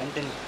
Continue.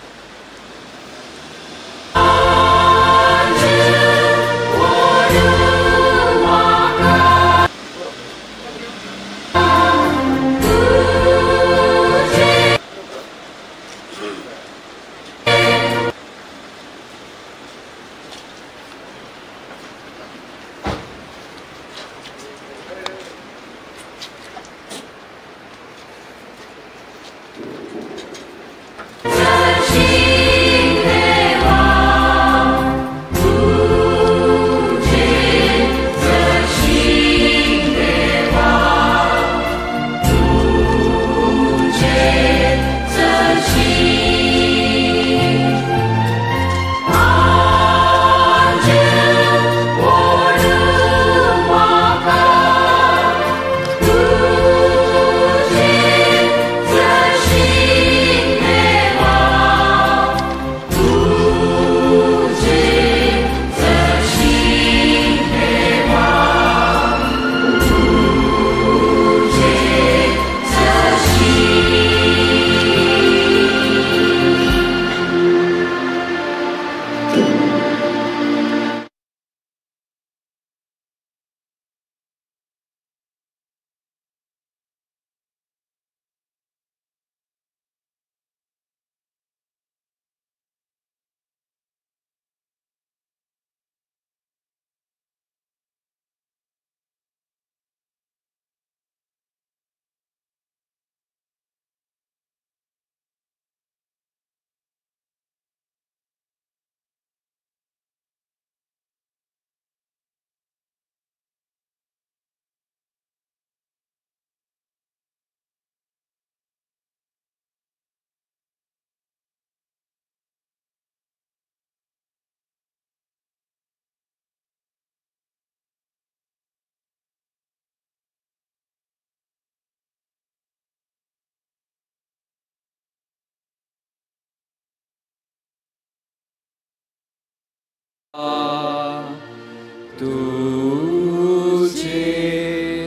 तुझे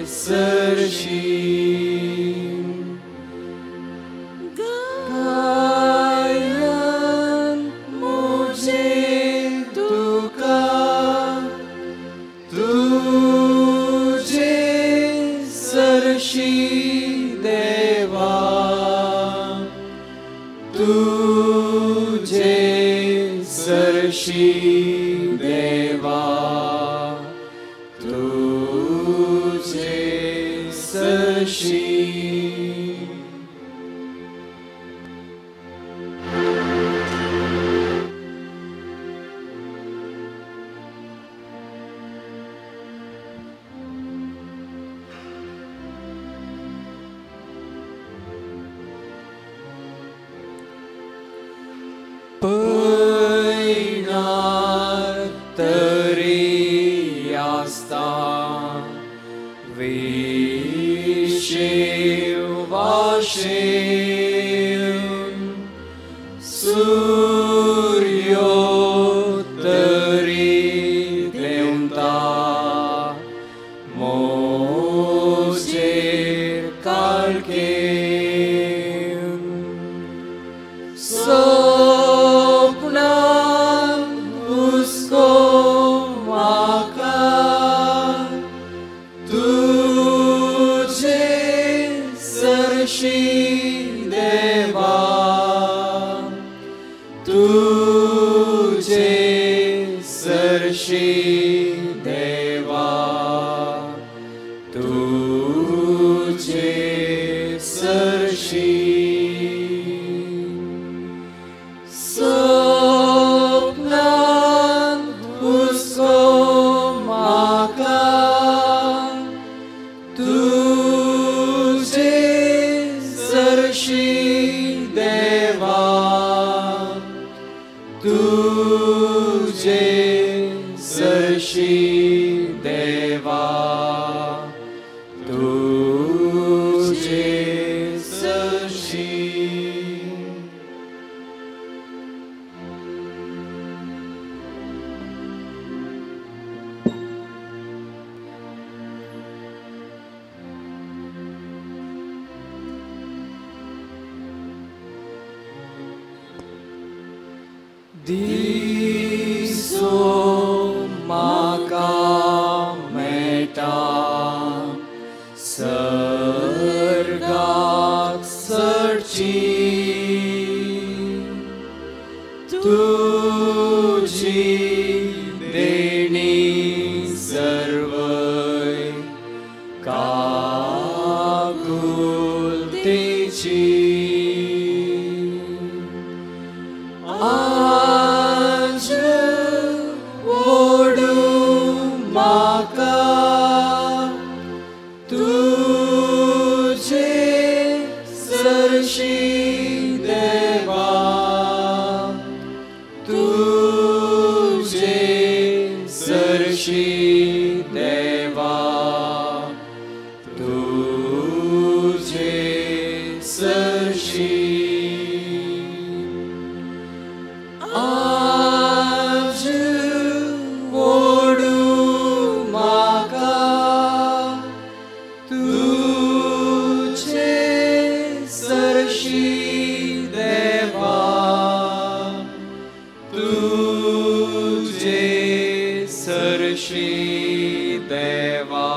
सरशीन गायन मुझे तुका तुझे सरशी देवा तुझे सरशी देवा तुझे सरशी Păinar tării asta Vișeu vașeu Suryo tării deunta Mojer calchem Sopnan usko maka Tujhe sarshi deva Tujhe sarshi deva Tujhe sarshi Sopnan usko maka Tujhe sarshi deva Tujhe sarshi deva Tujhe sarshi Diso maka meta sargak sarchi tuji deni sarvai kagul techi आज ओडू माका तुझे सरशी देवा तुझे सरशी देवा तुझे सरशी आज ओडू माका तुझे सरशी देवा तुझे सरशी देवा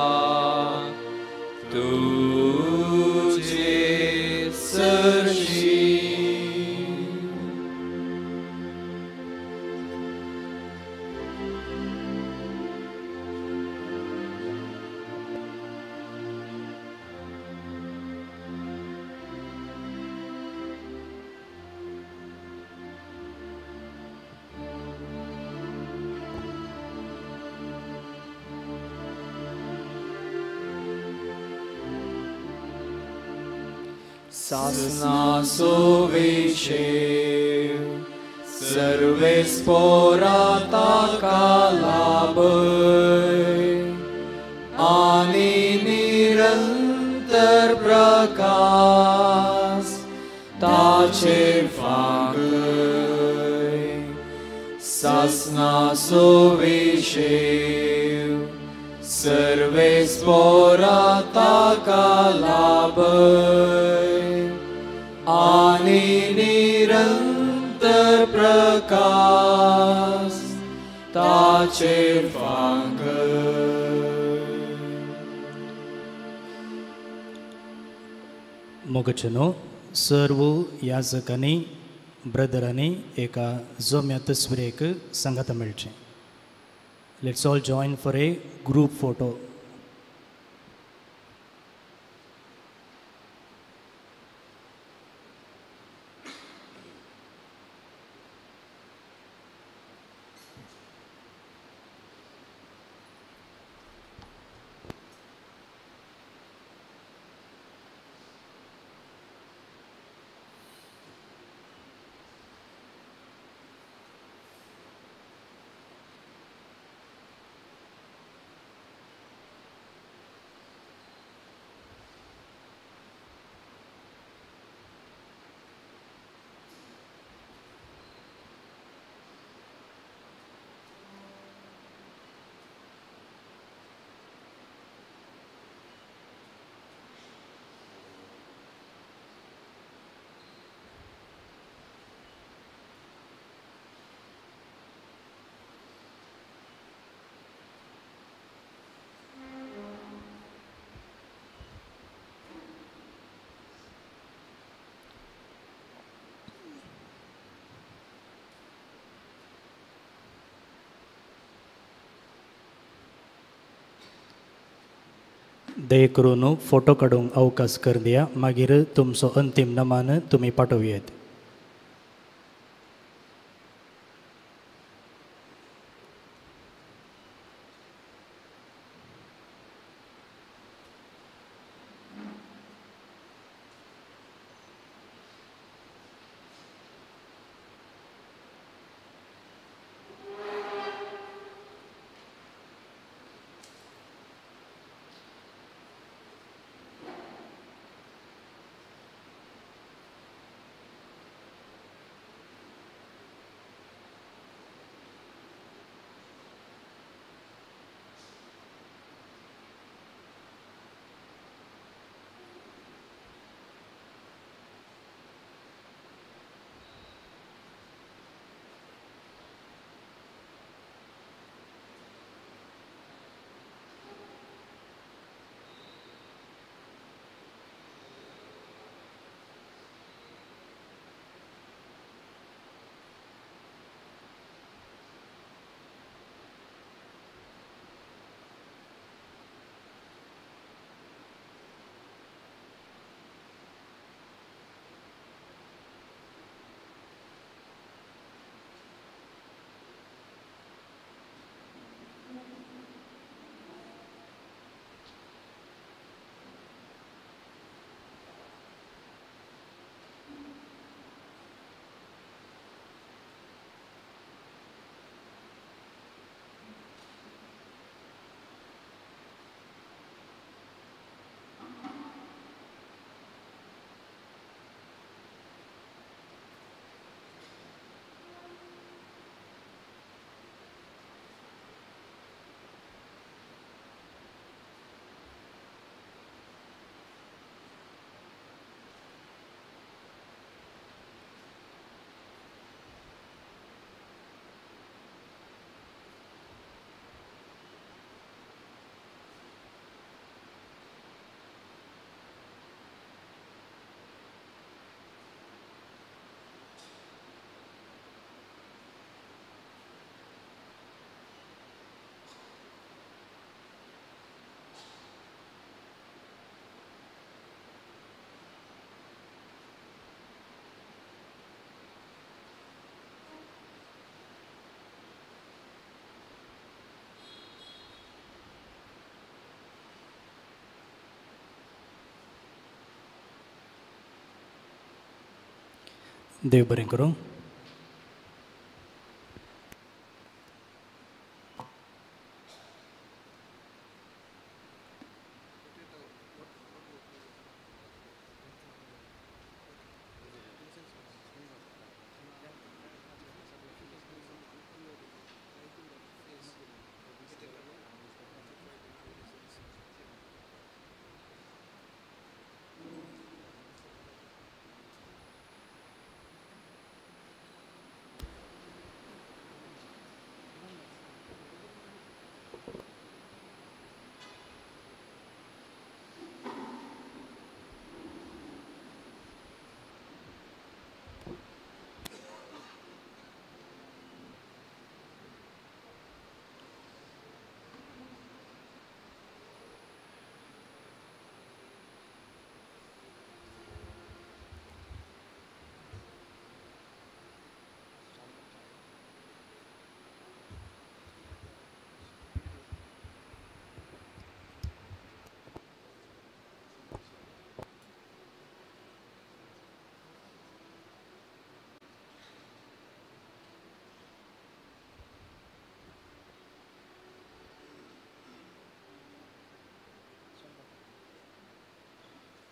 तुझे सरशी Sasna sovechev सर्वे स्फोराता कालाबय आणि निरंतर प्रकाश ताचे फागय सासना सुविशेव सर्वे स्पोरा ताका लाभय आणि निरंतर प्रकाश ताचेर फांगय. मोगचनो सर्व याजकांनी ब्रदरांनी एका जम्यात सुरेक संगत मेळचें. Let's all join for a group photo. दये करून फोटो काडूंक अवकाश कर दिया. मागीर तुमचो अंतीम नमान तुमी पाठोवयात. देव बरें करूं.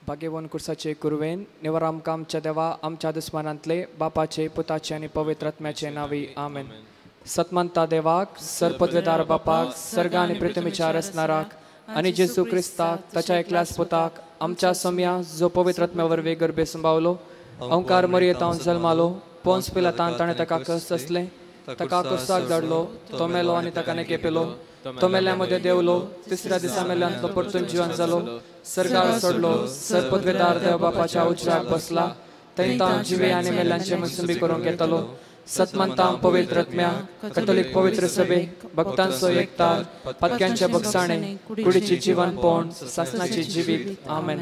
भाग्यवन कुर्साचे कुरवेन निवर आमकां आमच्या देवा आमच्या दुस्मानांतले बापाचे पुताचे आणि पवित्र आत्म्याचे नावी आमेन. सतमंता देवाक सरपदवेदार बापाक सर्ग आणि पृथ्वीच्या रचणाराक आणि जेजू क्रिस्ताक ताच्या एकल्याच पुताक आमच्या सम्या जो पवित्र आत्म्यावर वेगरबे संभावलो ओंकार मरियेतावन जल्मालो पोन्स पिलातान ताणें ताका कस असले ताका कुस्साक जडलो तो मेलो आणि ताका नेके पेलो तो मेल्ल्यामध्ये देवलो तिसऱ्या दिसा मेल्ल्यान तो परतून जिवंत जालो सर्गार सोडलो सरपदवेदार देव बापाच्या उजव्याक बसला थंय जिवे आणि मेल्ल्यांचे मनसुबी करूंक येतलो. सतमंतां पवित्र आत्म्या कॅथोलिक पवित्र सभे भक्तांचो एकतार पत्क्यांचे भक्षाणे कुडीची जीवनपण सासनाची जिवीत आमेन.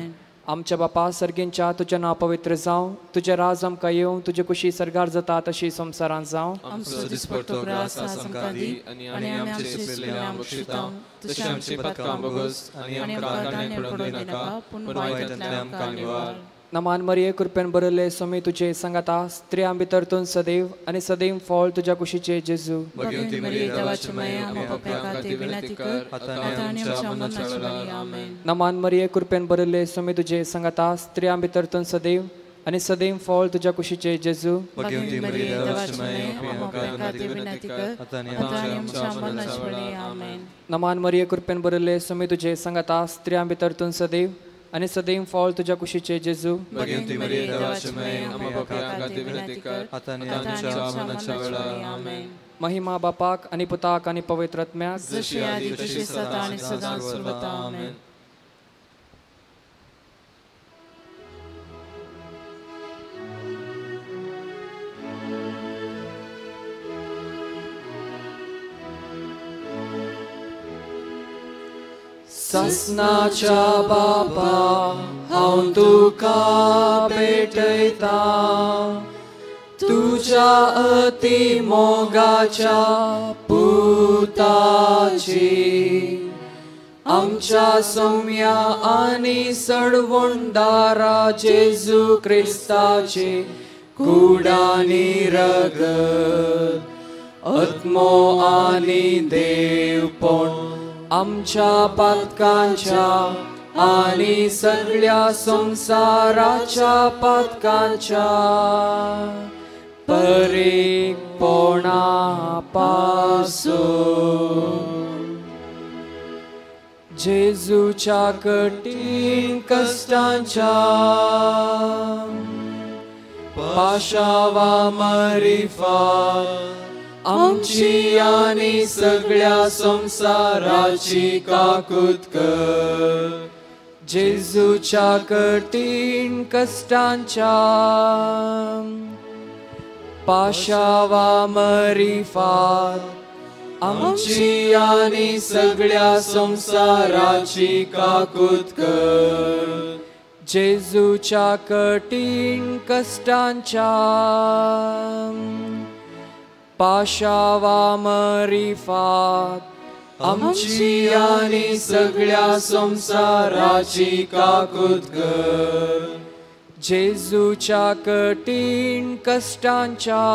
आमच्या बापा सर्गींच्या तुझें नांव पवित्र जावं तुझें राज आमकां येवं तुझी कुशी सर्गार जाता तशी संवसारांत जावं. आमचो दिसपट्टो ग्रास आमकां दी आनी आमचे शिरलेल्यांक बक्षितां तशी आमची पातकां बोगस आनी आमकां काणये पडोवंक नाका पूण वायटांतल्यान आमकां निवार. नमान मरिये कृपेन बरयले सोमी तुजे सांगाता स्त्रियां भितर तूं सदैव आनी सदैव फळ तुज्या कुशीचे जेजू. भगवंती मरिये देवाची माया आमच्या पापां खातीर विनंती कर आतां आनी आमच्या मरणाच्या वेळार आमेन. नमान मरिये कृपेन बरयले सोमी तुजे सांगाता स्त्रियां भितर तूं सदैव आनी सदैव फळ तुज्या कुशीचे जेजू. भगवंती मरिये देवाची माया आमच्या पापां खातीर विनंती कर आतां आनी आमच्या मरणाच्या वेळार आमेन. नमान मरिये कृपेन बरयले सोमी तुजे सांगाता स्त्रियां भितर तूं सदैव आणि सदैव फळ तुझ्या कुशीचे जेजू. भगवंती मरिये देवाची माया आमच्या पापां खातीर विनंती कर आतां आनी आमच्या मरणाच्या वेळार आमेन. महिमा बापाक आणि पुताक आणि पवित्र आत्म्याक जशी आदी तशी सदा आनी सदां सर्वदा आमेन. सासनाच्या बापा हांव तुका भेटयता तुझ्या अति मोगाच्या पुताची आमच्या सौम्या आणि सडवंडारा जेजू क्रिस्ताचे कुडानी रगत आत्मो आणि देवपण आमच्या पातकांच्या आणि सगळ्या संसाराच्या पातकांच्या परीकपणापासून जेजूच्या कठीण कष्टांच्या पाशावा मरिफा आमची आणि सगळ्या संसाराची काकूत कर. जेजूच्या कठीण कष्टांच्या पाशावा मरिफात आमची आणि सगळ्या संसाराची काकूत कर. जेजूच्या कठीण कष्टांच्या पाशावा मरिफात आमची आणि सगळ्या संसाराची काकूत कर. जेजूच्या कठीण कष्टांच्या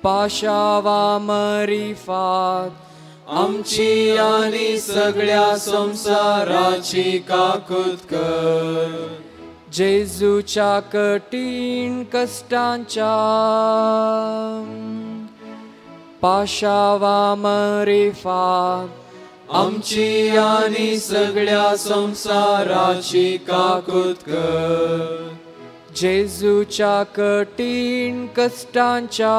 पाशावा मरिफात आमची आणि सगळ्या संसाराची काकूत कर. जेजूच्या कठीण कष्टांच्या पाशावा मरिफात आमची आणि सगळ्या संसाराची काकूत कर. जेजूच्या कठीण कष्टांच्या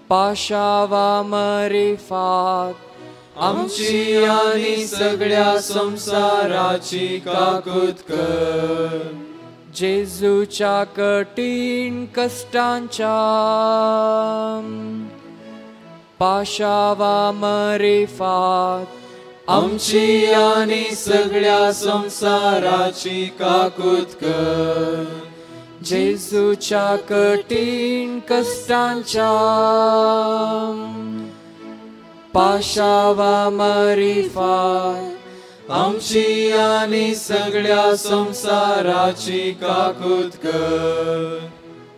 पाशावा मरिफात आमची आणि सगळ्या संसाराची काकूत कर. जेजूच्या कठीण कष्टांच्या पाशावा मरिफात आमची आणि सगळ्या संसाराची काकूत कर. जेजूच्या कठीण कष्टांच्या पाशावा मरिफात आमची आणि सगळ्या संसाराची काकूत कर.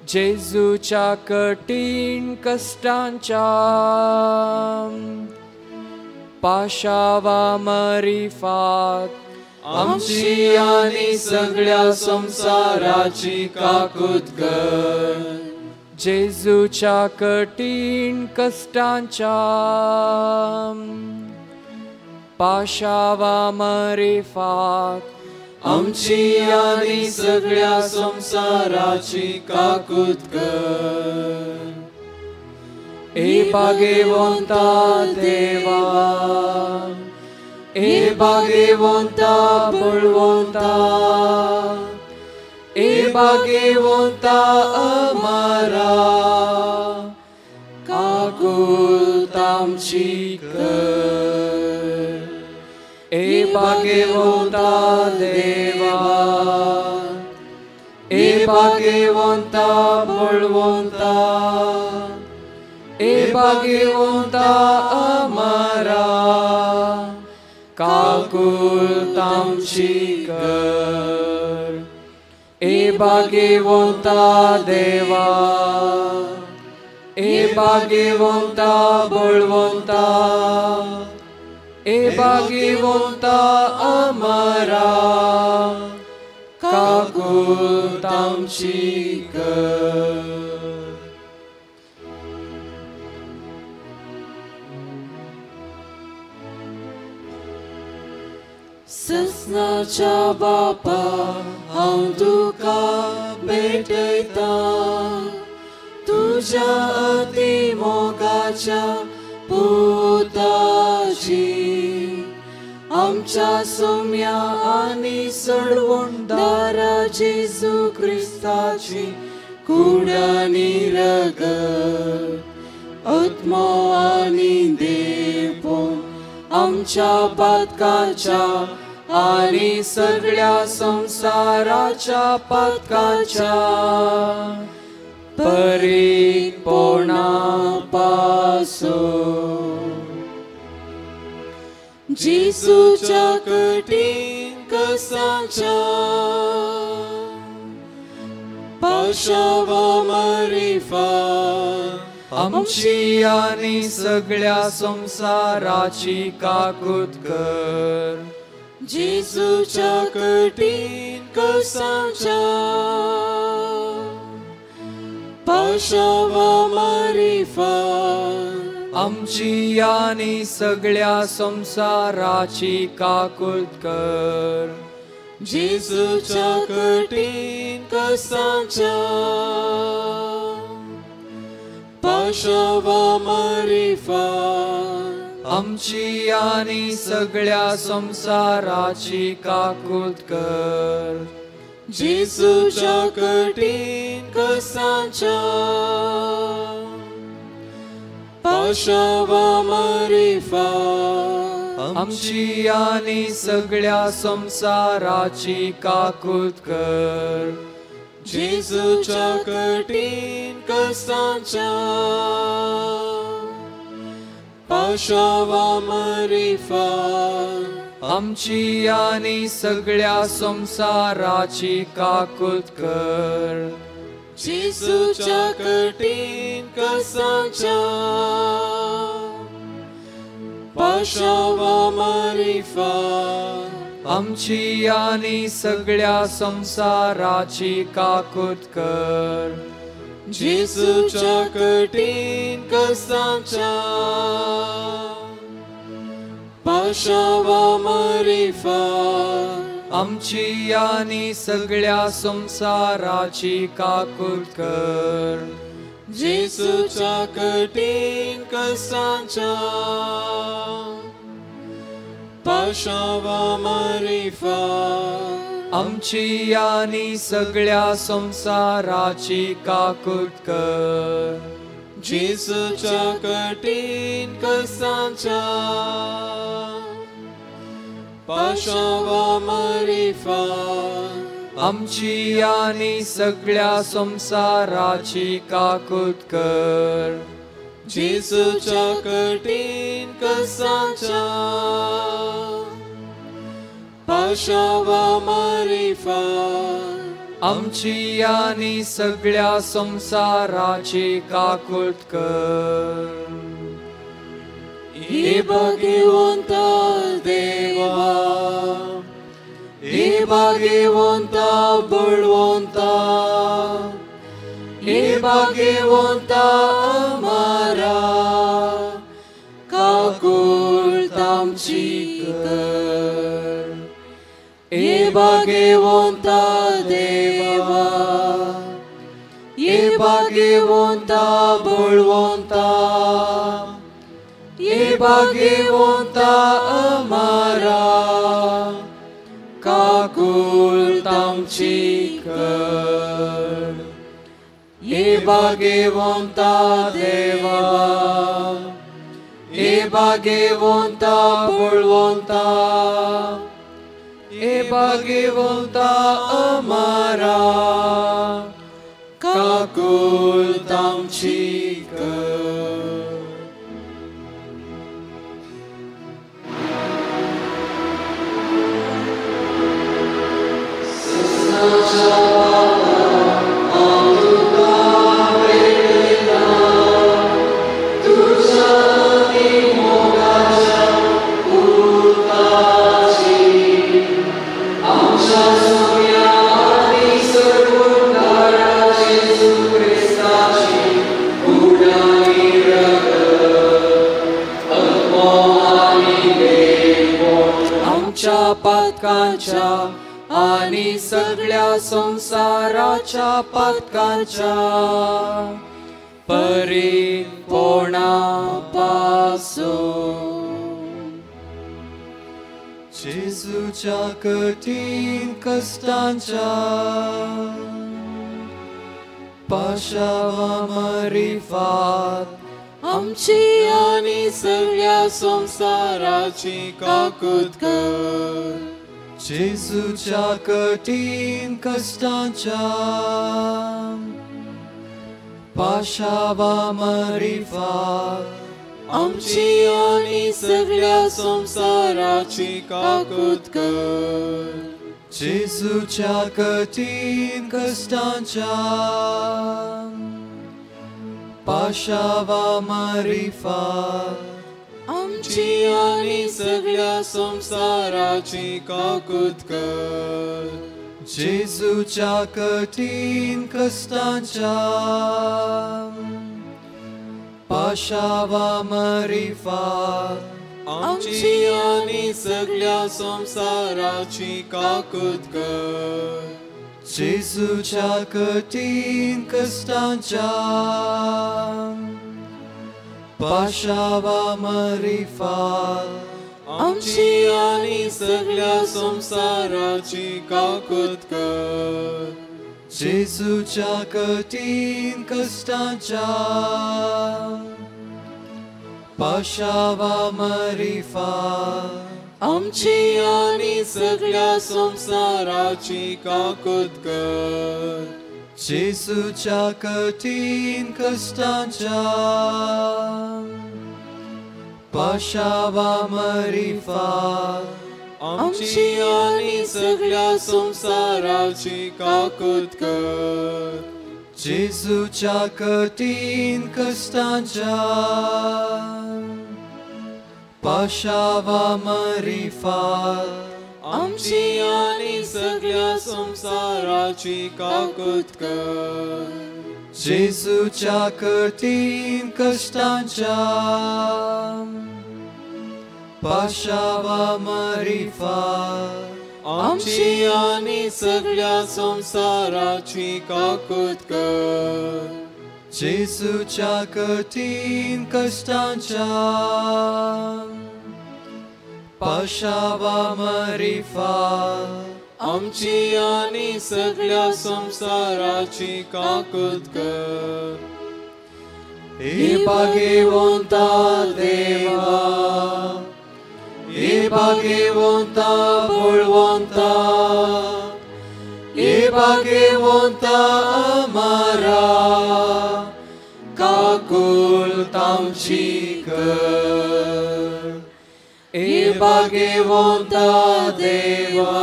जेजूच्या कठीण कष्टांच्या पाशावा मरिफात आमची आणि सगळ्या संसाराची काकूत कर. जेजूच्या कठीण कष्टांच्या पाशावा मरिफात आमची आणि सगळ्या संसाराची काकूत कर. ए भाग्यवंता देवा, ए भाग्यवंता बळवंता, ए भाग्यवंता अमरा, काकूत आमची कर. ए भाग्यवंता देवा, ए भाग्यवंता बळवंता, ए भाग्यवंता अमरा, काकूत आमची कर. ए भाग्यवंता देवा, ए भाग्यवंता बळवंता, ए भाग्यवंता अमरा, काकूत आमची कर. ससनाच्या बापा हांव तुका भेटयता, तुझ्या अति मोगाच्या पुताची. आमच्या सोम्या आणि सडवणदारा जेजू क्रिस्ताची कुडानी रगत आत्मा आणि देव आमच्या पातकाच्या आणि सगळ्या संसाराच्या पातकाच्या परीतपणापासून जेजूच्या कठीण कसाच्या पाशावा मरिफात आमची आणि सगळ्या संसाराची काकूत कर. जेजूच्या कठीण कसाच्या पाशावा मरिफात आमची आणि सगळ्या संसाराची काकूत कर. जेजूच्या कठीण कसाच्या पाशावा मरिफात आमची आणि सगळ्या संसाराची काकूत कर. जेजूच्या कठीण कसाच्या पाशावा मरिफात आमची आणि सगळ्या संसाराची काकूत कर. जेजूच्या कठीण कसाच्या पाशावा मरिफात आमची आणि सगळ्या संसाराची काकूत कर. जेजूच्या कठीण कसाच्या पाशावा मरिफात आमची आणि सगळ्या संसाराची काकूत कर. जेजूच्या कठीण कसाच्या पाशावा मरिफात आमची आणि सगळ्या संसाराची काकूत कर. जेजूच्या कठीण कसाच्या पाशावा मरिफात आमची आणि सगळ्या संसाराची काकूत कर. जेजूच्या कठीण कसाच्या पाशावा मरिफात आमची आणि सगळ्या संसाराची काकूत कर. जेजूच्या कठीण कसाच्या पाशावा मरिफात आमची आणि सगळ्या संसाराची काकूत कर. हे भाग्यवंत देवा, हे भाग्यवंत बळवंता, हे भाग्यवंत आम्हारा काकूळत आमची कर. हे भाग्यवंत देवा, हे भाग्यवंत बळवंता, हे भाग्यवंत आम्हारा काकूळत आमची कर. हे भाग्यवंत देवा, हे भाग्यवंत बळवंता, हे भाग्यवंत आम्हारा काकूळत आमची कर. आमच्या पातकांच्या आणि सगळ्या संसाराच्या पातकांच्या परिपोणापासून जेजूच्या कठीण कष्टांच्या पाशावा मारिफात आमची आणि सगळ्या संसाराची काकूत कर. जेजूच्या कठीण कष्टांच्या पाशावा मारिफात आमची आणि सगळ्या संसाराची काकूत कर. जेजूच्या कठीण कष्टांच्या पाशावा मारिफात आमची आणि सगळ्या संसाराची काकूत कर. जेजूच्या कठीण कष्टांच्या पाशावा मारिफात आमची आणि सगळ्या संसाराची काकूत कर. जेजूच्या कठीण कष्टांच्या पाशावा मारिफात आमची आणि सगळ्या संसाराची काकूत कर. जेजूच्या कठीण कष्टांच्या पाशावा मारिफात आमची आणि सगळ्या संसाराची काकूत कर. जेजूच्या कठीण कष्टांच्या पाशावा मारिफात आमची आणि सगळ्या संसाराची काकूत कर. जेजूच्या कठीण कष्टांच्या पाशावा मारिफात आमची आणि सगळ्या संसाराची काकूत कर. जेजूच्या कठीण कष्टांच्या पाशावा मारिफात आमची आणि सगळ्या संसाराची काकूत कर. जेजूच्या कठीण कष्टांच्या पाशावा मारिफात आमची आणि सगळ्या संसाराची काकूत कर. हे भाग्यवंता देवा, हे भाग्यवंता बळवंता, हे भाग्यवंता आम्हारा काकूळत आमची कर. हे भाग्यवंता देवा,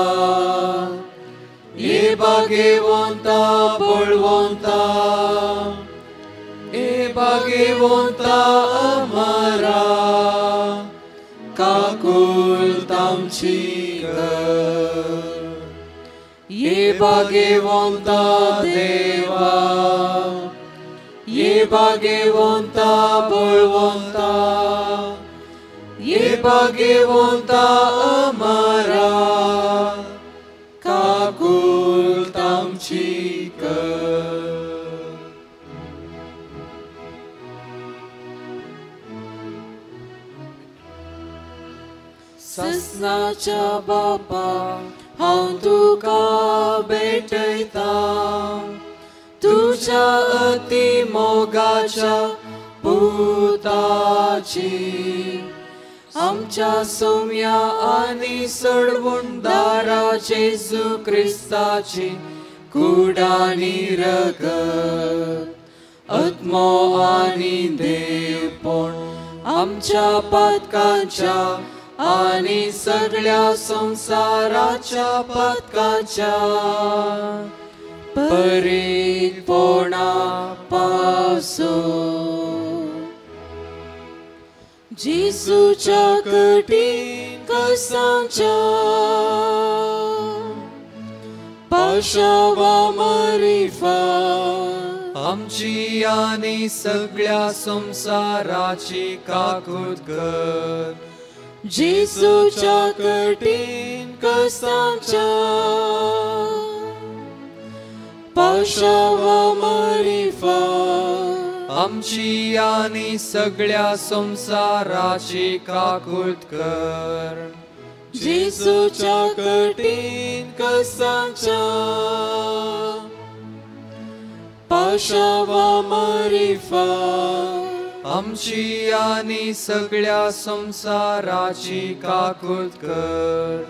हे भाग्यवंता बळवंता, हे भाग्यवंता आम्हारा काकूल तामची कर ये भाग्यवंता देवा ये भाग्यवंता बळवंता ये भाग्यवंता अमरा काकूल तामची कर ससनाच्या बापा हांव तुका भेटयता तुझ्या अति मोगाच्या पुताची आमच्या सौम्या आनी सडवणदारा जेजू क्रिस्ताची कुडानी रगत आत्मो आनी देवपण आमच्या पातकांच्या आनी सगळ्या संसाराच्या पातकाच्या परीतपणा पासून जेसूच्या कठीण कसांच्या पाशावा मरिफा आमची आनी सगळ्या संसाराची काकूत कर जेसूच्या कठीण कसांच्या पाशावा मरिफा आमची आनी सगळ्या संसाराची काकूत कर जेसूच्या कठीण कसांच्या पाशावा मरिफा आमची आनी सगळ्या संसाराची काकूत कर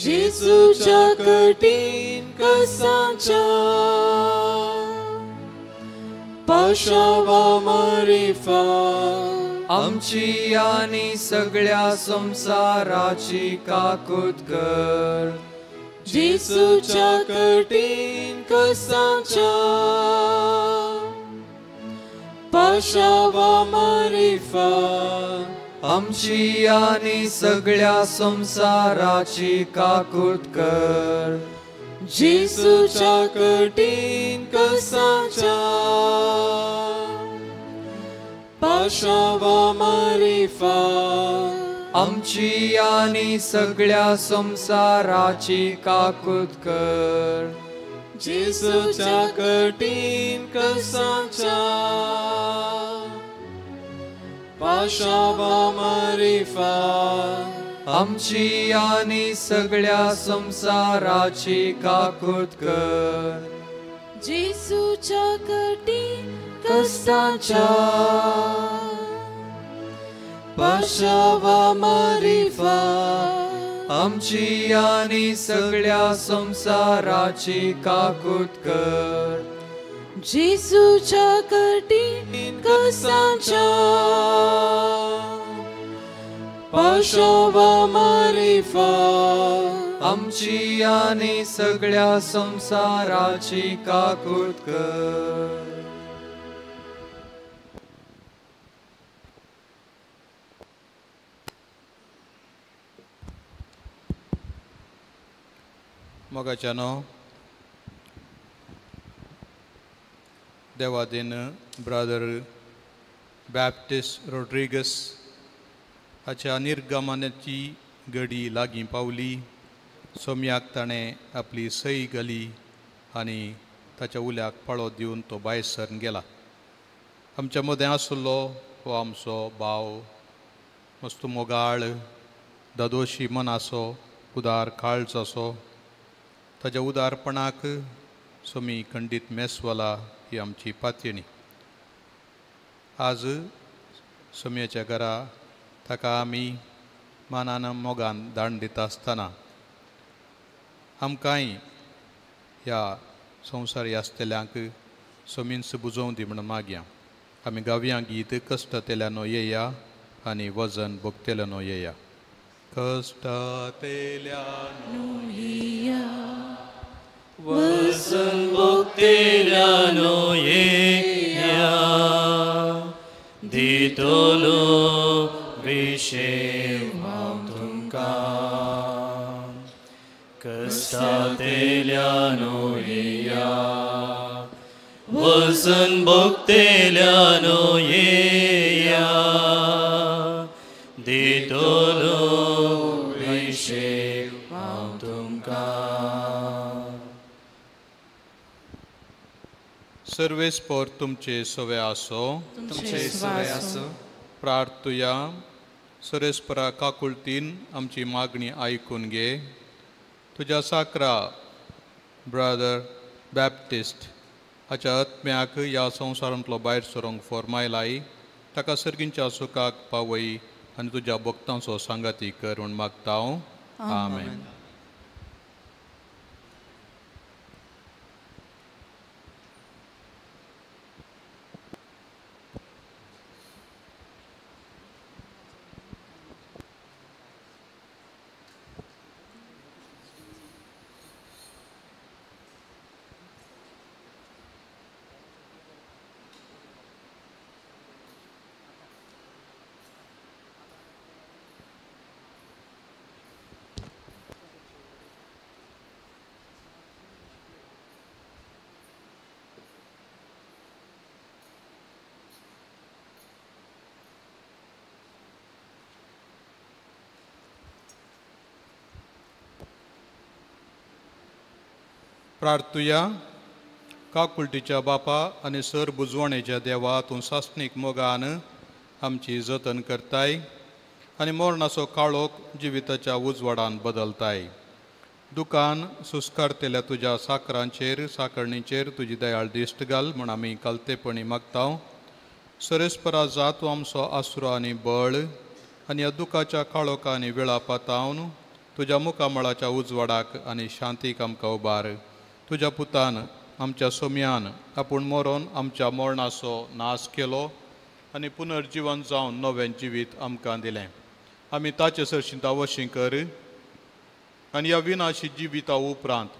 जेसूच्या कठीण कसांच्या पाशावा मरिफा आमची आनी सगळ्या संसाराची काकूत कर जेसूच्या कठीण कसांच्या पाशावा मरिफा आमची आनी सगळ्या संसाराची काकूत कर जेसूच्या कठीण कसांच्या पाशावा मरिफा आमची आनी सगळ्या संसाराची काकूत कर जेसूच्या कठीण कसांच्या पाशावा मरिफा आमची आनी सगळ्या संसाराची काकूत कर जेसूच्या कठीण कसांच्या पाशावा मरिफा आमची आनी सगळ्या संसाराची काकूत कर जेसूच्या कठीण कसांच्या पाशावा मरिफा आमची आनी सगळ्या संसाराची काकूत कर मोगाच्यानो देवादीन ब्रदर बॅप्टिस्ट रोड्रिगस हाच्या निर्गमनाची घडी लागीं पावली सोम्याक ताणें आपली सई घाली आनी ताच्या उल्याक पळो दिवन तो भायर सरून गेला आमच्या मदें आसलो हो आमचो भाव मस्त मोगाळ दादोशी मनाचो उदार काळज असो ताच्या उदारपणाक सोमी खंडीत मेसवाला ही आमची पातयणी आज सोम्याच्या घरा ताका आमी मानान मोगान दान दिता आसतना आमकांय ह्या संवसारी आसतल्यांक सोमींस बुजोवं दी म्हणून मागया आमी गावया गीत कश्ट तेल्यानो येया आनी वजन भोगतेल्यानो येया कश्ट तेल्यानो येया वजन भोगतेल्यानो येया दितलो विशेव हांव तुमकां कष्टातेल्यानो येया वसन भोगतेल्यानो येया दितलो अभिषेक हांव तुमकां. सर्वेस्पोर तुमचे सवे आसो. तुमचे सवे आसो. प्रार्थुया. सर्वेस्परा काकुळतीन आमची मागणी आयकून घे. तुझ्या साकरा ब्रदर बॅप्टिस्ट हाच्या आत्म्याक ह्या संवसारांतलो भायर सरोंक फॉर्मायलाई. ताका सर्गींच्या सुखाक पावय आनी तुज्या भक्तांचो सांगाती कर म्हूण मागता हांव. आमेन. प्रार्थुया. काकुळटीच्या बापा आनी सर बुजवणेच्या देवा तूं सासणीक मोगान आमची जतन करताय आनी मोरणाचो काळोख जिविताच्या उजवाडान बदलताय. दुकान सुस्कारतेल्या तुज्या साकरांचेर साकरणीचेर तुजी दयाळ दिश्ट घाल म्हूण आमी कालतेपणी मागता. सरेस्परा जात तूं आमचो आसरो आनी बळ आनी ह्या दुखाच्या काळोखांनी वेळा पातावन तुज्या मुखामळाच्या उजवाडाक आनी शांतीक आमकां उबार. तुज्या पुतान आमच्या सोम्यान आपूण मरोन आमच्या मोरणाचो नाश केलो आनी पुनर्जीवन जावन नवें जिवीत आमकां दिलें. आमी ताचे सरशीं वशीं कर आनी ह्या विनाशी जिविता उपरांत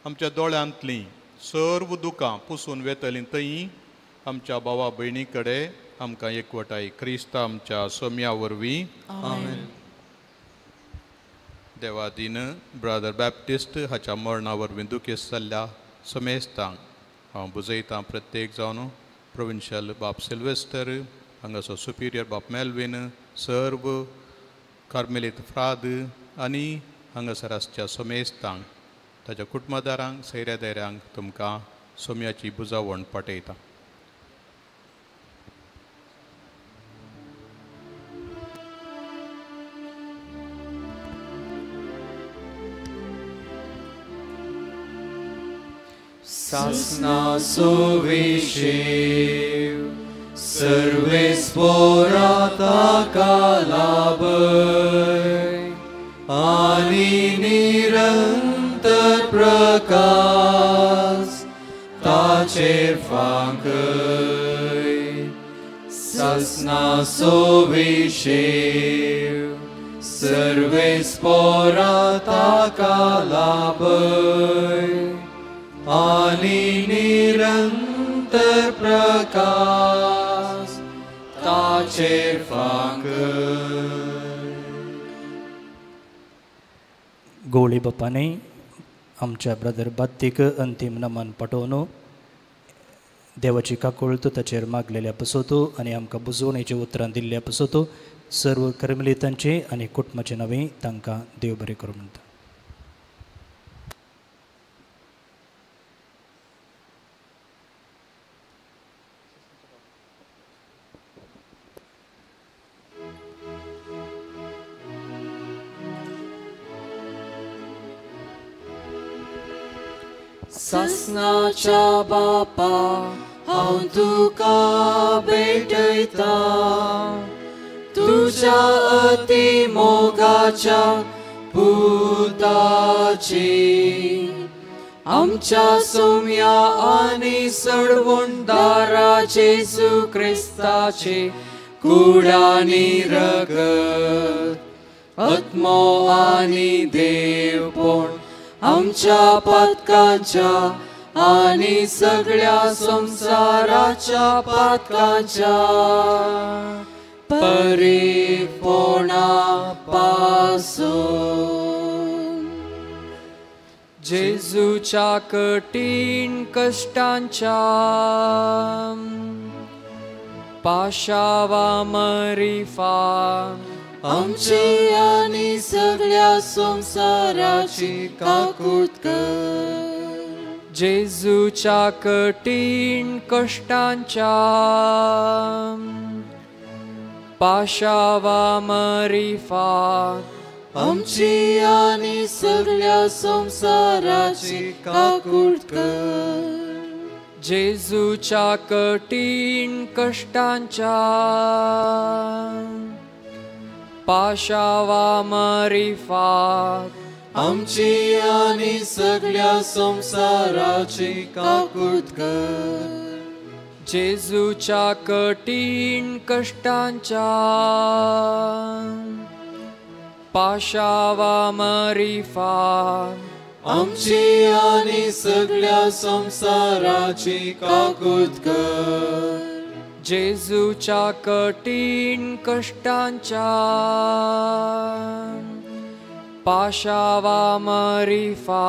आमच्या दोळ्यांतलीं सर्व दुखां पुसून वेतलीं थंय आमच्या भावा भयणी कडेन आमकां एकवटाय. क्रिस्ता आमच्या सोम्या वरवीं. आमेन. देवादीन ब्रदर बॅप्टिस्ट हाच्या मरणा वरवीं दुखेस्त जाल्ल्या समेस्तांक हांव बुजयतां. प्रत्येक जावन प्रोविन्शियल बाप सिल्वेस्टर, हांगासर सुपिरियर बाप मेल्वीन, सर्व कार्मेलीत फ्राद आनी हांगासर आसच्या समेस्तांक ताच्या कुटुंबदारांक सैऱ्यादारांक तुमकां सोम्याची बुजावण पाठयता. Sasna suvishiv, सर्वेस्पोराता कालाबय, आणि निरंतर प्रकाश ताचेर फांकय. Sasna suvishiv, सर्वेस्पोराता कालाबय, आणि निरंतर प्रकाश ताचेर फांकय. गवळी बापाने आमच्या ब्रदर बात्तीक अंतिम नमन पाठोवन देवाची काकुळत ताचेर मागलेल्या पसोतो आनी आमकां बुजवणेची उतरां दिल्ल्या पसोतो सर्व कर्मलितांचे आनी कुटुंबाचे नांवे तांकां देव बरें करूं म्हणटा. सस्नाच्या बापा हांव तुका भेटयता, तुज्या अति मोगाच्या पुताची आमच्या सोम्या आनी सडवणदारा जेजू क्रिस्ताचे कुडानी रगत आत्मो आनी देवपण आमच्या पातकांच्या आनी सगळ्या संसाराच्या पातकांच्या परिपोणा पासून जेजूच्या कठीण कष्टांच्या पाशावा मरिफा आमची आणि सगळ्या संसाराची काकूत कर. जेजूच्या कठीण कष्टांच्या पाशावा मरिफा आमची आणि सगळ्या संसाराची काकूत कर. जेजूच्या कठीण कष्टांच्या पाशावा मरिफा आमची आणि सगळ्या संसाराची काकूत कर. जेजूच्या कठीण कष्टांच्या पाशावा मरिफा आमची आणि सगळ्या संसाराची काकूत कर. जेजूच्या कठीण कष्टांच्या पाशावा मरिफा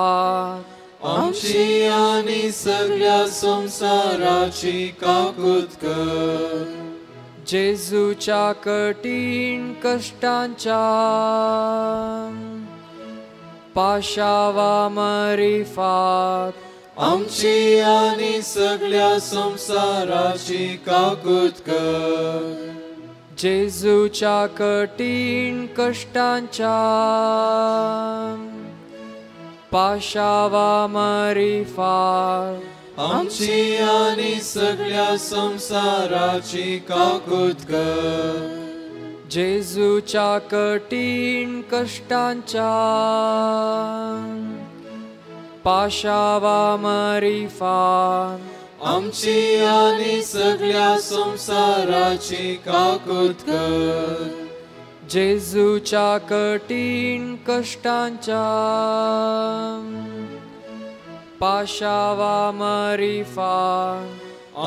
आमची आणि सगळ्या संसाराची काकूत कर. जेजूच्या कठीण कष्टांच्या पाशावा मरिफा आमची आणि सगळ्या संसाराची काकूत कर. जेजूच्या कठीण कष्टांच्या पाशावा मरिफा आमची आणि सगळ्या संसाराची काकूत कर. जेजूच्या कठीण कष्टांच्या पाशावा मरिफा आमची आणि सगळ्या संसाराची काकूत कर. जेजूच्या कठीण कष्टांच्या पाशावा मरिफा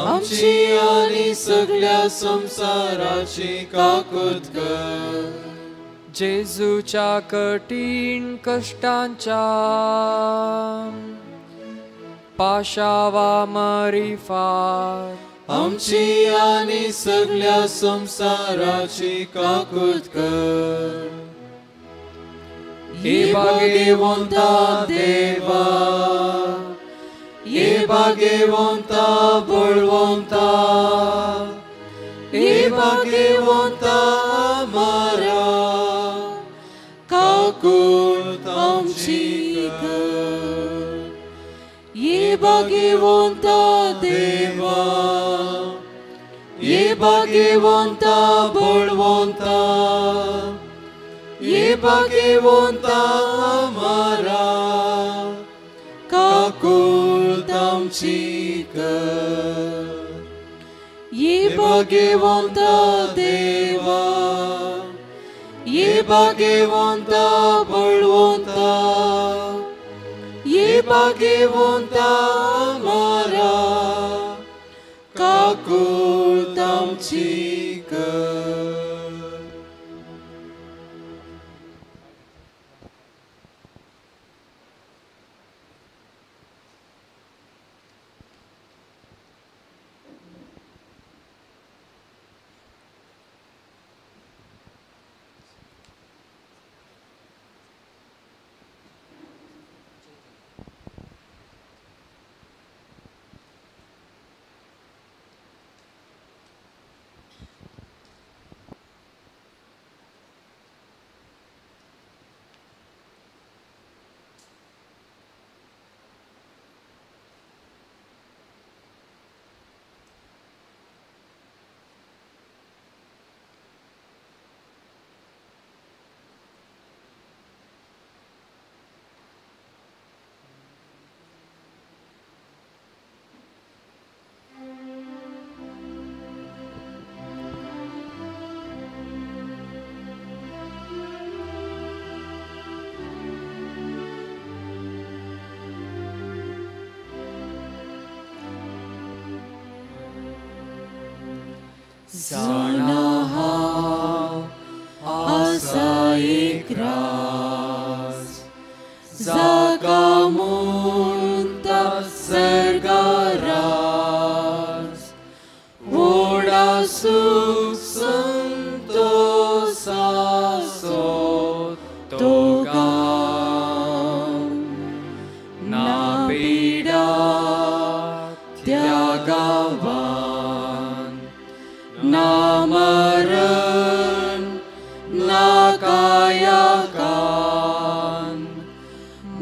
आमची आणि सगळ्या संसाराची काकूत कर. जेजूच्या कठीण कष्टांच्या पाशावा मरिफा आमची आणि सगळ्या संसाराची काकूत कर. हे भाग्यवंता देवा, हे भाग्यवंता बळवंता, हे भाग्यवंता आम्हारा काकूत आमची कर. हे भाग्यवंता देवा, हे भाग्यवंता बळवंता, हे भाग्यवंता आम्हारा काकूत आमची कर. हे भाग्यवंता देवा, हे भाग्यवंता बळवंता, हे भाग्यवंता आम्हारा काकूत आमची कर. जाणा असा एक राज जागा पीडा त्यागावान ना मरण ना कायाकान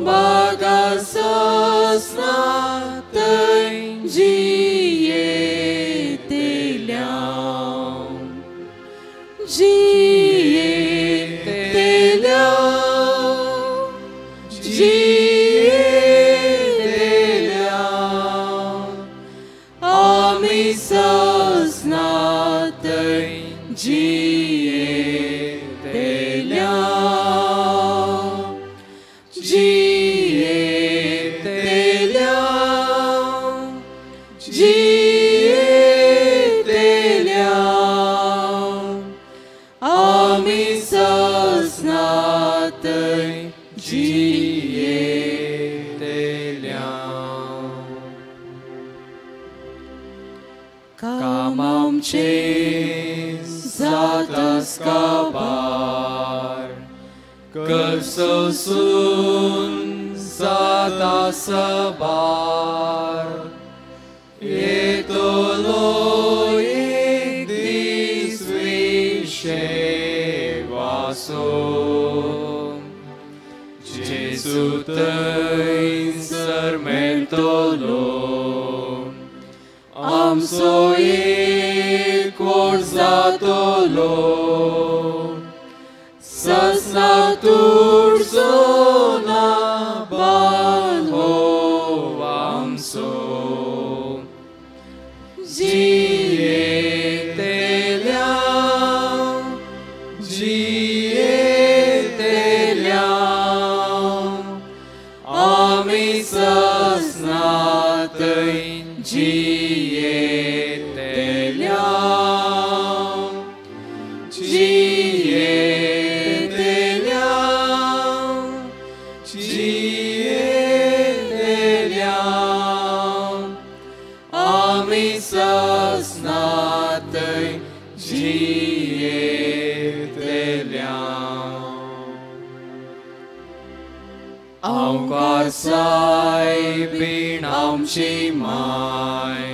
बगा ससना तै जियेतेल्या आमी ससना तै जियेतेल्या आमी ससना तै जियेतेल्या काम आमचे जातास काबार कसोसून जातास बार येतलो एक दीस विशे वासो जेसू थंयसर मेळटलो आमचो एकवट जातलो ससना तुडचो ना बांदो आमचो जियेतेल्या आमी ससना तै जियेतेल्या आमी ससना तै जियेतेल्या आमकां सायबीण आमची माय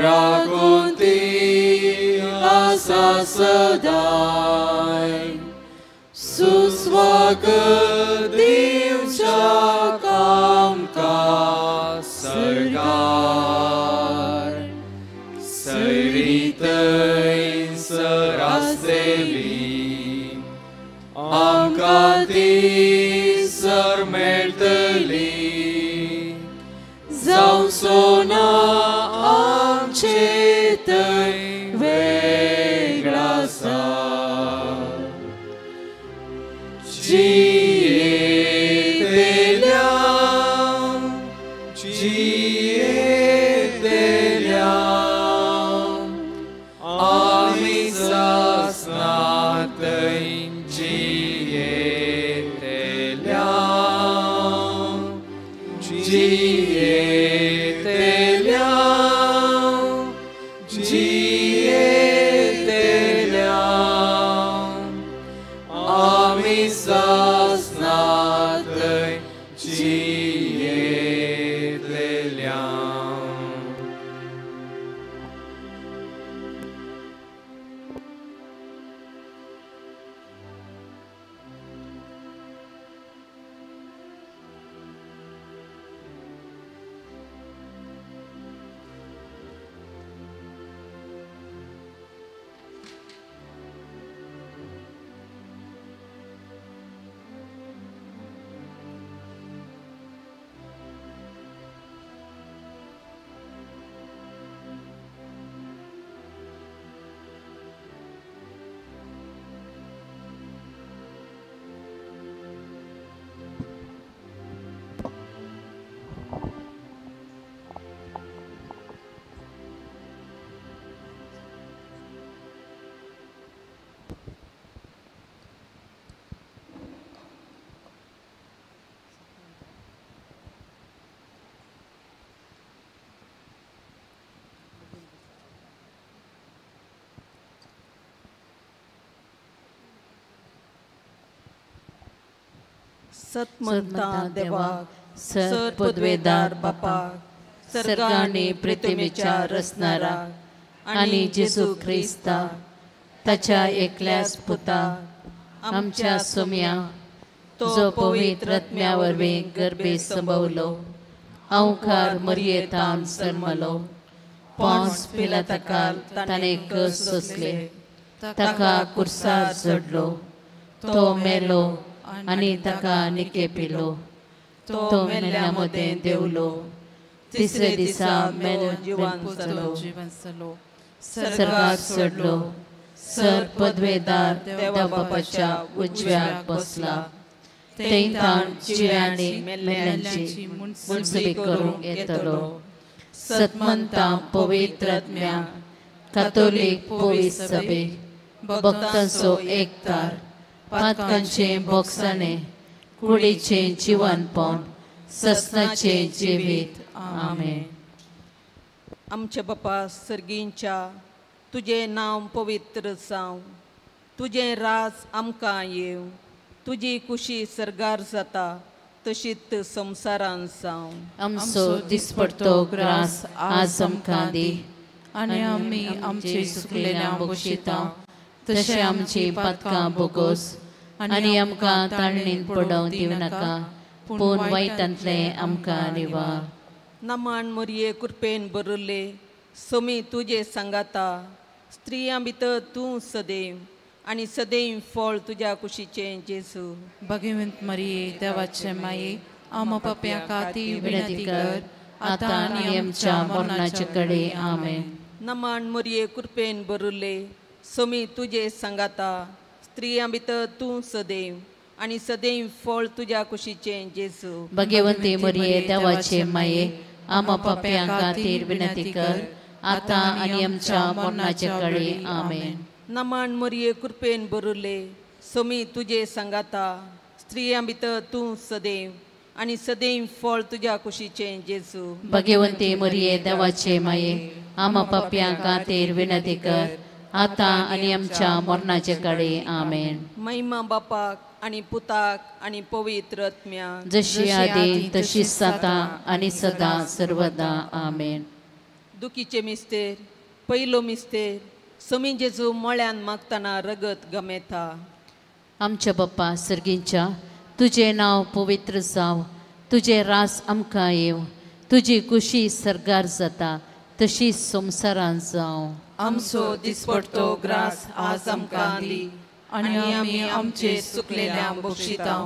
राखून ती आसा सदाय सुस्वागत दिवच्या आमकां सरकार सैरी थंयसर आसतली आमकां ती सर मेळटली जावं सोना आमचे थंय वेगळा आसा जियेतेल्या आमी ससना तै जियेतेल्या आमी ससना तै जियेतेल्या सत म्हणटा देवाक सर पदवेदार बापाक, सर्गांनी पृथ्वीच्या रचणारा आणि जेजू ख्रिस्ता ताच्या एकल्याच पुताक आमच्या सोम्या जो पवित्र आत्म्यावरवे गर्भे संभवलो, अवकार मरियेतान जल्मलो, पोंस पिलाताकाल ताणे कस सोसले, ताका कुर्सार चडलो, तो मेलो आणि ताका निके पिलो, तो मेल्या मध्ये देवलो, तिसरे दिसा मेलो जिवंत सर्गात चडलो, सर पदवेदार देवा बापाच्या उजव्याक बसला, थंयतान जिव्यांनी मेल्ल्यांची मुनसबी करूंक येतलो, सतमंतां पवित्र आत्म्या कातोलीक पवित्र सभे भक्तांचो एकतार, पातकांचे बोगसाणे, कुडीचे जिवनपण, ससनाचे जिवीत. आमेन. आमच्या बापा सर्गींच्या तुझे नाव पवित्र जावं, तुझे राज आमकां येव, तुजी खुशी सर्गार जाता तशीच संवसारान जावं. आमचो दिसपडतो ग्रास आज आमकां दी, आनी आमी आमचे सुकलेल्या बक्षितां तशें आमची पातकां बोगोस, आनी आमकां ताळणीन पडोवंक दिव नाका, पूण वायटांतले आमकां निवार. नमान मोरये कृपेन बरले, समी तुजे सांगाता, स्त्रियां भितर तूं सदैव, आनी सदैव फळ तुज्या कुशीचें जेजू. भगवंत मरिये देवाचे माये, आम पाप्यां खातीर विनंती कर, आतां आनी आमच्या मरणाचे कडे. आमेन. नमान मोरये कृपेन बरले, समी तुजे सांगाता, स्त्रियां भितर तूं सदैव, आनी सदैव फळ तुज्या कुशीचें जेजू. भगवंती मरिये देवाचे माये, आम पाप्यां खातीर विनंती कर, आतां आनी आमच्या मरणाचे कडे. आमेन. नमान मोरये कृपेन बरले, समी तुजे सांगाता, स्त्रियां भितर तूं सदैव, आनी सदैव फळ तुज्या कुशीचें जेजू. भगवंती मरिये देवाचे माये, आम पाप्यां खातीर विनंती कर, आतां आनी आमच्या मरणाचे कडे. आमेन. महिमा बापाक आनी पुताक आनी पवित्र आत्म्या, जशी आदी तशीच जाता आनी सदां सर्वदा. आमेन. दुखीचे मिस्तेर, पयलो मिस्तेर, समी जेजू मळ्यान मागतना रगत गमेता. आमच्या बाप्पा सर्गींच्या तुझे नाव पवित्र जाव, तुझे रास आमकां येव, तुजी खुशी सर्गार जाता तशी संवसारान जावं. आमचो दिसपडतो ग्रास आज आमकां दी, आनी आमी आमचे सुकलेल्या बक्षितां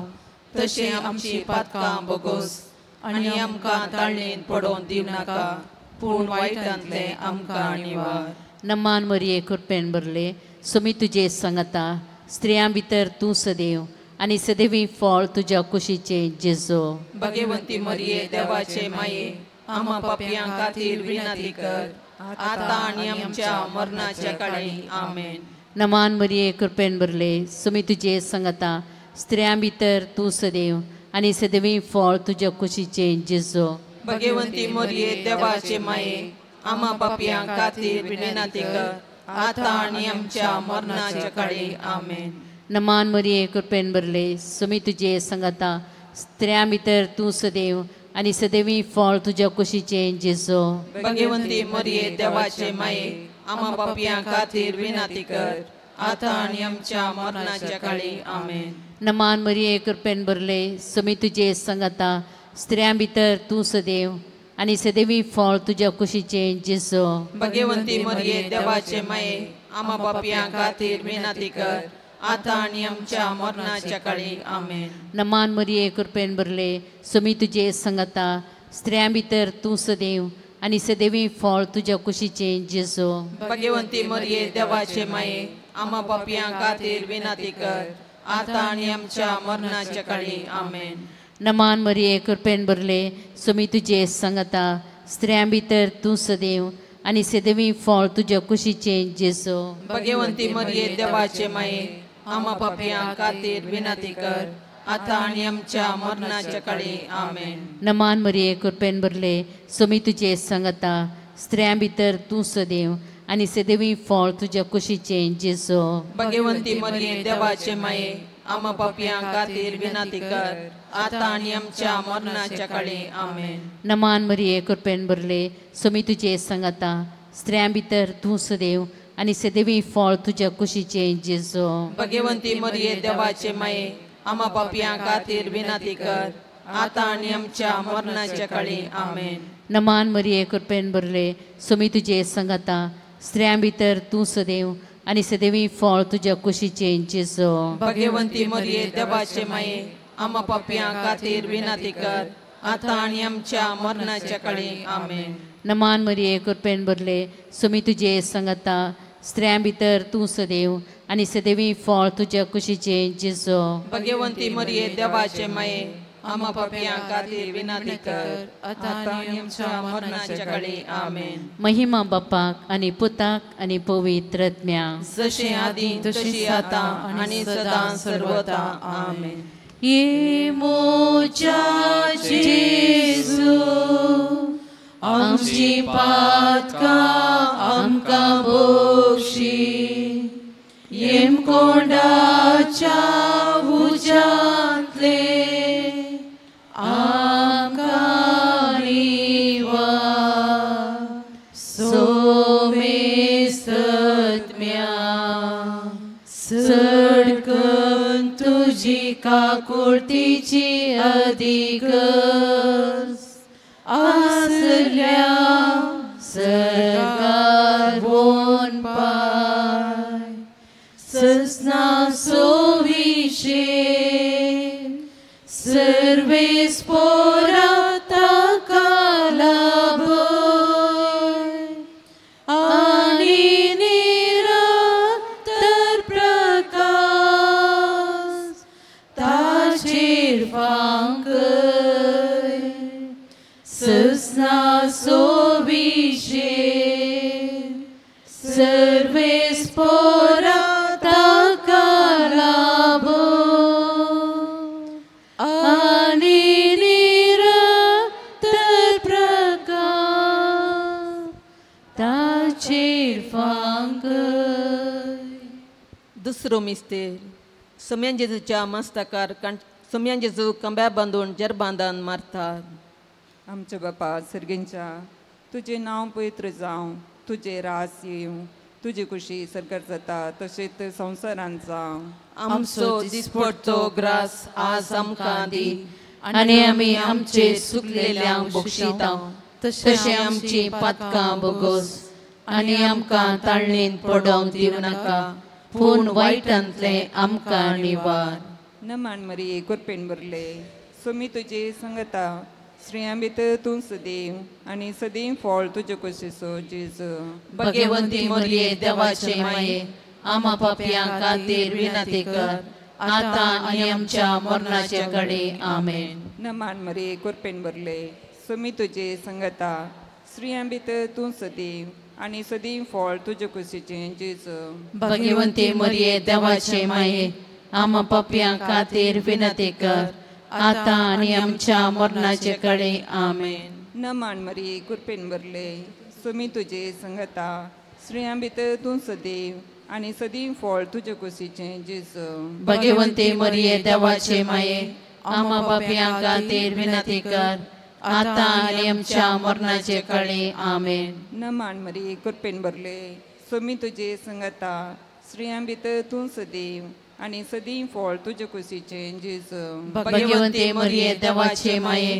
तशें आमची पातकां बोगोस, आनी आमकां ताळणेन पडोवन दिव नाका, पूण वायटांतले आमकां निवार. नमान मरिये कृपेन बरले, समी तुजे सांगाता, स्त्रियां भितर तूं सदैव, आनी सदैवी फळ तुज्या कुशीचे जेजू. भगवंती मरिये देवाचे माये, आम पाप्यां खातीर विनंती कर, आतां आनी आमच्या मरणाच्या काळी. आमेन. नमान मरिये कृपेन बरले, समी तुजे सांगाता, स्त्रियां भितर तूं सदैव, आनी सदैवी फळ तुज्या कुशीचे जेजू. भगवंती मरिये देवाचे माये, आम पाप्यां खातीर विनंती कर, आतां आनी आमच्या मरणाच्या काळी. आमेन. नमान मरिये कृपेन बरले, समी तुजे सांगाता, स्त्रियां भितर तूं सदैव, आनी सदैवी फळ तुज्या कुशीचे जेजू. भगवंती मरिये देवाचे माये, आम पाप्यां खातीर विनंती कर, आतां आनी आमच्या मरणाच्या काळी. आमेन. नमान मरिये कृपेन बरले, समी तुजे सांगाता, स्त्रियां भितर तूं सदैव, आनी सदैवी फळ तुज्या कुशीचे जेजू. भगवंती मरिये देवाचे माये, आम पाप्यां खातीर विनंती कर, आतां आनी आमच्या मरणाच्या काळी. आमेन. नमान मरिये कृपेन बरले, समी तुजे सांगाता, स्त्रियां भितर तूं सदैव, आनी सदैवी फळ तुज्या कुशीचे जेजू. भगवंती मरिये देवाचे माये, आम पाप्यां खातीर विनंती कर, आतां आनी आमच्या मरणाच्या काळी. आमेन. नमान मरिये कृपेन बरले, समी तुजे सांगाता, स्त्रियां भितर तूं सदैव, आनी सदैवी फळ तुज्या कुशीचे जेजू. भगवंती मरिये देवाचे माये, आम पाप्यां खातीर विनंती कर, आतां आनी आमच्या मरणाच्या काळी. आमेन. नमान मरिये कृपेन बरले, समी तुजे सांगाता, स्त्रियां भितर तूं सदैव, आनी सदैवी फळ तुज्या कुशीचे जेजू. भगवंती मरिये देवाचे माये, आम्हा पापियां खातीर विनंती कर आता आणि आमच्या मरणाच्या काळी आमेन. नमान मरिये कृपेन भरले सोमी तुझे संगता स्त्रियां भितर तूं सदैव आणि सदैवी फळ तुझ्या कुशीचे जेजो. भगवंती मरिये देवाचे माये आम्हा पापियां खातीर विनंती कर आता आणि आमच्या मरणाच्या काळी आमेन. नमान मरिये कृपेन भरले सोमी तुझे संगता स्त्रियां भितर तूं सदैव आणि सदैवी फळ तुझ्या कुशीचे जेजो. भगवंती मरिये देवाचे माये आम्हा पापियां खातीर विनंती कर आता आणि आमच्या मरणाच्या काळी आमेन. नमान मरिये कृपेन भरले सोमी तुझे संगता स्त्रियां भितर तूं सदैव आणि सदैवी फळ तुझ्या कुशीचे जेजो. भगवंती मरिये देवाचे माये आम्हा पापियां खातीर विनंती कर आता आणि आमच्या मरणाच्या काळी आमेन. महिमा बापाक आणि पुताक आणि पवित्रत्म्याक जशे आदी तशी आता आणि सदा सर्वदा आमेन. ये मोच्या जेजू आमची पातका आमकां बक्षी येम कोंडाच्या उजांतले आमकां निवा सोमे सत्म्या सडकन तुझी काकुळतीची अधिक आसल्या सरकार बोन पाय ससना सोविशे सर्वे स्पोरा ताकाला आणि निरंतर प्रकाश ताचेर फांकय ससना सोविशे सर्वे स्पोरा ताकाला आणि निरंतर प्रकाश ताचेर फांकय. दुसरो मिस्तेर सोम्यान जेजूच्या मस्तकार सोम्यान जेजू कंब्या बांदून जर बांदान मारतात. आमचे बापा सर्गेंच्या तुझे नांव पवित्र जावं तुझे रास येवं तुझी खुशी सरकार जाता तशेंच संवसारांत जावं. आमचो दिसपडचो ग्रास आज आमकां दी आणि आमी आमचे सुकलेल्यांक बक्षितां तशें आमची पातकां बोगोस आणि आमकां ताळणेन पडोवंक दिवं नाका पूण वायटांतले आमकां निवार. नमान मरिये कृपेन भरले सोमी तुजे संगता स्त्रियां भितर तूं सदैव आणि सदैव फळ तुजे कुशीचो जेजू. भगवंती मरिये देवाचे माये आम्हा पापियां खातीर विनंती कर आता आणि आमच्या मरणाचे कडे आमेन. नमान मरिये कृपेन भरले सोमी तुजे संगता स्त्रियां भितर तूं सदैव आणि सदैव फळ तुजे कुशीचे जेजू. भगवंती मरिये देवाचे माये आम्हा पापियां खातीर विनंती कर आता आणि आमच्या मरणाचे कडे आमेन. नमान मरिये कृपेन भरले सोमी तुजे संगता स्त्रियां भितर तूं सदैव आणि सदैव फळ तुजे कुशीचे जेजू. भगवंती मरिये देवाचे माये आम्हा पापियां खातीर विनंती कर आता आणि आमच्या मरणाचे कडे आमेन. नमान मरिये कृपेन भरले सोमी तुजे संगता स्त्रियां भितर तूं सदैव आणि सदैव फळ तुजे कुशीचे जेजू. भगवंती मरिये देवाचे माये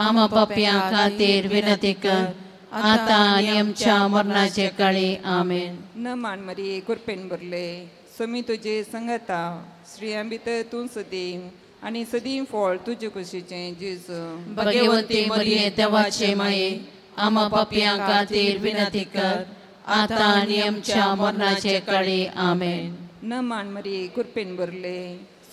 आम्हा पापियां खातीर विनंती कर आता आणि आमच्या मरणाचे कडे आमेन. नमान मरिये कृपेन भरले सोमी तुजे संगता स्त्रियां भितर तूं सदैव आणि सदैव फळ तुजे कुशीचे जेजू. भगवंती मरिये देवाचे माये आम्हा पापियां खातीर विनंती कर आता आणि आमच्या मरणाचे कडे आमेन. नमान मरिये कृपेन भरले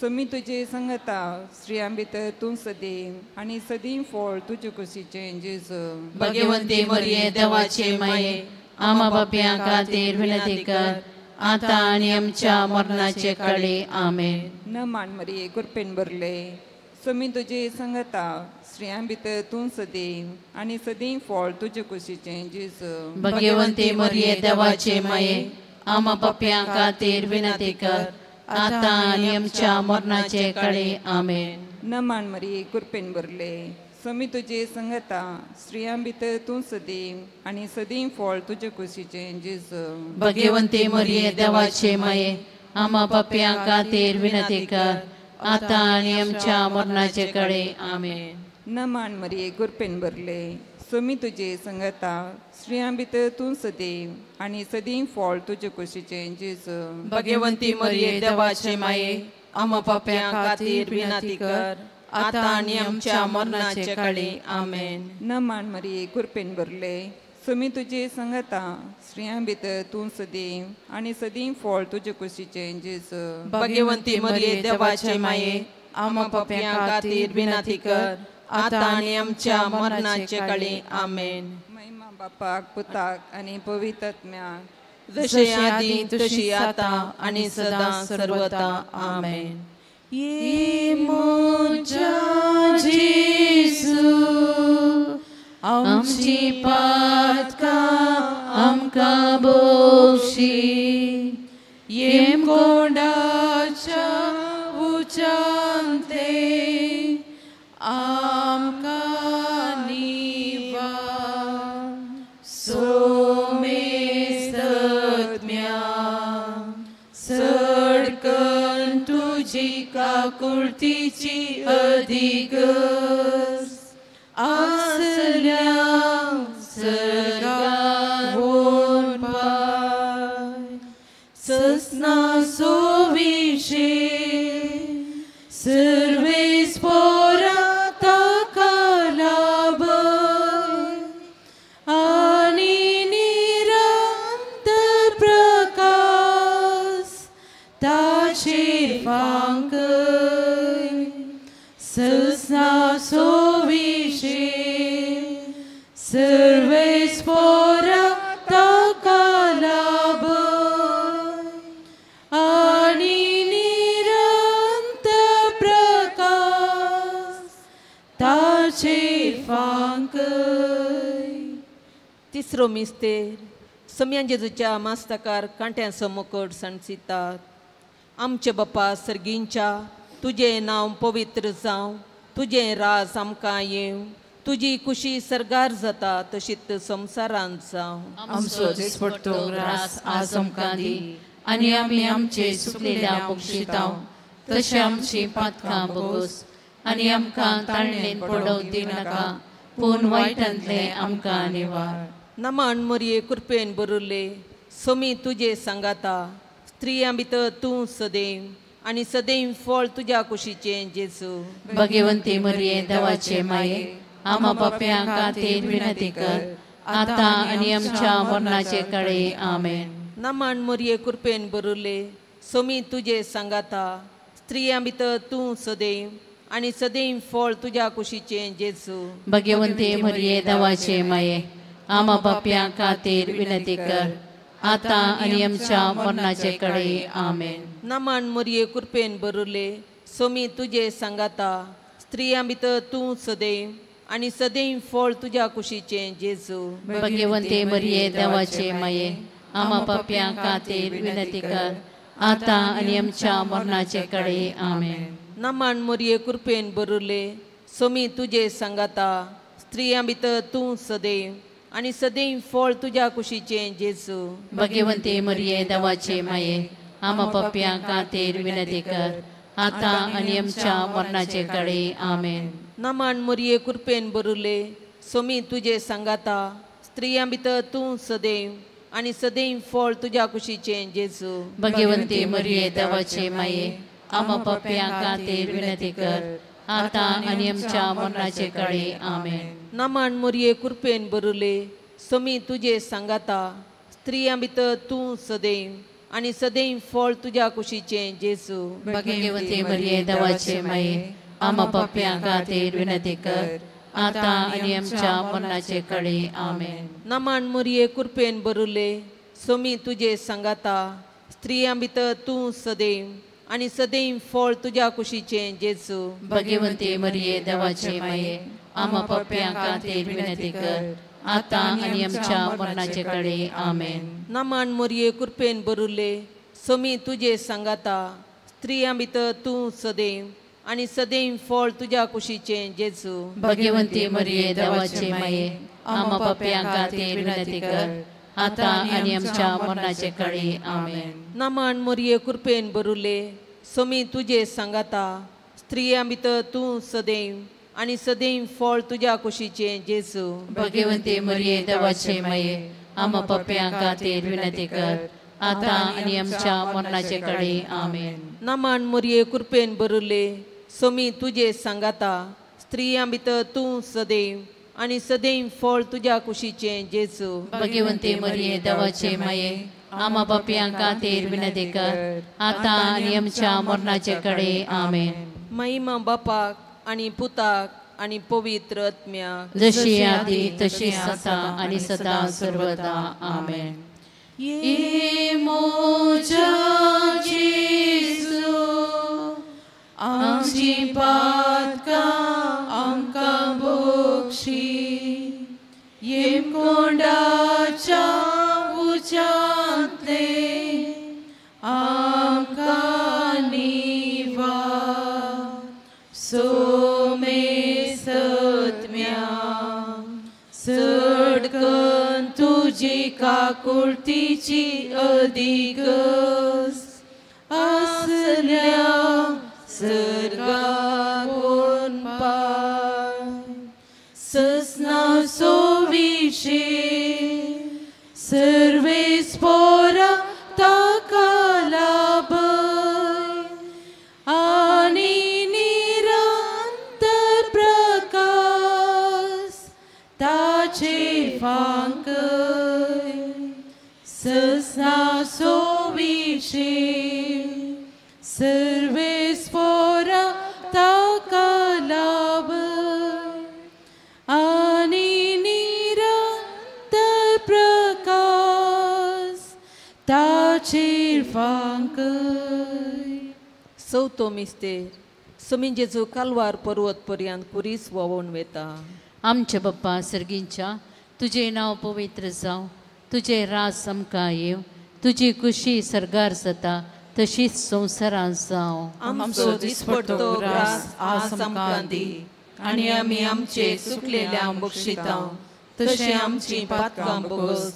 सोमी तुजे संगता स्त्रियां भितर तूं सदैव आणि सदैव फळ तुजे कुशीचे जेजू. भगवंती मरिये देवाचे माये आम्हा पापियां खातीर विनंती कर आता आणि आमच्या मरणाचे कडे आमेन. नमान मरिये कृपेन भरले सोमी तुजे संगता स्त्रियां भितर तूं सदैव आणि सदैव फळ तुजे कुशीचे जेजू. भगवंती मरिये देवाचे माये आम्हा पापियां खातीर विनंती कर आता आणि आमच्या मरणाचे काळी आमेन. नमान मरी कृपेन भरले समी तुझे संगता स्त्रियां भितर तूं सदैव आणि सदैव फळ तुझे कुशीचे जेजू. भगवंते मरिये देवाचे माये आम्हा पाप्यां खातीर विनंती कर आता आणि आमच्या मरणाचे काळी आमेन. नमान मरी कृपेन भरले समी तुझे संगता स्त्रियां भितर तूं सदैव आणि सदैव फळ तुझे कुशीचे जेजू. भगवंती मरिये देवाचे माये आम्हा पाप्यां खातीर विनंती कर आता आणि आमच्या मरणाचे काळी आमेन. नमान मरी कृपेन भरले समी तुझे संगता स्त्रियां भितर तूं सदैव आणि सदैव फळ तुझे कुशीचे जेजू. भगवंती मरिये देवाचे माये आम्हा पाप्यां खातीर विनंती कर आता आणि आमच्या मरणाचे काळी आमेन. महिमा बापाक पुताक आणि पवित्र आत्म्याक जसे आधी तशी आता आणि सदा सर्वदा आमेन. ये मोजा जेजू आमची पातका आमकां बोक्षी येम कोंडाच्या उचांते आमकां निवा सोमेस्तत्म्या सडकन तुझी काकुळतीची अधिगस आसल्या सर्गावून पाय ससना सोविशे सर्वेस पोरा ताका लाभय आणि निरंतर प्रकाश ताचेर फांकय ससना सोविशे सर्वेस पोरा ताका लाभय आणि निरंतर प्रकाश ताचेर फांकय. तिसरो मिस्तेर सम्यान जेजूच्या मास्तकार कांट्यांचो मुकुट सणसितात. आमचे बापा सर्गींच्या तुझे नांव पवित्र जावं तुझे राज आमकां येवं तुझी कुशी सरगार जाता तशीच संवसारांत जावं. आमचो दिसपडटो ग्रास आज आमकां दी आनी आमी आमचे सुकलेल्या बक्षितांव तशें आमची पातकां बोगोस आनी आमकां ताळणेन पडोवंक दिनाका पूण वायटांतले आमकां निवार. नमान मरिये कृपेन बरुले समी तुझे सांगाता स्त्रियां भितर तूं सदैव आणि सदैव फळ तुझ्या कुशीचे जेजू. भगवंती मरिये देवाचे माये आम्हा पाप्यां खातीर विनंती कर आता आनी आमच्या मरणाचे काळी आमेन. नमान मरिये कृपेन बरुले समी तुझे सांगाता स्त्रियां भितर तूं सदैव आणि सदैव फळ तुझ्या कुशीचे जेजू. भगवंती मरिये देवाचे माये आम्हा पाप्यां खातीर विनंती कर आता आनी आमच्या मरणाचे काळी आमेन. नमान मरिये कृपेन बरुले समी तुझे सांगाता स्त्रियां भितर तूं सदैव आणि सदैव फळ तुझ्या कुशीचे जेजू. भगवंती मरिये देवाचे माये आम्हा पाप्यां खातीर विनंती कर आता आनी आमच्या मरणाचे काळी आमेन. नमान मरिये कृपेन बरुले समी तुझे सांगाता स्त्रियां भितर तूं सदैव आणि सदैव फळ तुझ्या कुशीचे जेजू. भगवंती मरिये देवाचे माये आम्हा पाप्यां खातीर विनंती कर आता आनी आमच्या मरणाचे काळी आमेन. नमान मरिये कृपेन बरुले समी तुझे सांगाता स्त्रियां भितर तूं सदैव आणि सदैव फळ तुझ्या कुशीचे जेजू. भगवंती मरिये देवाचे माये आम्हा पाप्यां खातीर विनंती कर आता आनी आमच्या मरणाचे काळी आमेन. नमान मरिये कृपेन बरुले समी तुझे सांगाता स्त्रियां भितर तूं सदैव आणि सदैव फळ तुझ्या कुशीचे जेजू. भगवंती मरिये देवाचे माये आम्हा पाप्यां खातीर विनंती कर आता आनी आमच्या मरणाचे काळी आमेन. नमान मरिये कृपेन बरुले समी तुझे सांगाता स्त्रियां भितर तूं सदैव आणि सदैव फळ तुझ्या कुशीचे जेजू. भगवंती मरिये देवाचे माये आम्हा पाप्यां खातीर विनंती कर आता आनी आमच्या मरणाचे काळी आमेन. नमान मरिये कृपेन बरुले समी तुझे सांगाता स्त्रियां भितर तूं सदैव आणि सदैव फळ तुझ्या कुशीचें जेजू भगवंती मरिये देवाचे माये आम्हा पाप्यां खातीर विनंती कर आता आणि आमच्या मरणाचे काळी आमेन. नामान मोरये कृपेन बरुले समी तुझे सांगाता स्त्रियां भितर तूं सदैव आणि सदैव फळ तुझ्या कुशीचें जेजू भगवंती मरिये देवाचे माये आम्हा पाप्यां खातीर विनंती कर आता आणि आमच्या मरणाचे काळी आमेन. नामान मोरये कृपेन बरुले समी तुझे सांगाता स्त्रियां भितर तूं सदैव आणि सदैव फळ तुझ्या कुशीचें जेजू भगवंती मरिये देवाचे माये आम्हा पाप्यां खातीर विनंती कर आता आणि आमच्या मरणाचे काळी आमेन. महिमा बापाक आणि पुताक आणि पवित्र आत्म्याक जशी आधी तशी आता आणि सदा सर्वदा आमेन. ये मोजा जेजू आमची पातकां आमकां बक्षी ये कोंडाच्या उच्चांतले आमकां निवार सोमे सत्म्या सडकन तुजी काकुळतीची अधिगस असल्या सर्गाकोन पाय ससना सोविशे सर्वे स्पोरा ताका लाभय आणि निरंतर प्रकाश ताचे फांकय ससना सोविशे सर्वे स्फोरा ताका लाभय आणि निरंतर प्रकाश ताचेर फांकय. चवथो मिस्तेर समी जेजू कालवार पर्वत पर्यंत कुरीस वोवून वेता. आमच्या बाप्पा सर्गींच्या तुझे नाव पवित्र जावं तुझे रास आमकां येव तुजी कुशी सरगार जाता तशीच संवसारांत जावं. आमचो दिसपडटो ग्रास आज आमकां दी आणि आमी आमचे सुकलेल्यांक बक्षितांव तशें आमची पातकां बोगस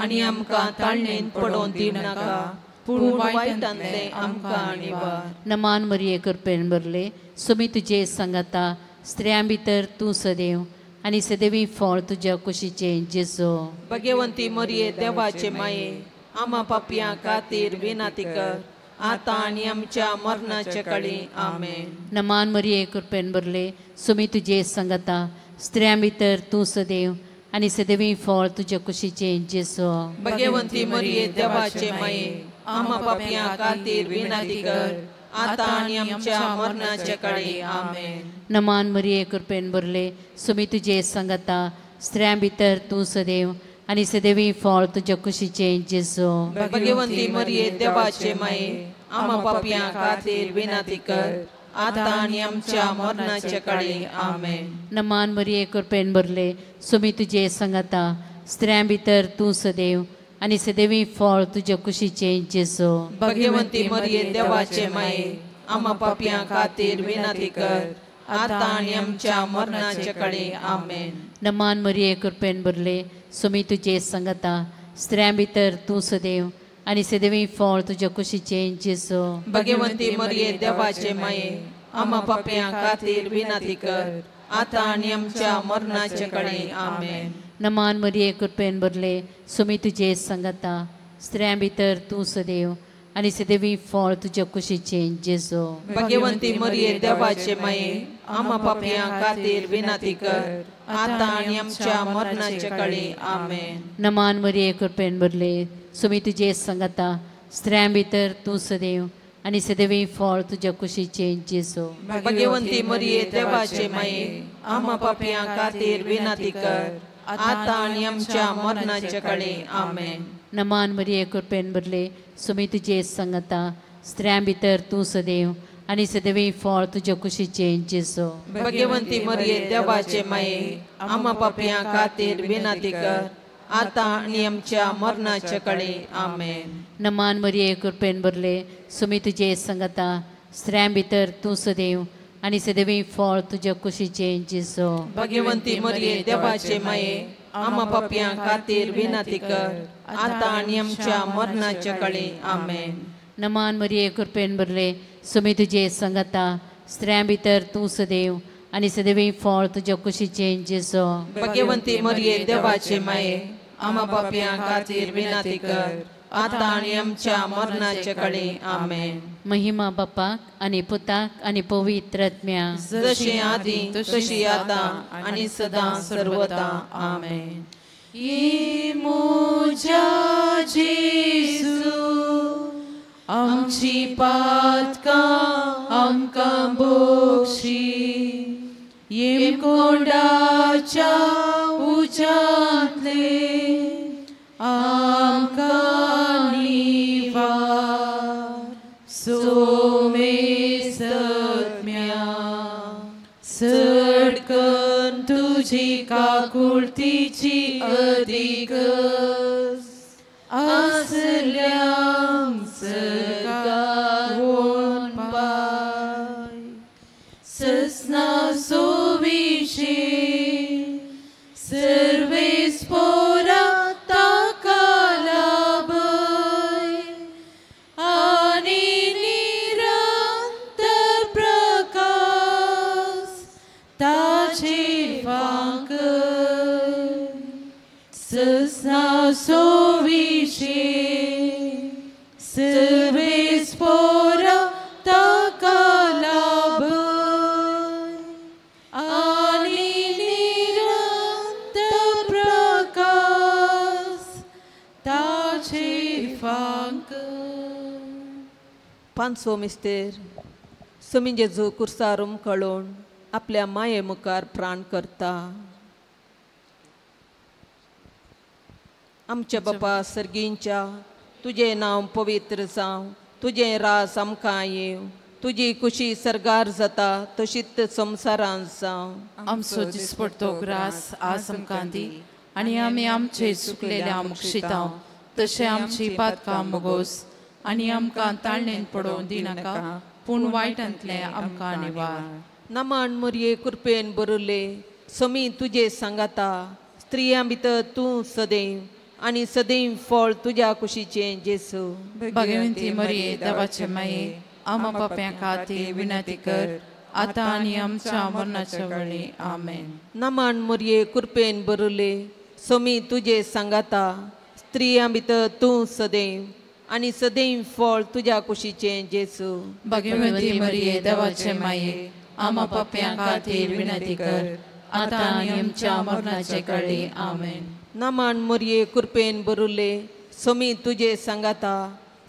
आणि आमकां ताळणेन पडोवन दिवनाका पूण वायटांतले आमकां निवार. नमान मरिये कृपेन भरले सुमी तुजे सांगाता स्त्रियां भितर तूं सदैव आणि सदैवी फळ तुज्या कुशीचें जेजू भगवंती मरिये देवाचे माये आम्हा पापयां खातीर विनंती कर आता आणि आमच्या मरणाच्या काळी आमेन. नमान मरिये कृपेन भरले सुमी तुजे सांगाता स्त्रियां भितर तूं सदैव आणि सदैवी फळ तुज्या कुशीचें जेजू भगवंती मरिये देवाचे माये आम्हा पापयां खातीर विनंती कर आता आणि आमच्या मरणाच्या काळी आमेन. नमान मरिये कृपेन भरले सुमी तुजे सांगाता स्त्रियां भितर तूं सदैव आणि सदैवी फळ तुज्या कुशीचें जेजू भगवंती मरिये देवाचे माये आम्हा पापयां खातीर विनंती कर आता आणि आमच्या मरणाच्या काळी आमेन. नमान मरिये कृपेन भरले सुमी तुजे सांगाता स्त्रियां भितर तूं सदैव आणि सदैवी फळ तुज्या कुशीचें जेजू भगवंती मरिये देवाचे माये आम्हा पापयां खातीर विनंती कर आता आणि आमच्या मरणाच्या काळी आमेन. नमान मरिये कृपेन भरले सुमी तुजे सांगाता स्त्रियां भितर तूं सदैव आणि सदैवी फळ तुज्या कुशीचें जेजू भगवंती मरिये देवाचे माये आम्हा पापयां खातीर विनंती कर आता आणि आमच्या मरणाच्या काळी आमेन. नमान मरिये कृपेन भरले सुमी तुजे सांगाता स्त्रियां भितर तूं सदैव आणि सदैवी फळ तुज्या कुशीचें जेजू भगवंती मरिये देवाचे माये आम्हा पापयां खातीर विनंती कर आता आणि आमच्या मरणाच्या काळी आमेन. नमान मरिये कृपेन भरले सुमी तुजे सांगाता स्त्रियां भितर तूं सदैव आणि सदैवी फळ तुज्या कुशीचें जेजू भगवंती मरिये देवाचे माये आम्हा पापयां खातीर विनंती कर आता आणि आमच्या मरणाच्या काळी आमेन. नमान मरिये कृपेन भरले सुमी तुजे सांगाता स्त्रियां भितर तूं सदैव आणि सदैवी फळ तुज्या कुशीचें जेजू भगवंती मरिये देवाचे माये आम्हा पापयां खातीर विनंती कर आता आणि आमच्या मरणाच्या काळी आमेन. नमान मरिये कृपेन भरले सुमी तुझे संगता स्त्रियां भितर तूं सदैव आणि सदैवी फळ तुझ्या कुशीचे जेसो. भगवंती मरिये देवाचे माये आम्हा पाप्यां खातीर विनंती कर आता आणि आमच्या मरणाच्या काळी आमेन. नमान मरिये कृपेन भरले सुमी तुझे संगता स्त्रियां भितर तूं सदैव आणि सदैवी फळ तुझ्या कुशीचे जेसो. भगवंती मरिये देवाचे माये आम्हा पाप्यां खातीर विनंती कर आता आणि आमच्या मरणाच्या काळी आमेन. महिमा बापाक आणि पुताक आणि पवित्र आत्म्या जशी आधी तशी आता आणि सदा सर्वदा आमेन. ये मोजा जेसू आमची पातकां आमकां बक्षी ये कोंडाच्या उज्यांतले आमकां निवार सोमे सत्म्या सडकन तुझी काकुळतीची अधिकस आसल्यांक सरकारोन पाय ससना सोविशे सर्वेस पोरा ताका लाभय आणि निरंतर प्रकाश ताचे वांकय ससना सोविशे सर्वेस पोरा ताका लाभय आणि निरंतर प्रकाश ताचे वांकय. पांचवो मिस्तेर समी जेजू कुर्सारूम कळोवन आपल्या माये मुखार प्राण करता. आमच्या बापा सर्गींच्या तुझे नांव पवित्र जावं तुझे रास आमकां येव तुझी खुशी सरगार जाता तशीच संवसारांत जावं. आमचो दिसपडटो ग्रास आज आमकां दी आनी आमी आमचे चुकलेल्या मुक्षितांव तशें आमची पातकां मोगोस आनी आमकां ताळणेन पडोवन दिनाका पूण वायटांतले आमकां निवार. नमान मरिये कृपेन बरले समी तुझे सांगाता स्त्रियां भितर तूं सदैव आणि सदैव फळ तुझ्या कुशीचे जेसू. भगवंती मरिये देवाचे माये आम्हा पाप्यां खातीर विनंती कर आता आनी आमच्या मरणाच्या वेळी आमेन. नमान मरिये कृपेन बरले समी तुझे सांगाता स्त्रियां भितर तूं सदैव आणि सदैव फळ तुझ्या कुशीचे जेसू. भगवंती मरिये देवाचे माये आम्हा पाप्यां खातीर विनंती कर आता आनी आमच्या मरणाचे वेळी आमेन. नमान मरिये कृपेन बरले समी तुझे सांगाता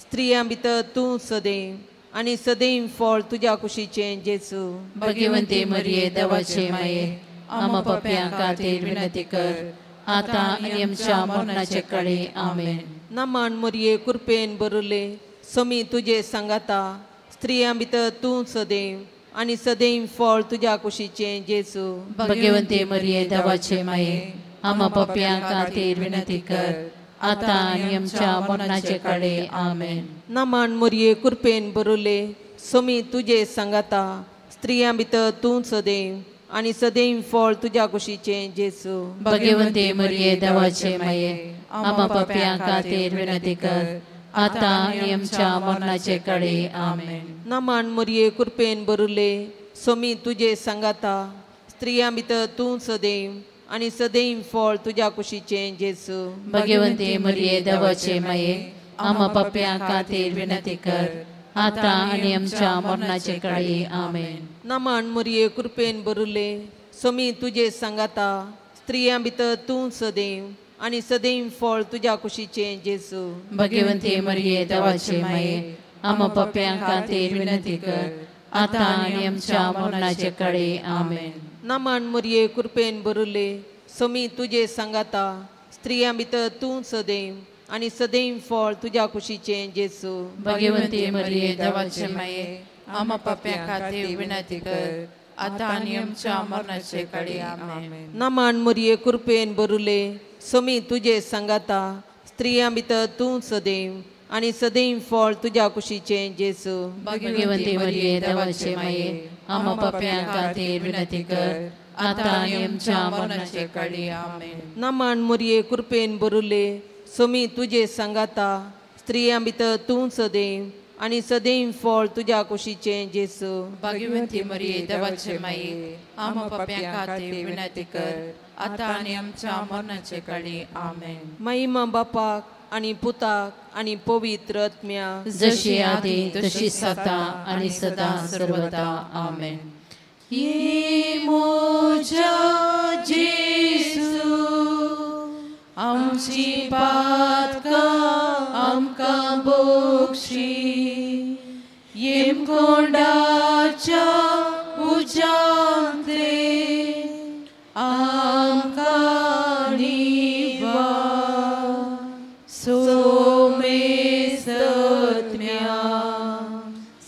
स्त्रियां भितर तूं सदैव आणि सदैव फळ तुझ्या कुशीचे जेसू. भगवंती मरिये देवाचे माये आम्हा पाप्यां खातीर विनंती कर आता आनी आमच्या मरणाचे वेळी आमेन. नमान मरिये कृपेन बरले समी तुझे सांगाता स्त्रियां भितर तूं सदैव आणि सदैव फळ तुझ्या कुशीचे जेसू. भगवंती मरिये देवाचे माये आम्हा पाप्यां खातीर विनंती कर आता आनी आमच्या मरणाचे वेळी आमेन. नमान मरिये कृपेन बरले समी तुझे सांगाता स्त्रियां भितर तूं सदैव आणि सदैव फळ तुझ्या कुशीचे जेसू. भगवंती मरिये देवाचे माये आम्हा पाप्यां खातीर विनंती कर आता आनी आमच्या मरणाचे वेळी आमेन. नमान मरिये कृपेन बरले समी तुझे सांगाता स्त्रियां भितर तूं सदैव आणि सदैव फळ तुझ्या कुशीचे जेसू. भगवंती मरिये देवाचे माये आम्हा पाप्यां खातीर विनंती कर आता आनी आमच्या मरणाचे वेळी आमेन. नमान मरिये कृपेन बरले समी तुझे सांगाता स्त्रियां भितर तूं सदैव आणि सदैव फळ तुझ्या कुशीचे जेसू. भगवंती मरिये देवाचे माये आम्हा पाप्यां खातीर विनंती कर आता आनी आमच्या मरणाचे वेळी आमेन. नमान मरिये कृपेन बरले समी तुझे सांगाता स्त्रियां भितर तूं सदैव आणि सदैव फळ तुझ्या कुशीचे जेसू. भगवंती मरिये देवाचे माये आम्हा पाप्यां खातीर विनंती कर आता आनी आमच्या मरणाचे वेळी आमेन. नमान मरिये कृपेन बरले सोमी तुजे सांगाता स्त्रियां भितर तूं सदैव आणि सदैव फळ तुझ्या कुशीचे जेसू. भाग्यवंती मरिये देवाचे माये आम्हा पाप्यां खातीर विनंती कर आता आनी आमच्या मरणाचे काळी. आमेन. नामान मोरये कृपेन भरुले सोमी तुजे सांगाता स्त्रियां भितर तूं सदैव आणि सदैव फळ तुझ्या कुशीचे जेसू. भाग्यवंती मरिये देवाचे माये आम्हा पाप्यां खातीर विनंती कर आता आनी आमच्या मरणाचे काळी. आमेन. महिमा बापाक आणि पुताक आणि पवित्र आत्म्या जशी आदी तशी सता आणि सदा सर्वदा. आमेन. ये मोजा जेसू आमची पातकां आमकां बक्षी येम कोंडाच्या उजांतले आमकां निवा सोमे सत्म्या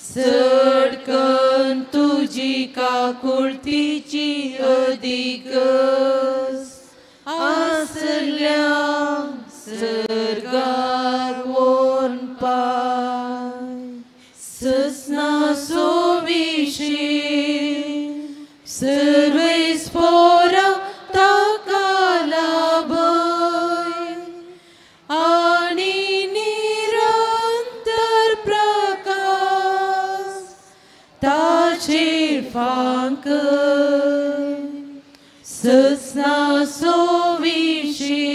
सडकन तुजी काकुळतीची अधिकस आसल्या सर्गार वोन पाय ससना सोविशे सर्वेस पोरा ताका लाभय आणि निरंतर प्रकाश ताचेर फांकय ससना सोविशे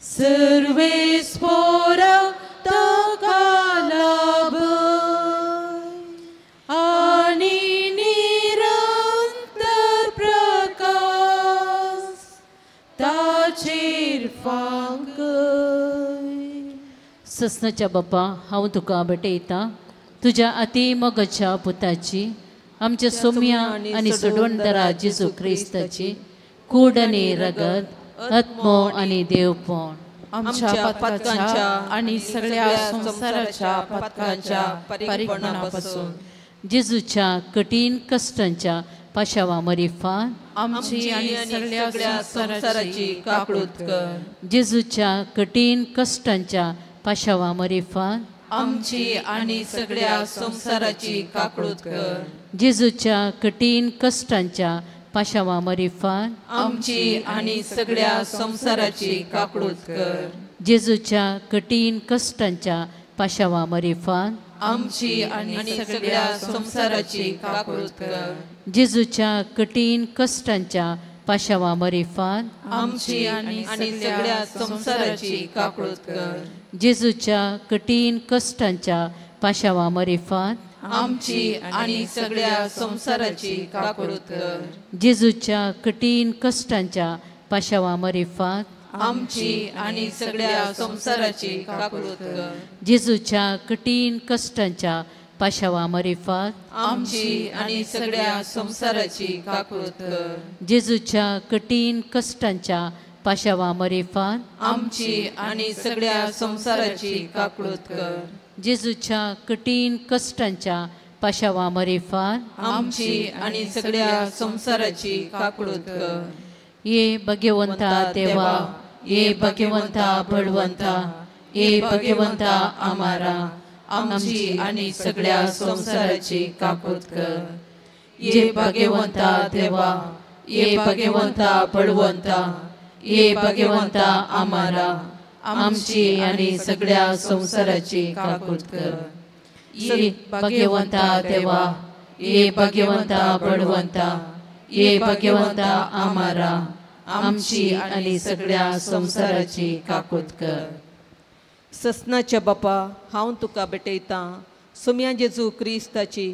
सर्वेस पोरा ताका लाभय आणि निरंतर प्रकाश ताचेर फांकय. ससनाच्या बापा हांव तुका भेटयता तुझ्या अति मोगाच्या पुताची आमच्या सोम्या आणि सोडवणदारा जेजू क्रिस्ताची कूड आणि रगत आत्मो आणि देवपण आमच्या पतकांच्या आणि सगळ्या संसाराच्या पतकांच्या परिपणापासून जेजूच्या कठीण कष्टांच्या पाशावा मरिफान आमची आणि सगळ्या संसाराची काकूळत कर. जेजूच्या कठीण कष्टांच्या पाशावा मरिफान आमची आणि सगळ्या संसाराची काकूळत कर. जेजूच्या कठीण कष्टांच्या पाशावा मरिफान आमची आणि सगळ्या संसाराची काकूळत कर. जेजूच्या कठीण कष्टांच्या पाशावा मरिफान आमची आणि सगळ्या संसाराची काकूळत कर. जेजूच्या कठीण कष्टांच्या पाशावा मरिफान आमची आणि सगळ्या संसाराची काकूळत कर. जेजूच्या कठीण कष्टांच्या पाशावा मरिफान आमची आणि सगळ्या संसाराची काकूळत कर. जेजूच्या कठीण कष्टांच्या पाशावा मरिफान आमची आणि सगळ्या संसाराची काकूळत कर. जेजूच्या कठीण कष्टांच्या पाशावा मरिफान आमची आणि सगळ्या संसाराची काकूळत कर. जेजूच्या कठीण कष्टांच्या पाशावा मरिफान आमची आणि सगळ्या संसाराची काकूळत कर. जेजूच्या कठीण कष्टांच्या पाशावा मरिफान आमची आणि सगळ्या संसाराची काकूळत कर. ये भगवंता देवा ये भगवंता बळवंता ये भगवंता आमारा आमची आणि सगळ्या संसाराची काकूळत कर. ये भगवंता देवा ये भगवंता बळवंता ये भगवंता आमारा आमची आणि सगळ्या संसाराची काकूळत कर. ये भगवंता देवा ये भगवंता बळवंता ये भगवंता आमारा आमची आणि सगळ्या संसाराची काकूळत कर. ससनाच्या बापा हांव तुका भेटयता सोम्या जेजू क्रिस्ताची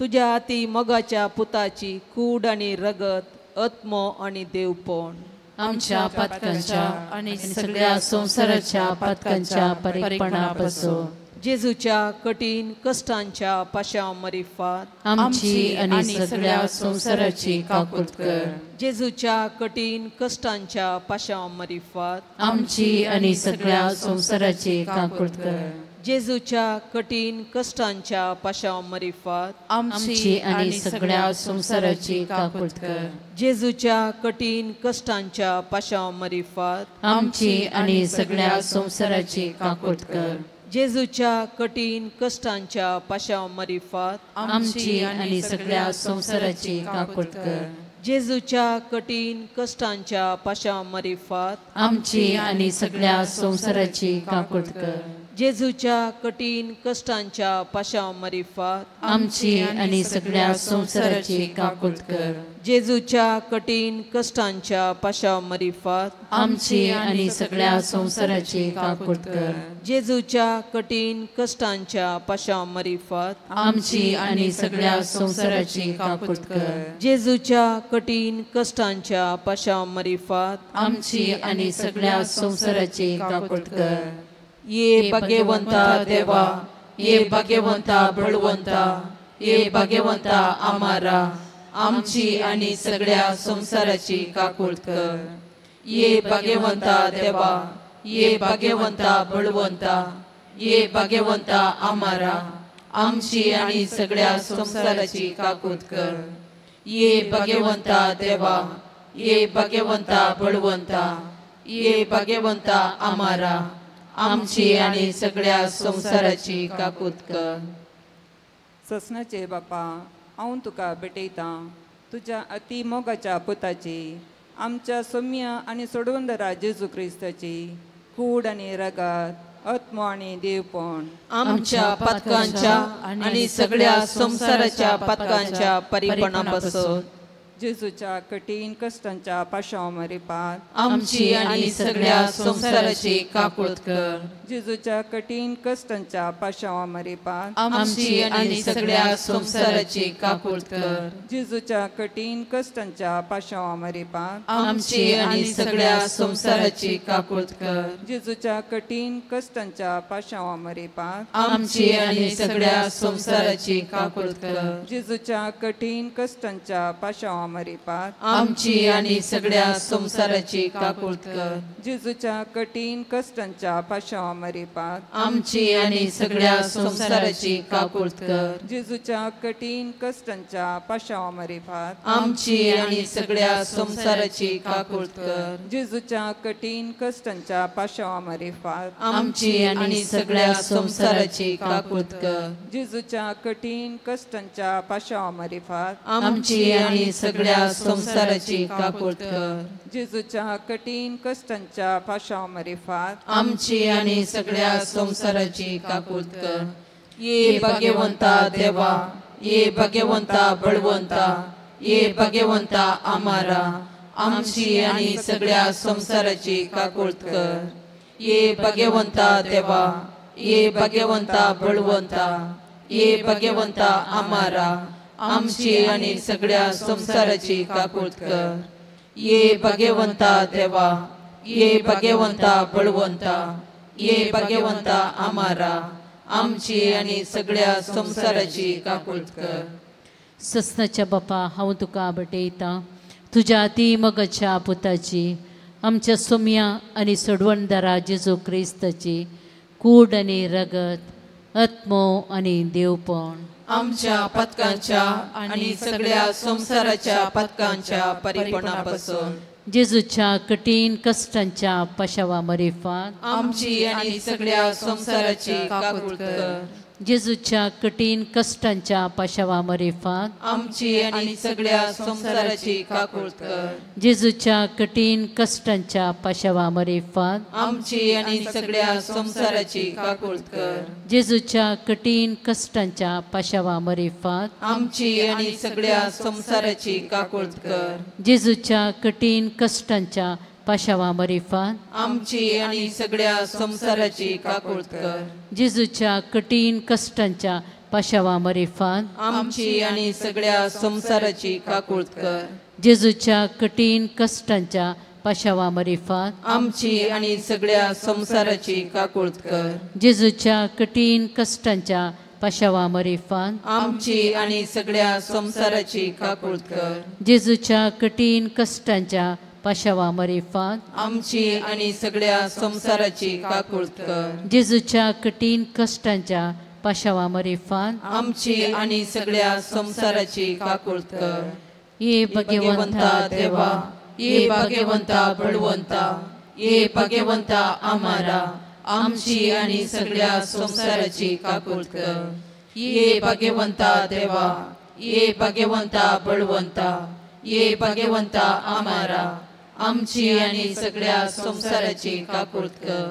तुझ्या अति मोगाच्या पुताची कूड आणि रगत आत्मो आणि देवपण आमच्या पतकांच्या आणि सगळ्या संसाराच्या पतकांच्या परिपणापासून जेजूच्या कठीण कष्टांच्या पाशा मरिफात आमची आणि सगळ्या संसाराची काकूळत कर. जेजूच्या कठीण कष्टांच्या पाशा मरिफात आमची आणि सगळ्या संसाराची काकूळत कर. जेजूच्या कठीण कष्टांच्या पाशांमरीफात आमची आणि सगळ्या संसाराची काकूट कर. जेजूच्या कठीण कष्टांच्या पाशांमरीफात आमची आणि सगळ्या संसाराची काकूट कर. जेजूच्या कठीण कष्टांच्या पाशांमरीफात आमची आणि सगळ्या संसाराची काकूट कर. जेजूच्या कठीण कष्टांच्या पाशांमरीफात आमची आणि सगळ्या संसाराची काकूट कर. जेजूच्या कठीण कष्टांच्या पाशांमरीफात आमची आणि सगळ्या संसाराची काकूट कर. जेजूच्या कठीण कष्टांच्या पाशांमरीफात आमची आणि सगळ्या संसाराची काकूट कर. जेजूच्या कठीण कष्टांच्या पाशांमरीफात आमची आणि सगळ्या संसाराची काकूट कर. जेजूच्या कठीण कष्टांच्या पाशांमरीफात आमची आणि सगळ्या संसाराची काकूट कर. ये भाग्यवंता देवा, ये भाग्यवंता बळवंता, ये भाग्यवंता आम्हारा, आमची आणि सगळ्या संसाराची काकूट कर. ये भाग्यवंता देवा, ये भाग्यवंता बळवंता, ये भाग्यवंता आम्हारा, आमची आणि सगळ्या संसाराची काकूट कर. ये भाग्यवंता देवा, ये भाग्यवंता बळवंता, ये भाग्यवंता आम्हारा, आमची आणि सगळ्या संसाराची काकूट कर. ससनाचे बापा, हांव तुका भेटयता तुज्या अति मोगाच्या पुताची, आमच्या सौम्य आणि सोडवंदरा जेजू क्रिस्ताची कूड आणि रगत, आत्मो आणि देवपण आमच्या पातकांच्या आणि सगळ्या संसाराच्या पातकांच्या परिपणापासून जेजूच्या कठीण कष्टांच्या पाशांमरीफात आमची आणि सगळ्या संसाराची काकूट कर. जेजूच्या कठीण कष्टांच्या पाशांमरीफात आमची आणि सगळ्या संसाराची काकूट कर. जेजूच्या कठीण कष्टांच्या पाशांमरीफात आमची आणि सगळ्या संसाराची काकूट कर. जेजूच्या कठीण कष्टांच्या पाशांमरीफात आमची आणि सगळ्या संसाराची काकूट कर. जेजूच्या कठीण कष्टांच्या पाशांमरीफात आमची आणि सगळ्या संसाराची काकूट कर. जेजूच्या कठीण कष्टांच्या पाशांमरीफात आमची आणि सगळ्या संसाराची काकूट कर. जेजूच्या कठीण कष्टांच्या पाशांमरीफात आमची आणि सगळ्या संसाराची काकूट कर. जेजूच्या कठीण कष्टांच्या पाशांमरीफात आमची आणि सगळ्या संसाराची काकूट कर. जेजूच्या कठीण कष्टांच्या पाशांमरीफात आमची आणि सगळ्या संसाराची काकूट कर. जेजूच्या कठीण कष्टांच्या पाशांमरीफात आमची आणि सगळ्या संसाराची काकूट कर. ये भाग्यवंता देवा, ये भाग्यवंता बळवंता, ये भाग्यवंता आम्हारा, आमची आणि सगळ्या संसाराची काकूट कर. ये भाग्यवंता देवा, ये भाग्यवंता बळवंता, ये भाग्यवंता आम्हारा, आमची आणि सगळ्या संसाराची काकूट कर. ये भाग्यवंता देवा, ये भाग्यवंता बळवंता, ये भाग्यवंता आम्हारा, आमची आणि सगळ्या संसाराची काकूट कर. ससनाच्या बापा, हांव तुका भेटयता तुज्या अति मोगाच्या पुताची, आमच्या सौम्या आणि सोडवणदारा जेजू क्रिस्ताची कूड आणि रगत, आत्मो आणि देवपण आमच्या पतकांच्या आणि सगळ्या संसाराच्या पतकांच्या परिपणापासून जेजूच्या कठीण कष्टांच्या पाशांमरीफात आमची आणि सगळ्या संसाराची काकूट कर. जेजूच्या कठीण कष्टांच्या पाशांमरीफात आमची आणि सगळ्या संसाराची काकूट कर. जेजूच्या कठीण कष्टांच्या पाशांमरीफात आमची आणि सगळ्या संसाराची काकूट कर. जेजूच्या कठीण कष्टांच्या पाशांमरीफात आमची आणि सगळ्या संसाराची काकूट कर. जेजूच्या कठीण कष्टांच्या पाशांमरीफात आमची आणि सगळ्या संसाराची काकूट कर. जेजूच्या कठीण कष्टांच्या पाशांमरीफात आमची आणि सगळ्या संसाराची काकूट कर. जेजूच्या कठीण कष्टांच्या पाशांमरीफात आमची आणि सगळ्या संसाराची काकूट कर. जेजूच्या कठीण कष्टांच्या पाशांमरीफात आमची आणि सगळ्या संसाराची काकूट कर. जेजूच्या कठीण कष्टांच्या पाशावा मरेफात आमची आणि सगळ्या संसाराची काकुळत कर. जेजूच्या कठीण कष्टांच्या पाशावा मरेफात आमची आणि सगळ्या संसाराची काकुळत कर. ये भगवंता देवा, ये भगवंता बळवंता, ये भगवंता आम्हारा, आमची आणि सगळ्या संसाराची काकुळत कर. ये भगवंता देवा, ये भगवंता बळवंता, ये भगवंता आम्हारा, आमची आणि सगळ्या संसाराची काकुळत कर.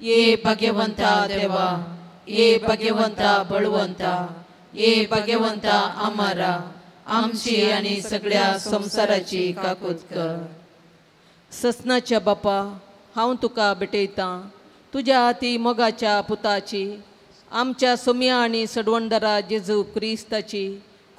ये भगवंता देवा, ये भगवंता बळवंता, ये भगवंता आम्हारा, आमची आणि सगळ्या संसाराची काकुळत कर. ससनाच्या बापा, हांव तुका भेटयतां तुज्या अती मोगाच्या पुताची, आमच्या सोम्या आणि सडवंडरा जेजू क्रिस्ताची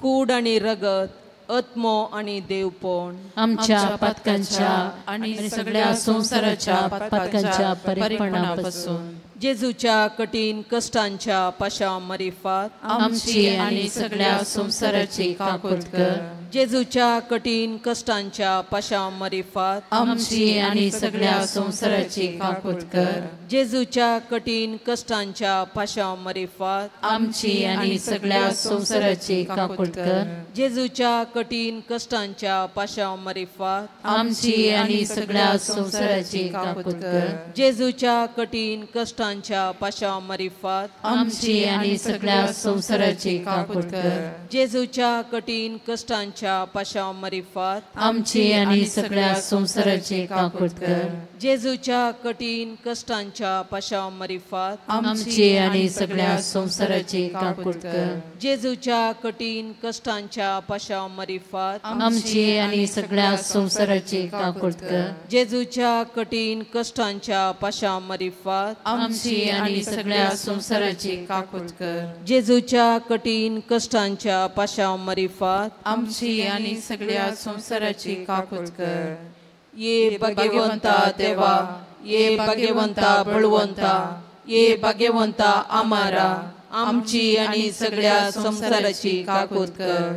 कूड आणि रगत, आत्मो आणि देवपण आमच्या पातकांच्या आणि सगळ्या संसाराच्या पातकांच्या परिपणापासून जेजूच्या कठीण कष्टांच्या पाशा मरिफात आमची आणि सगळ्या संसाराची काकुळत कर. जेजूच्या कठीण कष्टांच्या पाशा मरिफात आमची आणि सगळ्या संसाराची काकुळत कर. जेजूच्या कठीण कष्टांच्या पाशा मरिफात आमची आणि सगळ्या संसाराची काकुळत कर. जेजूच्या कठीण कष्टांच्या पाशा मरिफात आमची आणि सगळ्या संसाराची काकुळत कर. जेजूच्या कठीण कष्टांच्या पाशा मरिफात आमची आणि सगळ्या संसाराची काकुळत कर. जेजूच्या कठीण कष्टांच्या पाशा मरिफात आमची आणि सगळ्या संसाराची काकुळत कर. जेजूच्या कठीण कष्टांच्या पाशा मरिफात आमची आणि सगळ्या संसाराची काकुळत कर. जेजूच्या कठीण कष्टांच्या पाशा मरिफात आमची आणि सगळ्या संसाराची काकुळत कर. जेजूच्या कठीण कष्टांच्या पाशा मरिफात आमची आणि सगळ्या संसाराची काकुळत कर. जेजूच्या कठीण कष्टांच्या पाशा मरिफात आमची आणि सगळ्या संसाराची काकुळत कर. ये भगवंता देवा, ये भगवंता बळवंता, ये भगवंता आम्हारा, आमची आणि सगळ्या संसाराची काकुळत कर.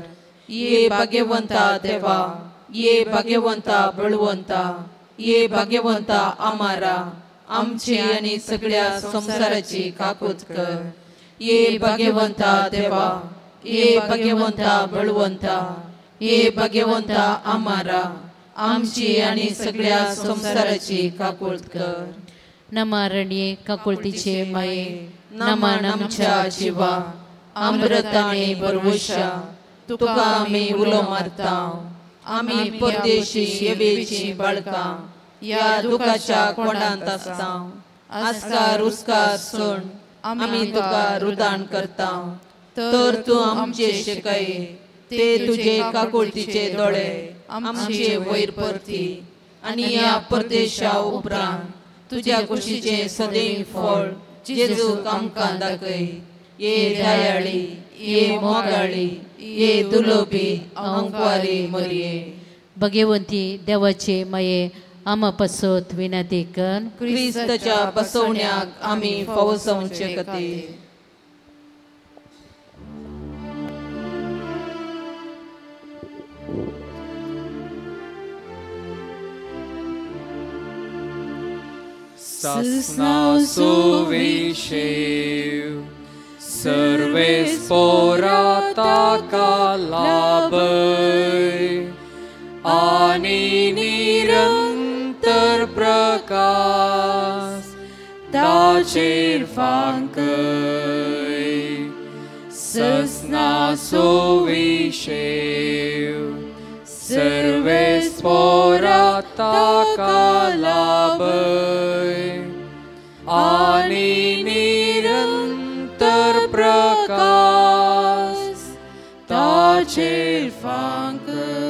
ये भगवंता देवा, ये भगवंता बळवंता, ये भगवंता आम्हारा, आमची आणि सगळ्या संसाराची काकुळत कर. ये भगवंता देवा, ये भगवंता बळवंता, ये भगवंता आम्हारा, आमची आणि सगळ्या संसाराची काकुळत कर. नमारण्ये काकुळतीचे माये, नमान आमच्या जिवा, अमृताने भरवशा, तुका आम्ही उलो मारताव. आम्ही परदेशी येवेची बाळकां, या दुखाच्या कोंडांत आसताव. आस्कार उस्कार सण आम्ही तुका रुदान करताव. तर तू आमचे शेकाये, ते तुझे काकुळतीचे दोळे आमचे वयर परती, आणि या परदेशा उपरांत तुझ्या कुशीचे सदैव फळ जेजू आमकां दाखय. ये दयाळी, ये मोगाळी, ये दुलोबी अंकवारी मरिये. भगवंती देवाचे माये आम्हा पासत विनंती कर. क्रिस्ताच्या बसवण्याक आम्ही फवसवचे खातीर Sasna suvishev, सर्वे स्पोराता कालाबय, आणि निरंतर प्रकाश ताचेर फांकय. ससना सुविशेव, सर्वे स्पोराता कालाबय, आणि निरंतर प्रकाश ताचेर फांकय.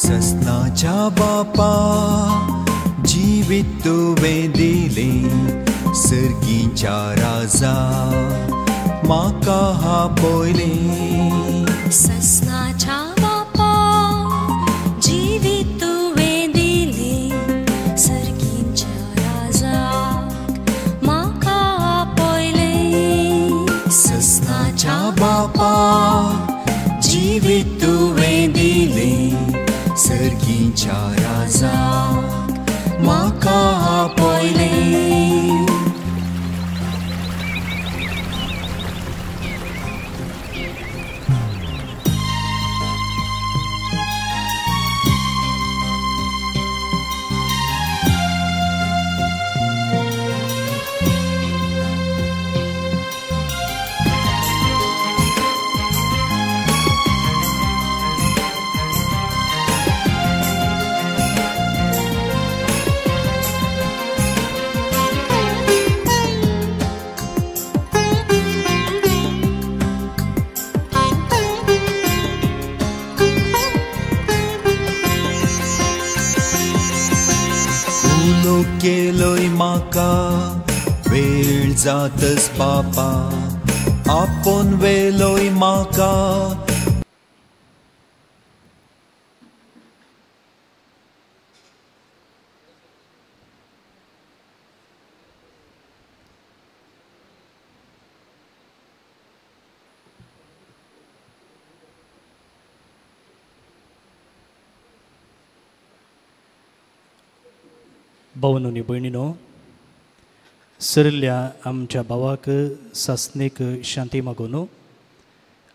सस्नाच्या बापा जिवीत तुवें दिलें सर्गीच्या राजा म्हाका आपयलें सस्नाच्या बापा जिवीत तुवें दिलें सर्गीच्या राजाक म्हाका आपयलें सस्नाच्या बापा जिवीत तुवें दिलें सर्गीच्या राजाक म्हाका आपयलें केलोय म्हाका वेळ जातच बापा आपूण वेलोय म्हाका भावनोनी भयणीनो सरल्या आमच्या भावाक सासणेक शांती मागून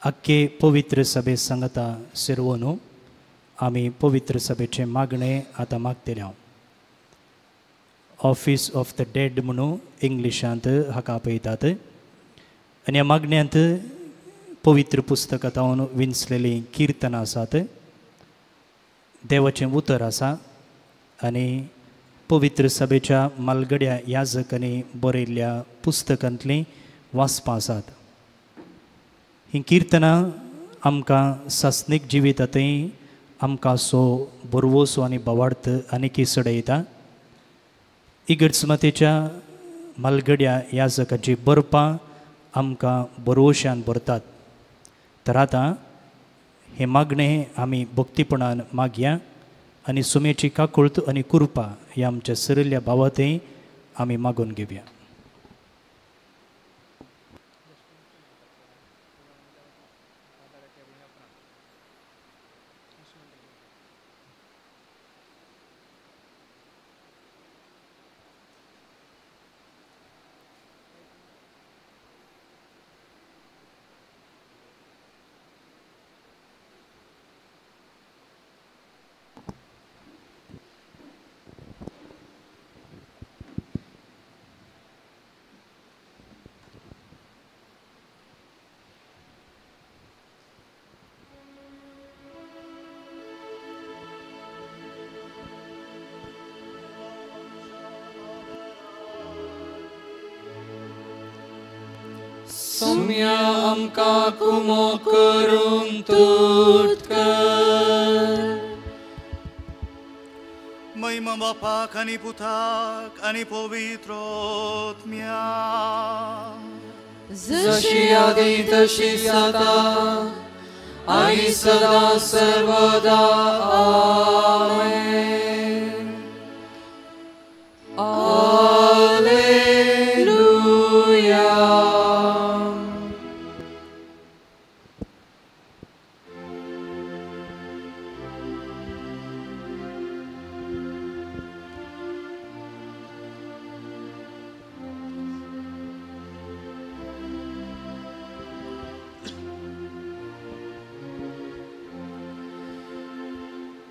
आख्खे पवित्र सभे सांगता शिरवून आमी पवित्र सभेचे मागणे आतां मागतले ऑफिस ऑफ द डेड म्हणून इंग्लिशांत हाका आपयतात आनी ह्या मागण्यांत पवित्र पुस्तकांत विंचलेलीं किर्तनां आसात देवाचें उतर आसा आनी पवित्र सभेच्या मालगड्या याजकांनी बरयल्ल्या पुस्तकांतलीं वाचपां आसात हीं किर्तनां आमकां सासणीक जिवितांतय आमकां असो बरवोसो आनी भवार्थ आनीक सडयता इगर्जमातेच्या मालगड्या याजकाची बरपां आमकां बरवशान भरतात तर आतां हे मागणें आमी भक्तीपणान मागया आनी सुमेची काकुळत आनी कृपा ह्या आमच्या सरल्या भावातय आमी मागून घेवया सौम्या आमकां कुमो करून तूत कर महिमा बापाक आनी पुताक आनी पवित्रोत्म्या जशी आदी तशी सदा आनी सदा सर्वदा आमेन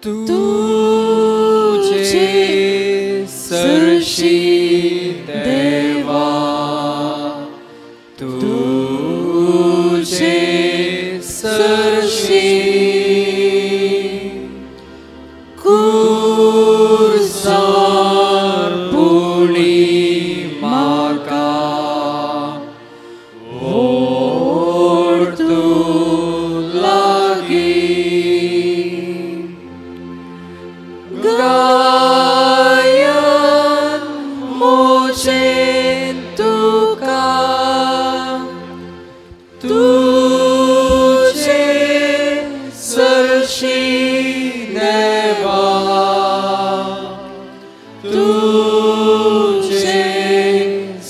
तुझे सरशी देवा तुझे सरशी कुर्सार पुणी माका ओर तू लागी सरशी देवा तुझे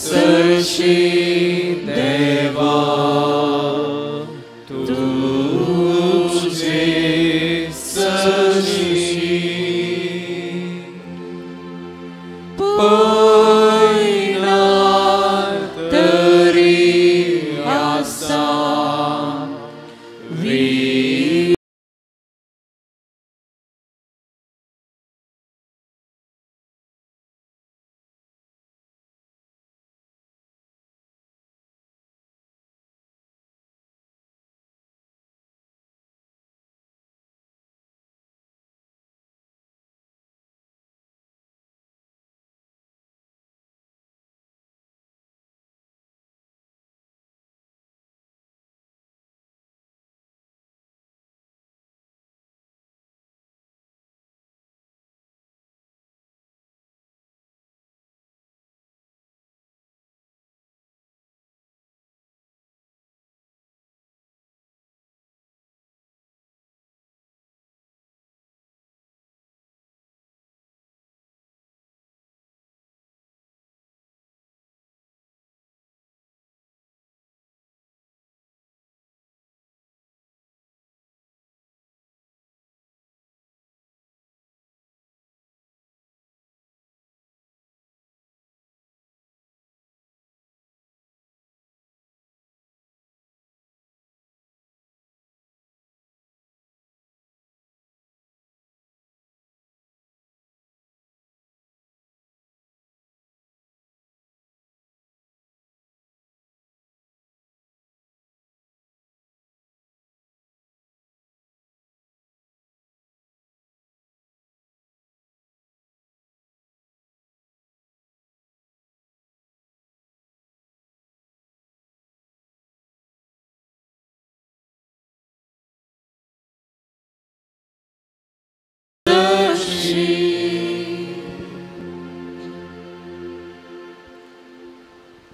सरशी देवा तुझे सरशी पैना तरी आसा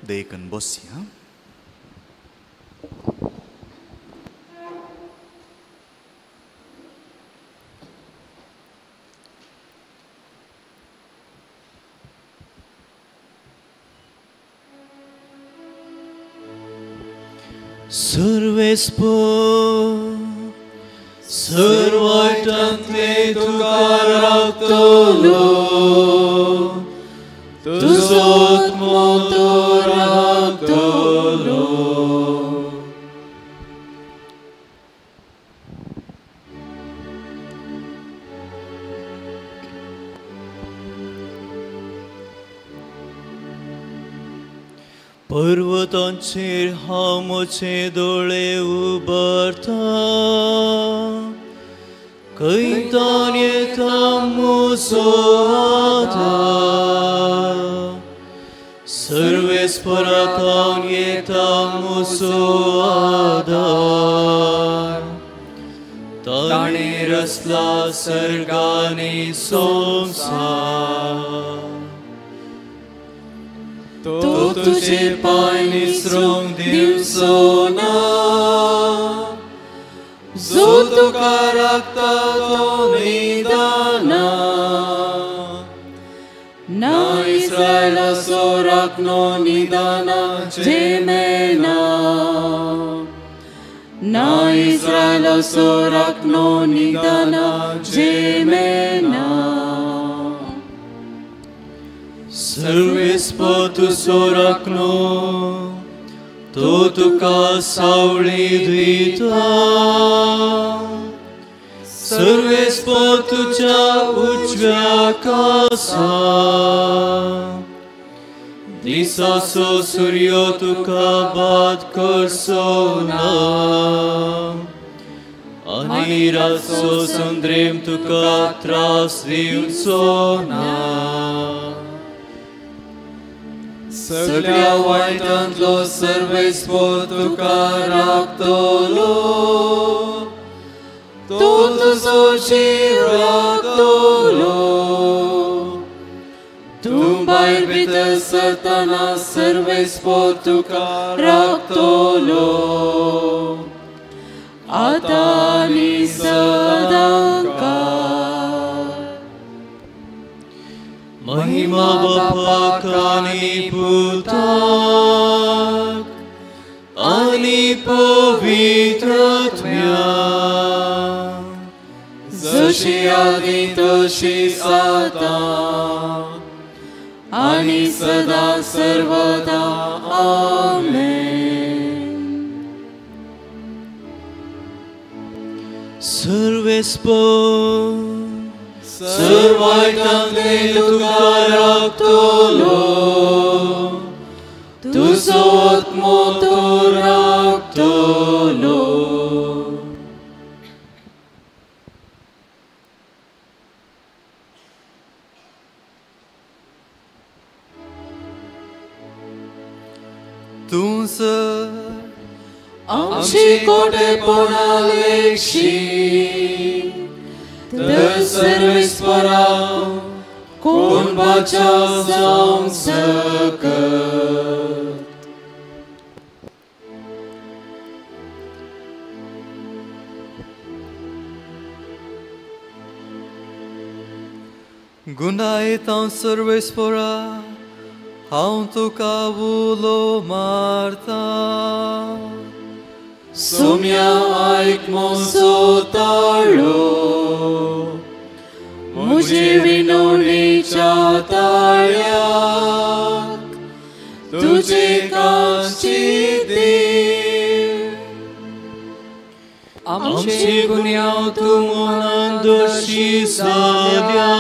देखन बसया. सर्वेस्पर सर्वांतले तुका राखतलो तुजो आत्मो तो राखतलो. पर्वतांचेर हांव म्हजे दोळे उबारता कैतान येता म्हजो आदार. सर्वेस्परांत येता म्हजो आदार. ताणें रचला सर्ग आनी संवसार. तो तुझे पांय निसरूंक दिवचो ना. जो तुका राखता तो निदाना. ना इस्रायलाचो राखणो निदाना जेमेना. ना इस्रायलाचो राखणो निदाना जेमेना. सर्वेस्पर तुजो राखणो तो तुका सावळी दिता. सर्वेस्पर तुज्या उजव्या कासा. दिसाचो सूर्य तुका बाद करचो ना. आनी रातचो संद्रेम तुका त्रास दिवचो ना. सगळ्या वायटांतलो सर्वेस्पर तुका राखतलो. तो तुजो जीव राखतलो. तूं भायर भितर सरतना सर्वेस्पर तुका राखतलो. आतां आनी सदां महिमा बापाक आनी पुताक आनी पवित्रात्म्याक जशी आदी तशीच आता आनी सदा सर्वदा आमेन. सर्वेस्पर सर्वांतले तुका राखतलो तुजो आत्मो तो राखतलो. तुझ आमची कोटेपणा लेखशी तर सर्वेस्परा कोण बचाव जावंक सकत. गुणायेतां सर्वेस्परा हांव तुका उलो मारता. सोम्या आयक मोसो ताळो मुझे विनोडीच्या ताळ्याक तुझे कांची देव. आमची गुन्यांव तूं मनान दोशी जाल्या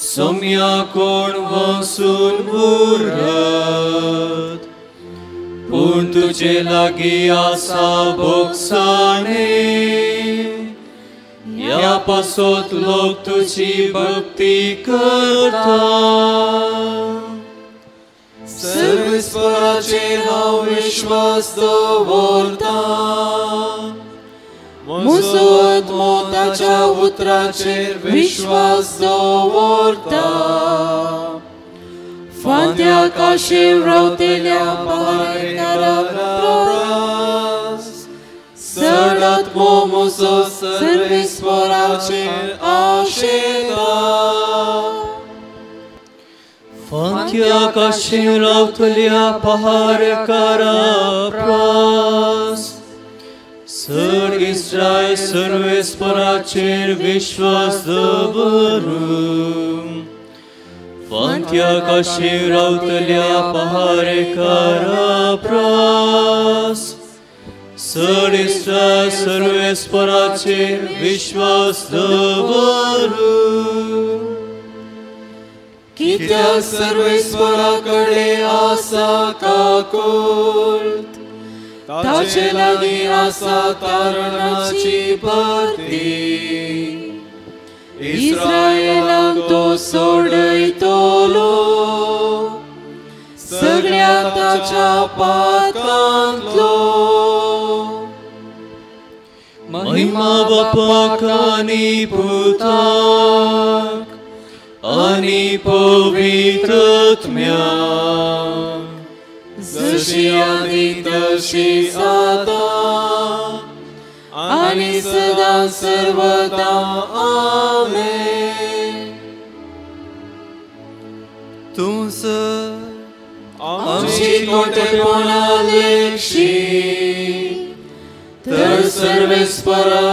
सोम्या कोण वसून उरत पूण तुजे लागीं आसा भोगसाणे ह्या पासोत लोक तुजी भक्ती करता. सर्वेस्पराचेर हांव विश्वास दवरता म्हजो आत्मो ताच्या उतराचेर विश्वास दवरता. फांद्या काशेर रावतेल्या पहारेकारास चड आत्मो म्हजो सर्वेस्पराचेर आशेता. फांद्या काशेर रावतल्या पहारेकारा प्रास चड इस्रायल सर्वेस्पराचेर विश्वास दवरून फांत्या काशेर रावतल्या पहारेकारा प्रास चड इस्रायल सर्वेस्पराचेर विश्वास दवरून. कित्याक सर्वेस्परा कडेन आसा काकूट ताचे लागीं आसा तारणाची भरती. इस्रायेलाक तो सोडयतलो सगळ्या ताच्या पातकांतलो. महिमा बापाक आनी पुताक आनी पवित्रात्म्याक जशी आदी तशीच आता आनी सदा सर्वदा आमेन. तुझ आमची कोटेपणा लेखशी तर सर्वेस्परा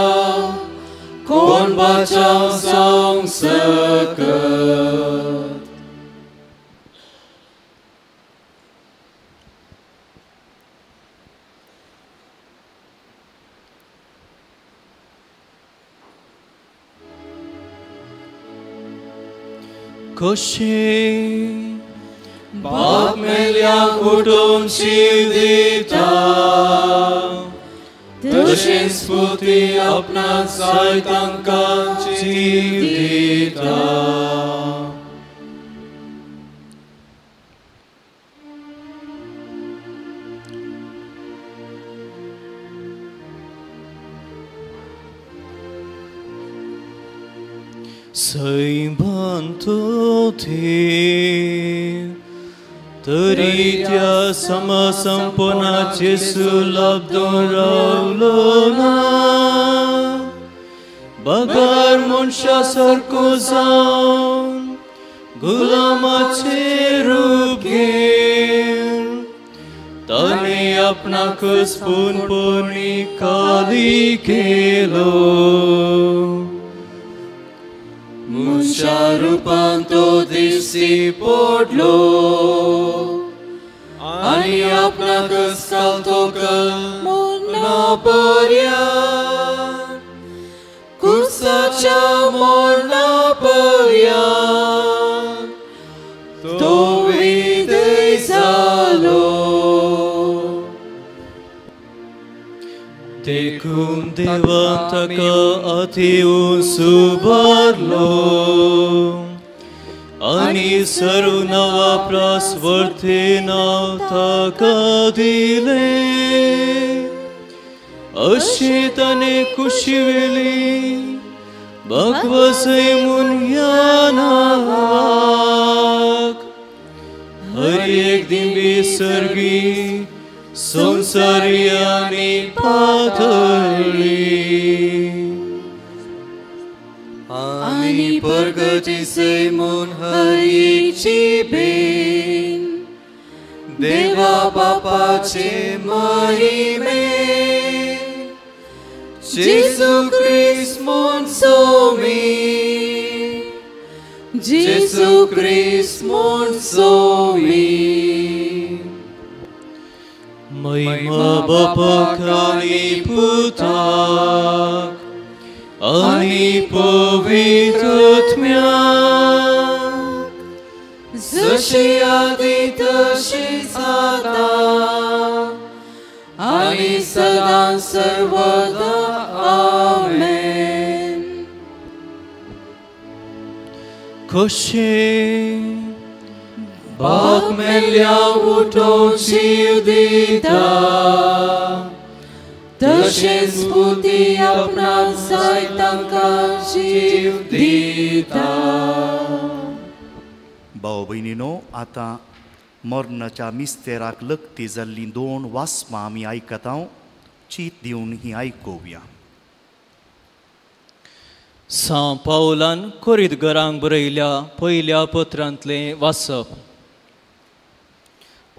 कोण बचाव जावंक सकत. कशें बाप मेल्यांक उठोवन जीव दिता तशेंच पुती आपणाक जाय तांकां जीव दिता. सैबांतो थेर तरी त्या समसंपन्नाचे सुलभ रावलो ना. बगार मनशा सारको जावन गुलामाचे रूप घेन ताने आपणाकच पोरणी खाली केलो मनशा रुपान तो दिसती पडलो आनी आपणाकच घालतो मरणा पर्यंत कुर्साच्या मरणा पर्यंत तो विजय जालो देखून देवान ताका अतिऊन सुबारलो आनी सर्व नवा प्रास्वर्थे नाव ताका दिले अशी ताने खुशी वेली भगवसय म्हूण ह्या नावाक हर एक दिंबी सर्गी संसारी आनी पातळी आनी परगतीसय म्हूण हर एकची बेन देवा बापाचे महिमे जेसू ख्रिस्त म्हूण सोमी जेसू ख्रिस्त म्हूण सोमी महिमा बापाक आनी पुताक आनी पवित्र आत्म्याक जशी आदी तशी जाता आनी सदां सर्वदा आमेन. कशे बाप मेल्या उठोन जीव दिता तशेंच पुती आपणाक जाय तांकां जीव दिता. भाव भयणीनो, आतां मरणाच्या मिस्तेराक लक्ती जाल्ली 2 वास्मां आमी आयकता. चीत दिवन ही आयकुया. सा पावलान कोरिंथघरांक बरयल्या पयल्या पत्रांतलें वाचप.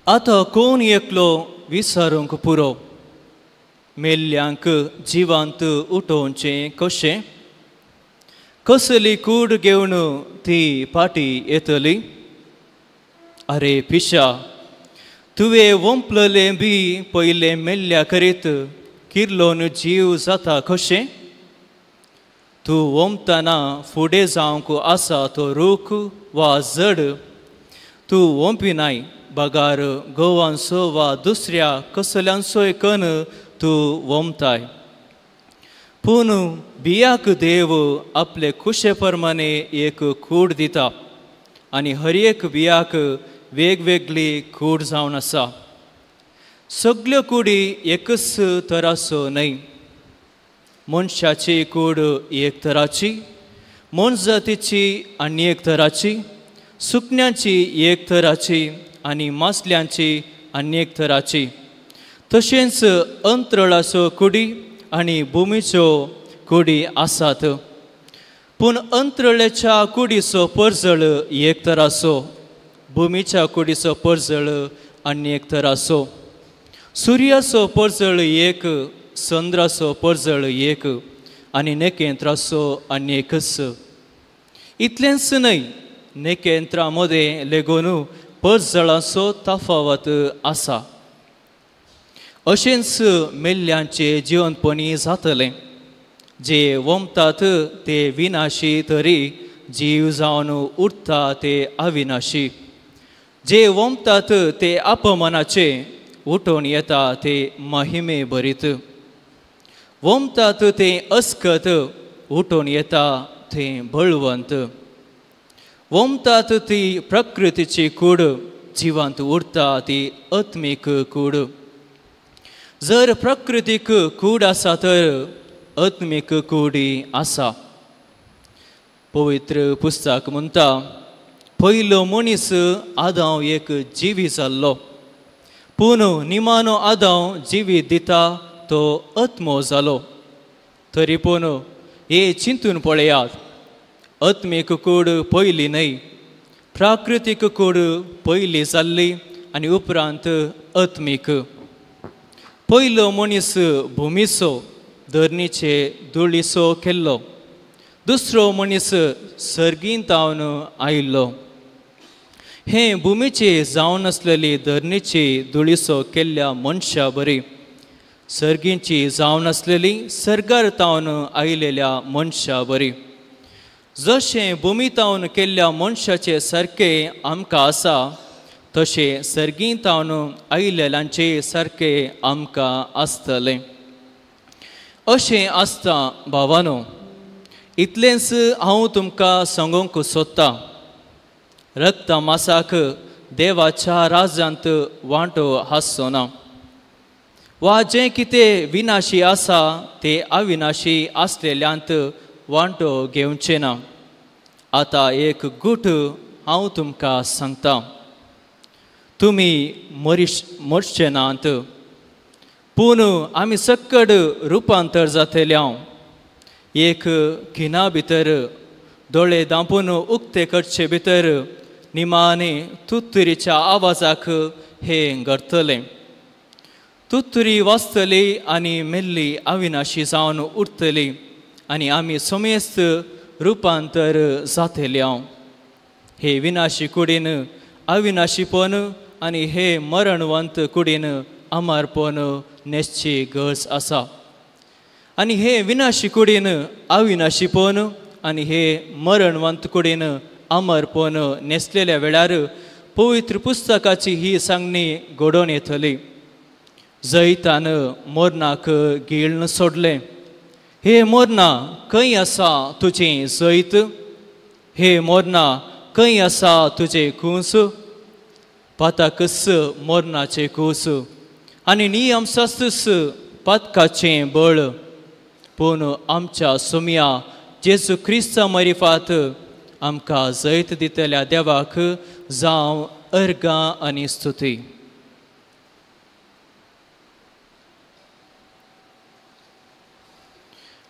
आतां कोण एकलो विचारूंक पुरो, मेल्ल्यांक जिवांत उठोवचें कशें? कसली कूड घेवन ती फाटी येतली? अरे पिशा, तुवें वंपललें बी पयलें मेल्ल्या करीत किर्लोन जीव जाता कशें? तूं वंपतना फुडें जावंक आसा तो रूख वा जड तूं वंपिनाय बागार गोवांचो वा दुसऱ्या कसल्यांचोय कण तूं वंपताय. पूण बियाक देव आपले खुशे प्रमाणे एक कूड दिता आनी हर एक बियाक वेगवेगळी कूड जावन आसा. सगल्यो कुडी एकच तरासो न्हय. मनशाची कूड एक तराची, मनजातीची आनी एक तराची, सुकण्यांची एक तराची आनी मासल्यांची आनी एक तराची. तशेंच अंतरळाचो कुडी आनी भुमीच्यो कुडी आसात. पूण अंतरळाच्या कुडीचो पर्जळ एक तरासो, भुमीच्या कुडीचो पर्जळ आनी एक तरासो. सुर्याचो पर्जळ एक, चंद्राचो पर्जळ एक आनी नखेत्राचो आनी एकच. इतलेंच न्हय, नखेत्रां मदें लेगून पर्जळाचो तफावत आसा. अशेंच मेल्ल्यांचे जिवंतपणी जातलें. जे वंपतात ते विनाशी तरी जीव जावन उरता ते अविनाशी. जे वंपतात ते अपमानाचे उठोन येता ते महिमे भरीत. वंपतात ते अस्कत उठोन येता ते बळवंत. वंपतात ती प्रकृतीची कूड जिवंत उरता ती आत्मीक कूड. जर प्रकृतीक कूड आसा तर आत्मीक कूडी आसा. पवित्र पुस्तक म्हणटा, पयलो मनीस आदाव एक जिवी जाल्लो, पूण निमानो आदाव जिवी दिता तो आत्मो जालो. तरी पूण हे चिंतून पळयात, आत्मीक कूड पयली न्हय, प्राकृतीक कूड पयली जाल्ली आनी उपरांत आत्मीक. पयलो मनीस भुमीचो धरणीचे धुळीचो केल्लो. दुसरो मनीस सर्गींतावन आयिल्लो. हे भुमीचे जावन आसलेली धरणीची धुळीचो केल्ल्या मनशा बरी, सर्गींची जावन आसलेली सर्गार तावन आयिल्ल्या मनशा बरी. जशें भुमीतावन केल्ल्या मनशाचे सारके आमकां आसा, तशें सर्गींतावन आयिल्ल्यांचे सारके आमकां आसतलें. अशें आसता भावानो, इतलेंच हांव तुमकां सांगूंक सोदतां. रक्त मासाक देवाच्या राज्यांत वांटो आसचो ना, वा जें कितें विनाशी आसा तें अविनाशी आसलेल्यांत वांटो घेवचें ना. आतां एक गूट हांव तुमकां सांगतां. तुमी मरचे नात, पूण आमी सक्कड रुपांतर जातल्या. एक खिना भितर दोळे धांपून उक्ते करचे भितर निमाणे तुत्तुरीच्या आवाजाक हे घडतलें. तुत्तुरी वाजतली आनी मेल्ली अविनाशी जावन उरतली आनी आमी समेस्त रुपांतर जातल्या. हे विनाशी कुडीन अविनाशीपण आनी हे मरणवंत कुडीन अमरपण नेसची गरज आसा. आनी हे विनाशी कुडीन अविनाशीपण आनी हे मरणवंत कुडीन अमरपण नेसलेल्या वेळार पवित्र पुस्तकाची ही सांगणी घडोवन येतली. जैतान मोरनाक गिळून सोडलें. हे मोरना, खंय आसा तुजें जैत? हे मोरना, खंय आसा तुजें कूस? पाताकस मोरनाचें कूस आनी नियमशास्त्रस पातकाचें बळ. पूण आमच्या सुमया जेजू क्रिस्ता मरिफात आमकां जैत दितल्या देवाक जावं अर्गां आनी स्तुती.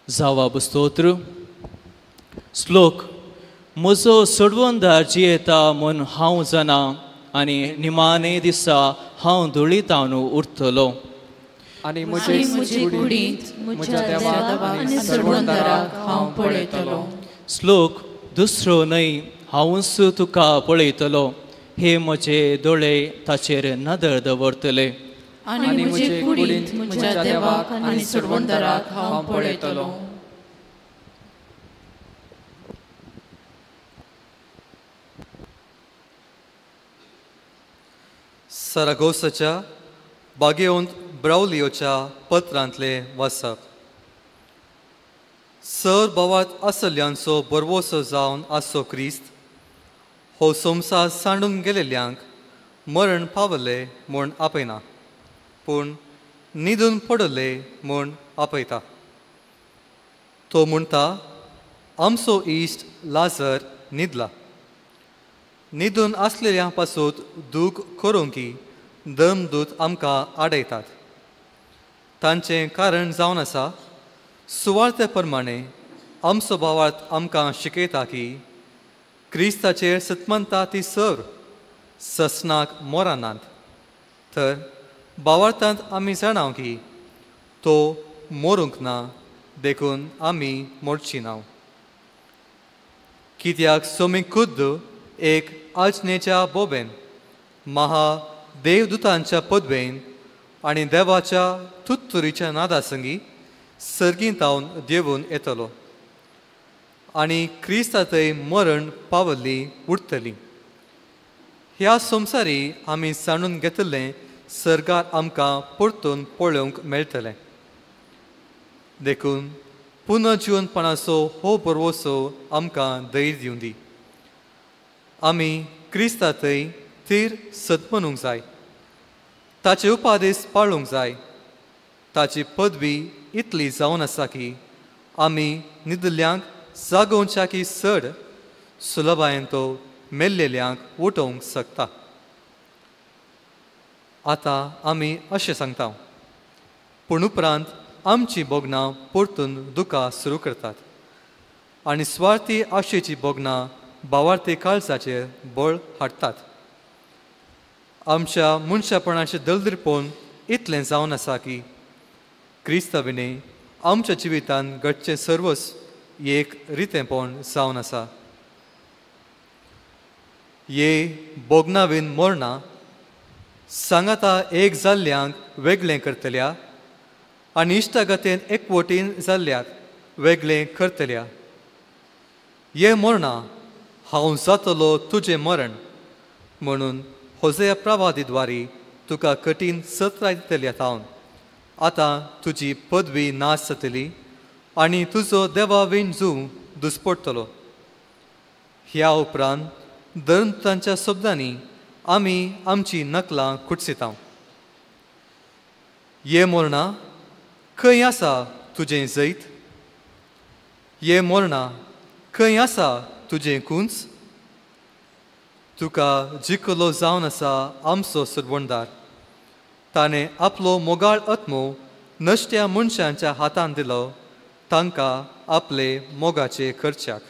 जावाब स्तोत्र. श्लोक. म्हजो सोडवंदार जियेता म्हूण हांव जाणा आनी निमाणे दिसा हांव धुळीतावन उरतलो. आनी म्हजे कुडींत म्हज्या देवाक आनी सोडवंदाराक हांव पळयतलो. श्लोक. दुसरो न्हय, हांवूच तुका पळयतलो. हे म्हजे दोळे ताचेर नदर दवरतले. आनी म्हजे कुडींत म्हज्या देवाक आनी सोडवंदाराक हांव पळयतलो. सरागोसाच्या बागेवंत ब्रावलियोच्या पत्रांतले वाचप. सर भावात आसल्यांचो बरवोसो जावन आसो क्रिस्त हो संवसार सांडून गेलेल्यांक मरण पावले म्हूण आपयना, पूण न्हिदून पडले म्हूण आपयता. तो म्हणटा, आमचो इश्ट लाजर न्हिदला. न्हिदून आसलेल्या पासून दूख करूंकी धर्मदूत आमकां आडयतात. तांचें कारण जावन आसा, सुवार्ते प्रमाणे आमचो भावार्थ आमकां शिकयता की क्रिस्ताचेर सतमंता ती सर ससनाक मोरानांत. तर भावार्थांत आमी जाणाव की तो मोरूंक ना, देखून आमी मोडची नाव. कित्याक सोमी खुद्द एक आजनेच्या बोबेन महादेवदूतांच्या पदवेन आनी देवाच्या तुत्तुरीच्या नादा संगी सर्गींतावन देवून येतलो आनी क्रिस्तातय मरण पावल्ली उरतली. ह्या संवसारी आमी जाणून घेतलें सर्गार आमकां परतून पळोवंक मेळटलें. देखून पुनर्जीवनपणाचो हो बरवोसो आमकां धैर्य दिवं दी. आमी क्रिस्तातय थीर सतमनूंक जाय, ताचे उपादेश पाळूंक जाय. ताची पदवी इतली जावन आसा की आमी न्हिदल्यांक जागोवच्या की चड सुलभायेन तो मेल्लेल्यांक उठोवंक शकता. आतां आमी अशें सांगता, पूण उपरांत आमची बोगनां परतून दुकां सुरू करतात आनी स्वार्थी आशेची बोगनां भावार्थी काळजाचेर बळ हाडटात. आमच्या मनशापणाचें दलदरपण इतलें जावन आसा की क्रिस्तविने आमच्या जिवितांत घडचें सर्वस एक रितेपण जावन आसा. ये बोगनावीन मोरणां सांगाता एक जाल्ल्यांक वेगळें करतल्या आनी इश्टागतेन एकवटीन जाल्ल्याक वेगळें करतल्या. ये मोरणां हांव जातलो तुजें मरण म्हणून होसेया प्रवादीद्वारी तुका कठीण सत्राय दितल्या थावन आतां तुजी पदवी नाश जातली आनी तुजो देवावीन जीव दुस्पडटलो. ह्या उपरांत धर्मतांच्या शब्दांनी आमी आमची नकलां कुटसितां. ये मोरणां खंय आसा तुजें जैत? ये मोरणां खंय आसा तुजें कुंच? तुका जिखलो जावन आसा आमचो सुरवणदार. ताणें आपलो मोगाळ आत्मो नश्ट्या मनशांच्या हातांत दिलो तांकां आपले मोगाचे खर्च्याक.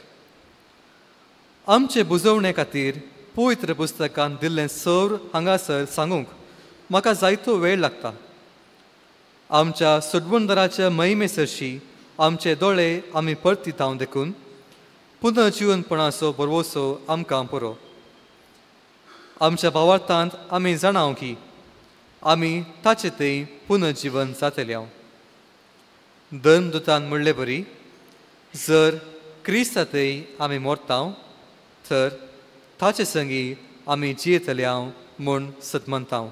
आमचे बुजवणे खातीर पवित्र पुस्तकांत दिल्लें सौर हांगासर सांगूंक म्हाका जायतो वेळ लागता. आमच्या सुडवणदाराच्या महिमेसरशी आमचे दोळे आमी परतितांव देखून पुनर्जीवनपणाचो बरवोसो आमकां पुरो. आमच्या भावार्थांत आमी जाणाव की आमी ताचे तें पुनर्जीवन जातल्या. धर्मदुतान म्हणले बरी, जर क्रिस्तातय आमी मोरतांव तर ताचे संगी आमी जियेतल्या म्हूण सतमंतांव.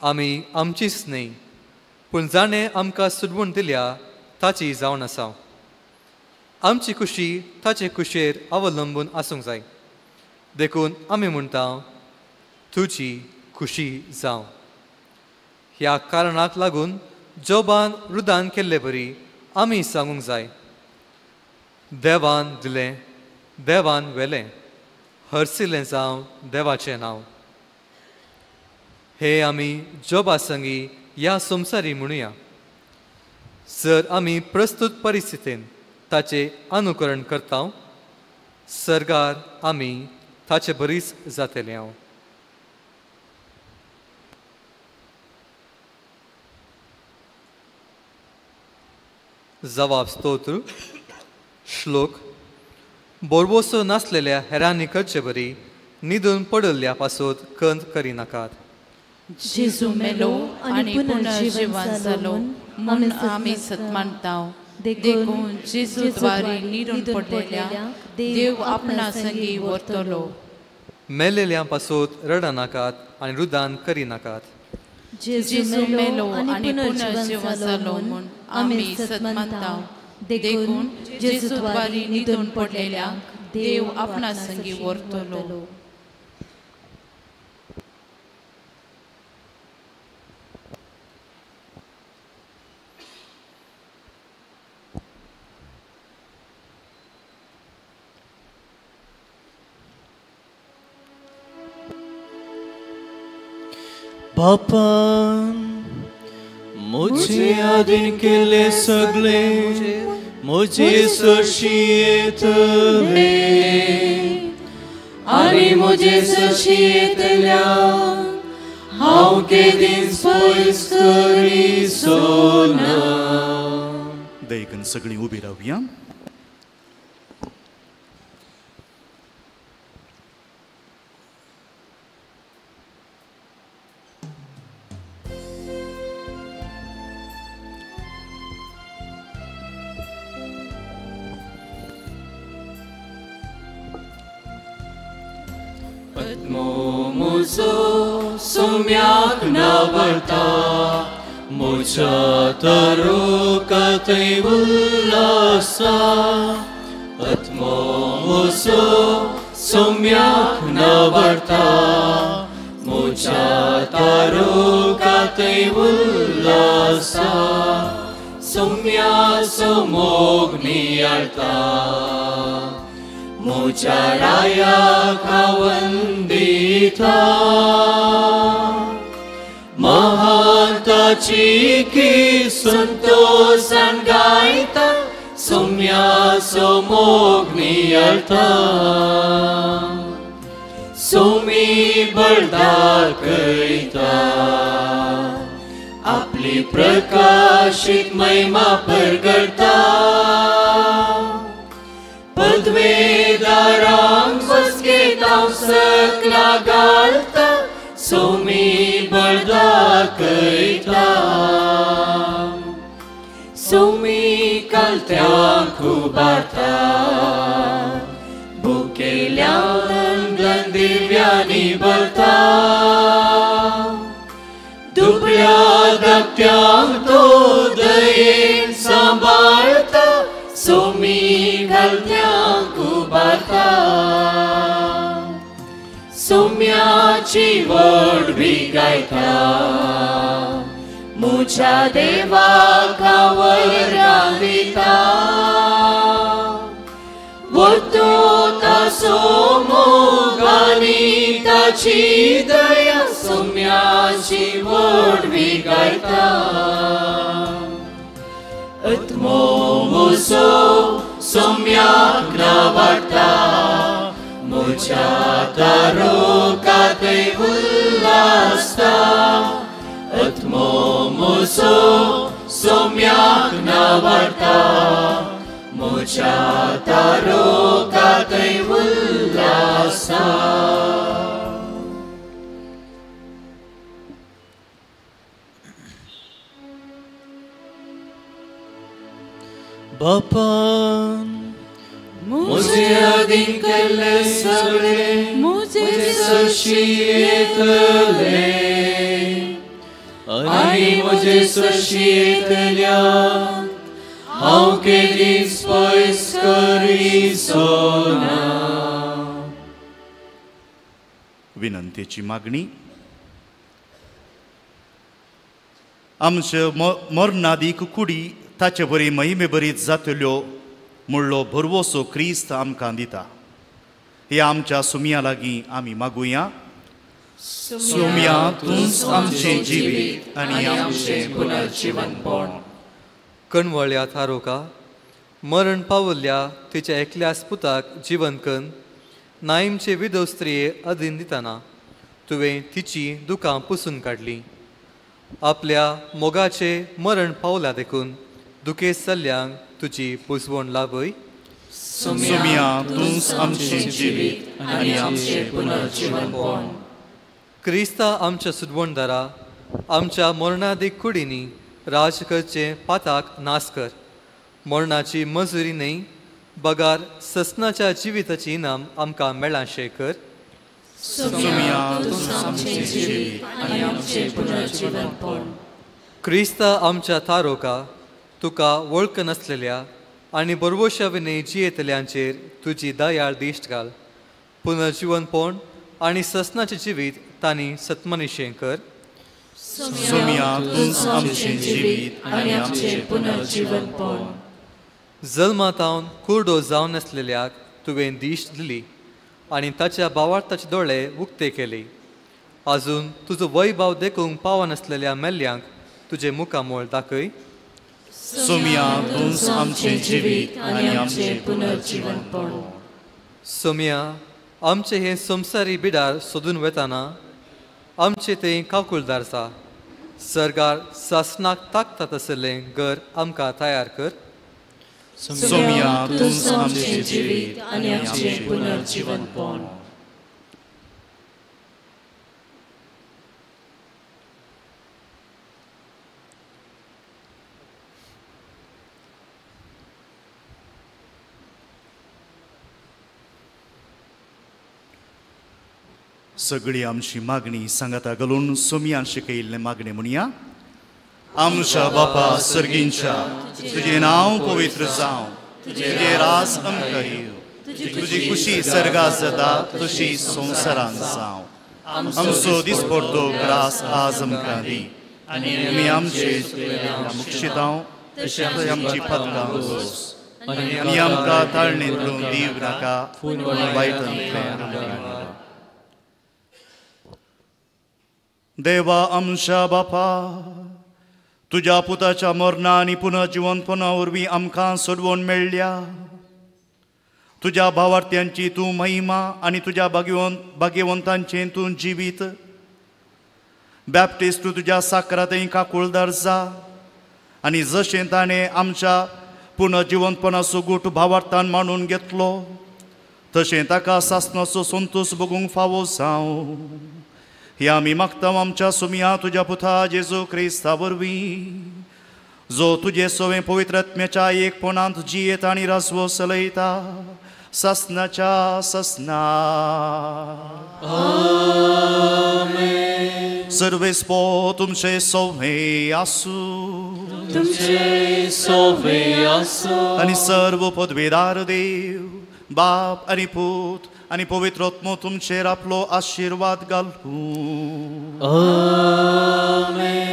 आमी आमचीच न्ही पूण जाणें आमकां सुडवण दिल्या ताची जावन आसा. आमची खुशी ताचे खुशेर अवलंबून आसूंक जाय. देखून आमी म्हणटा तुजी खुशी जावं. ह्या कारणाक लागून जोबान रुदान केल्ले बरी आमी सांगूंक जाय, देवान दिलें देवान वेलें, हरसिलें जावं देवाचें नांव. हे आमी जोबा संगी ह्या संवसारी म्हणुया. जर आमी प्रस्तुत परिस्थितीन ताचे अनुकरण करता सर्गार आमी ताचे बरीच जातले. जवाब स्तोत्र. श्लोक. बोरबोसो नासलेल्या हेरांनी करचे बरी निदून पडल्या पासून खंत करिनाकात. जेजू मेलो आनी पुनर्जीवन जालो म्हणून आमी सतमानतांव. देखून जेजू द्वारे निरून पडलेल्या देव आपणा संगी व्हरतलो. मेलेल्या पासून रडनाकात आनी रुदान करिनाकात. जेजू मेलो आनी पुनर्जीवन जालो म्हणून आमी सतमानतांव. देखून जेजू द्वारे निरून पडलेल्या देव आपणा संगी व्हरतलो. बापान मुझे आदीन केले सगळे मुझे सरशी येतले आनी मुझे सरशी येतल्या हांव केदींच पयस करीचो ना. देखून सगळीं उबी रावया. मुझो सोम्याक नावरता मुझ्या तारुकातय उल्लासा. आत्मो मुझो सोम्याक नावरता मुझ्या तारुकातय उल्लासा. सोम्याचो मोग नियाळता मुझ्या रायाक वंदिता. महान ताची की संतोषान गायता सोम्या सोमोग्नी अर्था सोमी बळदाखयता आपली प्रकाशीत महिमा परगडता पदवेदारांक बसकेत हांव सकला घालता सोमी बळदाखयता सोमी कालत्यांक उबारता बुकेल्या दिव्यांनी भरता दुबळ्या धाकट्यांक तो दयेन सांबाळता सोमी कालत्यांक उबारता सोम्याची वडवी गायता मुझ्या देवाक वरां दिता वतो तासो मोग आनी ताची दया सोम्याची वडवी गायता आत्मो म्हजो सोम्याक नावाडटा म्हज्या तारोकातय उल्हासता आत्मो म्हजो सोम्याक नावाडटा म्हज्या तारोकातय उल्हासता बापान मुझे अधीन केले सगळे मुझे सुशियेतले आनी मुझे सुशियेतल्या हांव केदींच पयस करीचो ना. विनंतेची मागणी. आमचे मरणादीक कुडी ताचे बरी महिमे बरी जातल्यो म्हणलो भरवोसो क्रिस्त आमकां दिता. हे आमच्या सुमया लागीं आमी मागुया. सुमया तूंच आमचें जिवीत आनी आमचें पुनर्जीवनपण. कणवळ्या थारोका मरण पावल्ल्या तिच्या एकल्याच पुताक जिवन कन नाईमचे विधव स्त्रिये अधीन दितना तुवें तिची दुकां पुसून काडली. आपल्या मोगाचे मरण पावल्या देखून दुखेस चल्ल्यांक तुजी पुसवण लाभय. सुमया तूंच आमचें जिवीत आनी आमचें पुनर्जीवनपण. क्रिस्ता आमच्या सुदवणदारा आमच्या मरणादीक कुडींनी राज करचे पाताक नास कर. मरणाची मजुरी न्हय बगार ससनाच्या जिविताची इनाम आमकां मेळाशें कर. सुमया तूंच आमचें जिवीत आनी आमचें पुनर्जीवनपण. क्रिस्ता आमच्या थारोका तुका वळख नासलेल्या आनी बरवोशा विनय जियेतल्यांचेर तुजी दयाळ दिश्ट घाल. पुनर्जीवनपण आनी ससनाचें जिवीत तांणी सतमनिशें कर. सुमया तूंच आमचें जिवीत आनी आमचें पुनर्जीवनपण. जल्मातावन कुर्डो जावन नासलेल्याक तुवें दिश्ट दिली आनी ताच्या भावार्थाचे दोळे उक्ते केले. आजून तुजो वैभव देखूंक पाव नासलेल्या मेल्ल्यांक तुजें मुखामोळ दाखय. सुमया तूंच आमचें जिवीत आनी आमचें पुनर्जीवनपण. सुमया आमचें हें संवसारी बिडार सोदून वेताना आमचें तें काकुळदार जा. सरकार सासनाक ताकता तसलें घर आमकां तयार कर. सुमया तूंच आमचें जिवीत आनी आमचें पुनर्जीवनपण. सगळी आमची मागणी सांगाता घालून सुमयान शिकयिल्लें मागणें म्हणया. आमच्या बापा सर्गींच्या तुजें नांव पवित्र जावं. तुजें राज आमकां येवं. तुजी खुशी सर्गात जाता तशी संवसारांत जावं. आमचो दिसपडटो ग्रास आज आमकां दी आनी आमचे मुक्षितांव तशें आमची पदकां घोस आनी आमकां ताळणेंतलो दीव नाका वायटांतल्यान. देवा आमच्या बापा तुज्या पुताच्या मरणा आनी पुनः जिवंतपणा वरवीं आमकां सोडवून मेळ्ळ्या. तुज्या भावार्थ्यांची तूं महिमा आनी तुज्या भाग्यवंतांचें तूं जिवीत. बॅप्टिस्ट तूं तुज्या साकरातय काकुळदार जा आनी जशें ताणें आमच्या पुनः जिवंतपणाचो गूट भावार्थान मांडून घेतलो तशें ताका सासणाचो संतोश भोगूंक फावो जावं. हे आमी मागता आमच्या सुमिया तुज्या पुता जेजू क्रिस्ता वरवीं, जो तुजे सवें पवित्र आत्म्याच्या एकपणांत जियेत आनी रासवो चलयता सासणाच्या सासना. सर्वेस्पो तुमचे सौम्य आसूं, तुमचे सौम्य आसूं आनी सर्व पदवेदार देव बाप आनी पूत आनी पवित्र आत्मो तुमचेर आपलो आशिर्वाद घालूं. आमेन.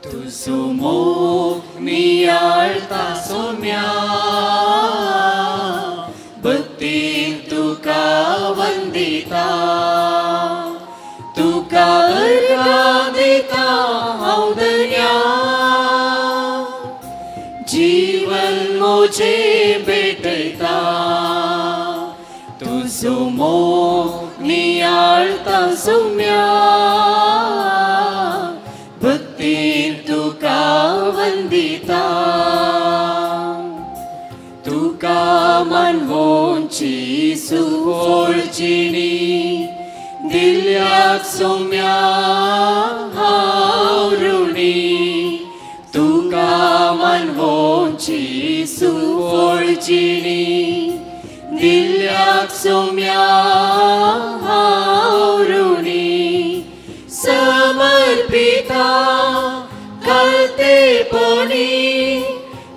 तुझो मोग नियाळता सोम्या, भक्तीन तुका वंदिता, तुका अर्घा दिता हांव धन्या. जीवन मोजे भेटयता, तुझो मोग नियाळता सोम्या, भक्तीन तुका वंदिता, तुका मानवोंची सुवोळचिणी दिल्याक सोम्या हांव ऋणी. तुका मानवोंची सुवोळचिणी दिल्याक सोम्या हांव ऋणी. समर्पिता घालतेपणी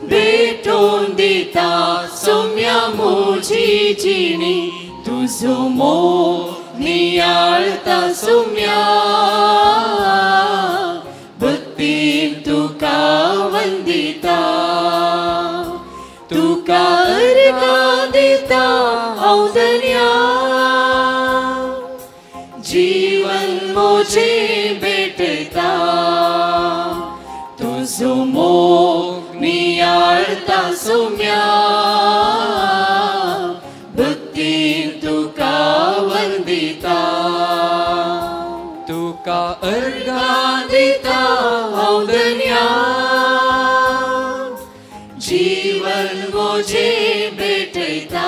भेटोवन दिता सोम्या म्हजी जिणी. तुजो मोग नियाळता सोम्या, भक्तीन तुका वंदिता, तुका अर्घा दिता हांव धन्या. जीवन मोजे भेटयता, तुजो मोग नियाळता सोम्या, भक्तीन तुका वंदिता, तुका अर्घा दिता हांव धन्या. जीवन मोजे भेटयता.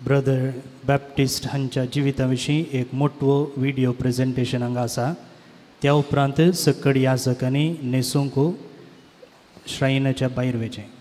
ब्रदर बॅप्टिस्ट हांच्या जिविता विशीं एक मोठो व्हिडिओ प्रेजेंटेशन हांगा आसा. त्या उपरांत सकड याजकांनी न्हेसूंक श्रायनाच्या भायर वचचें.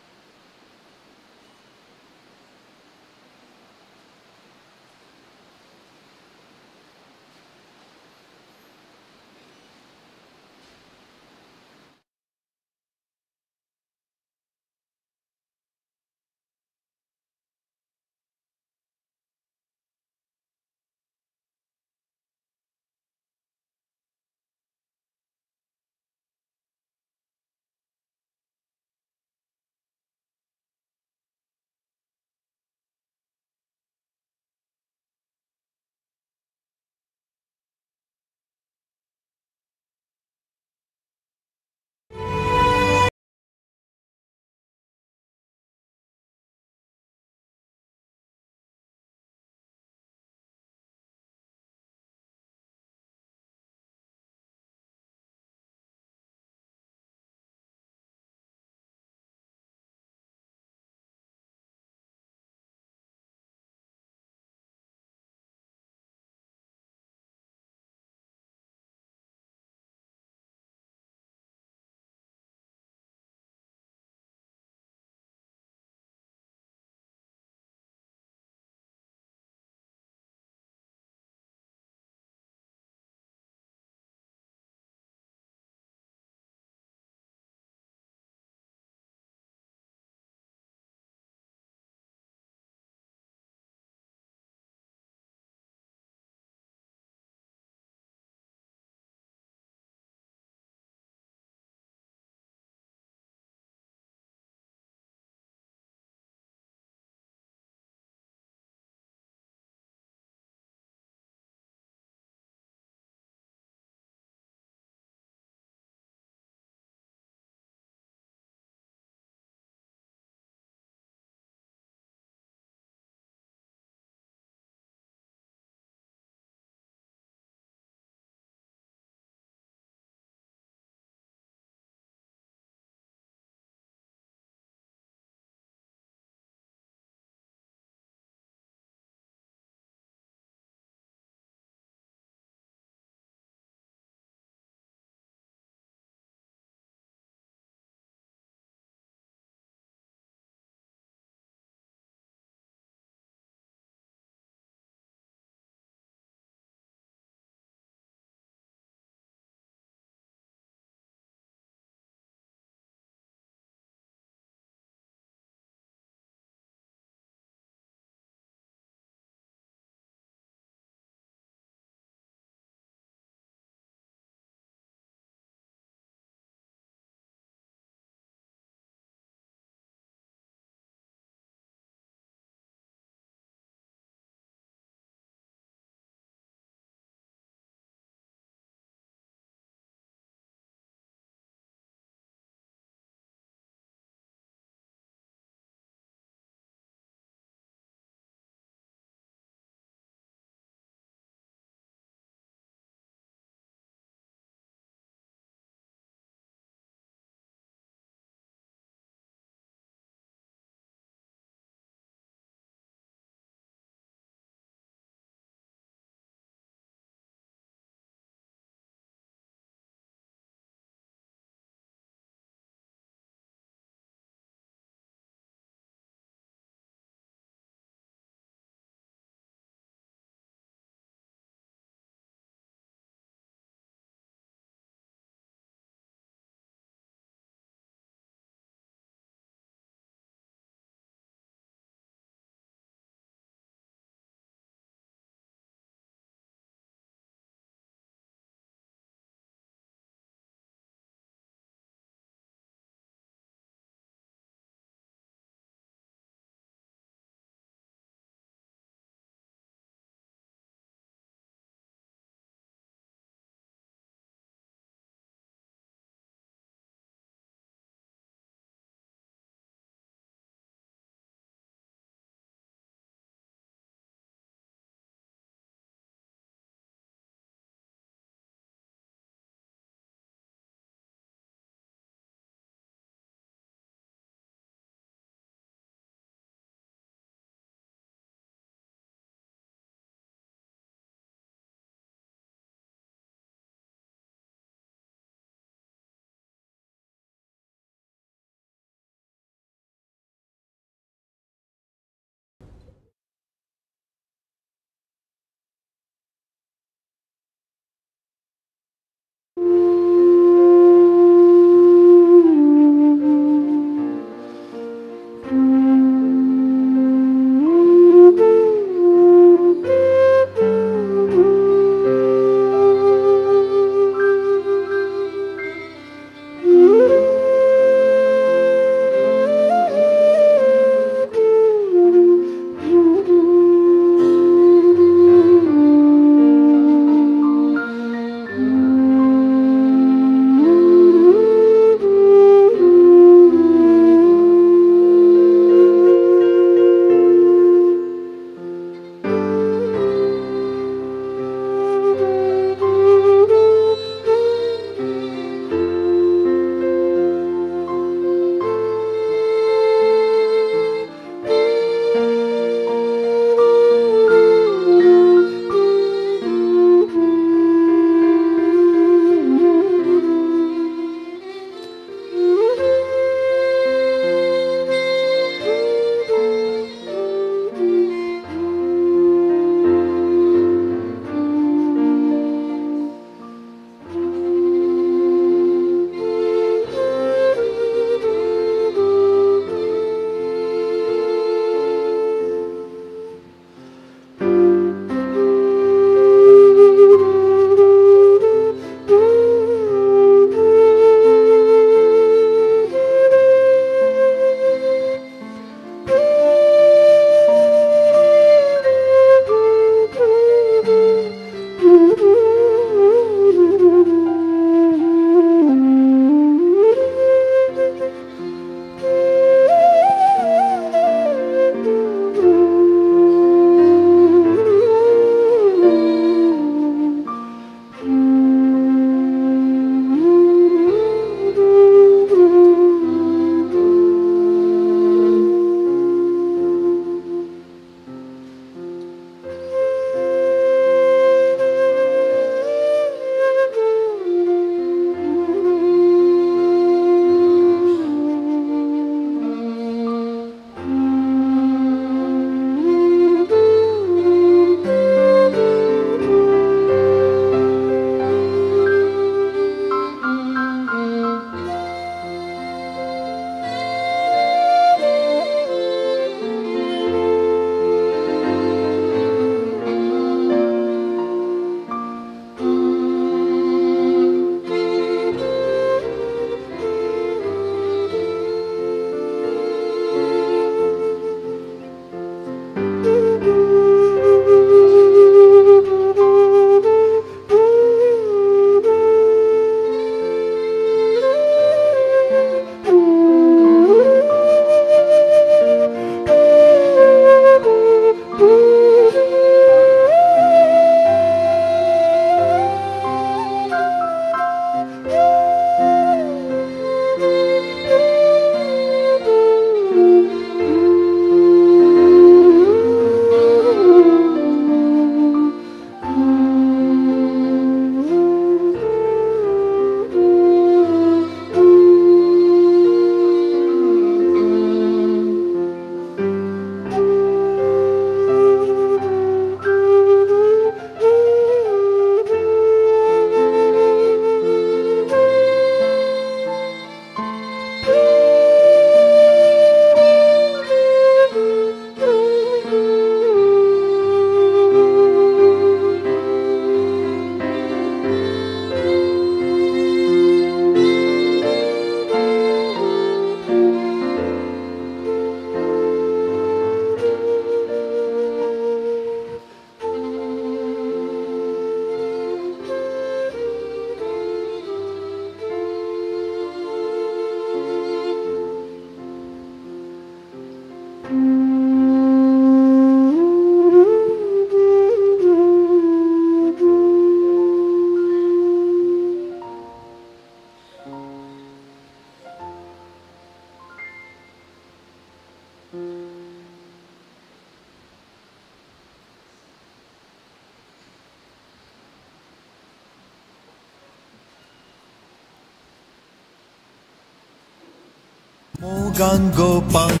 Mogang Gopang.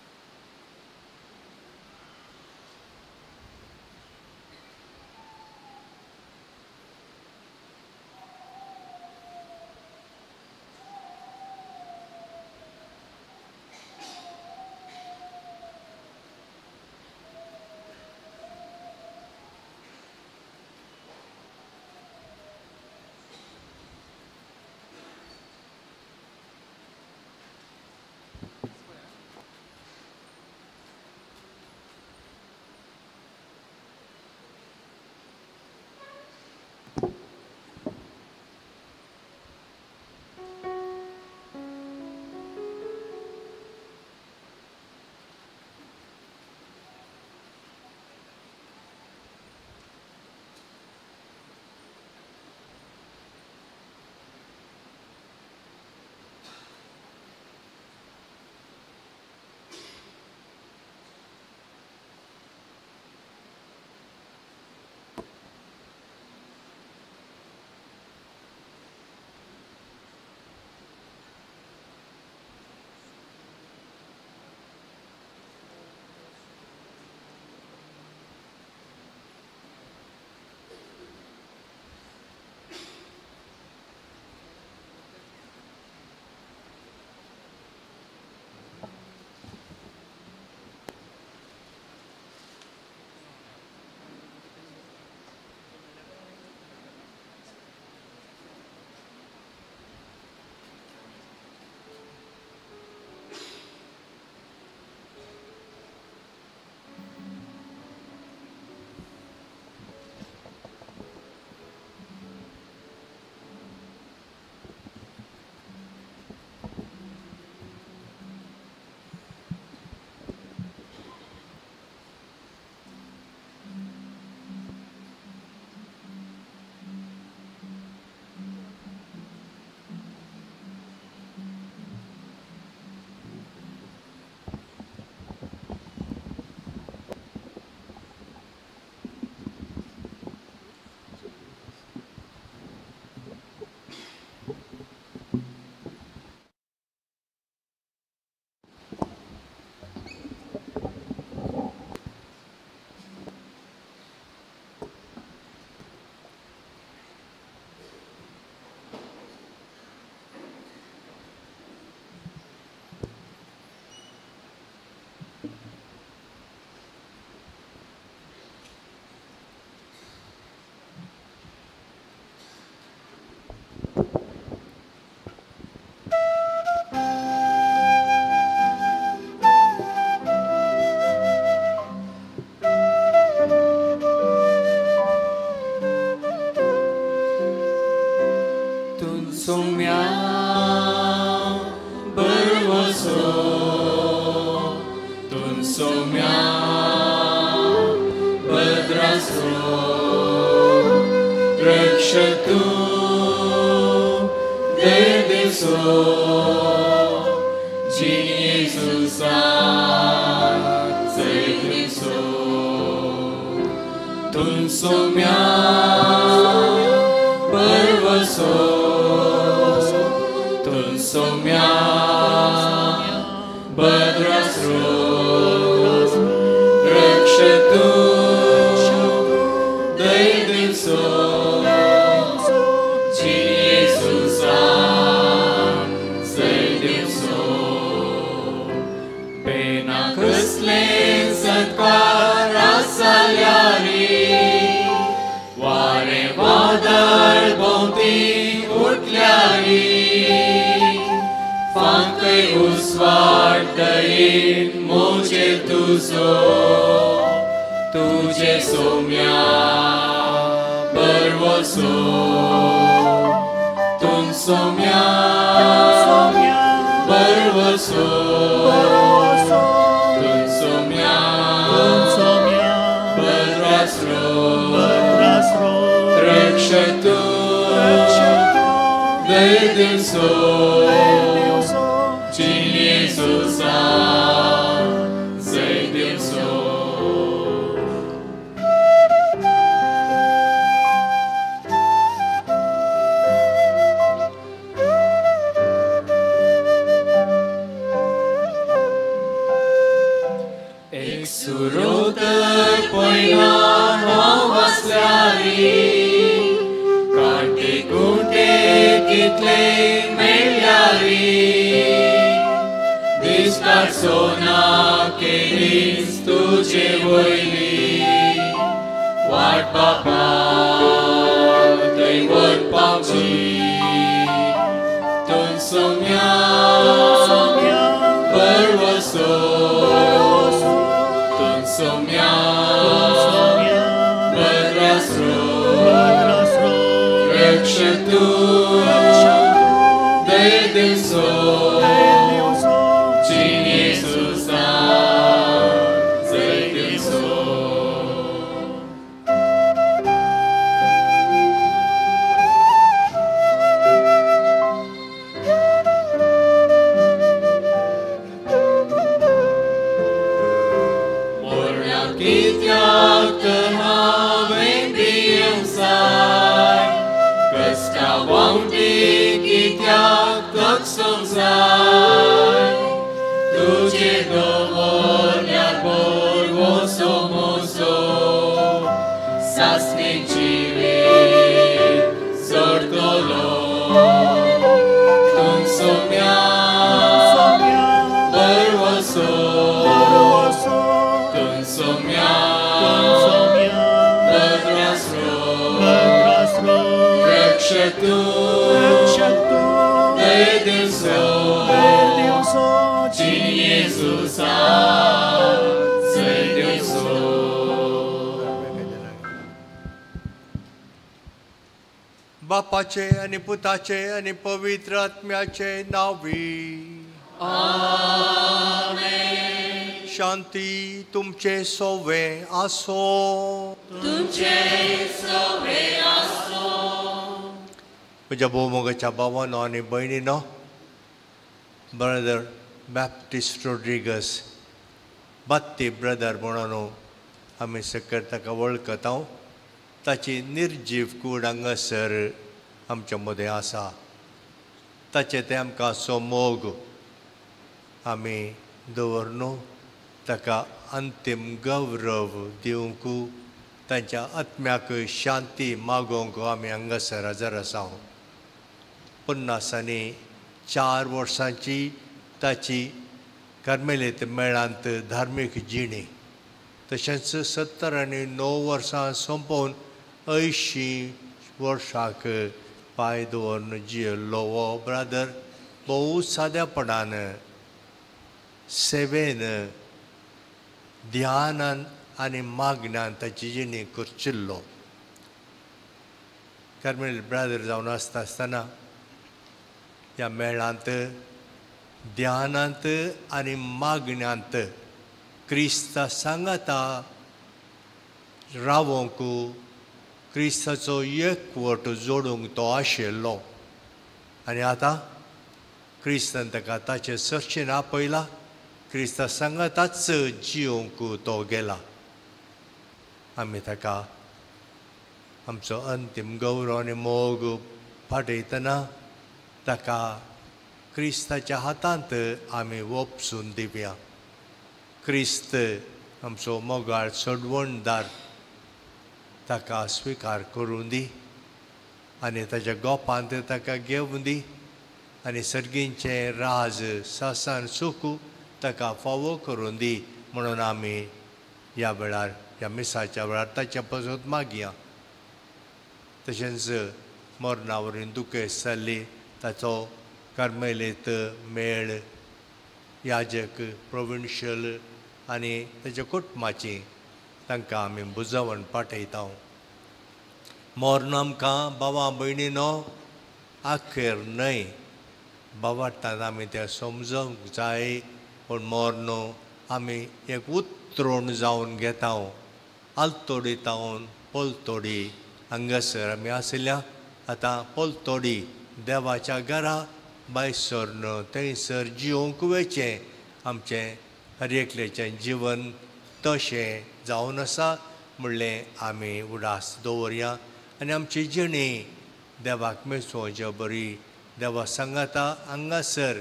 Art Bapa, Tây Quân Bao Trì, Tôn Sông Nhã, Berwoso, Tôn Sông Nhã, Berasro, Rekshatu, Dedeso, Chin Jesus sông dài tu chế đồ bồn nhạc bồn vô số sas nên chi vi sor tô lô tung sông nhá bờ vô số tung sông nhá bờ rasro rekshatu Deus sou, Chin Jesus Deus sou. बापाचे आणि पुताचे आणि पवित्र आत्म्याचे नावी आमेन. शांती तुमचे सोवे आसो. तुमचे सोवे आसो. म्हज्या भोवमोगाच्या भावांनो आनी भयणीनो, ब्रदर बॅप्टिस्ट रोड्रिगस बात्ती ब्रदर म्हणून आमी सकयल ताका वळखता. ताची निर्जीव कूड हांगासर आमच्या मदें आसा. ताचे ते आमकां सोमोग आमी दवरनू ताका अंतीम गौरव दिवंक तांच्या आत्म्याक शांती मागोवंक आमी हांगासर हजर आसा. 50 4 वर्सांची ताची कार्मेलीत मेळांत धार्मीक जिणी, तशेंच 79 वर्सां संपोवन 80 वर्सांक पांय दवरून जियेल्लो हो ब्रदर भोव सादेपणान सेवेन ध्यानान आनी मागण्यान ताची जिणी करचिल्लो. कार्मेलीत ब्रदर जावन आसतना ह्या मेळांत ध्यानांत आनी मागण्यांत क्रिस्ता सांगाता रावोंक क्रिस्ताचो एकवट जोडूंक तो आशिल्लो. आनी आतां क्रिस्तान ताका ताचे सर्चेन आपयला. क्रिस्ता सांगाताच जियोंक तो गेला. आमी ताका आमचो अंतीम गौरव आनी मोग फाटयतना ताका क्रिस्ताच्या हातांत आमी वोपसून दिवया. क्रिस्त आमचो मोगाळ सोडवणदार ताका स्विकार करून दी आनी ताच्या गोपांत ताका घेवन दी आनी सर्गींचें राज सासान सुख ताका फावो करून दी म्हणून आमी ह्या वेळार ह्या मिसाच्या वेळार ताच्या पासून मागया. तशेंच मरणा वरील दुखेस्त जाल्ली ताचो कार्मेलीत मेळ याजक प्रोविन्शियल आनी ताच्या कुटुंबाची तांकां आमी बुजवण पाठयता. मरण आमकां भावां भयणीनो आखेर न्हय. भावार्थांत आमी तें समजूंक जाय. पूण मरण आमी एक उतरोण जावन घेता. आलतोडी तावन पोलतोडी हांगासर आमी आसल्या. आतां पोलतोडी देवाच्या घरा भायर सरन थंयसर जिवंक वेचें आमचें हर एकल्याचें जिवन तशें जावन आसा म्हणलें आमी उडास दवरया. आनी आमची जिणी देवाक मेजोवचे बरी. देवा सांगाता हांगासर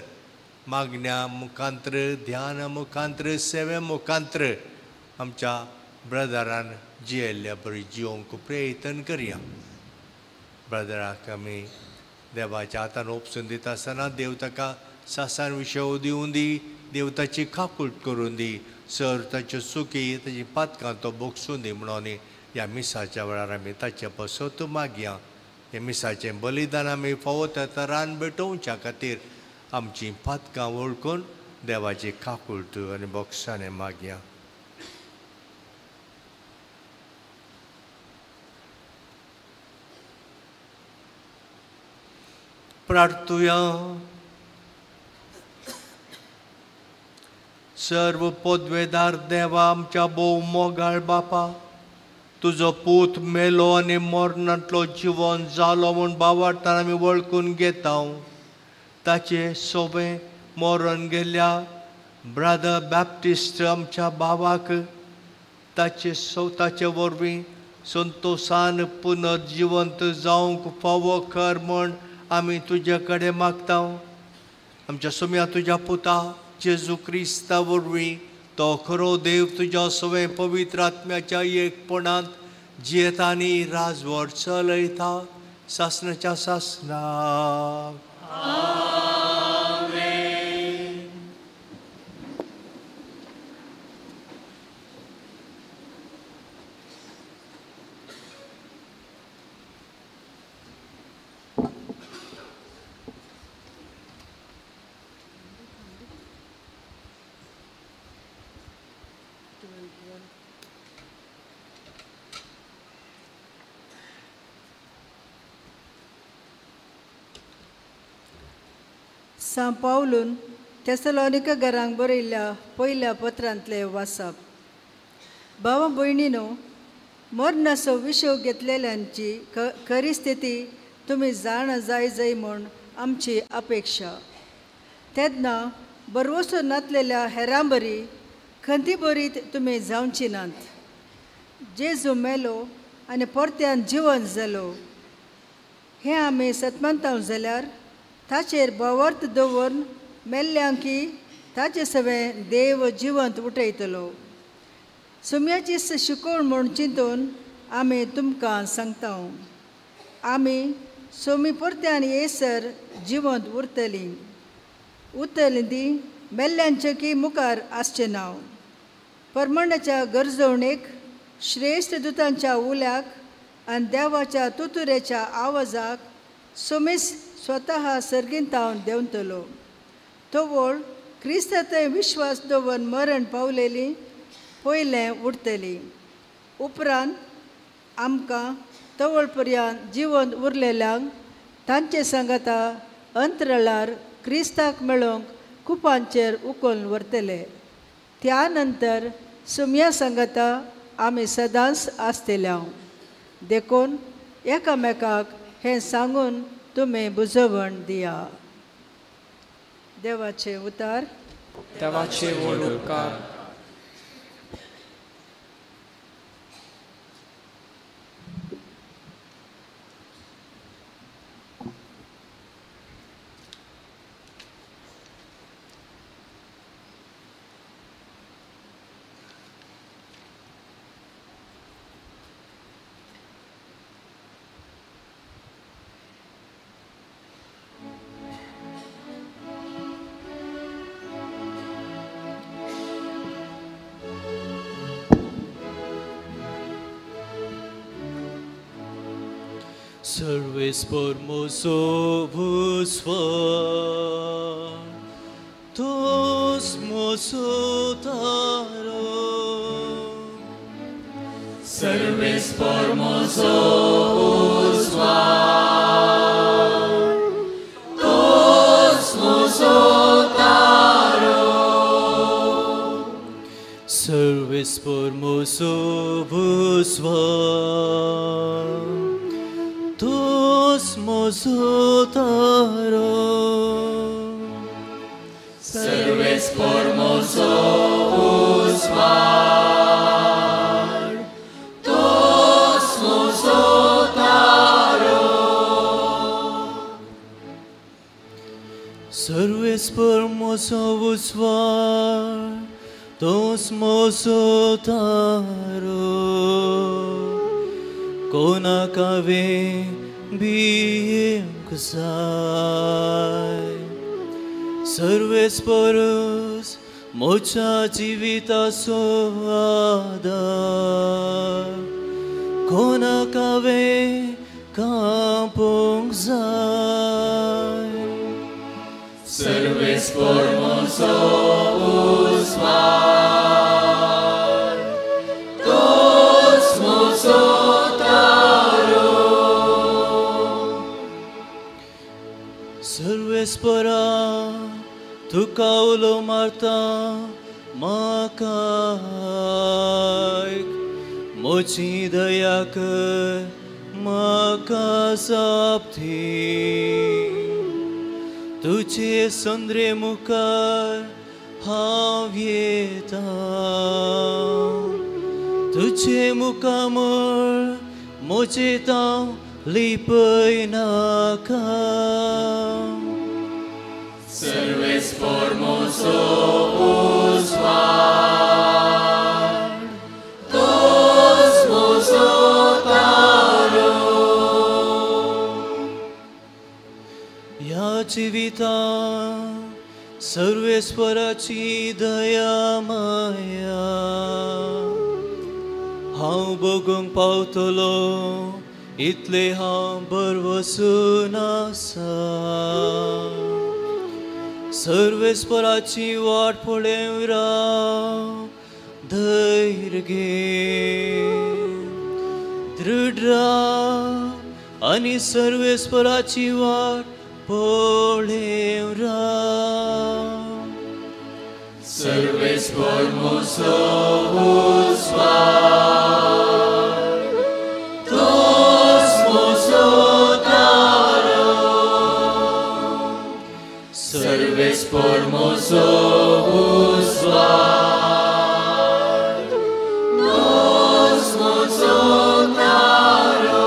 मागण्या मुखांत्र ध्यान मुखांत्र सेवे मुखांत्र आमच्या ब्रदरान जियेल्ल्या बरी जिवंक प्रयत्न करया. ब्रदराक आमी देवाच्या हातान ओपसून दिता आसतना देव ताका सासान विशव दिवन दी. देव ताची काकूट करून दी. सर ताच्यो चुकी ताची पातकां तो बोगसून दी म्हणून ह्या मिसाच्या वेळार आमी ताचे बसत मागया. हे मिसाचें बलिदान आमी फावो त्या तरान भेटोवच्या खातीर आमची पातकां वळखून देवाची काकुळट आनी बोगसाणें मागया. प्रार्थुया. सर्व पदवेदार देवा आमच्या भोव मोगाळ बापा, तुजो पूत मेलो आनी मरणांतलो जिवन जालो म्हूण भावार्थान आमी वळखून घेता. ताचे सोबे मरण गेल्या ब्रादर बॅप्टिस्ट आमच्या भावाक ताचे वरवीं संतोशान पुनर्जिवंत जावंक फावो कर म्हण आमी तुजे कडेन मागता. आमच्या सुम्या तुज्या पुता जेजू क्रिस्ता वरवीं तो खरो देव तुज्या सवे पवित्र आत्म्याच्या एकपणांत जियेता आनी राजवट चलयता सासणाच्या सासणाक. सा पावलून थेसलोनिका घरांक बरयल्ल्या पयल्या पत्रांतले वाचप. भावा भयणीनो, मरणाचो विशव घेतलेल्यांची खरी स्थिती तुमी जाण जाय म्हूण आमची अपेक्षा. तेन्ना बरवसो नातलेल्या हेरां बरी खंती बरीत तुमी जावची नात. जेजू मेलो आनी परत्यान जिवन जालो हें आमी सतमंताव जाल्यार ताचेर बावर्थ दवरून मेल्ल्यांकी ताचे सवें देव जिवंत उठयतलो. सुम्याची शिकोवण म्हूण चिंतून आमी तुमकां सांगता. आमी सोमी परत्यान येसर जिवंत उरतलीं ती मेल्ल्यांचे की मुखार आसचें ना. परमण्याच्या गरजवणेक श्रेश्ठ दुतांच्या उल्याक आनी देवाच्या तुतुरेच्या आवाजाक सोमीस स्वता सर्गिंतावन देंवतलो. तोवळ क्रिस्तांतय विश्वास दवरून मरण पावलेलीं पयलें उरतलीं. उपरांत आमकां तवळ पर्यंत जिवंत उरलेल्यांक तांचे सांगाता अंतराळार क्रिस्ताक मेळोवंक कुपांचेर उखलून व्हरतले. त्या नंतर सुम्या सांगाता आमी सदांच आसतल्या. देखून एकामेकाक हें सांगून तुमी बुजवण दिया. देवाचे उतार. देवाचे व्हड उपकार. Servis por mozo busvar, tos mozo taro. Servis por mozo busvar, tos mozo taro. Servis por mozo busvar, tos mozo taro. Servis por mozo busvar, tos mozo taro. Servis por mozo busvar, tos mozo taro. Konakave biemkusai Servis porus mocha jivita soada कोणाक हांवें कांपोंक जाय सर्वेस्पर म्हजो उस्वार तोच म्हजो तारो सर्वेस्परा तुका उलो मारता म्हाका आयक म्हजी दया कर म्हाका जापती तुजे संद्रे मुखार हांव येता तुजे मुखामळ म्हजे तांव लिपय नाका सर्वेस्पर म्हजो उस्वार तोच म्हजो तारो ह्या जिवितांत सर्वेस्पराची दया माया हांव बगूंक पावतलो इतले हांव बरवसून आसा सर्वेस्पराची वाट पळोवन राव धैर्य घे दृढ राव आनी सर्वेस्पराची वाट पळोवन राव सर्वेस्पर म्हजो उस्वार तोच म्हजो तारो सर्वेस्पर म्हजो उस्वार तोच म्हजो तारो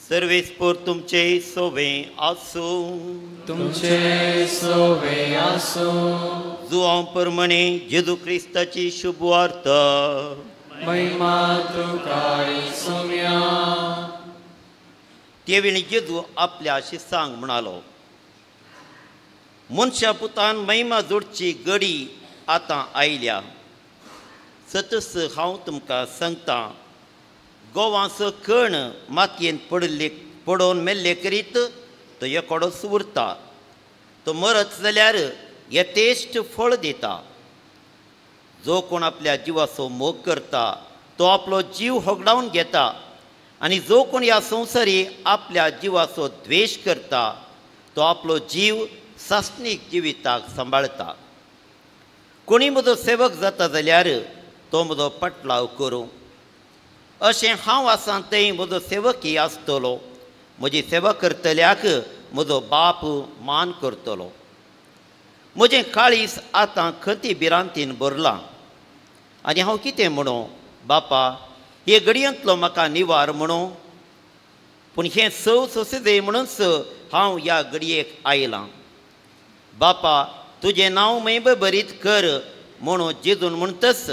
सर्वेस्पर तुमचे सोवे आसो तुमचे सोवे आसो जुआंव प्रमाणे जेजू क्रिस्ताची शुभ वार्ता महिमा तुका सोम्या ते वेळी जेजू आपल्या शिसांक म्हणालो मनशा पुतान महिमा जोडची घडी आतां आयल्या सतस हांव तुमकां सांगता गोवाचो कण मातयेन पडोवन मेल्ले करीत तो एकोडोच उरता तो मरत जाल्यार यथेश्ट फळ दिता जो कोण आपल्या जिवाचो मोग करता तो आपलो जीव होगडावन घेता आनी जो कोण ह्या संवसारी आपल्या जिवाचो द्वेश करता तो आपलो जीव सासणीक जिविताक सांबाळता कोणी म्हजो सेवक जाता जाल्यार तो म्हजो पटलाव करूं अशें हांव आसां थंय म्हजो सेवकय आसतलो म्हजी सेवा करतल्याक म्हजो बाप मान करतलो म्हजें काळीस आतां खंती भिरांतीन भरलां आनी हांव कितें म्हणूं बापा हे घडयेंतलो म्हाका निवार म्हणूं पूण हें सोंसे म्हणूनच हांव ह्या घडयेक आयलां. बापा तुजें नांव महिमेबरीत कर म्हणून जेजून म्हणटस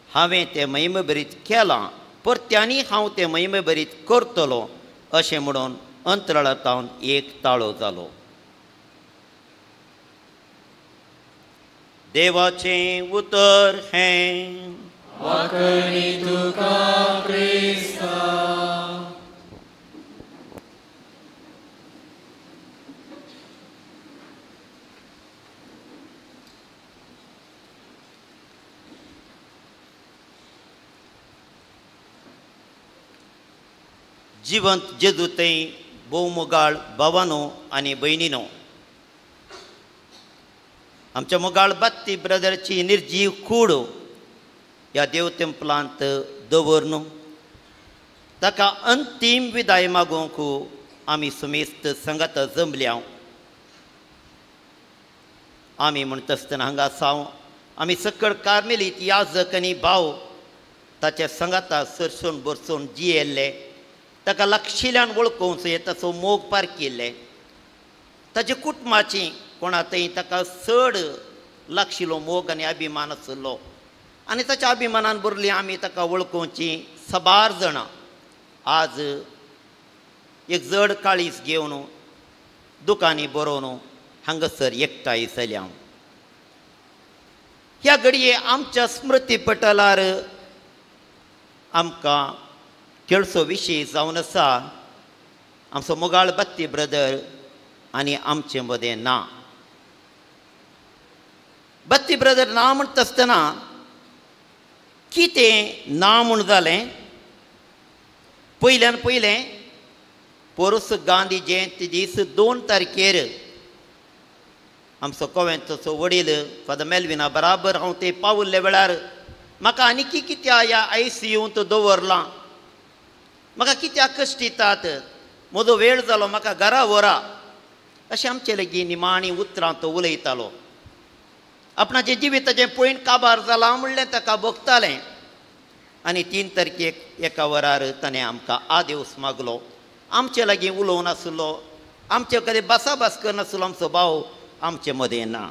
हांवें तें महिमेबरीत केलां, परत्यांनी हांव तें महिमेबरीत करतलों अशें म्हणून अंतराळांतावन एक ताळो जालो. देवाचें उतर हें वाकणी तुका क्रिस्ता. जिवंत जेजूतय भोव मोगाळ भावानो आनी भयणीनो, आमच्या मोगाळ बात्ती ब्रदरची निर्जीव कूड ह्या देव तेंपलांत दवरन ताका अंतीम विदाय मागूंक आमी समेस्त संगत जमल्या. आमी म्हणटा आसतना हांगा साव आमी सकळ कार्मेलीत याजक आनी भाव ताच्या संगाता सरसून बरसून जियेल्ले, ताका लागशिल्ल्यान वळखूंक ताचो मोग पार केल्ले, ताच्या कुटुंबाची कोणातय ताका चड लागशिल्लो मोग आनी अभिमान आसलो आनी ताच्या अभिमानान बरली आमी ताका वळखुची सबार जाणां आज एक जड काळीज घेवन दुकानी बरोवन हांगासर एकठांय जाल्या. ह्या घडये आमच्या स्मृती पटलार आमकां केळसो विशय जावन आसा आमचो मोगाळ बात्ती ब्रदर आनी आमचे मदें ना. बात्ती ब्रदर ना म्हणटा आसतना कितें ना म्हूण जालें? पयल्यान पयलें पोरुस गांधी जयंती दीस 2 तारखेर आमचो कोवेंचो वडील फादर मेल्विना बराबर हांव ते पावल्ले वेळार म्हाका आनीक कित्या ह्या ICUंत दवरलां, म्हाका कित्याक कश्ट दितात, म्हजो वेळ जालो, म्हाका घरा व्हरा अशें आमचे लागीं निमाणी उतरां तो उलयतालो. आपणाचें जिविताचें पयण काबार जालां म्हणलें ताका भोगतालें आनी 3 तारखेक एका वरार ताणें आमकां आदेवस मागलो. आमचे लागीं उलोवं नासलो, आमचे कडेन भासाभास करनासलो आमचो भाव आमचे मदें ना.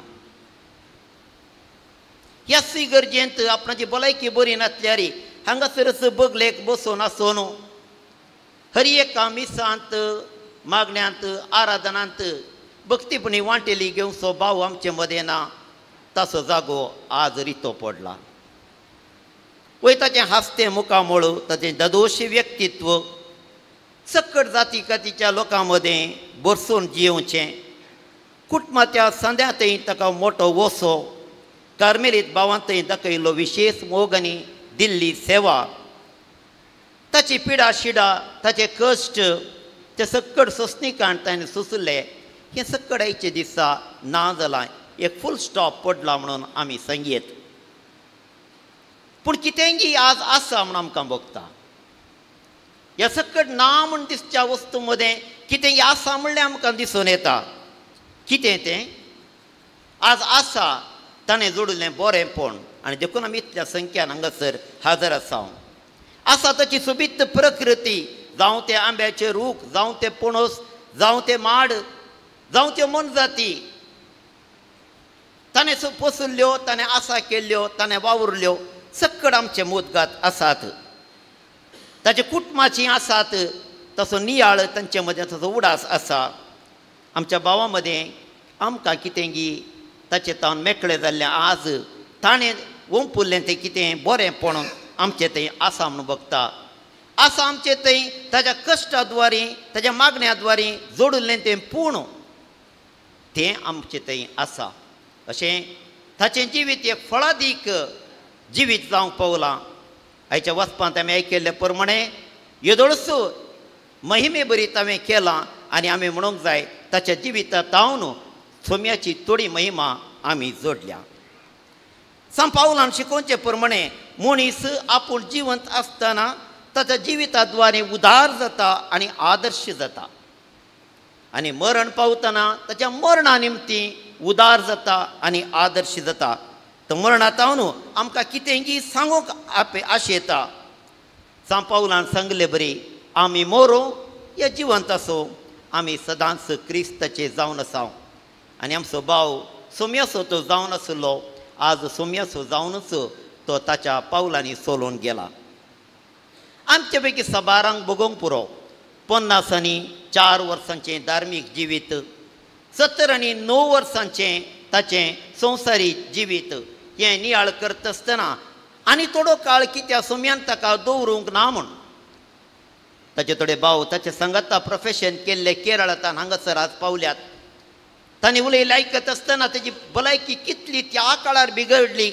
ह्या गरजेंत आपणाची भलायकी बरी नासल्यार हांगासरच बगलेक बसून आसोन हर एका मिसांत मागण्यांत आराधनांत भक्तीपणी वांटेली घेवचो भाव आमचे मदें ना. ताचो जागो आज रितो पडला. वय ताचें हास्तें मुखामळ, ताचें ददोशी व्यक्तित्व सकट जाती कातीच्या लोकां मदें बरसून जियोवचें, कुटुंबाच्या संद्यांतय ताका मोठो वसो, कार्मेलीत भावांतय दाखयल्लो विशेश मोग आनी दिल्ली सेवा, ताची पिडा शिडा, ताचे कश्ट, ते सकट सोंसणीकांत ताणें सोंसले हें सकट आयचे दिसा ना जालां. एक फूल स्टॉप पडला म्हणून आमी सांगयेत. पूण कितेंय आज आसा म्हूण आमकां भोगता. ह्या सकट ना म्हूण दिसच्या वस्तू मदें कितेंय आसा म्हणलें आमकां दिसून येता. कितें तें आज आसा ताणें जोडिल्लें बरेंपण आनी देखून आमी इतल्या संख्यान हांगासर हाजर आसा. आसा ताची सोबीत प्रकृती, जावं ते आंब्याचे रूख, जावं ते पणस, जावं ते माड, जावं त्यो मनजाती, ताणें पोसुल्ल्यो, ताणें आसा केल्ल्यो, ताणें वावुरल्यो सकट आमचे मोदगात आसात. ताचे कुटुंबाचीं आसात, तसो नियाळ तांचे मदें तसो उडास आसा. आमच्या भावा मदें आमकां कितेंय ताचे तावन मेकळें जाल्लें आज ताणें ओंपुल्लें तें कितें बरेंपण आमचें थंय आसा म्हणून भोगता. आसा आमचें थंय ताच्या कश्टा द्वारे, ताच्या मागण्या द्वारे जोडिल्लें तें पूर्ण तें आमचें थंय आसा. अशें ताचें जिवीत एक फळादीक जिवीत जावंक पावलां. आयच्या वचपांत आमी आयकल्ले प्रमाणे येदोळस महिमे बरीत हांवें केलां आनी आमी म्हणूंक जाय ताच्या जिवितांत तावन सोम्याची थोडी महिमा आमी जोडल्या. सांत पावलान शिकोवचे प्रमाणे मनीस आपूण जिवंत आसतना ताच्या जिविता द्वारे उदार जाता आनी आदर्श जाता, आनी मरण पावतना ताच्या मरणा निमती उदार जाता आनी आदर्श जाता. तर मरणांत आमकां कितेंय सांगूंक आशेता. सांत पावलान सांगले बरी, आमी मोरो या जिवंत असो आमी सदांच क्रिस्ताचे जावन आसाव आनी आमचो भाव सोम्यासो तो जावन आसलो आज सोम्यासो जावनच तो ताच्या पावलांनी सोलून गेला. आमचे पैकी सबारांक बगोवंक पुरो 50 आनी 4 वर्सांचें धार्मीक जिवीत 70 आनी 9 वर्सांचें ताचें संवसारीक जिवीत हें नियाळ करता आसतना आनी थोडो काळ कित्या सोम्यान ताका दवरूंक ना म्हूण ताचे थोडे भाव ताचे सांगाता प्रोफेशन केल्ले केरळांतल्यान हांगासर आज पावल्यात. तांणी उलयलें आयकत आसतना ताची भलायकी कितली त्या काळार बिगडली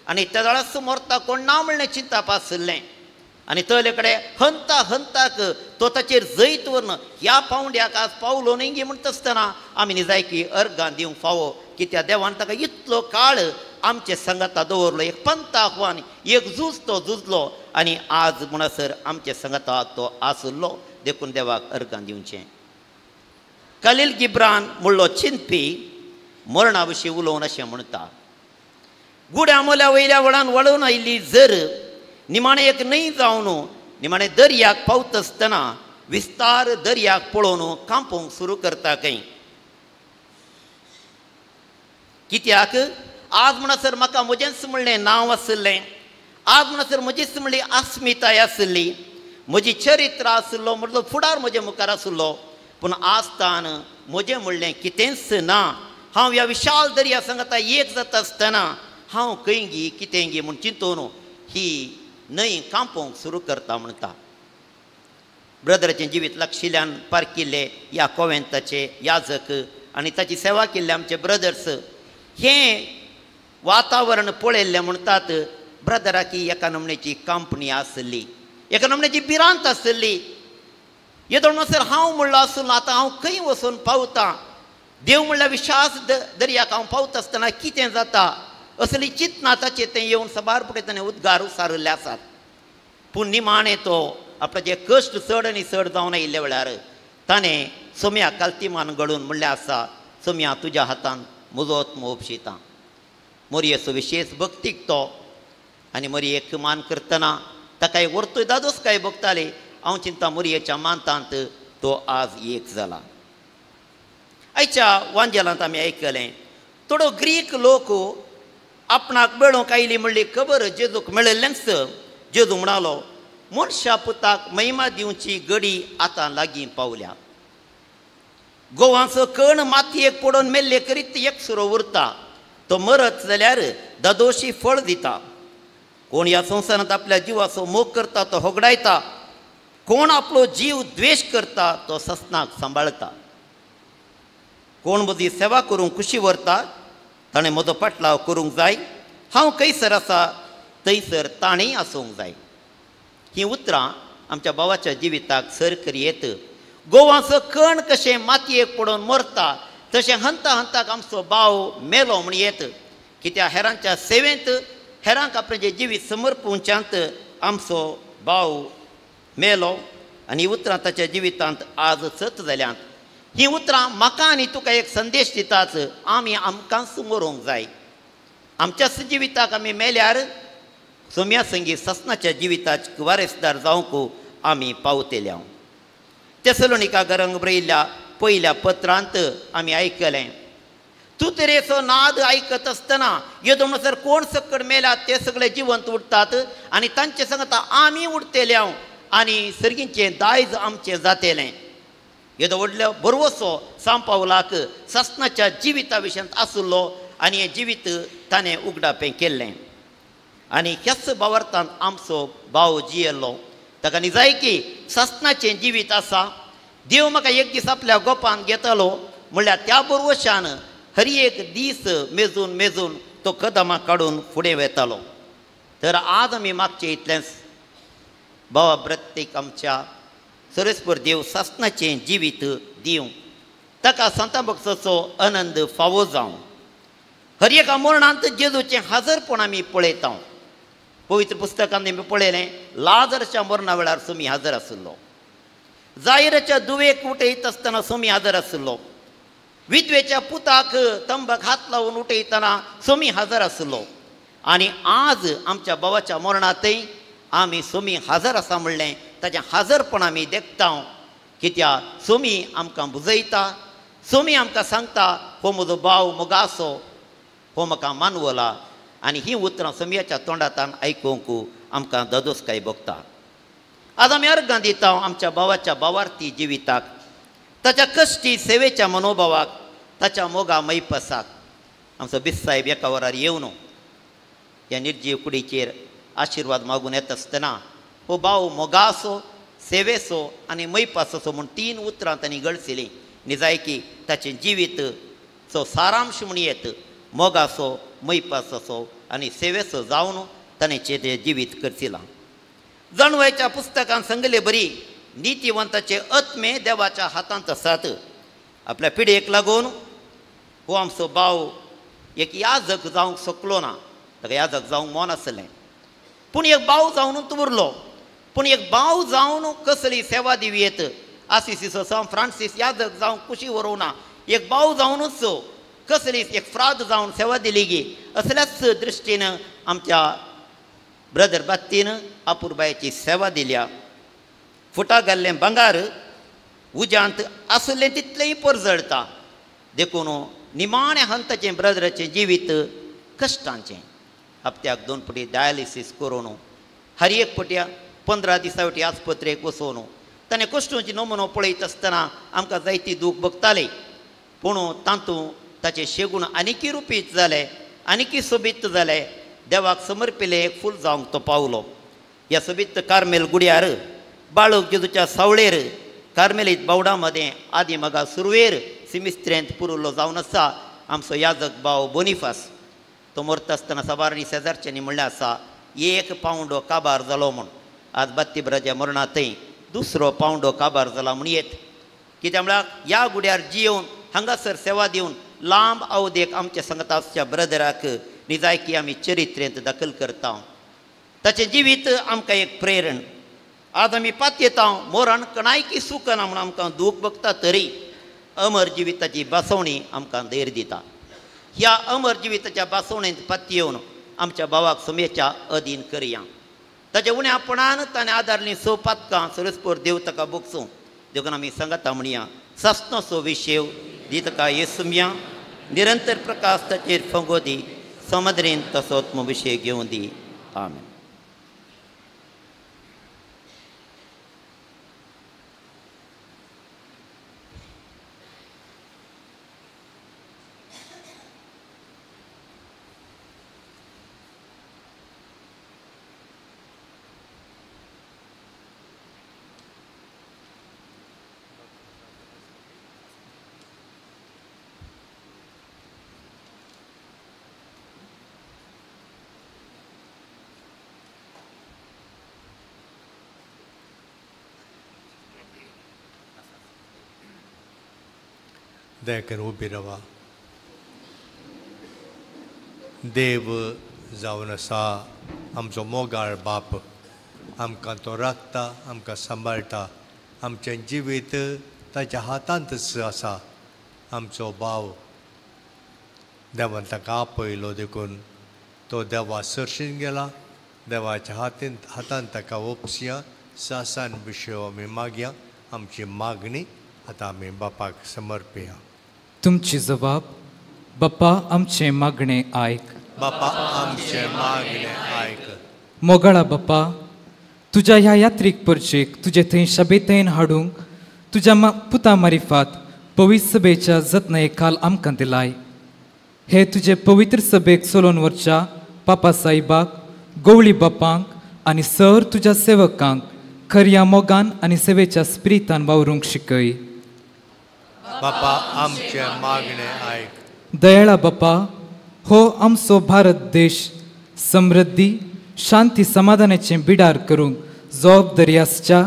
आनी त्या वेळा समोर कोण ना म्हणलें चिंतप आसलें आनी तले कडेन हंताक तो ताचेर जैत व्हरून ह्या पावंड्याक आज पावलो न्ही म्हणटा आसतना आमी निजायकी अर्गां दिवंक फावो कित्याक देवान ताका इतलो काळ आमचे संगता दवरलो एक पंथ आव्हान एक झूज तो झुजलो आनी आज म्हणसर आमचे संगता तो आसलो देखून देवाक अर्गां दिवचें. कलील गिब्रान म्हणलो चिंतपी मरणा विशीं उलोवन अशें म्हणटा गुड्या मोल्या वयल्या वळान वळून आयिल्ली जर निमाणें एक न्हंय जावन निमाणें दर्याक पावता आसतना विस्तार दर्याक पळोवन कांपोवंक सुरू करता खंय. कित्याक आज म्हणसर म्हाका म्हजेंच म्हणलें नांव आसलें आज म्हणसर म्हजीच म्हणली अस्मिताय आसली म्हजी चरित्र आसलो म्हजो फुडार म्हजे मुखार आसलो पूण आसतान म्हजें म्हणलें कितेंच ना. हांव ह्या विशाल दर्या सांगता एक जाता आसतना हांव खंय गी कितें गी म्हूण चिंतून ही न्हंय कांपोवंक सुरू करता म्हणटा. ब्रदराचें जिवीत लागशिल्ल्यान पारकिल्ले ह्या कॉवेंताचे याजक आनी ताची सेवा केल्ले आमचे ब्रदर्स हें वातावरण पळयल्लें म्हणटात ब्रदराक ही एका नमण्याची कंपनी आसली एका नमण्याची भिरांत आसली. येदो म्हणसर हांव म्हणलो आसलो आतां हांव खंय वचून पावतां देव म्हणल्यार विश्वास दर्याक हांव पावता आसतना कितें जाता असली चिंतना ताचें तें येवन सबारपणे ताणें उद्गार उसारले आसात. पूण निमाणें तो आपणाचे कश्ट चड आनी चड जावन आयिल्ल्या वेळार ताणें सोम्या काल्तिमान घडून म्हणलें आसा सोम्या तुज्या हातान म्हजो आत्मो ओपशिता. मोरयेचो विशेश भक्तीक तो आनी मोरयेक मान करतना ताका एक वर्तूय दादोस काय भक्ताले हांव चिंता मोरयेच्या मानतांत तो आज एक जाला. आयच्या वांजेलांत आमी आयकलें थोडो ग्रीक लोक आपणाक मेळोवंक आयली म्हणली खबर जेजूक मेळिल्लेंच जेजू म्हणालो मनशा पुताक महिमा दिवची घडी आतां लागीं पावल्या. गोवाचो कण मातयेक पडोवन मेल्ले करीत एक सुरो उरता तो मरत जाल्यार दादोशी फळ दिता. कोण ह्या संवसारांत आपल्या जिवाचो मोग करता तो होगडायता कोण आपलो जीव द्वेश करता तो ससनाक सांबाळटा. कोण म्हजी सेवा करूंक खुशी व्हरता ताणें म्हजो पाटलाव करूंक जाय. हांव खंयसर आसा थंयसर ताणेंय आसूंक जाय. हीं उतरां आमच्या भावाच्या जिविताक सर करियेत. गोवाचो कण कशें मातयेक पडोवन मरता तशें हंताक आमचो भाव मेलो म्हण येत. कित्याक हेरांच्या सेवेंत हेरांक आपणें जिवीत समर्पूंच्यांत आमचो भाव मेलो आनी उतरां ताच्या जिवितांत आज सत जाल्यांत. हीं उतरां म्हाका आनी तुका एक संदेश दितात आमी आमकांच मरूंक जाय. आमच्याच जिविताक आमी मेल्यार सोम्या संगी ससनाच्या जिविताचे वारेसदार जावंक आमी पावतले. तेसलोनिकांक बरयल्ल्या पयल्या पत्रांत आमी आयकलें तुतरेचो नाद आयकत आसतना येदो म्हणसर कोण सकड मेल्यात ते सगळे जिवंत उरतात आनी तांचे सांगता आमी उरतले आनी सर्गींचें दायज आमचें जातलें. येदो व्हडलो बरवसो सांपावलाक ससनाच्या जिविता विशयांत आसलो आनी हें जिवीत ताणें उगडापें केल्लें. आनी ह्याच बावर्तांत आमचो भाव जियेल्लो ताका निजायकी ससनाचें जिवीत आसा. देव म्हाका एक दीस आपल्या गोपान घेतलो म्हणल्यार त्या बरवशान हर एक दीस मेजून तो कदमां काडून फुडें वेतालो. तर आज आमी मागचें इतलेंच भावा प्रत्येक आमच्या सर्वेस्पर देव ससनाचें जिवीत दिवं ताका सांता भक्ताचो आनंद फावो जावं. हर एका मरणांत जेजूचें हाजरपण आमी पळयता. पवित्र पुस्तकांत आमी पळयलें लाजराच्या मरणा वेळार सोमी हाजर आसलो. जायराच्या दुवेक उठयत आसतना सोमी हाजर आसलो. विधवेच्या पुताक तंबाक हात लावून उठयतना सोमी हाजर आसलो. आनी आज आमच्या भावाच्या मरणांतय आमी सोमी हाजर आसा म्हणलें ताचें हाजरपण आमी देखता. कित्याक सोमी आमकां बुजयता, सोमी आमकां सांगता हो म्हजो भाव मोगासो, हो म्हाका मानवला, आनी ही उतरां सोमयाच्या तोंडांतल्यान आयकूंक आमकां दोदोसकाय भोगता. आज आमी अर्गां दिता आमच्या भावाच्या भावार्थी जिविताक, ताच्या कश्टी सेवेच्या मनोभावाक, ताच्या मोगा मैपसाक. आमचो बिस्सायब एका वरार येवन ह्या निर्जीव कुडीचेर आशिर्वाद मागून येता आसतना हो भाव मोगासो, सेवेसो आनी मैपासो म्हूण 3 उतरां तांणी घडसिलीं. निजायकी ताचें जिवीत चो सारांश म्हूण येत मोगासो, मैपासो आनी सेवेसो जावन ताणें तें जिवीत करचिलां. जाणवायच्या पुस्तकांत सांगले बरी नितीवंताचे आत्मे देवाच्या हातांत आसात. आपल्या पिडेक लागून हो आमचो भाव एक याजक जावंक शकलो ना, ताका याजक जावंक मन आसलें, पूण एक भाव जावनूच उरलो. पूण एक भाव जावन कसली सेवा दिवयेत. आसिसीचो सांव फ्रांसीस याजक जावंक कुशी व्हरूना, एक भाव जावनूच कसली एक फ्राद जावन सेवा दिली गी. असल्याच दृश्टीन आमच्या ब्रदर बात्तीन आपुरबायेची सेवा दिल्या. फुटा घाल्लें भांगार उज्यांत आसलें तितलेंय परजळटा. देखून निमाण्या हंताचें ब्रदराचें जिवीत कश्टांचें. हप्त्याक 2 फावटी डायलिसीस करून हर एक फावटी 15 दिसांवटी आस्पत्रेक वचून ताणें कश्टांची नमुनो पळयत आसतना आमकां जायती दूख भोगताली. पूण तातूंत ताचें शेगूण आनिकी रुपीत जालें, आनिकी सोबीत जालें. देवाक समर्पिल्लें एक फूल जावंक तो पावलो. ह्या सोबीत कार्मेल गुड्यार बाळूक जेजूच्या सावळेर कार्मेलीत बावडा मदें आदी मगा सुरवेर सिमिस्त्रेंत पुरुलो जावन आसा आमचो याजक भाव बोनिफास. तो मरता आसतना सवारणी शेजारच्यांनी म्हणलें आसा 1 पावंडो काबार जालो म्हूण. आज बात्तीबराच्या मरणांतय 2 पावंडो काबार जाला म्हूण येत. कित्याक म्हळ्यार ह्या गुड्यार जियोवन हांगासर सेवा दिवन लांब अवधेक आमच्या संगताच्या ब्रदराक निजायकी आमी चरित्रेंत दाखल करता. ताचें जिवीत आमकां एक प्रेरण. आज आमी पात येता मोरण कणायकी सुख ना म्हूण आमकां दूख भोगता, तरी अमर जिविताची बासवणी आमकां धैर्य दिता. ह्या अमर जिविताच्या बासवणेंत पात येवन आमच्या भावाक सोमेच्या अधीन करया. ताच्या उण्यापणान ताणें आदारलीं 6 पातकां सरस्पोर देव ताका भोगसूं. देखून आमी सांगता म्हणया सासनोचो विशेव दी ताका येसुम्या, निरंतर प्रकाश ताचेर फंगो दी, समद्रेन तसो आत्मविशेक घेवन दी. आमेन. दया करून उबी रावा. देव जावन आसा आमचो मोगाळ बाप. आमकां तो राखता, आमकां सांबाळटा. आमचें जिवीत ताच्या हातांतच आसा. आमचो भाव देवान ताका आपयलो, देखून तो देवा सरशीन गेला. देवाच्या हातांत ताका ओपसिया. सासान विशय आमी मागया. आमची मागणी आतां आमी बापाक समर्पया. तुमची जबाब बाप्पा आमचे मागणे आयक. बापा आमचे मागणे आयक. मोगाळा बाप्पा, तुज्या ह्या यात्रीक परचेक तुजे थंय शबेतेन हाडूंक तुज्या पुता मारिफात पवित्र सभेच्या जतनाये खाल आमकां दिलाय. हे तुजे पवित्र सभेक चलोवन वरच्या पापा साहिबाक, गवळी बापांक आनी सर तुज्या सेवकांक खऱ्या मोगान आनी सेवेच्या स्पिरितान वावरूंक शिकय. बापा आमचे मागणे आयक. दयाळा बाप्पा, हो आमचो भारत देश समृद्धी, शांती, समाधानाचें बिडार करूंक जबाबदारी आसच्या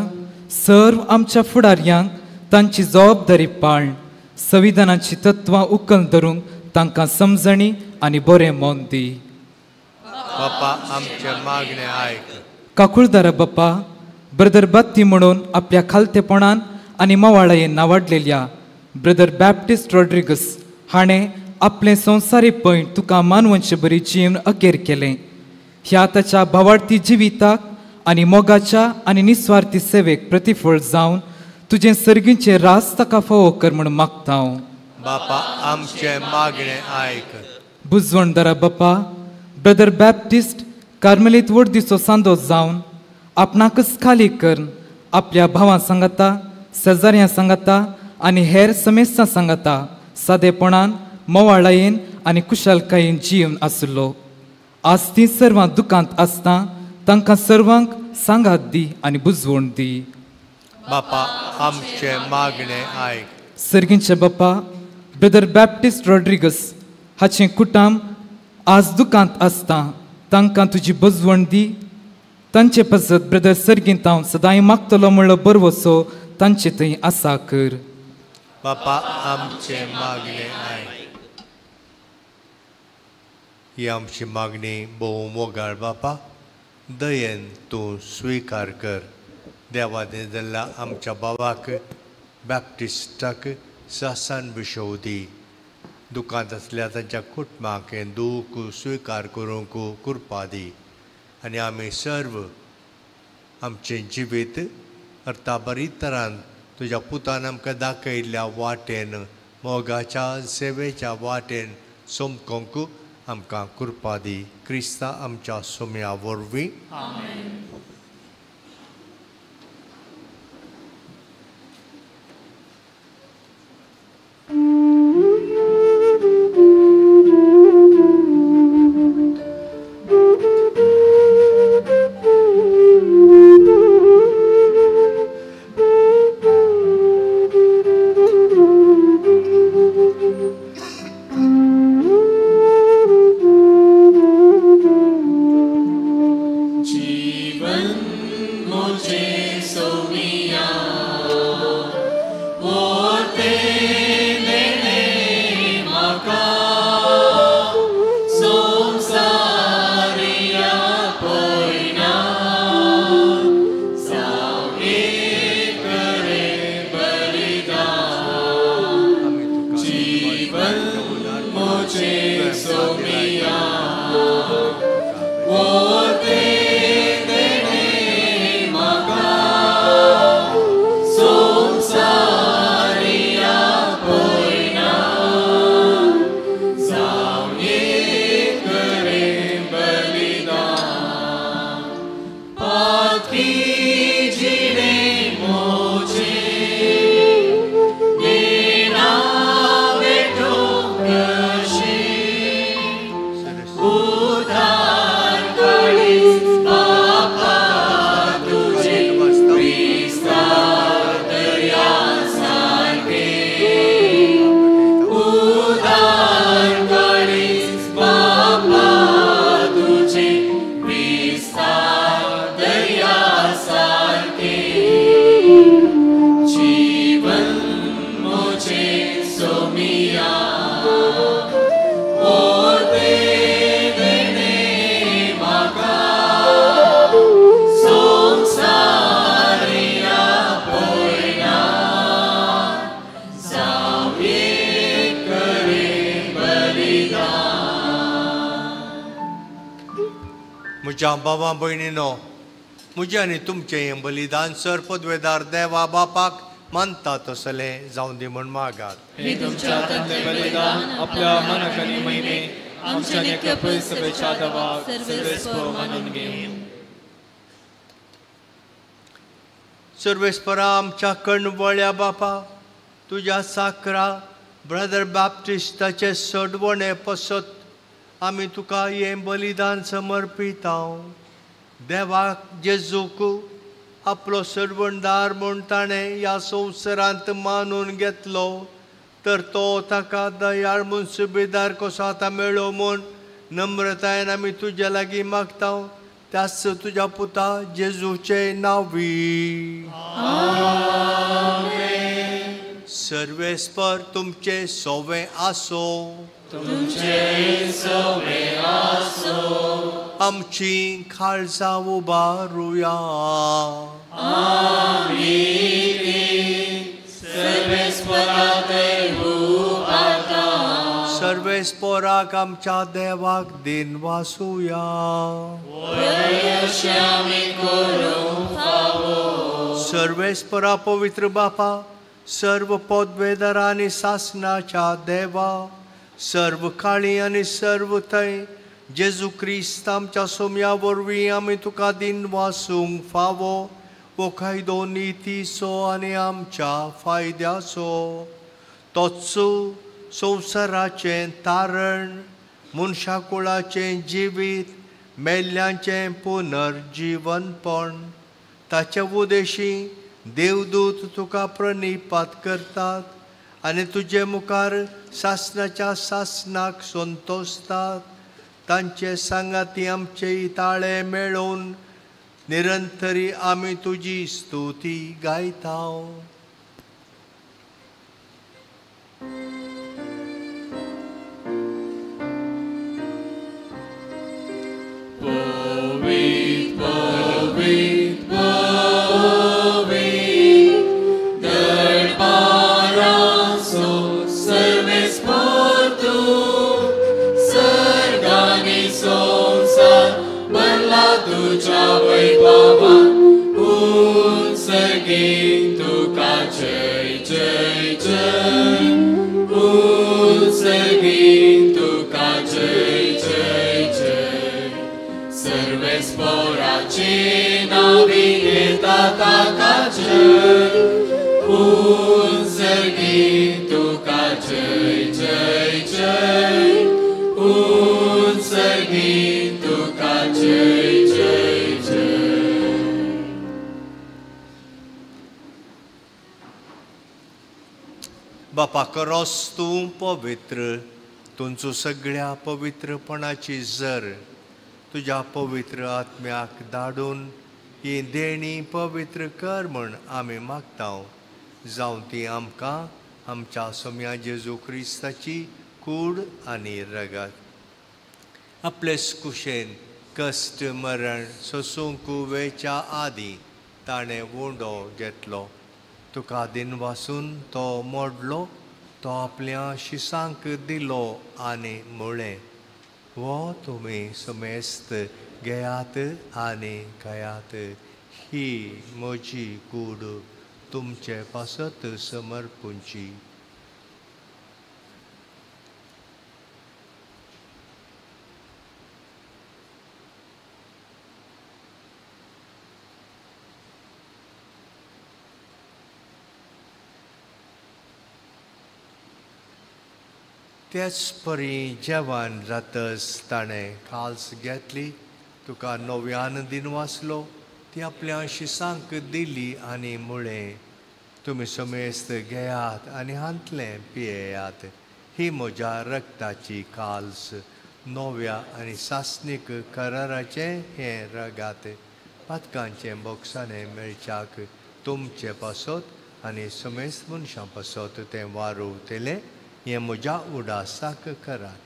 सर्व आमच्या फुडाऱ्यांक तांची जबाबदारी पाळण संविधानाची तत्वां उखल धरूंक तांकां समजणी आनी बरें मोन दी. बापा आमचे मागणे आयक. काकुळदारा बाप्पा, ब्रदर बात्ती म्हणून आपल्या खालतेपणान आनी मावाळायेन नावाडलेल्या ब्रदर बॅप्टिस्ट रॉड्रिगस हाणें आपलें संवसारीपण तुका मानवंश बरी जीवन अखेर केलें. ह्या ताच्या भावार्थी जिविताक आनी मोगाच्या आनी निस्वार्थी सेवेक प्रतिफळ जावन तुझे सर्गीचे रास ताका फावो कर म्हण मागता हांव. बापा आमचे मागणे आयक. बुजवणदारा बापा, ब्रदर बॅप्टिस्ट कार्मेलीत वर्दीचो सांदो जावन आपणाकच खाली कर आपल्या भावां सांगाता, शेजाऱ्यां सांगाता आनी हेर समेस्तां सांगाता सादेपणान, मोवाळायेन आनी कुशलकायेन जीवन आसलो. आज ती सर्वां दुखांत आसता तांकां सर्वांक सांगात दी आनी बुजवण दी. बापा आमचे मागणे आयक. सर्गींचे बापा, ब्रदर बॅप्टिस्ट रॉड्रिगस हाचें कुटुंब आज दुखांत आसता तांकां तुजी बुजवण दी. तांचे पसत ब्रदर सर्गींत हांव सदांय मागतलो म्हणलो बरवसो तांचे थंय आसा कर. बापा आमचे मागणे आयक. ही आमची मागणी भोव मोगाळ बापा, दयेन तूं स्विकार कर. देवाने जाल्ल्या आमच्या भावाक बॅप्टिस्टाक सासान विशव दी. दुखांत आसल्या तांच्या कुटुंबाक हें दूख स्विकार करूंक कृपा दी. आनी आमी सर्व आमचें जिवीत अर्था बरी तरान तुज्या पुतान आमकां दाखयल्ल्या वाटेन, मोगाच्या सेवेच्या वाटेन सोमकोंक आमकां कृपा दी. क्रिस्ता आमच्या सोम्या वरवीं. म्हज्या भावां भयणीनो, म्हजें आनी तुमचें हें बलिदान सर पदवेदार देवा बापाक मानता तसलें जावं दी म्हण मागात. हे तुमच्या तंदे बलिदान आपल्या मनाक आनी महिमे आमच्या नेक्या सभेच्या दवाक सर्वेस्पर मानून घेवन. सर्वेस्परा आमच्या कणवळ्या बापा, तुज्या साकरा ब्रदर बॅप्टिस्टाचे सडवणे पसत आमी तुका हें बलिदान समर्पिता. देवाक जेजूक आपलो सडवणदार म्हूण ताणें ह्या संवसारांत मानून घेतलो, तर तो ताका दयाळ म्हूण सुबेदार कसो आतां मेळ्ळो म्हूण नम्रतायेन आमी तुज्या लागीं मागता. त्याच तुज्या पुता जेजूचे नांवी. सर्वेस्पर तुमचे सोवे आसो. आमची खाळसा उबारुया. सर्वेस्पराक आमच्या देवाक दिन वासुया. सर्वेस्परा पवित्र बापा, सर्व पदवेदारा आनी शासनाच्या देवा, सर्व काळी आनी सर्व थंय जेजू क्रिस्त आमच्या सोम्या वरवीं आमी तुका दिन वासूंक फावो, वो कायदो नितीचो आनी आमच्या फायद्याचो. तोच संवसाराचें तारण, मनशाकुळाचें जिवीत, मेल्ल्यांचें पुनर्जीवनपण. ताच्या उदेशी देवदूत तुका प्रणिपात करतात आनी तुजे मुखार शासनाच्या शासनाक संतोसतात. तांचे सांगाती आमचे इताळे मेळोवन निरंतरी आमी तुजी स्तुती गायता. तुझ्या वैभवान उत्सर्गीन तुका जय जय जय, उत्सर्गीन तुका जय जय जय. सर्वेस्पराचे नावी येता ताका जय, उत्सर्गीन तुका जय जय जय, उत्सर्गीन तुका जय. बापा करोस तूं पवित्र, तुमचो सगळ्या पवित्रपणाची जर तुज्या पवित्र आत्म्याक धाडून ही देणी पवित्र कर म्हण आमी मागता. जावं ती आमकां आमच्या सोम्या जेजू क्रिस्ताची कूड आनी रगत. आपलेच कुशेन कश्ट मरण सोसूंक वेच्या आदी ताणें वोंडो घेतलो. तुका दिन वासून तो मोडलो, तो आपल्या शिसांक दिलो आनी म्हळें, वो तुमी समेस्त घेयात आनी खायात, ही म्हजी कूड तुमचे पासत समर्पूंची. तेच परी जेवण जातच ताणें काल्स घेतली, तुका नव्यान दिन वाचलो, ती आपल्या शिसांक दिली आनी म्हळें, तुमी समेस्त घेयात आनी हांतलें पियेयात, ही म्हज्या रक्ताची काल्स, नव्या आनी सासनीक कराराचें हें रगात. पातकांचें बोगसाणें मेळच्याक तुमचे पासत आनी समेस्त मनशां पासत तें वारू तेलें हें म्हज्या उडासाक करात.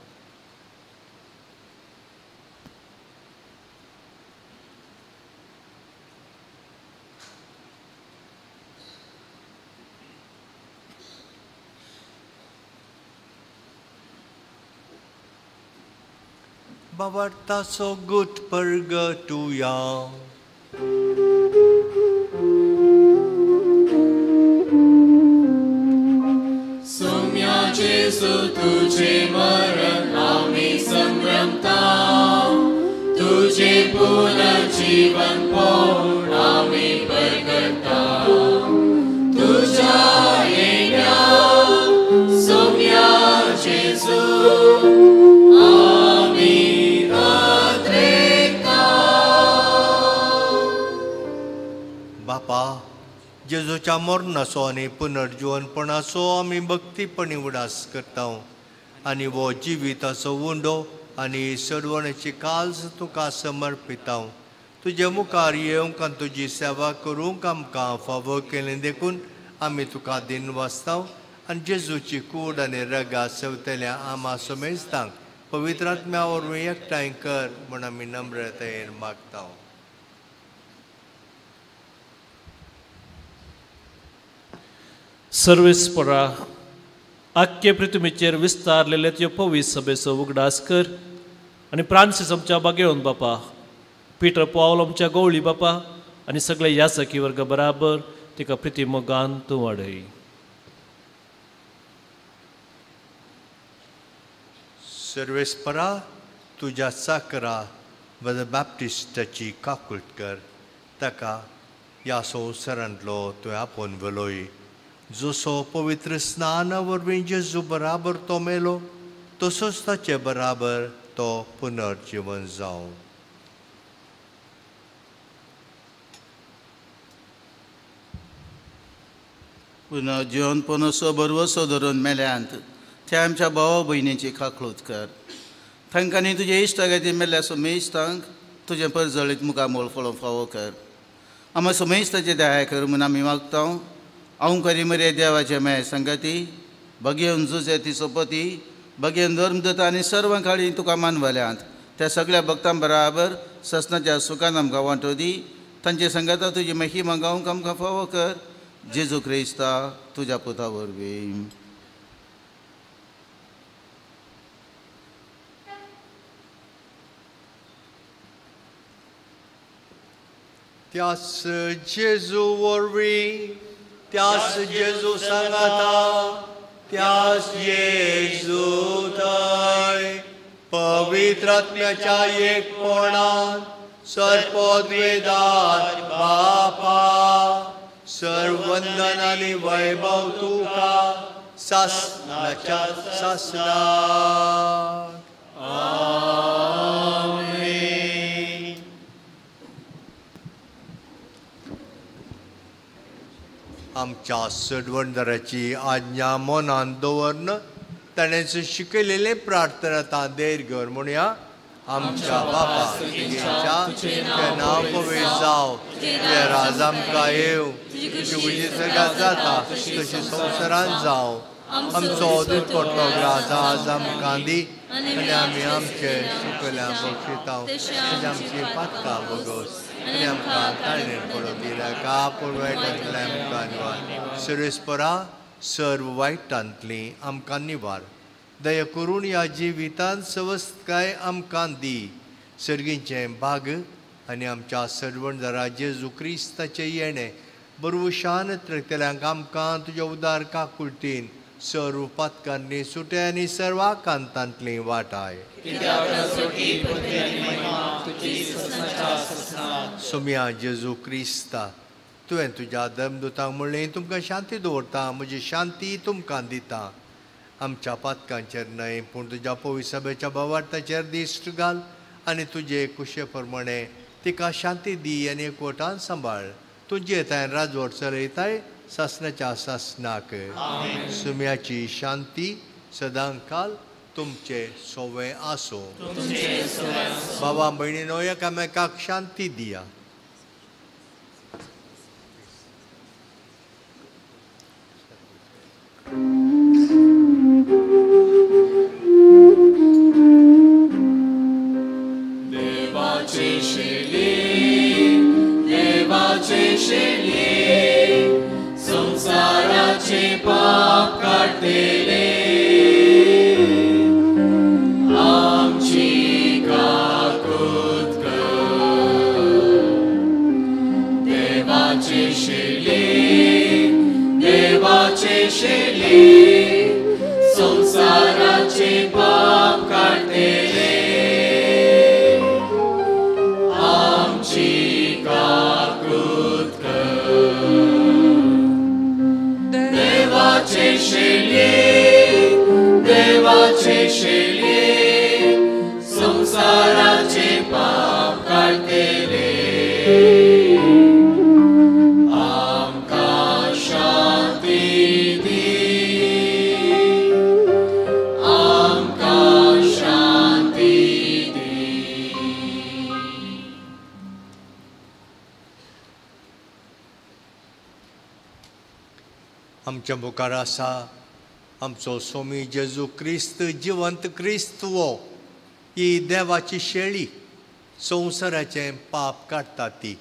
बाबार्ताचो गुट परगटुया. जेजू तुझे मरण आम्ही संभ्रमता, तुझे पुनर्जीवन पाहून आम्ही परगटता. तुझ्या येण्या सोम्या जेजू आम्ही अद्रेकता. बापा, जेजूच्या मरणाचो आनी पुनर्जीवनपणाचो आमी भक्तीपणी उडास करता आनी वो जिविताचो उंडो आनी सडवण्याची काल्स तुका समर्पिता. तुजे मुखार येवंक आनी तुजी सेवा करूंक आमकां फावो केलें देखून आमी तुका दिन वाचता आनी जेजूची कूड आनी रगा सेवतल्या आमा समेस्तांक पवित्र आत्म्या वरवीं एकठांय कर म्हण आमी नम्रतायेन मागता. सर्वेस्परा आख्खे पृथ्वीचेर विस्तारलेले त्यो पवित्र सभेचो उगडास कर आनी फ्रांसीस आमच्या बागेळोन बापा, पिटर पॉल आमच्या गवळी बापा आनी सगळे याजकी वर्ग बराबर तिका प्रिती मोगान तूं वाडय. सर्वेस्परा तुज्या साकरा वद बॅप्टिस्टाची काकुळट कर. ताका ह्या संवसारांतलो तुवें आपोवन वलोय. जसो पवित्र स्नाना वरवीं जेजू बराबर तो मेलो तसोच ताचे बराबर तो पुनर्जीवन जावं. पुनर्जीवन पोनसो बरवसो धरून मेल्यांत त्या आमच्या भावा भयणीची काकळूत कर. तांकां आनी तुजे इश्टागती मेल्ल्या सोमेश्तांक तुजें परजळीत मुखामोल फळो फावो कर. आमी सोमेश्ताचे दया कर म्हूण आमी मागता. हांव करी मरे देवाचे मेळ संगती भगेन जुजे ती सोपती भगेन धर्मदत्ता आनी सर्वां काळी तुका मानवल्यांत त्या सगळ्या भक्तां बराबर ससनाच्या सुखान आमकां वांटो दी. तांचे संगता तुजी महिमा गावंक आमकां फावो कर. जेजू क्रिस्ता तुज्या पुता वरवीं. त्याच जेजू वरवीं त्याच जेजू सांगाता त्याच जेजू थंय पवित्र आत्म्याच्या एकपणान सर्पोद्वेदार बापा सर्वंदन आनी वैभव तुका सासनाच्या सासनाक. आमेन. आमच्या सडवणदाराची आज्ञा मनान दवरन ताणें शिकयलेले प्रार्थना तांदेर घेवन म्हणया. आमच्या बापा तुजें नांव पवित्र जावं तुजें राज आमकां येवं तुजी सगळ्यात जाता तशी संवसारांत जावं. आमचो दिसपट्टो ग्रास आज आमकां दी आनी आमी आमचे सुकल्यांक बक्षितांव तशें आमची पातकां बगोस आनी आमकां ताळणेर पडूंक दिनाका पूण वायटांतल्यान आमकां निवार. सर्वेस्परा सर्व वायटांतली आमकां निवार. दया करून ह्या जिवितांत सवस्तकाय आमकां दी. सर्गींचें भाग आनी आमच्या सडवणदारा जेजू क्रिस्ताचें येणें बरवशान त्रयतल्यांक आमकां तुज्या उदार काकुळटीन सर्व पातकांनी सुटे आनी सर्वांकांतांतली वाटाय. सोम्या जेजू क्रिस्ता तुवें तुज्या धर्मदूतांक म्हणलें तुमकां शांती दवरता म्हजी शांती तुमकां दिता. आमच्या पातकांचेर न्हय पूण तुज्या पवित्र सभेच्या भावार्थाचेर दिश्ट घाल आनी तुजे कुशे प्रमाणे तिका शांती दी आनी एकवटान सांबाळ. तुजे येताय राजवट चलयताय सासनाच्या सासनाक. सुम्याची शांती सदांकाल तुमचे सोवे आसो. बाबा भयणीनो एकामेकाक शांती दिया. देवाचे शेली संसाराचे पाप काढतेले आमची काकूत कर. देवाचे शेली संसाराचे पाप काढतेले आमची काकूत कर. देवाचे शेली संसाराचे पाप काढतेले आमकां शांती दी. आमकां शांती दी. आमच्या मुखार आसा आमचो स्वामी जेजू क्रिस्त जिवंत क्रिस्तवो. ही देवाची शेळी संवसाराचें पाप काडटा ती.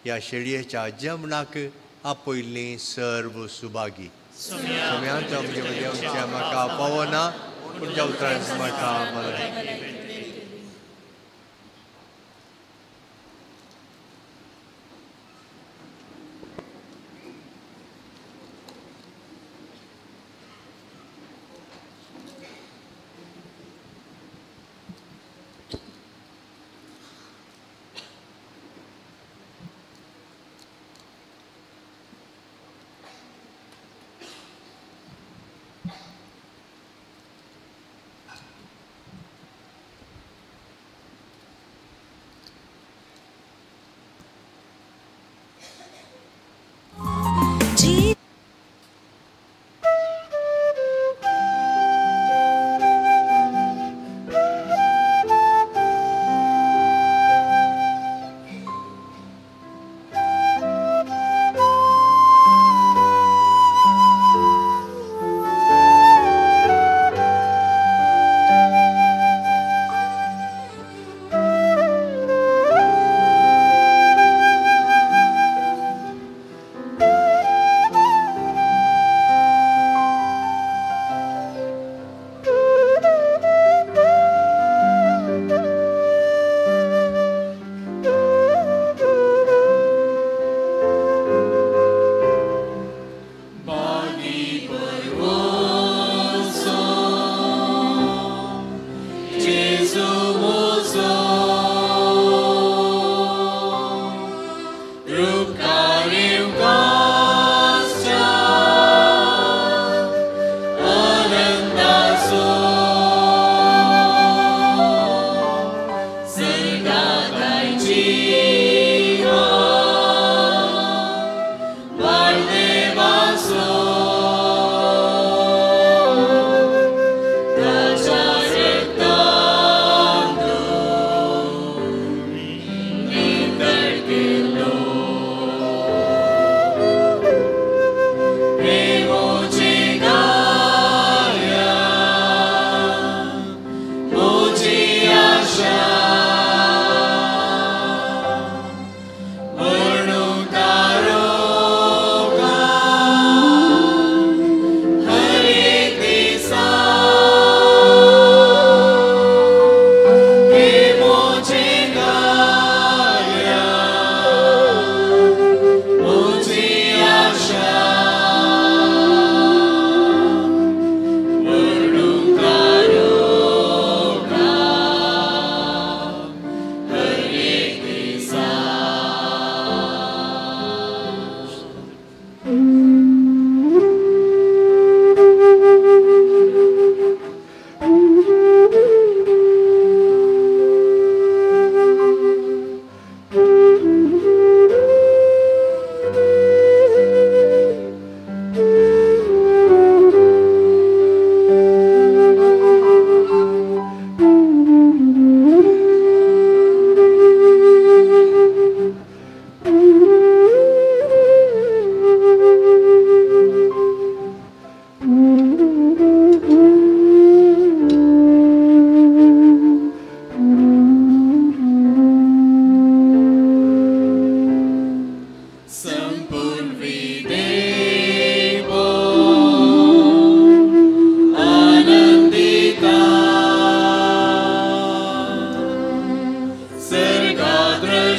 ह्या शेळयेच्या जेवणाक आपयल्लीं सर्व सुभागी. सोम्यांत आमचे मदीं आमच्या म्हाका पावना तुमच्या उतरांत म्हाका मला.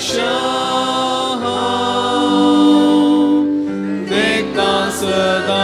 आशा देखता सदा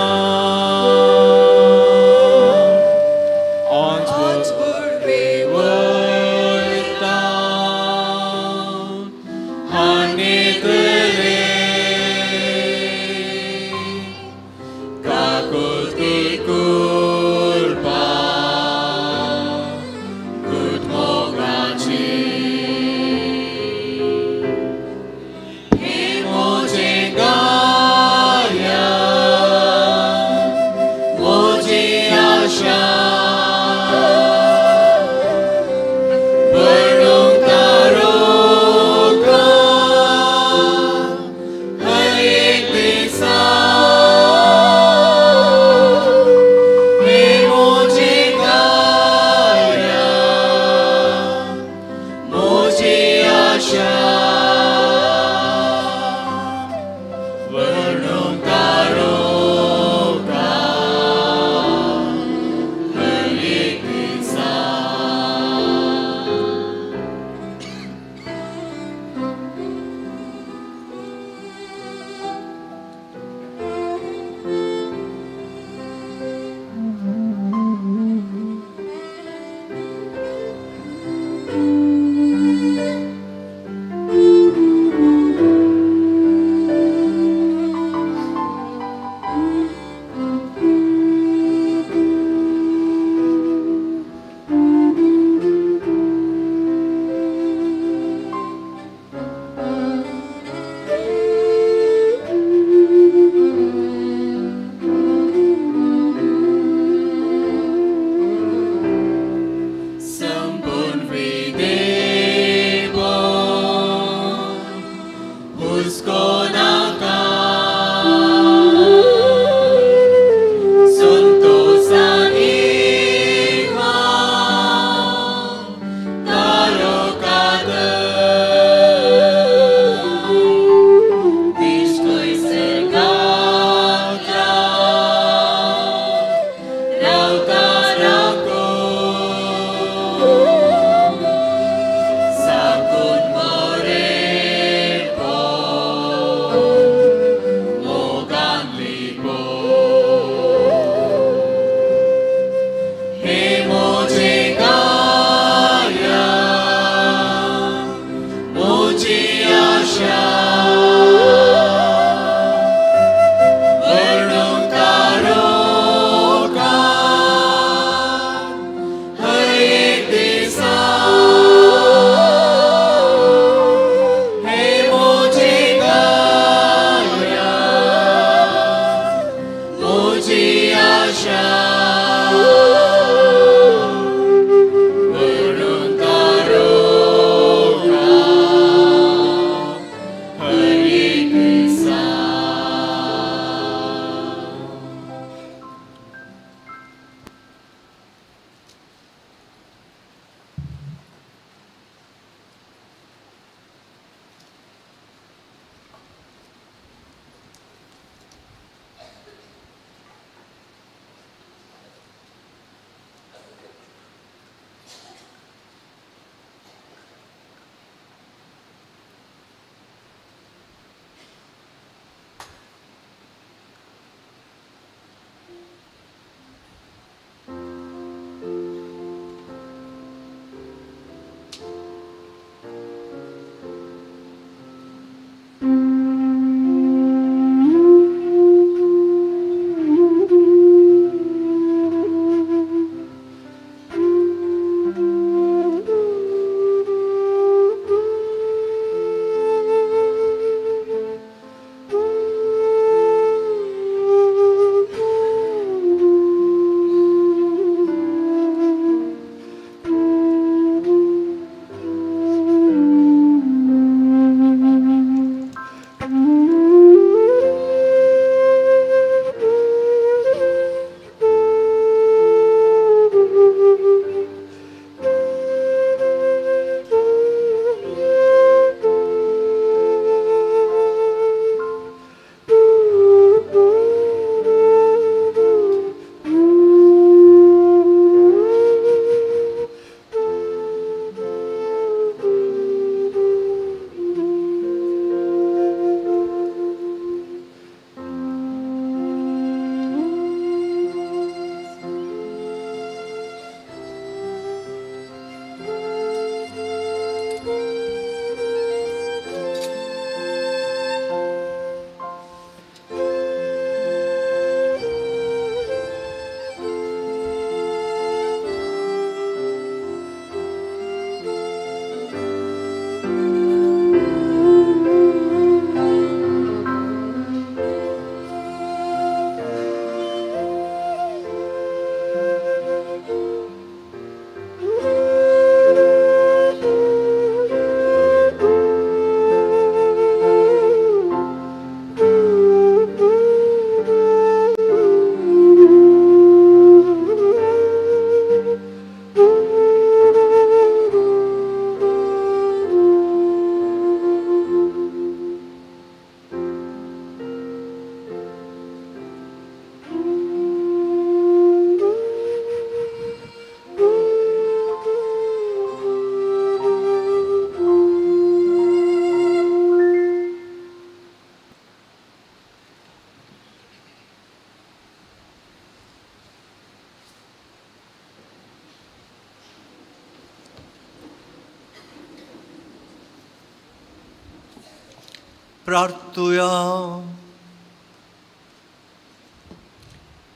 प्रार्थुया.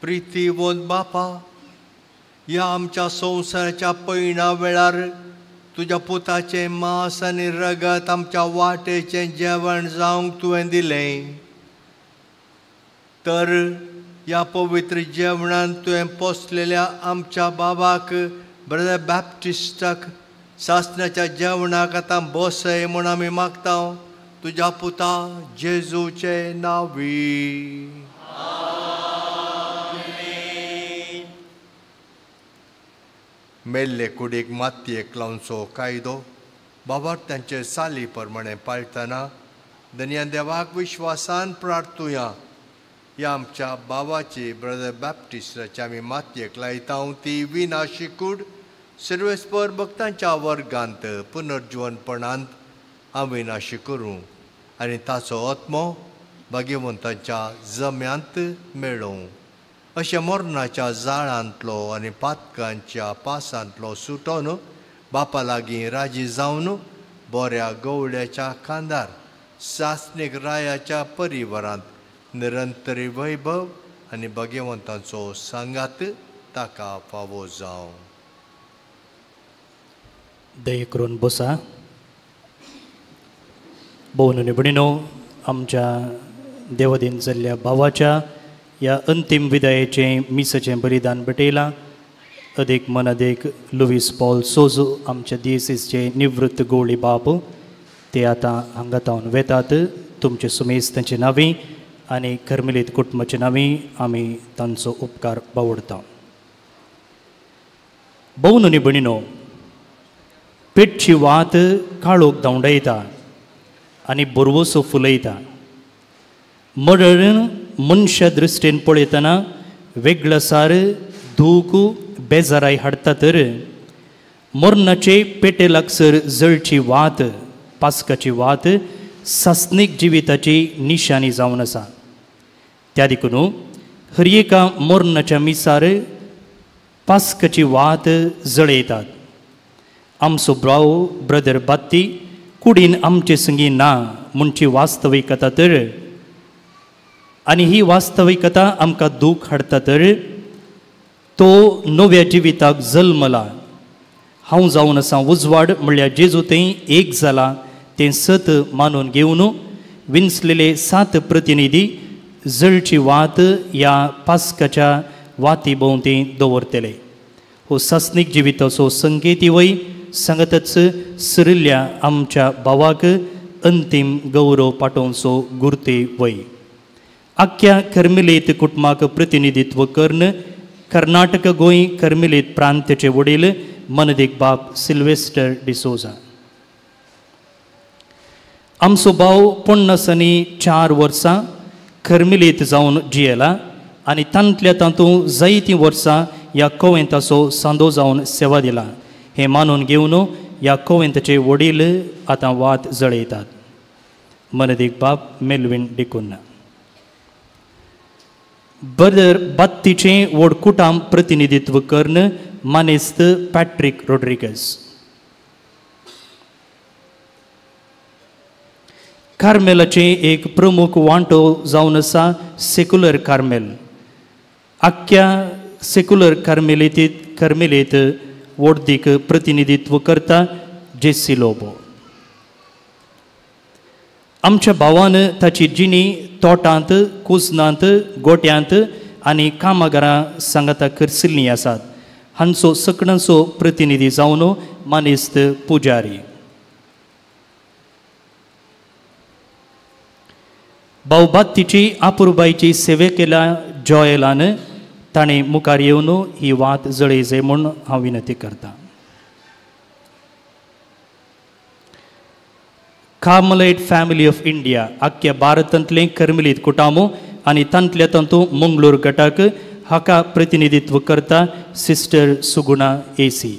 प्रितीवंत बापा, ह्या आमच्या संवसाराच्या पैणा वेळार तुज्या पुताचें मांस आनी रगत आमच्या वाटेचें जेवण जावंक तुवें दिलें. तर ह्या पवित्र जेवणान तुवें पोसलेल्या आमच्या बाबाक ब्रदर बॅप्टिस्टाक सासणाच्या जेवणाक आतां बसय म्हूण आमी मागता तुज्या पुता जेजूचे नांवी. मेल्ले कुडीक मातयेक लावचो कायदो बाबार तांचे साली प्रमाणे पाळटना धन्या देवाक विश्वासान प्रार्थुया. ह्या आमच्या बाबाची ब्रदर बॅप्टिस्टाची आमी मातयेक लायता ती विनाशी कूड सर्वेस्पर भक्तांच्या वर्गांत पुनर्जीवनपणांत अविनाशी करूं आनी ताचो आत्मो भाग्यवंतांच्या जम्यांत मेळोवं. अशें मरणाच्या जाळांतलो आनी पातकांच्या पासांतलो सुटोन बापा लागीं राजी जावन बऱ्या गवळ्याच्या कांदार सासणीक रायाच्या परिवारांत निरंतरी वैभव आनी भाग्यवंतांचो सांगात ताका फावो जावं. दय करून बसा. भोवन भयणीनो, आमच्या देवदीन जाल्ल्या भावाच्या ह्या अंतीम विदायेचें मिसाचें बलिदान भेटयलां. अदेक मन अदेक लुईस पॉल सोजो आमच्या दिएसीसचे निवृत्त गवळी बाब ते आतां हांगा तावन वेतात. तुमचे सुमेस्तांचे नांवी आनी कर्मिलीत कुटुंबाचे नांवी आमी तांचो उपकार बावडटा. भोवन भयणीनो, पेटची वात काळोख धांवडयता आनी बोरवोसो फुलयता. मरण मनशा दृश्टेन पळयतना वेगळसार दूख बेजाराय हाडटा तर मरणाचे पेटे लागसर जळची वात पास्काची वात सासणीक जिविताची निशाणी जावन आसा. त्या देखून हर एका मरणाच्या मिसार पास्काची वात जळयतात. आमचो ब्राव ब्रदर बात्ती कुडीन आमचे संगी ना म्हणची वास्तविकता तर आनी ही वास्तविकता आमकां दूख हाडटा तर तो नव्या जिविताक जल्मला. हांव जावन आसा उजवाड म्हणल्यार जेजू थंय एक जाला तें सत मानून घेवन विंचलेले 7 प्रतिनिधी जळची वात ह्या पास्काच्या वाती भोंवती दवरतले. हो सासणीक जिविताचो संकेती वय सांगतच सरिल्ल्या आमच्या भावाक अंतीम गौरव पाठोवचो गुर्ते वय. आख्या कर्मिलीत कुटुंबाक प्रतिनिधित्व करून कर्नाटक गोंय कर्मिलीत प्रांतचे वडील मनदीक बाब सिल्वेस्टर डिसोजा. आमचो भाव 54 वर्सां कर्मिलीत जावन जियेला आनी तांतल्या तातूंत जायतीं वर्सां ह्या कोवेंताचो सांदो जावन सेवा दिला. हें मानून घेवन ह्या कोवेंताचे वडील आतां वात जळयतात. मनदीक बाब मेल्विन डिकुन्ना. ब्रदर बात्तीचें व्हड कुटाम प्रतिनिधित्व करून मानेस्त पॅट्रिक रोड्रिगस. कार्मेलाचें एक प्रमुख वांटो जावन आसा सेक्युलर कार्मेल. आख्या सेक्युलर कार्मेलीत वर्दीक प्रतिनिधित्व करता जेसी लोबो. आमच्या भावान ताची जिणी तोटांत कुजनांत गोट्यांत आनी कामगारां सांगाता करसिल्लीं आसात. हांचो सकणाचो प्रतिनिधी जावन मानेस्त पुजारी. भाऊ बात्तीची आपुरबाईची सेवे केल्या जॉयलान ताणें मुखार येवन ही वात जळयजे म्हूण हांव विनंती करतां. कार्मेलाइट फॅमिली ऑफ इंडिया आख्या भारतांतलें कर्मिलीत कुटामो आनी तांतल्या तातूंत मंगळूर गटाक हाका प्रतिनिधित्व करता सिस्टर सुगुणा एसी.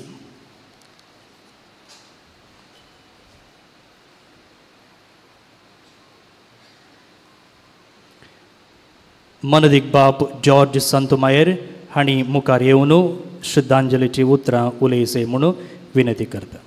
मनदीक बाब जॉर्ज संतमायर हांणी मुखार येवन श्रद्धांजलीची उतरां उलयचे म्हूण विनंती करता.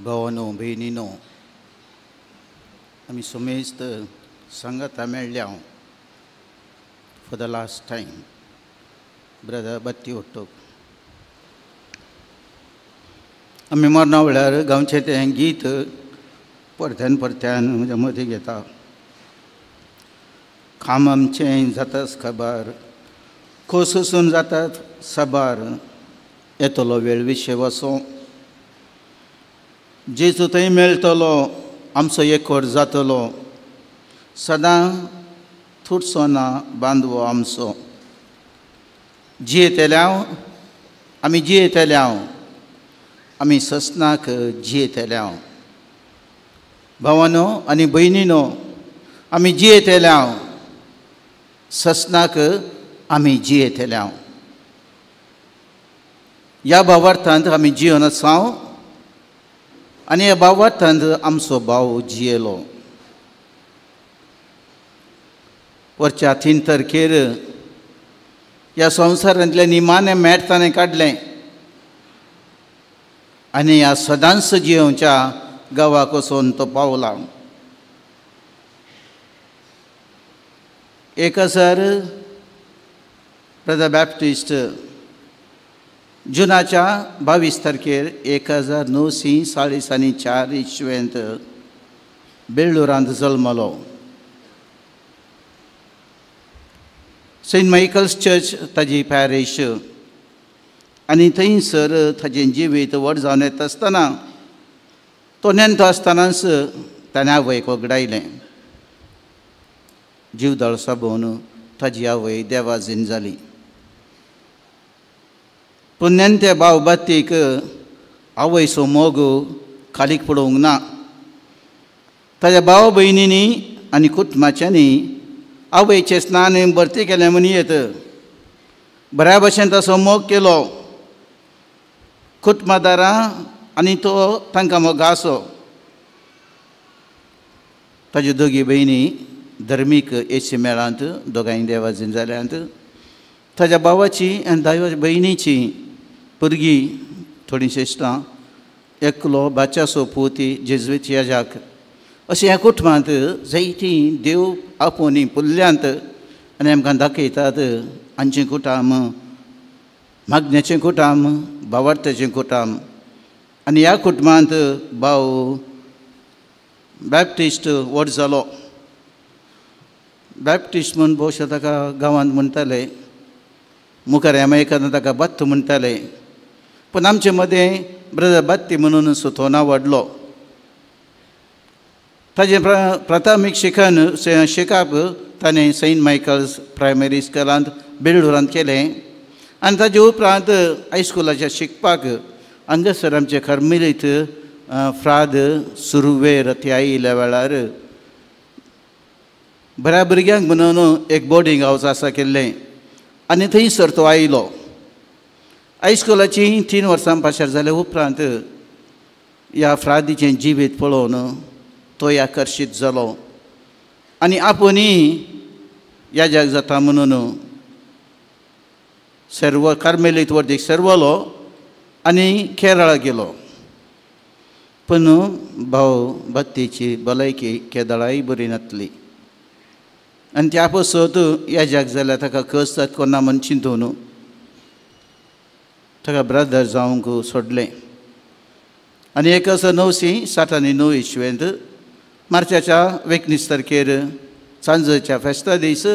भावांनो भयणीनो आमी सोमेस्त सांगाता मेळ्ळ्या for the last time brother बत्ती ओट्टोक आमी मरणा वेळार गांवचें तें गीत परत्यान परत्यान म्हज्या मदीं घेता खाम आमचें जाताच खबर खोसून जातात साबार येतलो वेळ विशे वसो जेजू थंय मेळटलो आमचो एकवट जातलो सदां थुडसो ना बांदवो आमचो जियेतल्या आमी जियेतल्या आमी ससनाक जियेतल्या भावांनो आनी भयणीनो आमी जियेतल्या ससनाक आमी जियेतल्या ह्या भावार्थांत आमी जिवन आसां आनी ह्या भावार्थांत आमचो भाव जियेलो वरच्या 3 तारखेर ह्या संवसारांतलें निमाणें मेट ताणें काडलें आनी ह्या सदांच जियोवच्या गांवाक वचून तो पावला 1000 ब्रदर बॅप्टिस्ट जुनाच्या 22 तारखेर 1944 इस्वेंत बेल्लुरांत जल्मलो सेंट मायकल्स चर्च ताजी पॅरिश आनी थंयसर ताजें जिवीत व्हड जावन येता आसतना तो नेणटो आसतनाच ताणें आवयक वगडायलें जीवदाळ साबून ताजी आवय देवाजीन जाली पूण नेणटे भाव बातीक आवयचो मोग खालीक पडोवंक ना ताज्या भाव भयणींनी आनी कुटुंबाच्यांनी आवयचें स्नान भरती केलें म्हणयत बऱ्या भशेन ताचो मोग केलो कुटुंबादारां आनी तो तांकां मोगासो ताज्यो दोगी भयणी धर्मीक येशी मेळांत दोगांय देवाजीन जाल्यांत ताज्या भावाची आनी ताज्या भयणीची भुरगीं थोडीं श्रेश्टां एकलो बाच्याचो पूती जेजुवीत याजाक अशें ह्या कुटुंबांत जायतीं देव आपोवनी पुल्ल्यांत आनी आमकां दाखयतात आमचें कुटुंब मागण्याचें कुटुंब भावार्थाचें कुटुंब आनी ह्या कुटुंबांत भाव बॅप्टिस्ट व्हड जालो बॅप्टिस्ट म्हूण भोवशे ताका गांवांत म्हणटाले मुखार एमेकान ताका बत्त म्हणटाले पूण आमचे मदें ब्रदर बत्ती म्हणून सुथोना व्हडलो ताजें प्राथमीक शिकप ताणें सेंट मायकल्स प्रायमरी स्कुलांत बेल्लुरांत केलें आनी ताजे उपरांत हायस्कुलाच्या शिकपाक हांगासर आमचे कार्मेलीत फ्राद सुरवेर ते आयिल्ल्या वेळार बऱ्या भुरग्यांक म्हणून एक बोर्डिंग हावस आसा केल्लें आनी थंयसर तो आयलो हायस्कुलाची 3 वर्सां पाशार जाल्या उपरांत ह्या फ्रादीचें जिवीत पळोवन तो आकर्शीत जालो आनी आपुणूय याजाक जाता म्हणून सर्व कार्मेलीत वर्दीक सर्वलो आनी केरळा गेलो पूण भाव बत्तीची भलायकी केदळाय बरी नासली आनी त्या पासत याजाक जाल्यार ताका कस कोन्ना म्हण चिंतून ताका ब्रदर जावंक सोडलें आनी 1969 इस्वेंत मार्चाच्या 19 तारखेर सांजेच्या फेस्ता दीस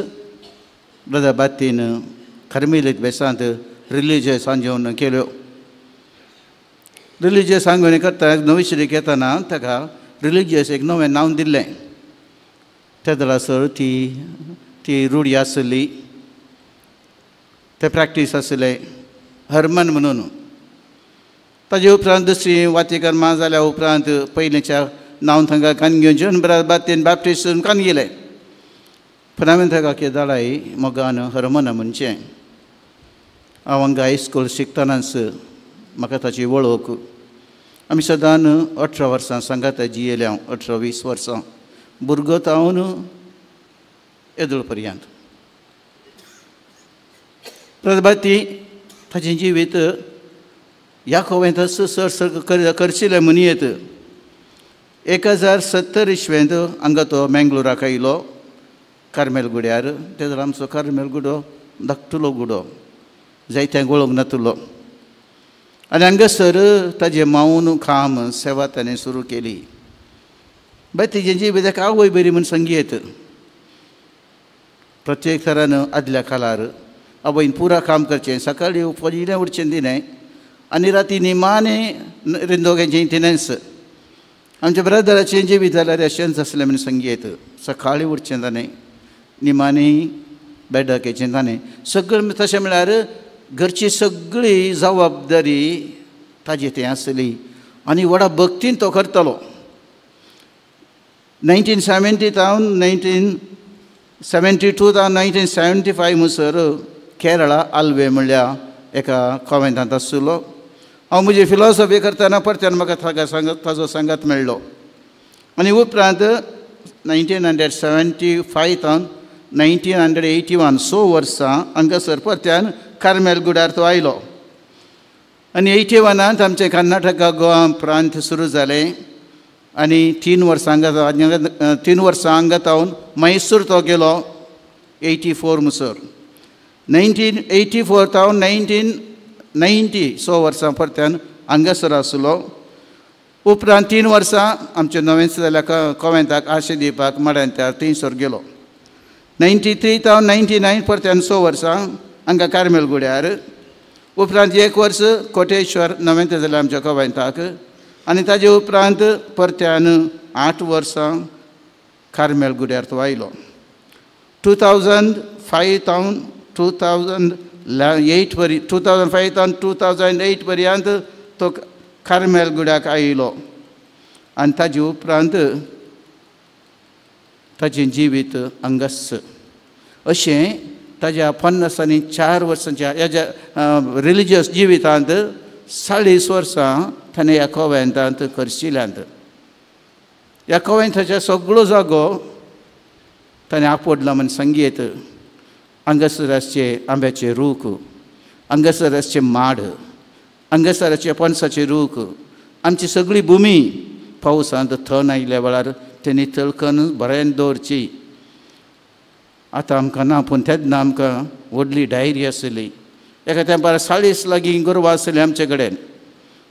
ब्रदर बात्तीन कार्मेलीत बेसांत रिलिजियस आंजवण केल्यो रिलिजियस आंजवणी करता नवी घेतना ताका रिलिजियस एक नवें नांव दिल्लें त्या दरासर ती रूढी आसली ते प्रॅक्टीस आसलें हरमन म्हणून ताजे उपरांत दुसरी वातीकर्मां जाल्या उपरांत पयलींच्या नांव तांकां कान घेवन बात्तीन बॅप्टिस्ट कान गेलें पूण हांवें ताका केदाळाय मोगान हरमना म्हणचें हांव हांगा हायस्कूल शिकतनाच म्हाका ताची वळख आमी सदां 18 वर्सां सांगात जियेल्या 18-20 वर्सां भुरगो तावन येदोळ पर्यंत प्रभाती ताचें जिवीत ह्या खोवेंत सर करशिल्लें म्हणयत 1070 इस्वेंत हांगा तो मेंगलोराक आयलो कार्मेल गुड्यार. तेजो आमचो कार्मेल गुडो धाकटुलो गुडो जायत्यांक वळोवंक नातलो. आनी हांगासर ताजे मौन काम सेवा ताणें सुरू केली. बाय तिजे जिविताक आवय बरी म्हूण संगीत. प्रत्येक तरान आदल्या काळार आवयन पुरा काम करचें, सकाळी पयलें उठचें दिनें आनी राती निमाणें दोगांचें इंटेनन्स. आमच्या ब्रदराचें जिवीत जाल्यार अशेंच आसलें म्हूण संगीत. सकाळीं उठचें ताणें, निमाणें बेडाकेचें ताणें सगळें. तशें म्हळ्यार घरची सगळी जबाबदारी ताजी तें आसली आनी व्हडा भक्तीन तो करतालो. 1970 जावन 1972 जावन 1975 म्हणसर केरळा आल्वे म्हणल्या एका कॉवेंटांत आसलो. हांव म्हजी फिलॉसॉफी करतना परत्यान म्हाका ताजो सांगात मेळ्ळो. आनी उपरांत 1975 जावन 1981 6 वर्सां हांगासर परत्यान कार्मेल गुडार तो आयलो. आनी 81 आमचें कर्नाटका गोवा प्रांत सुरू जालें. आनी 3 वर्सां हांगा तावन मैसूर तो गेलो 84 म्हणसर. 1984 जावन 1990 6 वर्सां परत्यान हांगासर आसलो. उपरांत 3 वर्सां आमचे नवेंच जाल्या कॉवेंताक आशे दिवपाक मड्यांत थंयसर गेलो. 93 जावन 99 परत्यान 6 वर्सां हांगा कार्मेल गुड्यार. उपरांत 1 वर्स कोटेश्वर नवेंत जालें आमच्या कॉवेंताक. आनी ताजे उपरांत परत्यान 8 वर्सां कार्मेल गुड्यार तो आयलो. 2005 जावन 2008 पर्यंत तो कार्मेल गुड्याक आयलो. आनी ताजे उपरांत ताचें जिवीत हांगाच. अशें ताज्या 54 वर्सांच्या हेज्या रिलिजियस जिवितांत 40 वर्सां ताणें ह्या कॉवेंतांत करशिल्यांत. ह्या कॉवेंताच्या सगळो जागो ताणें आपडला म्हण संगीत. हांगासर आसचे आंब्याचे रूख, हांगासर आसचे माड, हांगासर आसचे पणसाचे रूख, आमची सगळी भुमी पावसांत थंड आयिल्ल्या वेळार तेणी तळकन बरें दवरची. आतां आमकां ना, पूण तेन्ना आमकां व्हडली डायरी आसली. एका तेंपार 40 लागीं गोरवां आसलीं आमचे कडेन,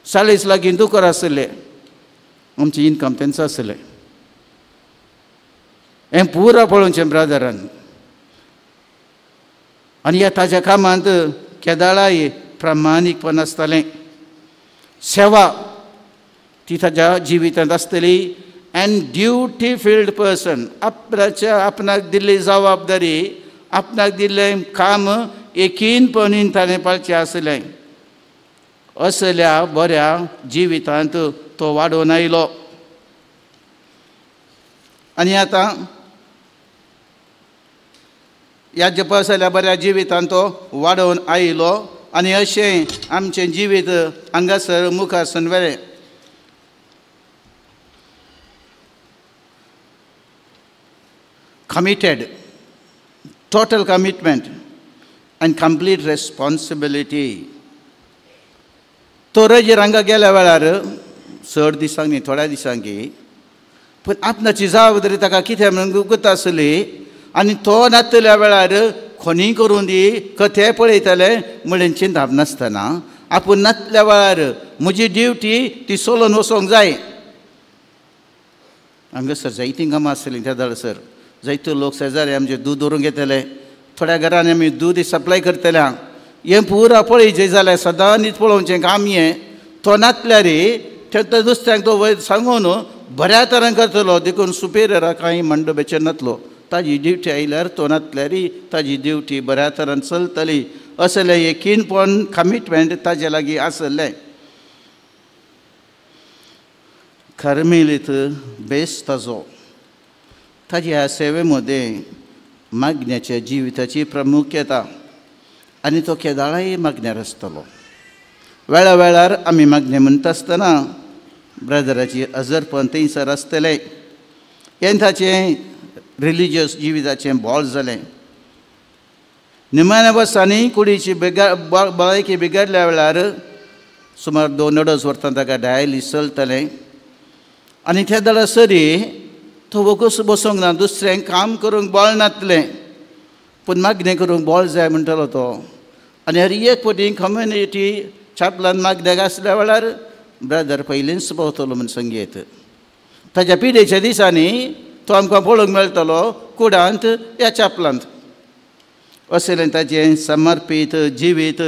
40 लागीं दुकर आसले. आमचें इनकम तेंच आसलें. हें पुरा पळोवचें ब्रदरान. आनी ह्या ताज्या कामांत केदाळाय प्रामाणीकपण आसतालें. सेवा ती ताज्या जिवितांत आसतली. End duty field person. आपणाक दिल्ली जबाबदारी, आपणाक दिल्लें काम एकीनपणीन ताणें पाळचें आसलें. असल्या बऱ्या जिवितांत तो वाडोवन आयलो. आनी आतां ह्या जपासल्या बऱ्या जिवितांत तो वाडोवन आयलो. आनी अशें आमचें जिवीत हांगासर मुखार सावन वेळें. committed, total commitment and complete responsibility. तो रजेर हांगा गेल्या वेळार 6 दिसांक न्ही, थोड्या दिसांकी, पूण आपणाची जबाबदारी ताका कितें म्हणून गुगत आसली. आनी तो नातल्या वेळार खंयी करून दी, कथे पळयतले म्हणून चिंता नासतना आपूण नातल्या वेळार म्हजी ड्युटी ती सोलोवन वचोंक जाय. हांगासर जायतीं कामां आसलीं त्या दळसर. जायतो लोक शेजारी आमचे दूद व्हरून घेतले. थोड्या घरांनी आमी दूद सप्लाय करतले. हें पुरा पळयचें जाल्यार सदां न्हीद पळोवचें काम हें. तो नातल्यार ते दुसऱ्यांक तो सांगून बऱ्या तरेन करतलो. देखून सुपेरियराक कांय म्हणटा बेचेर नातलो. ताजी ड्युटी आयल्यार तो नातल्यार ताजी ड्युटी बऱ्या तरेन चलतली असलें एकीनपण कमिटमेंट ताजे लागीं आसलें. कार्मेलीत बेस ताजो. ताज्या सेवे मदें मागण्याच्या जिविताची प्रामुख्यता. आनी तो केदाळाय मागण्यार आसतलो. वेळा वेळार आमी मागणें म्हणटा आसतना ब्रदराची हजरपण थंयसर आसतलें. हें ताचें रिलिजियस जिविताचें बोळ जालें. निमाण्या वर्सांनी कुडीची भलायकी बिगडल्या वेळार सुमार 2-2.5 वर्सां ताका डायलिसीस चलतलें. आनी त्या दळा सरी तो वगूस बसोंक ना, दुसऱ्यांक काम करूंक बळ नातलें, पूण मागणें करूंक बळ जाय म्हणटालो तो. आनी हर एक फावटी कम्युनिटी छापलान मागण्याक आसल्या वेळार ब्रदर पयलींच पावतलो म्हूण संगीत. ताच्या पिडेच्या दिसांनी तो आमकां पळोवंक मेळटलो कुडांत ह्या छापलांत. अशें ताचें समर्पीत जिवीत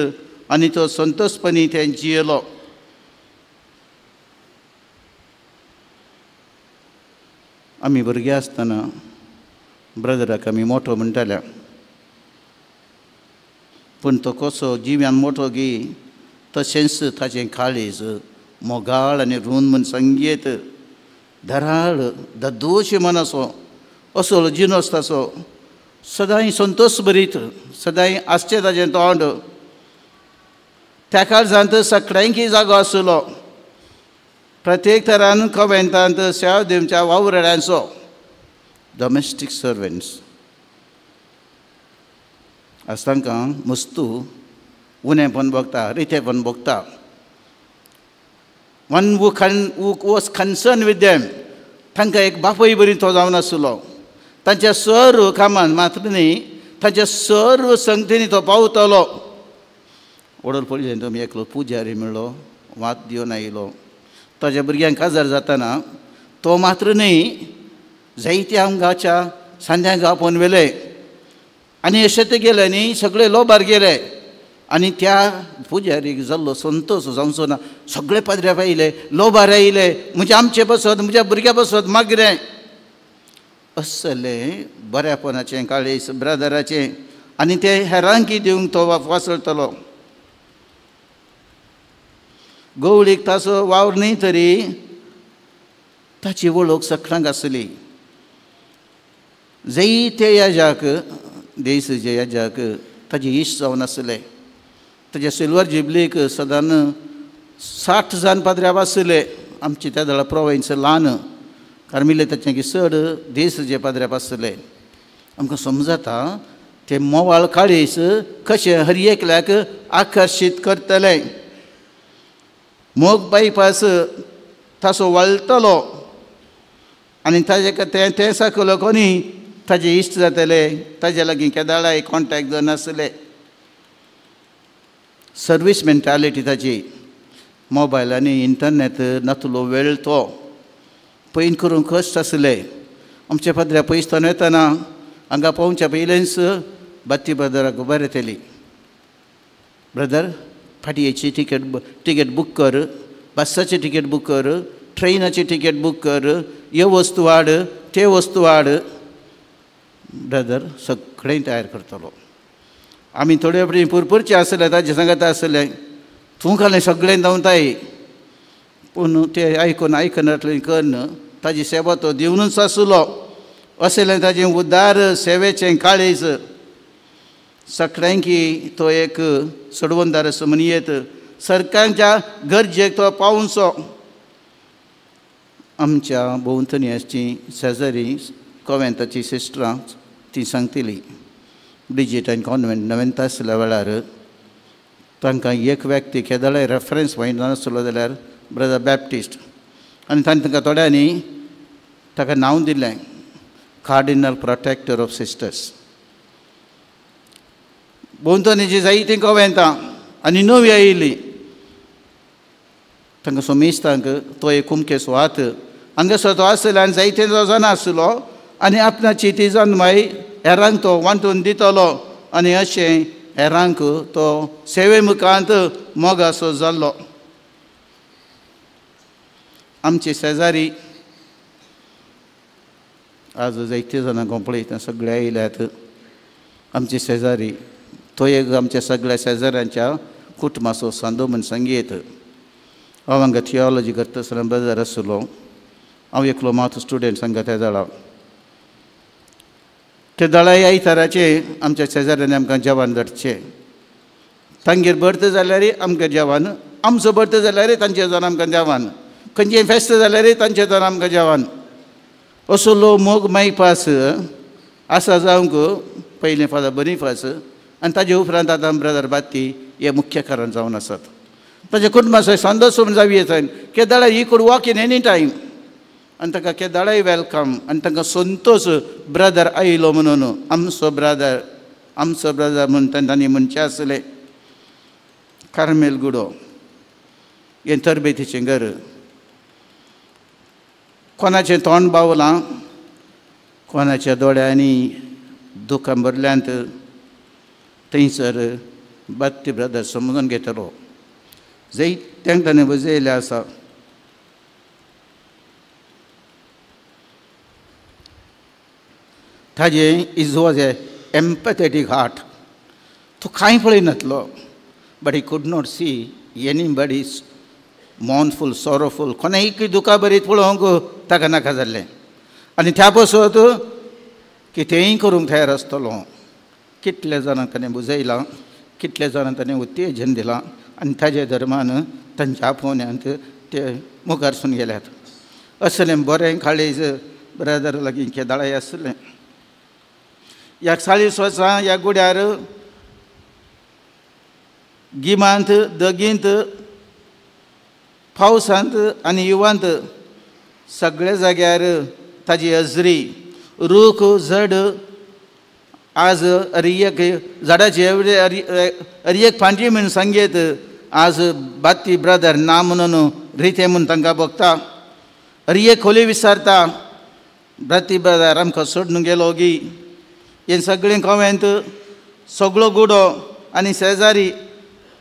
आनी तो संतोशपणी तें जियेलो. आमी भुरगे आसतना ब्रदराक आमी मोठो म्हणटाल्या, पूण तो कसो जिव्यान मोठो गी तशेंच ताचें काळीज मोगाळ आनी रून म्हूण संगीत धराळ ददोशी मन असो जिनस ताचो सदांय संतोश भरीत, सदांय आसचें ताचें तोंड. त्या काळजांत सगळ्यांकी जागो आसलो. प्रत्येक तरान कॉवेंतांत सेवा दिवच्या वावरड्यांचो डॉमेस्टीक सर्वंट्स आज तांकां मस्तू उणेपण भोगता, रितेपण भोगता. One who was concerned with them, तांकां एक बापूय बरी तो जावन आसलो. तांच्या सर्व कामान मात्र न्ही, तांच्या सर्व संगतींनी तो पावतलो. वडोल पडलें तुमी एकलो पुजारी मेळ्ळो, वात दिवन आयलो. ताच्या भुरग्यांक काजार जाताना तो मात्र न्ही, जायत्या आमगाच्या सांद्यांक आपोवन व्हेले आनी अशें ते गेले न्ही, सगळे लोबार गेले. आनी त्या पुजारीक जाल्लो संतोश जावचो ना. सगळे पाद्र्याप आयले, लोबार आयले, म्हणजे आमचे बसत, म्हज्या भुरग्या बसत मागरें. असलें बऱ्यापणाचें काळीज ब्रदराचें. आनी ते हेरांकी दिवंक तो वासळटलो. गवळीक ताचो वावर न्ही तरी ताची वळख सगळ्यांक आसली. जायते याजाक देसाचे याजाक ताजे इश्ट जावन आसले. ताच्या सिल्वर जुबलीक सदांच 60 जाण पाद्र्याप आसले. आमचे त्या दळा प्रोविन्स ल्हान कार्मिले ताचे चड देसाचे पाद्र्याप आसले. आमकां समजता ते मोवाळ काळीज कशें हर एकल्याक आकर्शीत करतलें. मोग बायपास ताचो वळटलो आनी ताजे ते सकलो कोणी ताजे इश्ट जातले. ताजे लागीं केदाळाय कॉन्टेक्ट जावन आसले. सर्वीस मेंटालिटी ताची. मोबायल आनी इंटरनेट नातलो वेळ तो पयन करूंक कश्ट आसले. आमच्या पाद्र्या पयसतान येतना हांगा पावच्या पयलेंच बाती ब्रदराक बरयतली, ब्रदर फाटयेची तिकेट बूक कर, बसाची तिकेट बूक कर, ट्रेनाची तिकेट बूक कर, हे वस्तू हाड, ते वस्तू हाड. ब्रदर सगळें तयार करतलो. आमी थोडे फावटी पुरपुरचे आसले, ताजे सांगात आसले तूं घालें सगळें धांवताय, पूण ते आयकनातलें करन ताजी सेवा तो दिवनूच आसलो. अशें ताजें उदार सेवेचें काळीज सगळ्यांकी तो एक सोडवणदार असो म्हणयेत. सरकाराच्या गरजेक तो पावचो. आमच्या भोंवतणी आसची शेजारी कॉवेंताची सिस्टरां ती सांगतली ब्रिजिटान कॉन्वेंट नवेंत आसल्या वेळार तांकां एक व्यक्ती केदाळे रेफरन्स पॉयंट नासलो जाल्यार ब्रदर बॅप्टिस्ट. आनी तांकां थोड्यांनी ताका नांव दिलें कार्डिनल प्रोटेक्टर ऑफ सिस्टर्स. भोंवतणीची जायतीं कॉवेंतां आनी नवी आयिल्लीं तांकां सोमेस्तांक तो एक कुमके सुवात हांगासर तो आसलो आनी जायते जाणां आसलो. आनी आपणाची ती जन्माय हेरांक तो वांटून दितलो. आनी अशें हेरांक तो सेवे मुखांत मोगासो जाल्लो. आमचे शेजारी आज जायते जाणांक पळयता सगळे आयल्यात. आमचे शेजारी तो एक आमच्या सगळ्या शेजाऱ्यांच्या कुटुंबाचो सांदो म्हूण संगीत. हांव हांगा थियोलॉजी करता आसतना ब्रदर आसलो. हांव एकलो मात स्टुडंट हांगा त्या दळा. ते दळाय आयताराचे आमच्या शेजाऱ्यांनी आमकां जेवण धाडचें. तांगेर बर्थ जाल्यार आमकां जेवण, आमचो बर्थ जाल्यार तांचे जावन आमकां जेवण, खंयचें फेस्त जाल्यार तांचे जावन आमकां जेवण. असलो मोग मायपास आसा जावंक पयलें फादर बनीफास आनी ताजे उपरांत आतां ब्रदर बाती हे मुख्य कारण जावन आसात. ताजे कुटुंबाचो संदोश जावी येता. केदाळा ही कूड वॉक इन एनी टायम. आनी ताका केदाळाय वेलकम आनी तांकां संतोश ब्रदर आयलो म्हणून आमचो ब्रदर म्हणून तांणी म्हणचे आसले. कार्मेल गुडो हें तरबेतीचें घर. कोणाचें तोंड बावलां, कोणाच्या दोळ्यांनी दुखां भरल्यांत थंयसर बत्ती ब्रदर समजून घेतलो. जायत्यांक ताणें बुजयलें आसा. ताजें his was a empathetic heart. तो कांय पळयनासलो, but he could not see anybody mournful sorrowful. कोणायकय दुकां बरीत पळोवंक ताका नाका जाल्लें. आनी त्या पासत कितेंय करूंक तयार आसतलो. कितले जाणांक ताणें बुजयलां, कितले जाणांक ताणें उत्तेजन दिलां आनी ताजे धर्मान तांच्या आपोवण्यांत ते मुखारसून गेल्यात. असलें बरें काळीज ब्रदर लागीं केदाळाय आसलें. ह्या 40 वर्सां ह्या गुड्यार गिमांत, दगींत, पावसांत आनी युवांत सगळे जाग्यार ताजी हजरी. रूख झड आज अरियेक झाडाची अरियेक फांटी म्हणून सांगेत आज बाती ब्रदर ना म्हणून रिते म्हणून तांकां बघता. अरियेक खोली विचारता बाती ब्रदर आमकां सोडून गेलो गी. हें सगळें कवेंत सगळो गुडो आनी शेजारी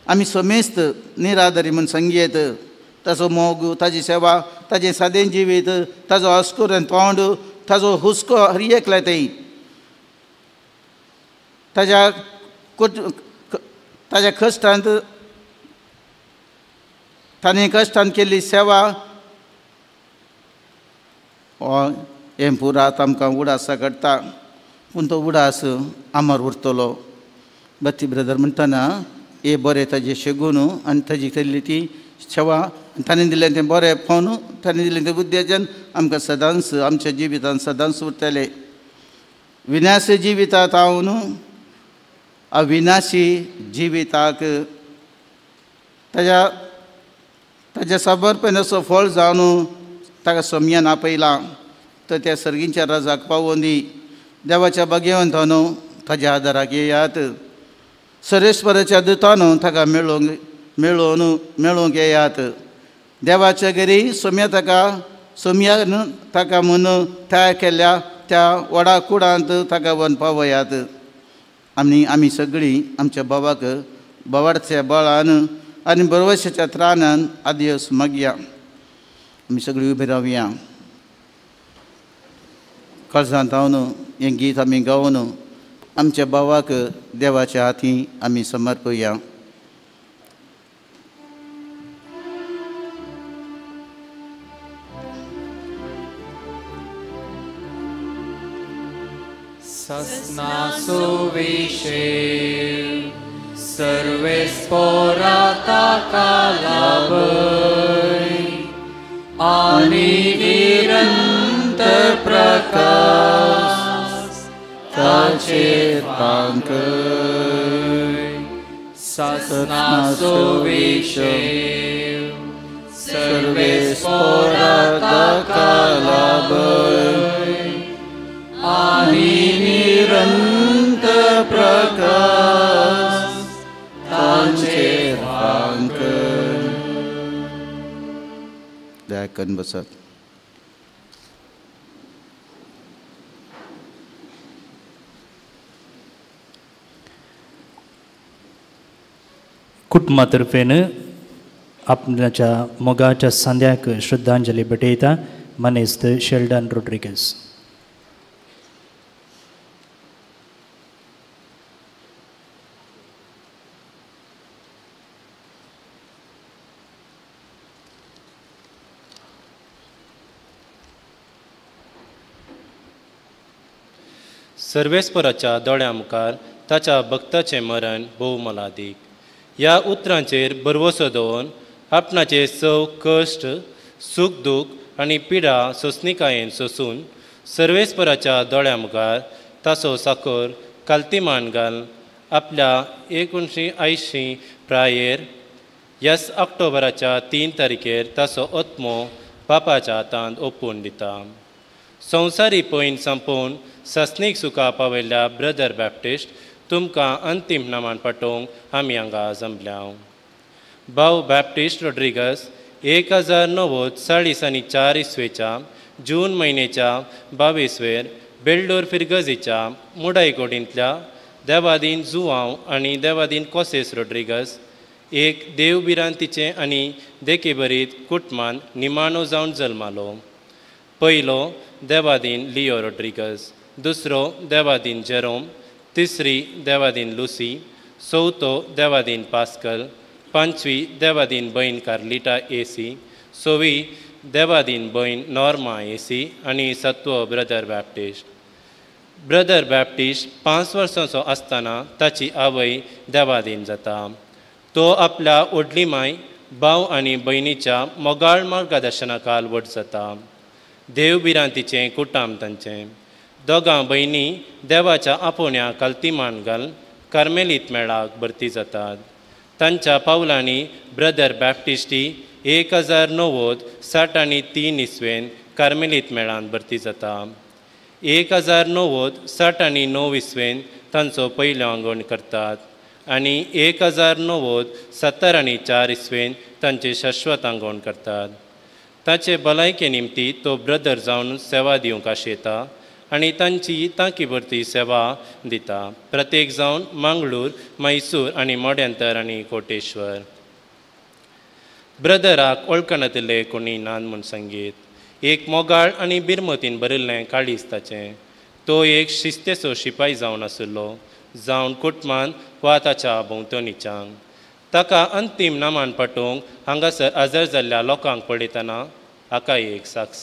आमी समेस्त निराधारी म्हूण सांगयेत. ताजो मोग, ताजी सेवा, ताजें सादें जिवीत, ताजो अस्कुर तोंड, ताजो हुस्को हर एक लायताय. ताज्या कश्टांत ताणें कश्टांत केल्ली सेवा हें पुरात आमकां उडासा काडटा. पूण तो उडास आमार उरतलो. बत्ती ब्रदर म्हणटना हे बरें ताजें शेगून आनी ताजी केल्ली ती सेवा, ताणें दिलें तें बरें फोन, ताणें दिलें तें उद्देजन आमकां सदांच आमच्या जिवितांत सदांच उरतलें. विनाशी जिवितांत हांव अविनाशी जिविताक ताज्या समर्पणाचो फळ जावन ताका सोम्यान आपयलां. तर त्या सर्गींच्या राजाक पावोवन दी. देवाच्या भाग्यवंतान ताज्या आदाराक येयात. सरेस्वराच्या दुतान ताका मेळोवंक येयात. देवाच्या घरी सोम्यान ताका म्हूण तयार केल्ल्या त्या वडा कुडांत ताका व्हरून पावयात. आमी सगळीं आमच्या बाबाक बवाडच्या बळान आनी बरवशाच्या त्राणान आदियस मागया. आमी सगळीं उबी रावया. काळजांत हांवन हें गीत आमी गावन आमच्या बाबाक देवाच्या हातीं आमी समर्पया. Sasnaso vishe सर्वे स्फोराता कालाभय आणि निरंतर प्रकाश ताचेर पांकय. सासनाचो विशय सर्वे स्फोराता कालाभय आणि निरंतर प्रकाश ताचेर पांकय. दयाकन बसत. कुटुंबातर्फेन आपणाच्या मोगाच्या सांद्याक श्रद्धांजली भेटयता मनेस्त शेल्डन रोड्रिगेज. सर्वेस्पराच्या दोळ्या मुखार ताच्या भक्ताचें मरण भोव मोलादीक. ह्या उतरांचेर भरवसो दवरून आपणाचे सव कश्ट, सूख दूख आनी पिडा सोंसणिकायेन सोंसून सर्वेस्पराच्या दोळ्या मुखार ताचो साखर काल्तिमान घाल आपल्या 1980 प्रायेर ह्याच ऑक्टोबराच्या 3 तारखेर ताचो आत्मो पापाच्या हातांत ओपून दिता. संवसारी पयन संपोवन सस्नीक सुखा पावयल्ल्या ब्रदर बॅप्टिस्ट तुमकां अंतीम नमान पटोवंक आमी हांगा जमल्या. भाऊ बॅप्टिस्ट रॉड्रिगस 1944 इसवेच्या जून म्हयन्याच्या 22 बेल्डोर फिर्गझीच्या मुडायकोडींतल्या देवादीन जुआंव आनी देवादीन कोसेस रॉड्रिगस एक देवबिरांतीचे आनी देखेबरीत कुटुंबान निमाणो जावन जल्मालो. पयलो देवादीन लिओ रॉड्रिगस, दुसरो देवादीन जेरोम, तिसरी देवादीन लुसी, चवथो देवादीन पास्कल, पंचवी देवादीन भयण कार्लिटा एसी, सोवी देवादीन भयण नॉर्मा एसी आनी सत्वो ब्रदर बॅप्टिस्ट. ब्रदर बॅप्टिस्ट 5 वर्सांचो आसतना ताची आवय देवादीन जाता. तो आपल्या व्हडली माय, भाव आनी भयणीच्या मोगाळ मार्गदर्शनाखाल व्हड जाता. देवबिरांतीचें कुटाम तांचें. दोगां भयणी देवाच्या आपोवण्या काल्तिमान घाल कार्मेलीत मेळाक भरती जातात. तांच्या पावलांनी ब्रदर बॅप्टिस्टी 1963 इसवेन कार्मेलीत मेळान भरती जाता. 1969 इसवेन तांचो पयलो आंगवण करतात आनी 1970 इसवेन तांचे शाश्वत आंगवण करतात. ताचे भलायके निमती तो ब्रदर जावन सेवा दिवंक आशेता आनी तांची तांकी भरती सेवा दिता. प्रत्येक जावन मंगळूर, मैसूर आनी मोड्यांतर आनी कोटेश्वर. ब्रदराक वळखनातले कोणी नान म्हूण संगीत. एक मोगाळ आनी बिरमतीन भरिल्लें काळीज ताचें. तो एक शिस्तेचो शिपाई जावन आशिल्लो, जावन कुटुंबान वा ताच्या भोंवतणीच्यान. ताका अंतीम नामान पटोवंक हांगासर हजर जाल्ल्या लोकांक पळयतना हाका एक साक्ष.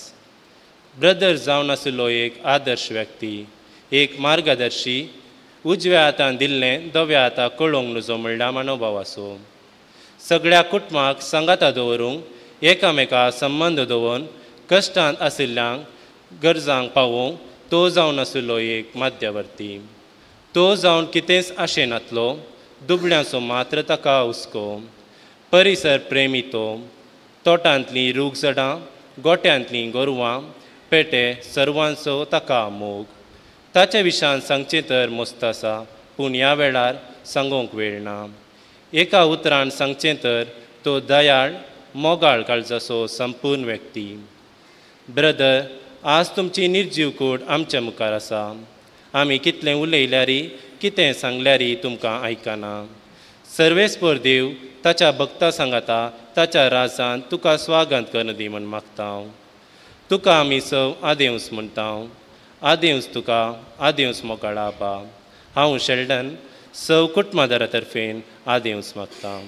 ब्रदर जावन आशिल्लो एक आदर्श व्यक्ती, एक मार्गदर्शी. उजव्या हातान दिल्लें दव्या हाताक कळोवंक नजो म्हणल्यार मनोभाव आसूं. सगळ्या कुटुंबाक संगाता दवरूंक, एकामेका संबंद दवरून कश्टांत आशिल्ल्यांक गरजांक पावोवंक तो जावन आशिल्लो एक मध्यवर्ती. तो जावन कितेंच आशेनातलो, दुबळ्यांचो मात्र ताका हुस्को. परिसर प्रेमी तो. तोटांतलीं रूख झाडां, गोट्यांतलीं गोरवां, पेटे सर्वांचो ताका मोग. ताचे विशयान सांगचें तर मस्त आसा, पूण ह्या वेळार सांगूंक वेळ ना. एका उतरान सांगचें तर तो दयाळ, मोगाळ काळजाचो संपूर्ण व्यक्ती. ब्रदर, आज तुमची निर्जीव कूड आमच्या मुखार आसा. आमी कितलें उलयल्यारी, कितें सांगल्यारी तुमकां आयकना. सर्वेस्पर देव ताच्या भक्तां सांगाता ताच्या राजांत तुका स्वागत करन दी म्हूण मागता. तुका आमी सव आदेवस म्हणटा. आदेवस तुका, आदेवस मोगाळा बा. हांव शेल्डन सव कुटुंबादारा तर्फेन आदेवस मागता.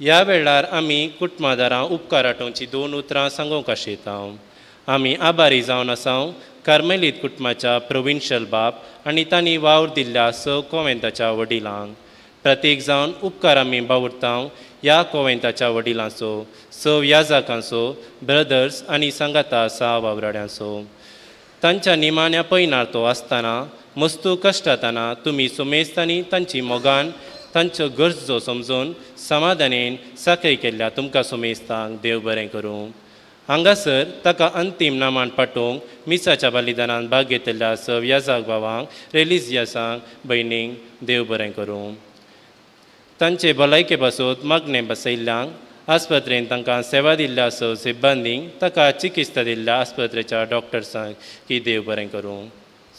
ह्या वेळार आमी कुटुंबादारां उपकार आठोवची 2 उतरां सांगूंक आशेता. आमी आभारी जावन आसां कार्मेलीत कुटुंबाच्या प्रोविन्शियल बाब आनी तांणी वावर दिल्ल्या सव कोवेंताच्या वडिलांक. प्रत्येक जावन उपकार आमी बावुरता ह्या कोवेंताच्या वडिलांचो, सव याजकांचो, ब्रदर्स आनी सांगाता 6 वावराड्यांचो. तांच्या निमाण्या पैनार तो आसतना मस्तू कश्टातना तुमी सोमेस्तांनी तांची मोगान तांच्यो गरजो समजून समाधानेन साखळी केल्ल्या तुमकां सोमेस्तांक देव बरें करूं. हांगासर ताका अंतीम नामान पाठोवंक मिसाच्या बलिदानान भाग घेतिल्ल्या सव याजाक भावांक, रेलिजियसांक, भयणींक देव बरें करूं. तांचे भलायके पासून मागणें बसयल्ल्यांक, आस्पत्रेन तांकां सेवा दिल्ल्या सव सिब्बंदींक, ताका चिकित्सा दिल्ल्या आस्पत्रेच्या डॉक्टर्सांक की देव बरें करूं.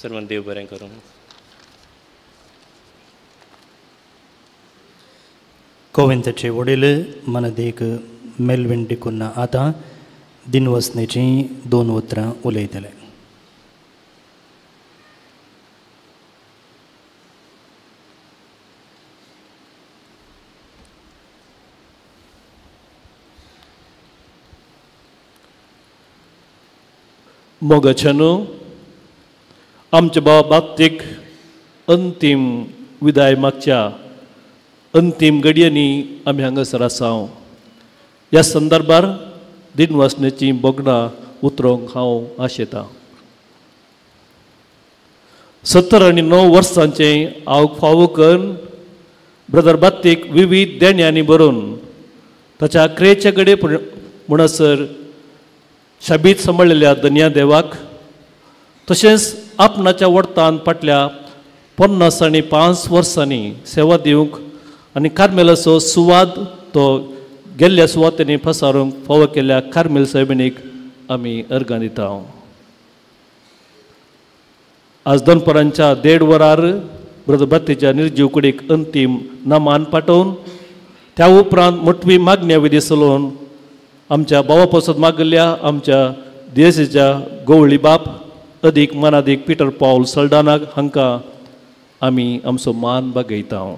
सर्वांक देव बरें करूं. कोविंताचे वडील मनदेक मेल्विन डिकुन्ना आतां दिनवसनेची 2 उतरां उलयतले. मोगाच्यानो आमच्या भावा बाबतीक अंतीम विदाय मागच्या अंतीम घडयांनी आमी हांगासर आसा. ह्या संदर्भार दिनवासनेची बोगडां उतरोवंक हांव आशेतां. 79 वर्सांचे हांव फावो करून ब्रदर बात्तीक विविध देण्यांनी बरोवन ताच्या क्रेच्या म्हणसर शाबीत सांबाळलेल्या धन्या देवाक तशेंच आपणाच्या वर्तान फाटल्या 55 वर्सांनी सेवा दिवंक आनी कार्मेलाचो सुवाद तो गेल्ल्या सुवातेनी पसारूंक फावो केल्ल्या कार्मेल साहेबिनीक आमी अर्गां दिता. आज दनपरांच्या 1:30 वरार ब्रदर बत्तीच्या निर्जीव कुडीक अंतीम नमान पाठवून त्या उपरांत मोठवी मागण्या विधी चलोवन आमच्या भावा पासत मागल्या आमच्या देशाच्या गवळी बाप अदीक मनादीक पिटर पॉल सल्डानाक हांकां आमी आमचो मान बागयता.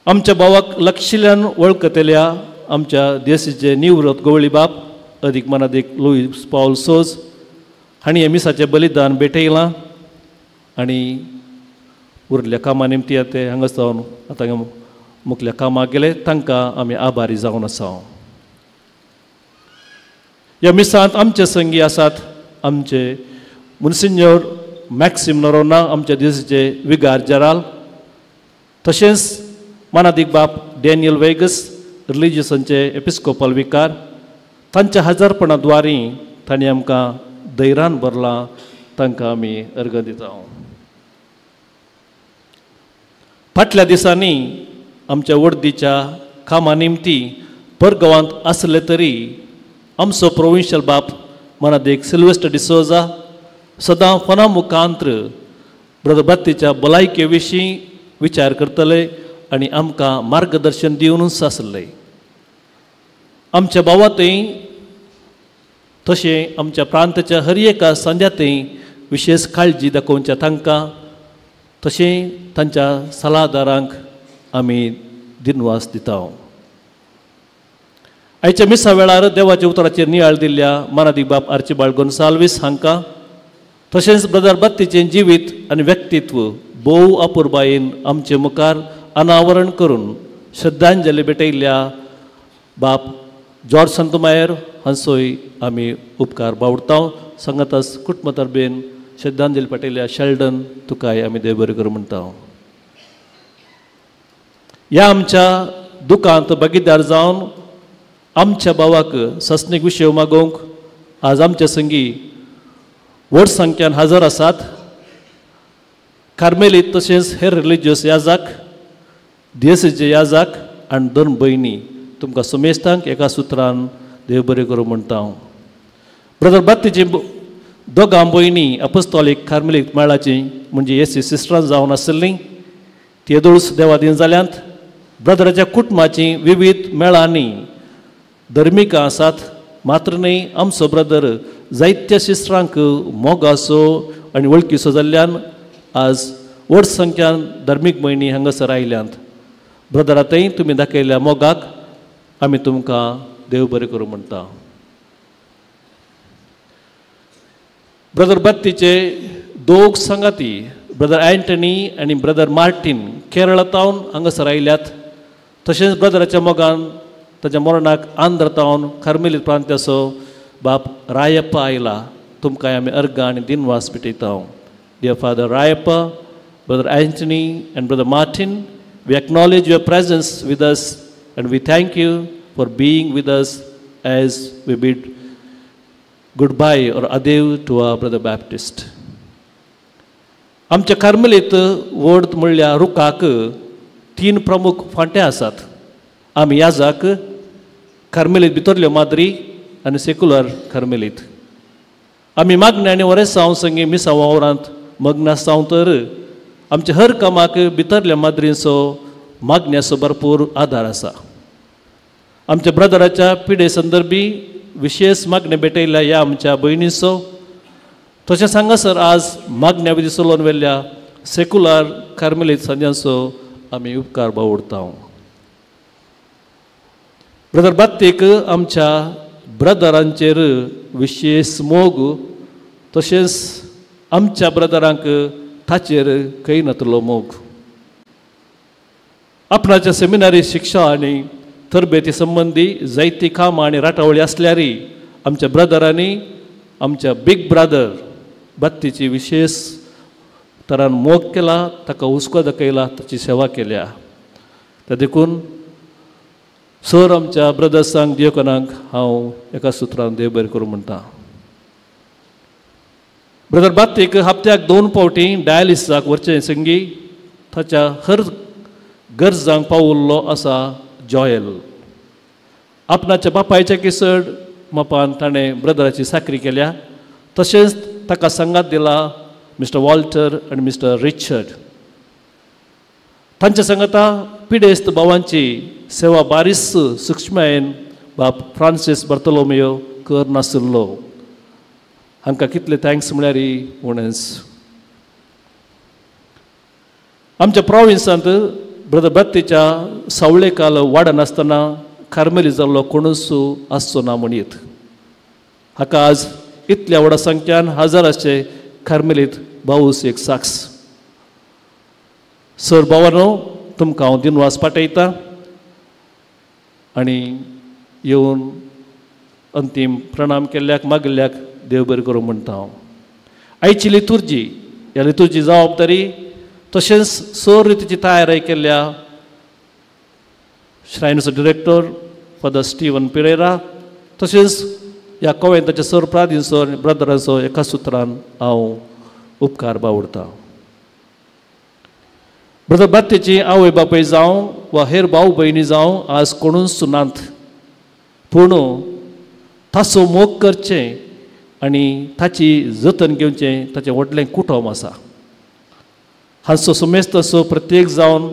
आमच्या भावाक लक्षिल्ल्यान वळखतल्या आमच्या देशाचे निवृत्त गवळी बाप अदीक मनादीक लुईस पॉल सोज हांणी मिसाचें बलिदान भेटयलां आनी उरल्या कामा निमती ते हांगा सावन आतां मुखल्या कामाक गेले तांकां आमी आभारी जावन आसा. ह्या मिसांत आमचे संगी आसात आमचे मुन्सिन्योर मॅक्सिम नोरोना आमच्या देशाचे विगार जराल तशेंच मानादीक बाप डॅनियल वेगस रिलिजियसांचे एपिस्कोपल विकार तांच्या हजरपणाद्वारी तांणी आमकां धैर्यान भरलां तांकां आमी अर्घ दिता. फाटल्या दिसांनी आमच्या वर्दीच्या कामा निमती परगांवांत आसले तरी आमचो प्रोविन्शियल बाप मनादीक सिल्वेस्टर डिसोजा सदां फोना मुखांत्र ब्रदर बत्तीच्या भलायके विशीं विचार करतले आनी आमकां मार्गदर्शन दिवनूच आसले. आमच्या भावातय तशें आमच्या प्रांताच्या हर एका संद्यातय विशेष काळजी दाखोवच्या तांकां तशें तांच्या सल्लागारांक आमी दिनवास दिता. आयच्या मिसा वेळार देवाच्या उतराचेर नियाळ दिल्ल्या मानादीक बाप आर्चिबाल्ड गोन्साल्वीस हांकां तशेंच ब्रदर बत्तीचें जिवीत आनी व्यक्तित्व भोव अपुर्बायेन आमचे मुखार अनावरण करून श्रद्धांजली भेटयल्ल्या बाप जॉर्ज संतमायर हांचोय आमी उपकार बावडटा. सांगाताच कुटुंबा तर्फेन श्रद्धांजली भेटयल्ल्या शेल्डन तुकाय आमी देव बरें करूं म्हणटा. ह्या आमच्या दुखांत भागीदार जावन आमच्या भावाक सस्नीक विशय मागोवंक आज आमचे संगी व्हड संख्यान हजर आसात. कार्मेलीत तशेंच हेर रिलिजियस याजाक देसाचे याजाक आनी 2 भयणी तुमकां समेस्तांक एका सुत्रान देव बरें करूं म्हणटा. ब्रदर बत्तीची 2 भयणी अपोस्टॉलीक कार्मेलीक मेळाची म्हणजे एसी सिस्टरां जावन आसलीं ती येदोळूच देवादीन जाल्यांत ब्रदराच्या कुटुंबाची विविध मेळांनी धर्मिकां आसात. मात्र न्ही आमचो ब्रदर जायत्या सिस्टरांक मोगासो आनी वळखीचो जाल्ल्यान आज व्हड संख्यान धार्मीक भयणी हांगासर आयल्यांत. ब्रदरातय तुमी दाखयल्ल्या मोगाक आमी तुमकां देव बरें करूं म्हणटा. ब्रदर बत्तीचे 2 संगाती ब्रदर एंटनी आनी ब्रदर मार्टीन केरळांतावन हांगासर आयल्यात. तशेंच ब्रदराच्या मोगान ताच्या मरणाक आंध्रतावन कार्मेलीत प्रांताचो बाप रायप्पा आयला. तुमकां आमी अर्गां आनी दिनवास भेटयता. Dear Father Rayappa, Brother Anthony and Brother Martin, we acknowledge your presence with us and we thank you for being with us as we bid goodbye or adieu to our Brother Baptist. आमच्या कार्मेलीत वड म्हणल्यार रुखाक 3 प्रमुख फांटे आसात. आमी याजाक कार्मेलीत भितरल्यो माद्री आनी secular कार्मेलीत. आमी मागणी आनी वरेसांव संगी मिसा वावरांत मग्न आसांव तर आमच्या हर कामाक भितरल्या माद्रींचो मागण्याचो भरपूर आदार आसा. आमच्या ब्रदराच्या पिडे संदर्भी विशेष मागणे भेटयल्या ह्या आमच्या भयणीचो तशेंच हांगासर आज मागण्या विधी चलोवन व्हेल्ल्या सेक्युलर कार्मेलीत संद्यांचो आमी उपकार बावडटा. ब्रदर बत्तीक आमच्या ब्रदरांचेर विशेष मोग तशेंच आमच्या ब्रदरांक ताचेर खंय नातलो मोग. आपणाच्या सेमिनारी शिक्षा आनी तरबेती संबंदी जायती कामां आनी राटावळी आसल्यारय आमच्या ब्रदरांनी आमच्या बिग ब्रदर बत्तीची विशेष तरान मोग केला, ताका हुस्को दाखयला, ताची सेवा केल्या. त्या देखून सर आमच्या ब्रदर्सांक दियोकनांक हांव एका सुत्रान देव बरें करूं म्हणटा. ब्रदर बात्तीक हप्त्याक 2 फावटी डायलिसिसाक वरचें संगी ताच्या हर गरजांक पावुल्लो आसा जॉयल. आपणाच्या बापायच्या केसड मोपान ताणें ब्रदराची साकरी केल्या. तशेंच ताका संगात दिला मिस्टर वॉल्टर आनी मिस्टर रिचर्ड. तांच्या सांगता पिडेस्त भावांची सेवा बारीस सूक्ष्मयेन बाप फ्रांसीस बार्तोलोमेयो कर नासलो. हांकां कितले थँक्स म्हळ्यार वणस. आमच्या प्रॉविन्सांत ब्रदर बत्तीच्या सावळे काल वाडनासतना कार्मेली जाल्लो कोणूच आसचो ना म्हणीत. हाका आज इतल्या व्हडा संख्यान हजाराचे कार्मेलीत भाऊस एक साक्स. सर भावानो तुमकां हांव दिनवास पाठयता आनी येवन अंतीम प्रणाम केल्ल्याक मागिल्ल्याक देव बरें करूं म्हणटा हांव. आयची लितुर्जी ह्या लितुर्जी जबाबदारी तशेंच सर रितीची तयारी केल्ल्या श्रायनचो डिरेक्टर फादर स्टीवन पिरेरा तशेंच ह्या कॉवेंताचे सर प्रादींचो ब्रदरांचो एका सुत्रान हांव उपकार बावडटा. ब्रदर बात्तेची आवय बापूय जावं वा हेर भाव भयणी जावं आज कोणूच नात, पूण ताचो मोग करचें आनी ताची जतन घेवचें ताचें व्हडलें कुटुंब आसा. हाचो सुमेस्त असो प्रत्येक जावन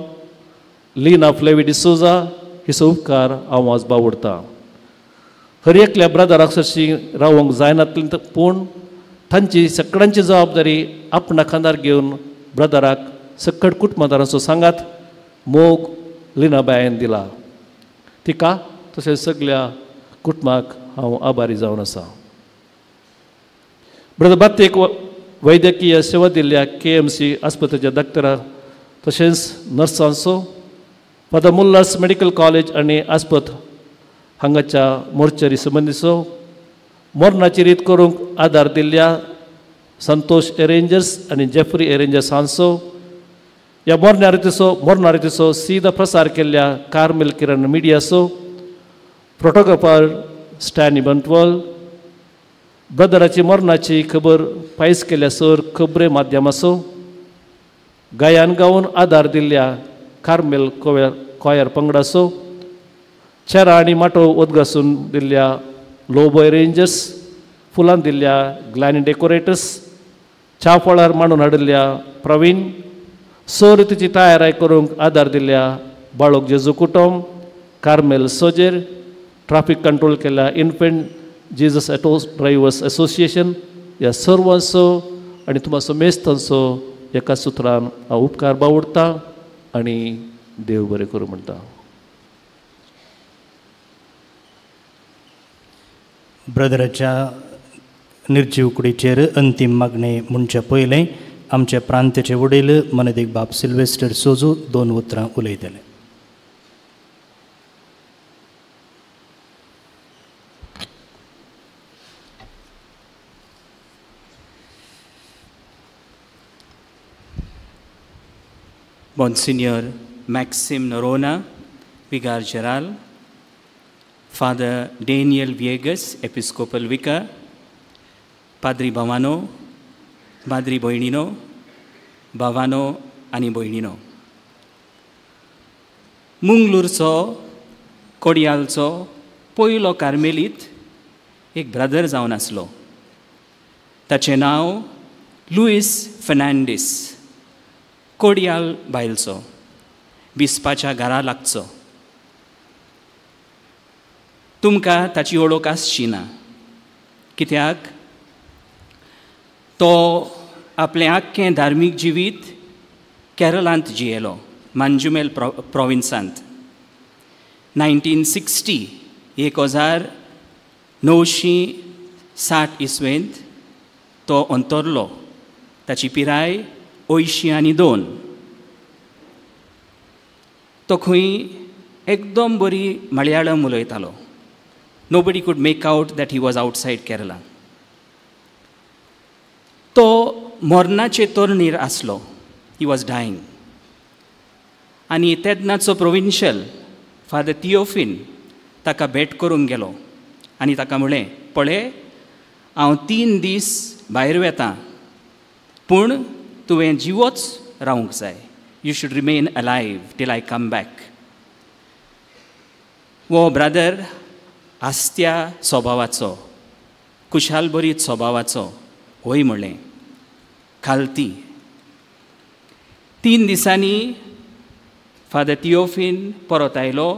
लिना फ्लेवी डिसोजा हिचो उपकार हांव आज बावडटा. हर एकल्या ब्रदराक सरशी रावंक जायनातलें पूण तांची सगळ्यांची जबाबदारी आपणा खांदार घेवन ब्रदराक सकट कुटुंबदारांचो सांगात मोग लिना बायन दिला. तिका तशेंच सगळ्या कुटुंबाक हांव आभारी जावन आसा. ब्रदर बात्तेक वैद्यकीय सेवा दिल्ल्या KMC आस्पत्रेच्या डॉक्टरा तशेंच नर्सांचो फादर मुल्लास मेडिकल कॉलेज आनी आस्पत हांगाच्या मोर्चरी संबंदीचो मरणाची रीत करूंक आदार दिल्ल्या संतोष एरेंजर्स आनी जेफ्री एरेंजर्स हांचो ह्या मरणा रितीचो सीदा प्रसार केल्ल्या कार्मेल किरण मिडियाचो फोटोग्राफर स्टॅनी बंटवॉल ब्रदराची मरणाची खबर पायस केल्ल्या सर खबरे माध्यमाचो गायन गावन आदार दिल्ल्या कार्मेल कॉयर पंगडाचो चेरा आनी माटो उदगासून दिल्ल्या लोबो एरेंजर्स फुलां दिल्ल्या ग्लॅनी डेकोरेटर्स च्या फळार मांडून हाडिल्ल्या प्रवीण सर तिची तयारी करूंक आदार दिल्ल्या बाळोक जेजू कुटुंब कार्मेल सोजेर ट्राफीक कंट्रोल केल्ल्या infant Jesus auto drivers association ह्या सर्वांचो आनी तुमचो मेस्तांचो एका सुत्रान हांव उपकार बावडटा आनी देव बरें करूं म्हणटा. ब्रदराच्या निर्जीव कुडीचेर अंतीम मागणे म्हणचे पयलें आमचे प्रांताचे वडील मनदेक बाब सिल्वेस्टर सोजू 2 उतरां उलयतले. Monsignor Maxim Norona, Vicar General, Father Daniel Viegas, Episcopal Vicar, Padri Bhavano, Madri Boinino, Bhavano आणि Boinino. मुंगलूरचो कोडियालचो पयलो कार्मेलीत एक ब्रदर जावन आसलो. ताचें नांव लुईस फर्नांडीस. कोडियाल बायलचो, बिस्पाच्या घरा लागचो. तुमकां ताची वळख आसची ना, कित्याक तो आपलें आख्खें धार्मीक जिवीत केरळांत जियेलो, मांजुमेल प्रॉविन्सांत. 1960 1960 इसवेंत तो अंतरलो. ताची पिराय 82. तो खंय एकदम बरी मलयाळम उलयतालो. Nobody could make out that he was outside Kerala. तो मरणाचे तोरणीर आसलो. He was dying. आनी तेन्नाचो प्रोविन्शियल फादर थियोफिन ताका भेट करूंक गेलो आनी ताका म्हळें पळय हांव 3 दीस भायर वेतां पूण तुवें जिवोच रावंक जाय. You should remain alive till I come back. वो ब्रदर आस्त्या स्वभावाचो, कुशाल बरीत स्वभावाचो, होय म्हणलें. खालती 3 दिसांनी फादर थियोफीन परत आयलो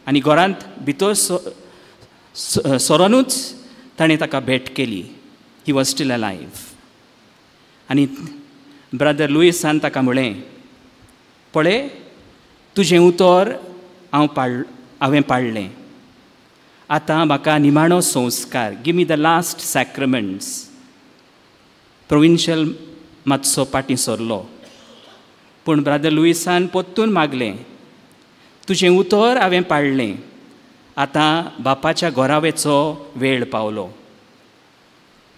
आनी घरांत भितर सरोनूच ताणें ताका भेट केली. He was still alive. आनी ब्रदर लुईसान ताका म्हळें पळय तुजें उतर हांवें पाळ्ळें. आतां म्हाका निमाणो संस्कार, give me the last sacraments. Provincial मातसो पाटी सरलो पूण ब्रदर लुईसान पोत्तून मागलें तुजें उतर हांवें पाळ्ळें, आतां बापाच्या घोरावेचो वेळ पावलो.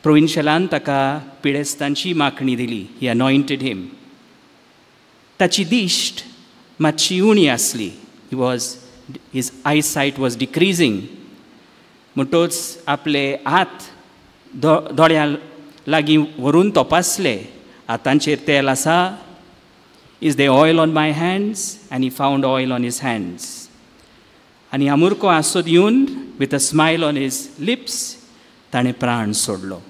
प्रोविन्शियलान ताका पिडेस्तांची माखणी दिली. ही अनॉयंटेड हिम. ताची दिश्ट मातशी उणी आसली. His eyesight was decreasing. म्हणटूच आपले हात दोळ्या लागीं व्हरून तपासले. हातांचेर तेल आसा. Is there oil on my hands? आनी found oil on his hands. आनी आमुरको आसो दिवन with a smile on his lips ताणें प्राण सोडलो.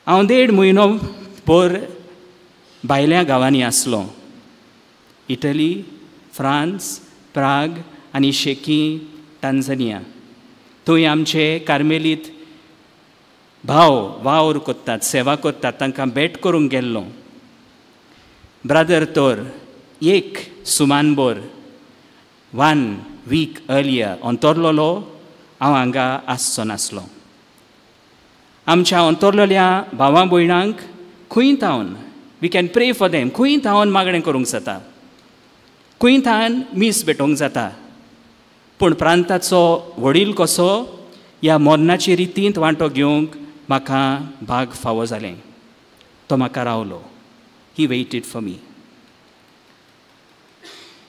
हांव 1.5 म्हयनो भर भायल्या गांवांनी आसलो. इटली, फ्रांस, प्राग आनी शेकी, टांझानिया. थंय आमचे कार्मेलीत वावर कोत्तात, सेवा कोत्तात, तांकां भेट करूंक गेल्लो. ब्रदर तर एक सुमानभर 1 वीक अर्लियर अंतरलोलो हांव हांगा आसचो नासलो. आमच्या अंतरलेल्या भावां भयणांक खंय थावन वी कॅन प्रे फॉर देम. खंय थावन मागणें करूंक जाता, खंय थावन मीस भेटोवंक जाता. पूण प्रांताचो वडील कसो ह्या मरणाचे रितींत वांटो घेवंक म्हाका भाग फावो जालें. तो म्हाका रावलो. He waited for me.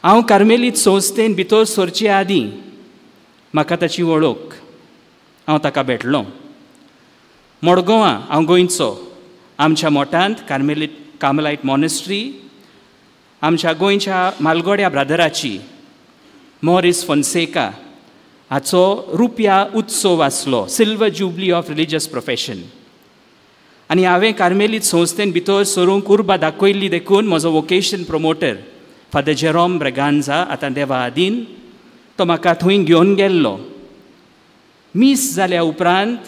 हांव कार्मेलीत संस्थेन भितर सरचे आदीं म्हाका ताची वळख. हांव ताका भेटलो. मडगांवां हांव गोंयचो. आमच्या मोठांत कार्मेलायट मॉनेस्ट्री आमच्या गोंयच्या मालगोड्या ब्रादराची मॉरिस फोन्सेका हाचो रुपया उत्सव आसलो, silver jubilee of religious profession. आनी हांवें कार्मेलीत संस्थेन भितर सरूंक उर्बा दाखयल्ली देखून म्हजो वोकेशन प्रमोटर फादर जेरोम ब्रेगांजा आतां देवा आदीन तो म्हाका थंय घेवन गेल्लो. मीस जाल्या उपरांत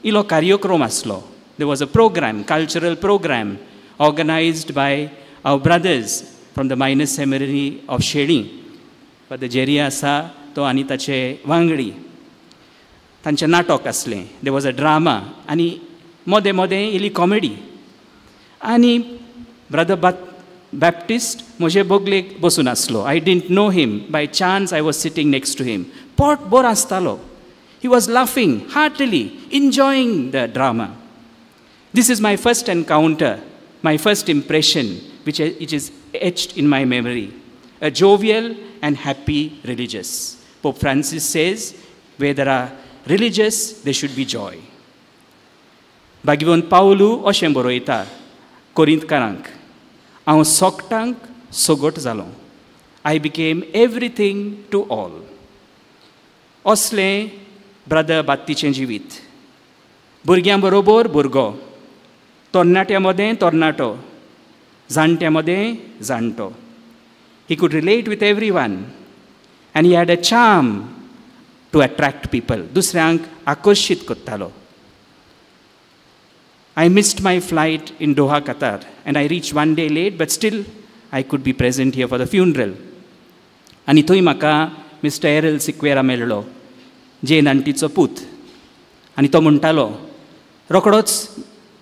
इल्लो कार्यक्रम आसलो. There was a programme, cultural programme organised by our brothers from the minor seminary of Sheli. Father Jerry आसा तो आनी ताचे वांगडी. तांचें नाटक आसलें. देर वॉज अ ड्रामा आनी मोदें मोदें इल्ली कॉमेडी. आनी ब्रदर बॅप्टिस्ट म्हजे बोगलेक बसून आसलो. I didn't know him. By chance I was sitting next to him. पोट बोर आसतालो. He was laughing heartily, enjoying the drama. This is my first encounter, my first impression, which is etched in my memory. A jovial and happy religious. Pope Francis says, where there are religious, there should be joy. Bhagwan Paulu अशें बरयता कोरिंथकारांक, हांव सोगटांक सोगोट जालो. I became everything to all. असलें brother बात्तीचें जिवीत. भुरग्यां बरोबर भुरगो, तरणाट्या मदें तरणाटो, जाणट्या मदें जाणटो. He could relate with everyone and he had a charm to attract people. दुसऱ्यांक आकर्शीत करतालो. I missed my flight in Doha, Qatar, and I reached 1 day late, but still I could be present here for the funeral. आनी थंय म्हाका mister एरल Sequeira मेळ्ळो, जे नांटीचो पूत. आनी तो म्हणटालो रोखडोच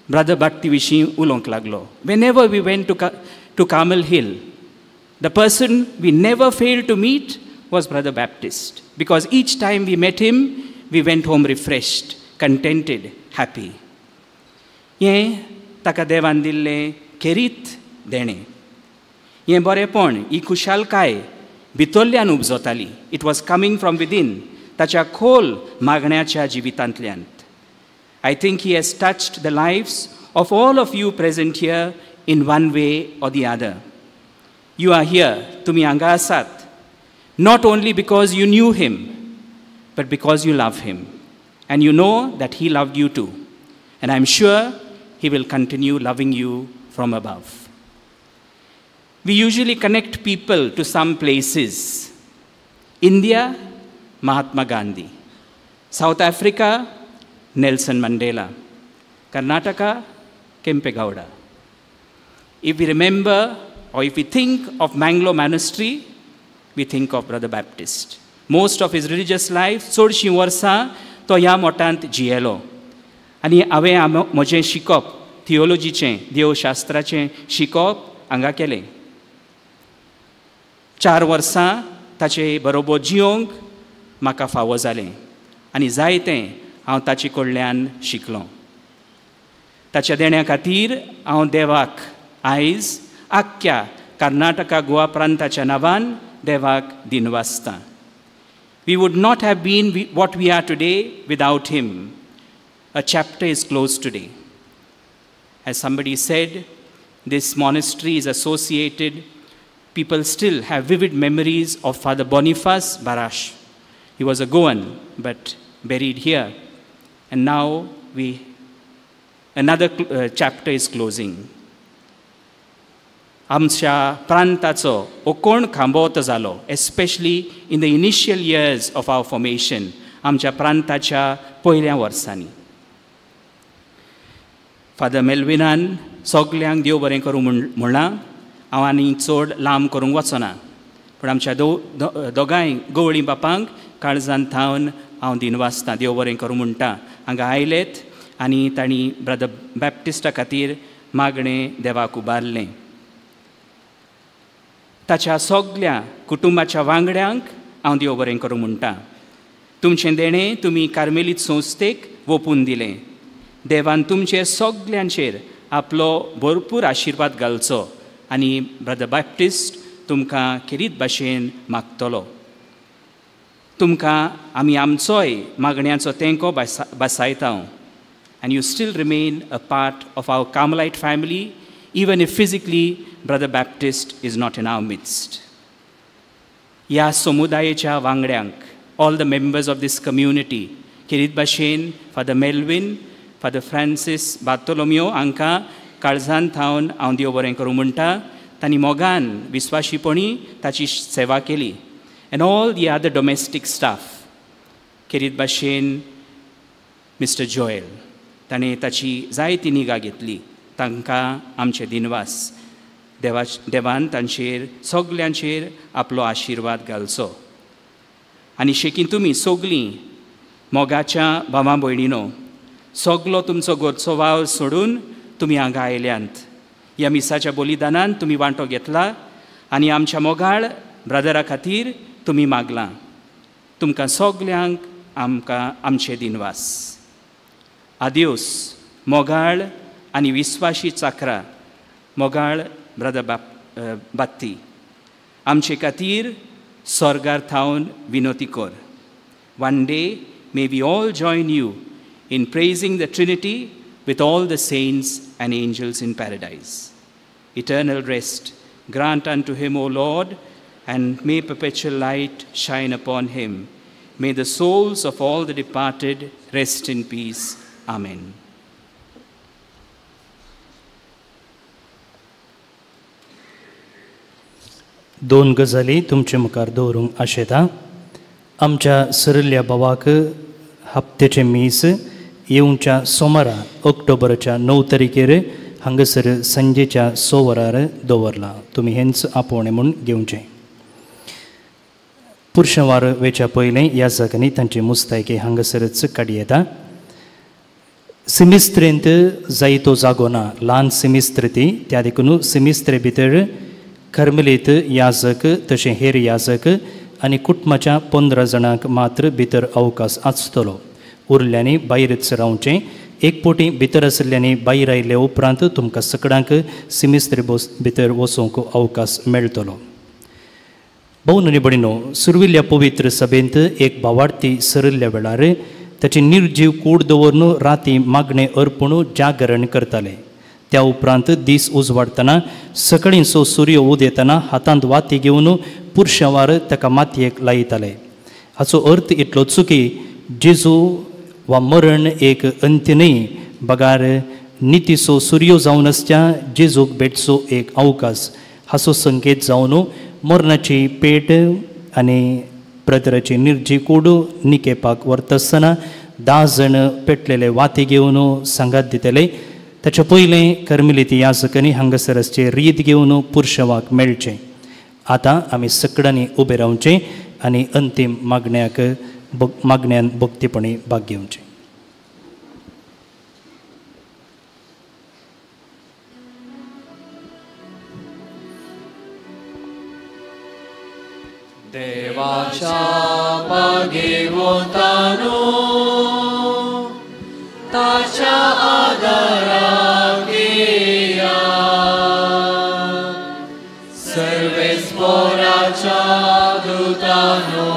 ब्रदर बाट्टी विशीं उलोवंक लागलो. Whenever we went to Carmel Hill, the person we never failed to meet was Brother Baptist, because each time we met him, we went home refreshed, contented, happy. हें ताका देवान दिल्लें खेरीत देणें. हें बरेंपण, ही खुशालकाय भितरल्यान उपजताली. It was coming from within, ताच्या खोल मागण्याच्या जिवितांतल्यान. I think he has touched the lives of all of you present here in one way or the other. You are here, tumhi hanga asat, not only because you knew him, but because you love him. And you know that he loved you too. And I'm sure he will continue loving you from above. We usually connect people to some places. India, Mahatma Gandhi. South Africa, Nelson Mandela. Karnataka, Kempe Gowda. If we remember or if we think of Mangalore Monastery, we think of Brother Baptist. Most of his religious life, चडशीं वर्सां तो ह्या मोठांत जियेलो. आनी हांवें म्हजें शिकप, थियोलॉजीचें, देवशास्त्राचें शिकप हांगा केलें. 4 वर्सां ताचे बरोबर जियोंक म्हाका फावो जालें आनी जायतें हांव ताचे कडल्यान शिकलों. ताच्या देण्या खातीर हांव देवाक आयज आख्ख्या कर्नाटका गोवा प्रांताच्या नांवान देवाक दिनवासतां. We would not have been what we are today without him. A chapter is closed today. As somebody said, this monastery is associated, people still have vivid memories of Father Boniface Barash. He was a Goan, but buried here. And now another chapter is closing. आमच्या प्रांताचो ओकोण खांबोवतो जालो, especially in the initial years of our formation, आमच्या प्रांताच्या पयल्या वर्सांनी. Father मेल्विनान सगल्यांक देव बरें करूं म्हणलां. हांव आनी चड लांब करूंक वचना, पूण आमच्या दोगांय गवळी बापांक काळजांत थावन हांव दिनवासतां, देव बरें करूं म्हणटा. हांगा आयलेत आनी तांणी ब्रदर बॅप्टिस्टा खातीर मागणें देवाक उबारलें. ताच्या सगल्या कुटुंबाच्या वांगड्यांक हांव देव बरें करूं म्हणटा. तुमचें देणें तुमी कार्मेलीत संस्थेक ओपून दिलें. देवान तुमचे सगल्यांचेर आपलो भरपूर आशिर्वाद घालचो आनी ब्रदर बॅप्टिस्ट तुमकां खेरीत भाशेन मागतलो. तुमकां आमी आमचोय मागण्यांचो तेंको बसायता. And you still remain a part of our Carmelite family, even if physically Brother Baptist is not in our midst. ह्या समुदायाच्या वांगड्यांक, all the members of this community, खेरीत भाशेन फादर मेल्विन, फादर फ्रांसीस बार्तोलोमियो हांकां काळजांत थावन हांव देव बरें करूं म्हणटा. तांणी मोगान विस्वाशीपणी ताची सेवा केली. And all the other domestic staff, खेरीत भाशेन मिस्टर जोएल, ताणें ताची जायती निगा घेतली. तांकां आमचे दिनवास. देवान तांचेर सगल्यांचेर आपलो आशिर्वाद घालचो. आनी शेकी तुमी सगलीं मोगाच्या भावां भयणीनो, सगलो तुमचो घरचो वावर सोडून तुमी हांगा आयल्यांत. ह्या मिसाच्या बलिदानान तुमी वांटो घेतला आनी आमच्या मोगाळ ब्रदरा खातीर तुमी मागलां. तुमकां सगल्यांक आमचे दिनवास. आदियोस मोगाळ आनी विस्वाशी चाकरा. मोगाळ ब्रदर बात्ती, आमचे खातीर स्वर्गार थावन विनोती कर. One day may we all join you in praising the Trinity with all the saints and angels in paradise. Eternal rest grant unto him, O Lord, and may perpetual light shine upon him. May the souls of all the departed rest in peace. Amen. दोन गजाली तुमचे मुखार दवरूंक आशेता. आमच्या सरल्या भावाक हप्त्याचे मीस येवच्या सोमारा ऑक्टोबरच्या 9 तारखेर हांगासर संजेच्या 6 वरार दवरला. तुमी हेंच आपोवणें म्हूण घेवचें. पुरुशवार वेच्या पयलें ह्या जागांनी तांची मुस्तायकी हांगासरच काडी येता. सिमिस्त्रेंत जायतो जागो ना. ल्हान सिमिस्त्र ती, त्या देखून सिमिस्त्रे भितर कर्मेलीत याजक तशें हेर याजक आनी कुटुंबाच्या 15 जाणांक मात्र भितर अवकाश आसतलो. उरल्यांनी भायरच रावचें. एक पोटी भितर आसल्यांनी भायर आयले उपरांत तुमकां सगळ्यांक सिमिस्त्र भितर वचूंक अवकाश मेळटलो. भोवन आनी भयणीनो, सुरविल्ल्या पवित्र सभेंत एक भावार्थी सरिल्ल्या वेळार ताची निर्जीव कूड दवरून राती मागणें अर्पण जागरण करताले. त्या उपरांत दीस उजवाडतना सकाळीं सूर्य उदेतना हातांत वाती घेवन पुरुषावार ताका मातयेक लायताले. हाचो अर्थ इतलोच की जेजू वा मरण एक अंत्य न्ही, बगार नितीचो सूर्य जावन आसच्या जेजूक भेटचो एक अवकाश हाचो संकेत जावन मरणाची पेट आनी ब्रदराची निर्जी कूड निकेपाक व्हरता आसतना 10 जण पेटलेले वाती घेवन सांगात दितले. ताच्या पयलें कर्मेलिती याजकांनी हांगासरचे रीत घेवन पुरुषावाक मेळचें. आतां आमी सकडांनी उबे रावचें आनी अंतीम मागण्यान भक्तीपणी भाग घेवचें. देवाच्या भागीवतानो ताच्या आदाराक येया, सर्वेस्पराच्या दुतानो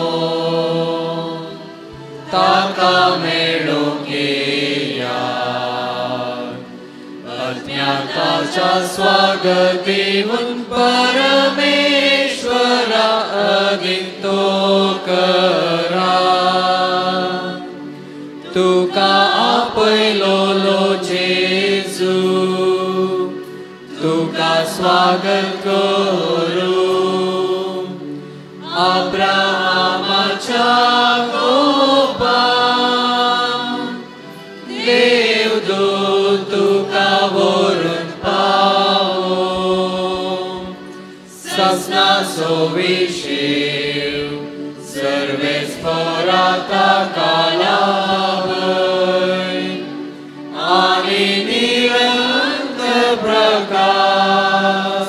ताका मेळूंक येया. अज्ञाताच्या स्वागत दिवन परमेश्वरा अदीक तो करा. तुका आपयलोलो जेजू, तुका स्वागत करू. अब्राहमाच्या गोपान देवदूत तुका व्हरून पावो. सजनाचो विशीव सर्वेस्परा ताका लाभय आनी निरंतर प्रकाश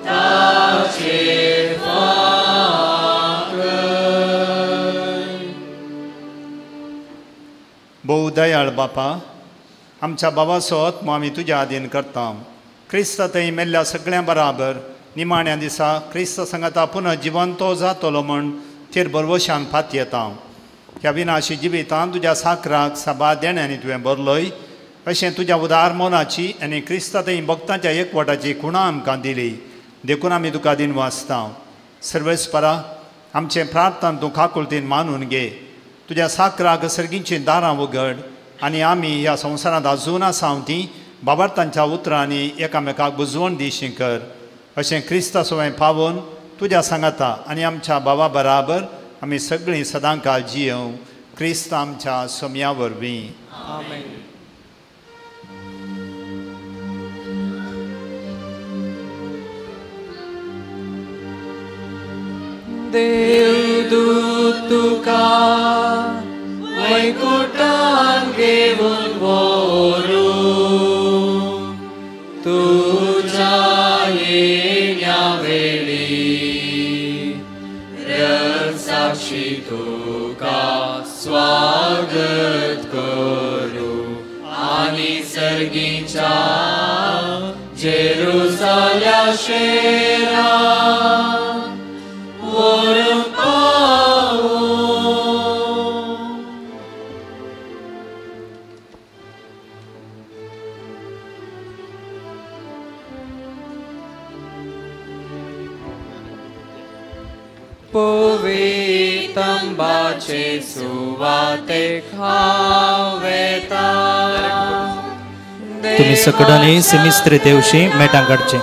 ताचेर फांकय. भोव दयाळ बापा, आमच्या बाबाचो आत्मो आमी तुज्या आदीन करता. क्रिस्त थंय मेल्ल्या सगळ्यां बराबर निमाण्या दिसा क्रिस्त संगता पुनः जिवंतो जातलो म्हण तेर बरवशान फात येता. ह्या विनाशी जिवितांत तुज्या साकराक सभा देण्यानी तुवें बरलय, अशें तुज्या उदार मोनाची आनी क्रिस्त थंय भक्तांच्या एकवटाची खुणा आमकां दिली. देखून आमी तुका दिन वाचता. सर्वेस्परा, आमचें प्रार्थना तूं खाकुलतेन मानून घे. तुज्या साकराक सर्गींची दारां उगड आनी आमी ह्या संवसारांत आजून आसाव तीं बाबार्थांच्या उतरांनी एकामेकाक बुजवण दिशी कर. अशें क्रिस्ता सवय पावोवन तुज्या सांगाता आनी आमच्या बाबा बराबर आमी सगळीं सदांकाळ जियेव. क्रिस्त आमच्या सोम्या वरवीं. आमेन. देवदूत तुका वैकुंठान घेवन व्हरून तुज्या येण्या वेळी साक्षी तुका स्वागत करू. आनी सर्गीच्या जेरुसाल्या शेरा व्हरून पावू. पवित्रंबाचे सुवातेक हांव येता. तुम्ही सकडांनी सेमिस्त्र देवशी मेटां काडचें.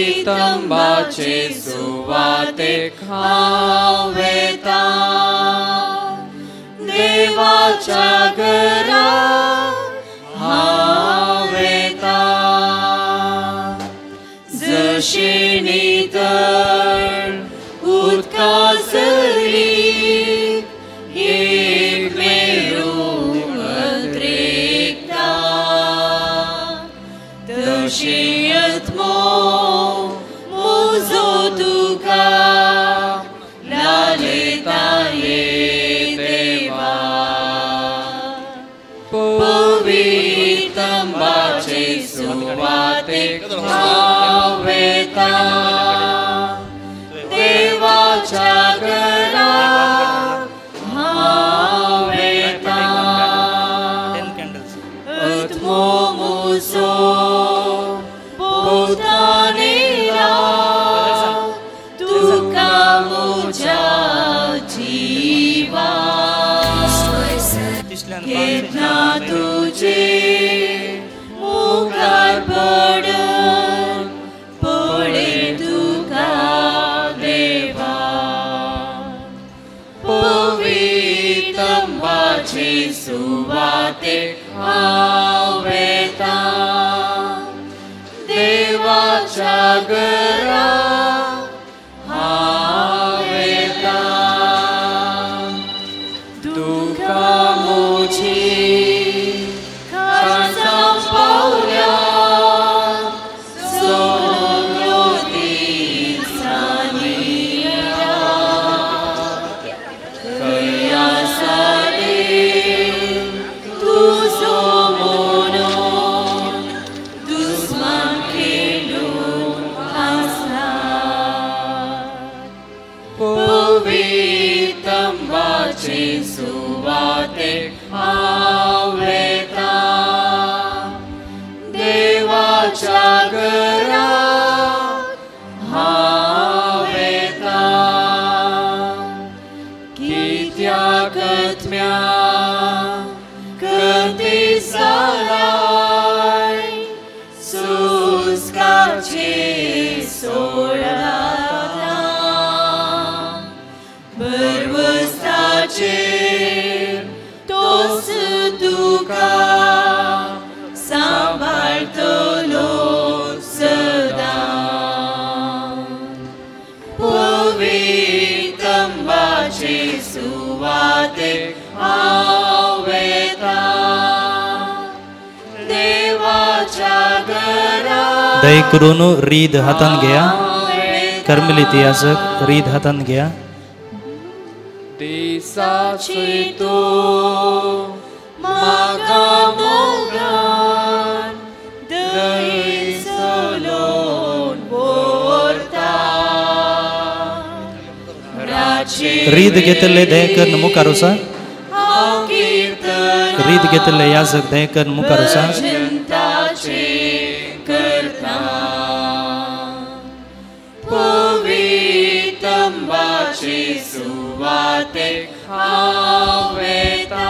पवित्रंबाचे सुवातेक हांव येता. देवाच्या घरा हांव येता. जशे नितळ उदका सरी एक मेळून अंतरिकता, तशे आत्मो म्हजो तुका लालयता ये देवा. पवित्रंबाचे सुवात सुवातेक हांव वेता देवाच्या घराक हांव वेता अथमो मुसो भोवतानी राव तुका म्हज्या जिवा केन्ना तुजे मुखार पडून पळय तुका देवा पवित्र तंबाचे सुवातेक हांव वेता देवाच्या घराक हांव वेता तुका म्हजी काळजां पावल्या सगळ्यो दिसांनी खंय आसा देव तुजो मोनो दुस्मान केलो आसला पवित्र तंबाचे सुवातेक हांव वेता देवाच्या घराक हांव वेता कित्याक आत्म्या कधी सालाय सुस्काचे सोडता बरवस्ताचेर तोच तुका सांबाळतलो सदां पवित्र तंबाचे सुवातेक हांव वेता देवाच्या घराक दय करून रीद हातान घ्या कर्मलिती याजक रीद हातान घ्या दिसाचे तो म्हाका मोगान दय सोलोन व्हरता राचे रीद घेतले दयकन मुखार वचा हांव कीर्तन रीद घेतले याजक दयकन मुखार वचा भजनताचे करता पवित्र तंबाचे सुवातेक हांव वेता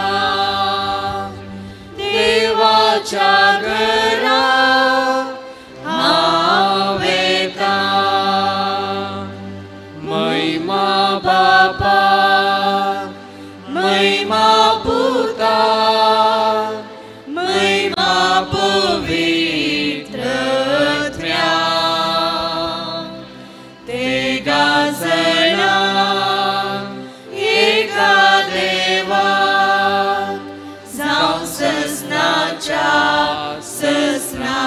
देवाच्या घराक हांव वेता महिमा बापा महिमा पुता महिमा पवित्र आत्म्या तेगा जाणा एका देवा जावं ससनाच्या ससना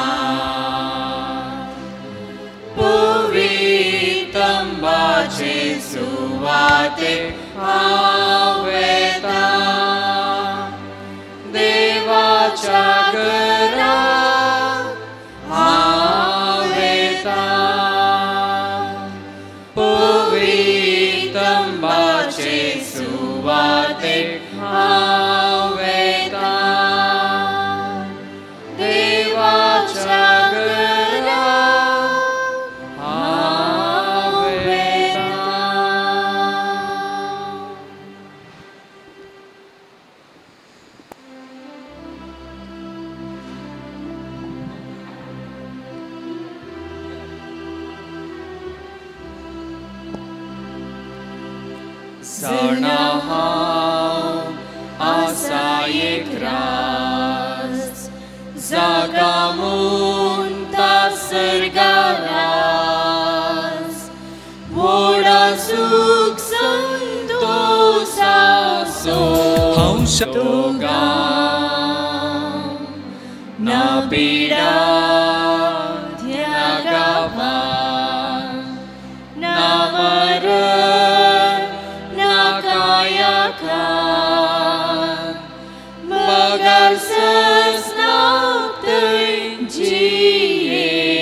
पवित्र तंबाचे सुवातेक हांव वेता देवाच्या घराक हांव वेता पवित्र तंबाचे सुवातेक हांव वेता देवाच्या घराक हांव वेता जाणा हांव आसा एक रास जागा मुंता सर्गारास व्हडा सुख संतोषाचो हांव दोगा ना पिडा त्यागावान ना मरण ना कायाखान बगार ससनाक थंय जिये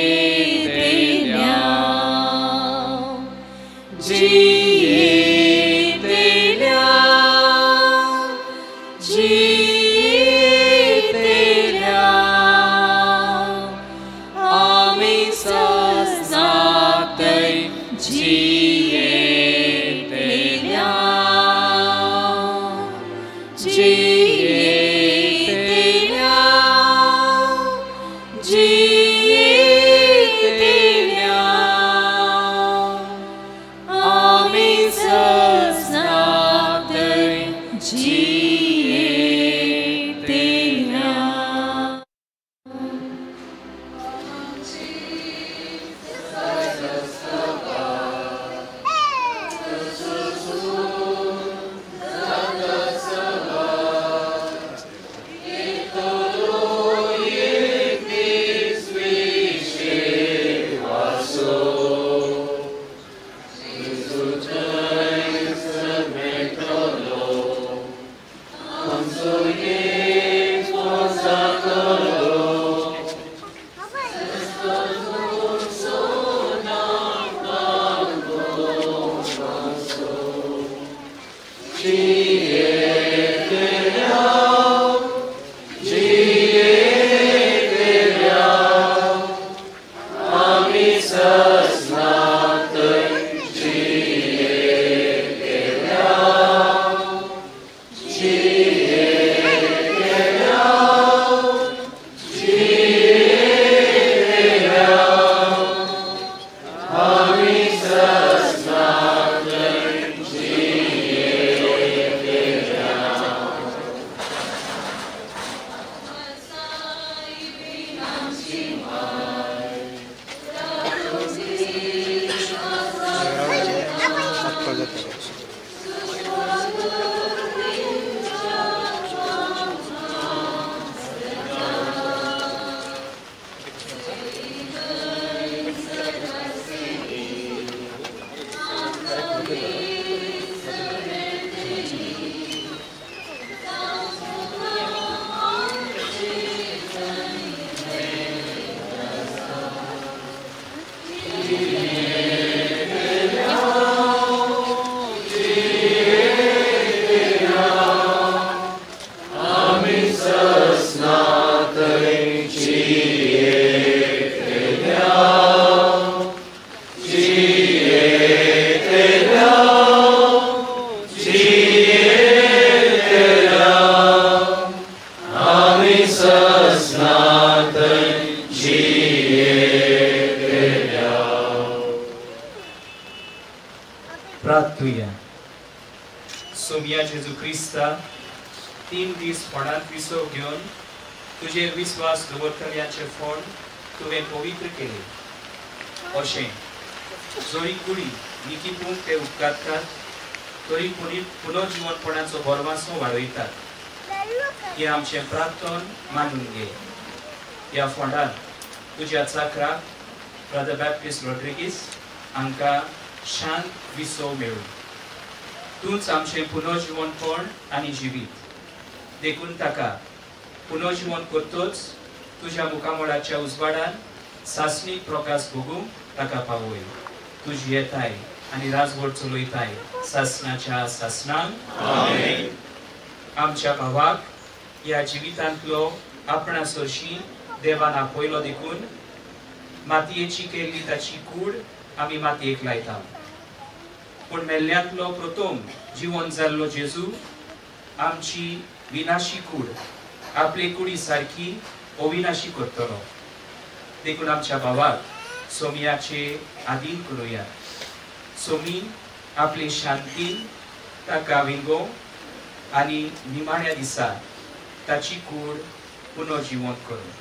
प्रार्थुया. सोमिया जेजू क्रिस्ता 3 दीस फोंडांत विसव घेवन तुजेर विस्वास दवरतल्यांचे फोंड तुवें पवित्र केले. अशें जोरी कुडी निकीपून ते उपकारतात तरी पुनर्जीवनपणाचो बोरवासो वाडयतात. हे आमचें प्रार्थन मानून घे. ह्या फोंडांत तुज्या चाकराक ब्रदर बॅप्टिस्ट रॉड्रिगीस हांकां शांत विसव मेळूं. तूंच आमचें पुनर्जीवनपण आनी जिवीत. देखून ताका पुनर्जीवन करतोच तुज्या मुखामोळाच्या उजवाडान सासणीक प्रकाश भोगूंक ताका पावय. तुजी येताय आनी राजवट चलयताय सासणाच्या सासणांक आमेन. आमच्या भावाक ह्या जिवितांतलो आपणा सरशी देवान आपयलो देखून मातयेची केल्ली ताची कूड आमी मातयेक लायता. पूण मेल्ल्यांतलो प्रथम जिवन जाल्लो जेजू आमची विनाशी कूड आपले कुडी सारकी अविनाशी करतलो. देखून आमच्या भावाक सोमियाचे आदीन करूया. सोमी आपली शांतीन ताका विंगो आनी निमाण्या दिसा ताची कूड पुनर्जीवन करूं.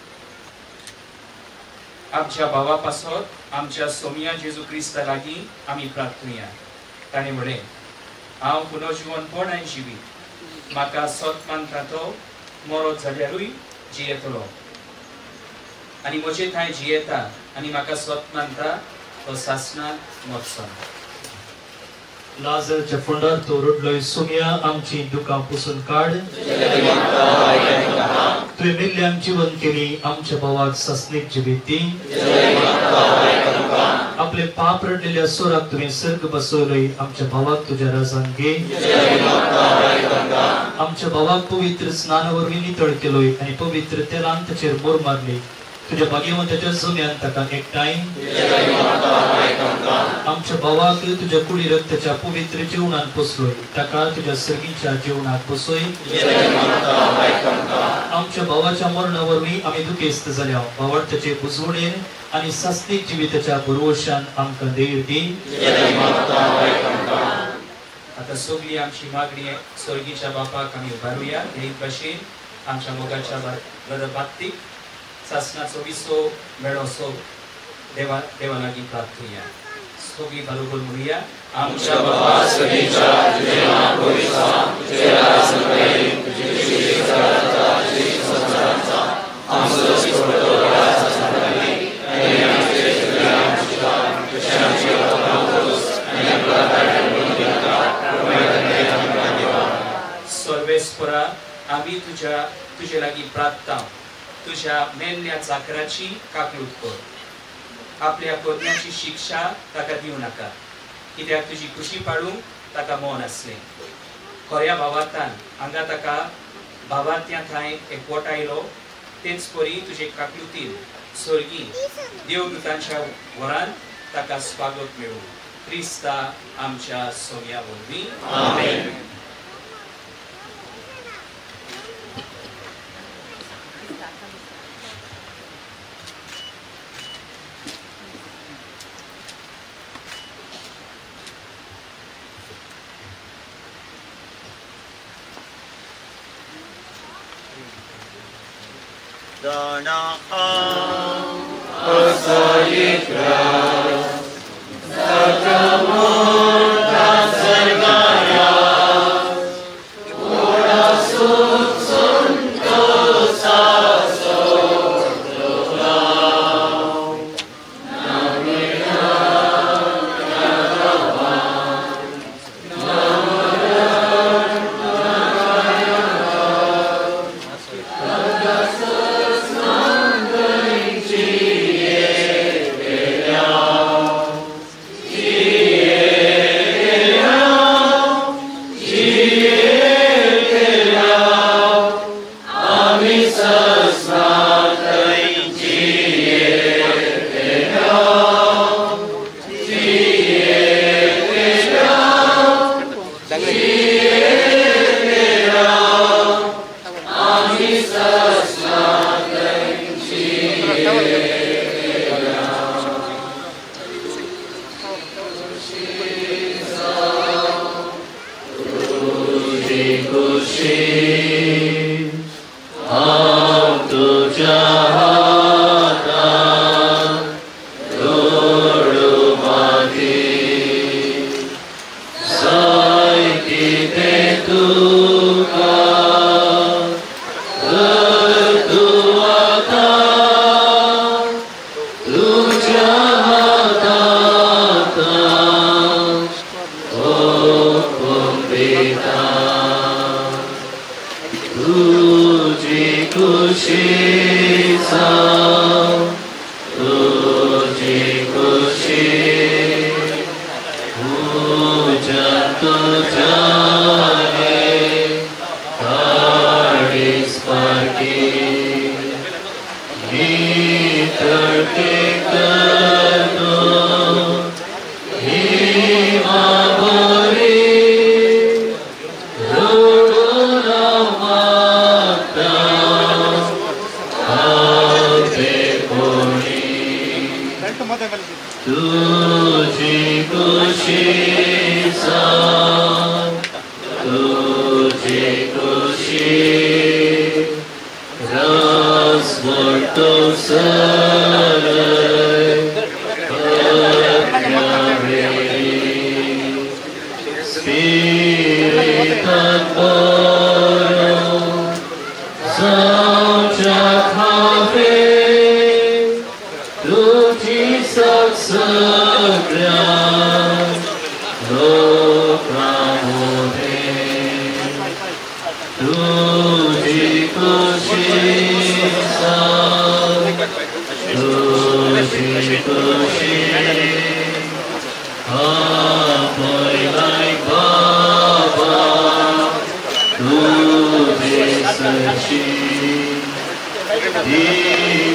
आमच्या भावा पासत आमच्या सोमिया जेजू क्रिस्ता लागीं आमी प्रार्थुया. ताणें म्हळें, हांव पुनर्जीवनपण आनी जिवीत. म्हाका सत मानता तो मरत जाल्यारूय जियेतलो आनी म्हजे थंय जियेता आनी म्हाका सत मानता तो सासणांत मरचो. लाजरच्या फोंडार तो रडलोय, सोमिया आमची दुकां पुसून काड. तुवें मेल्ल्यांक जिवन केली, आमच्या भावाक ससनीक जिवीत दी. आपले पाप रडलेल्या सोराक तुवें सर्ग बसवलय, आमच्या भावाक तुज्या राजान घे. आमच्या भावाक पवित्र स्नाना वरवीं नितळ केलोय आनी पवित्र तेलान ताचेर मोर मारली. तुझ्या भाग्यवंताच्या सोम्यान ताका एकटाय आमच्या भावाक तुझ्या कुडी रक्ताच्या पवित्र जीवनात बसलोय ताका तुझ्या सर्गीच्या जीवनात बसोय आमच्या भावाच्या मरणावरवी आम्ही दुखेस्त जाल्या भावार्थाचे बुजवणेन आणि सास्तिक जिविताच्या भरवशान आमकां धैर्य दी आता सगळी आमची मागणी स्वर्गीच्या बापाक आम्ही उभारूया हे भाशेन आमच्या मोगाच्या ब्रदर बात्तीक शासनाचो विसो मेळोसो देवा लागीं प्रार्थुया सगळी बरोबर म्हणूया आमच्या बापा सगळीच्या तुझे नाम पवित्र तुझे राज येईल तुझी जाता तुझी संसाराचा आमचो सोडतो राज संभाळी आणि आमचे सगळ्या तुझ्या पावस आणि आपला सर्वेस्परा आम्ही तुझे लागीं प्रार्थना तुझ्या मेल्ल्या चाकराची काकलूत कर आपल्या कोरण्याची शिक्षा ताका दिवं नाका कित्याक तुझी खुशी पाडूंक ताका मौन असले खऱ्या भावार्थान हांगा ताका भावार्थ्या थंय एकवट आयलो तेच परी तुजे काकलुतीन स्वर्गी देवदूतांच्या वरान ताका स्वागत मेळूं क्रिस्ता आमच्या सोम्या वरवीं आमेन.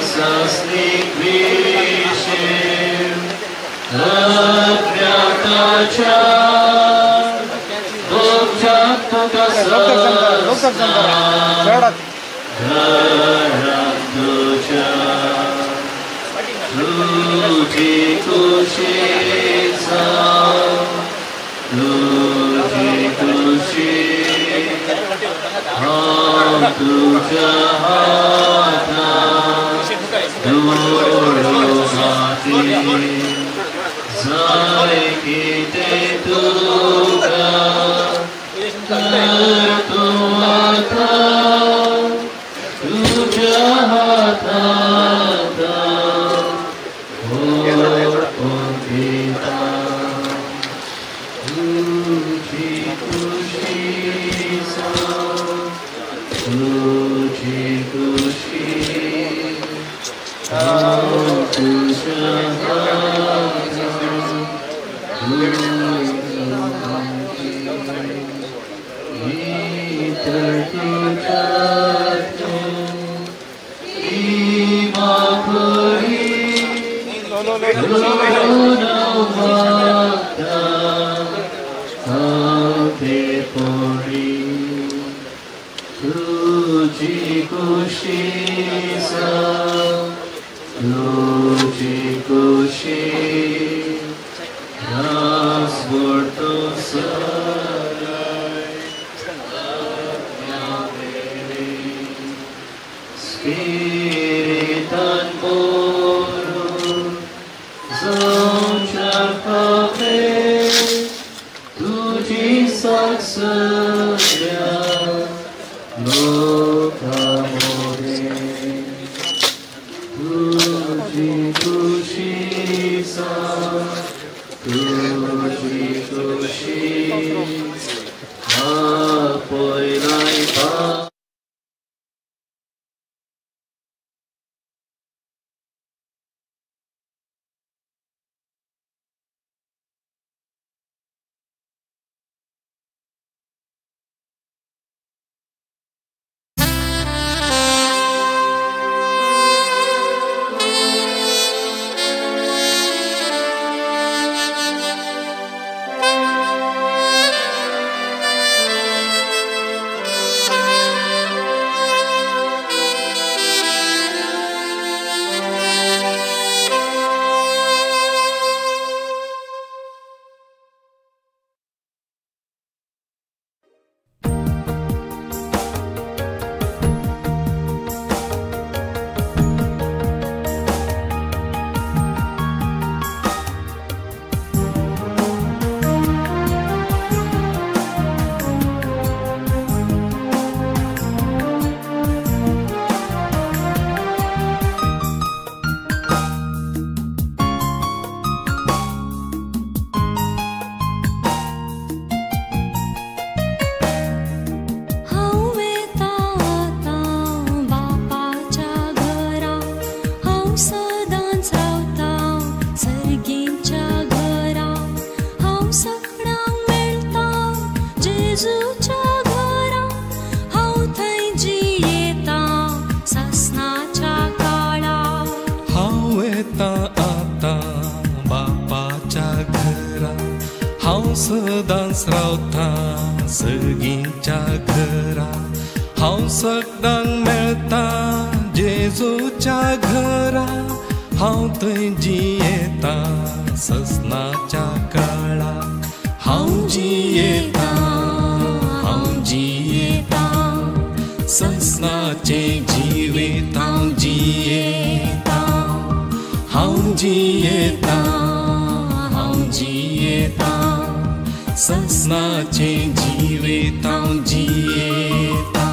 सस्निक विषय अज्ञाताच्या दुःखात तुका घरात तुझ्या तुझी कुशीचा तुझी कुशी तुझ्या हातात दोरोहाती जाय की ते तुका तर तू आता तुझ्या हातात हो गीता तुझी खुशीचा तुझी खुशी तुझ्या तुझी खुशीचा तुझी खुशी रास बोलतो Spiritan Boru Zoncha Kafe Tuji Saksaya Lokamore Tuji Kushisa Tuji Kushi Apoy Raipa सदांच रावता सगळींच्या घरा हांव सदांच मेळता जेजूच्या घरा हांव थंय जियेता ससनाच्या काळाक हांव जियेता ससनाचे जिवेत हांव जियेता ससनाचे जिवेत हांव जियेता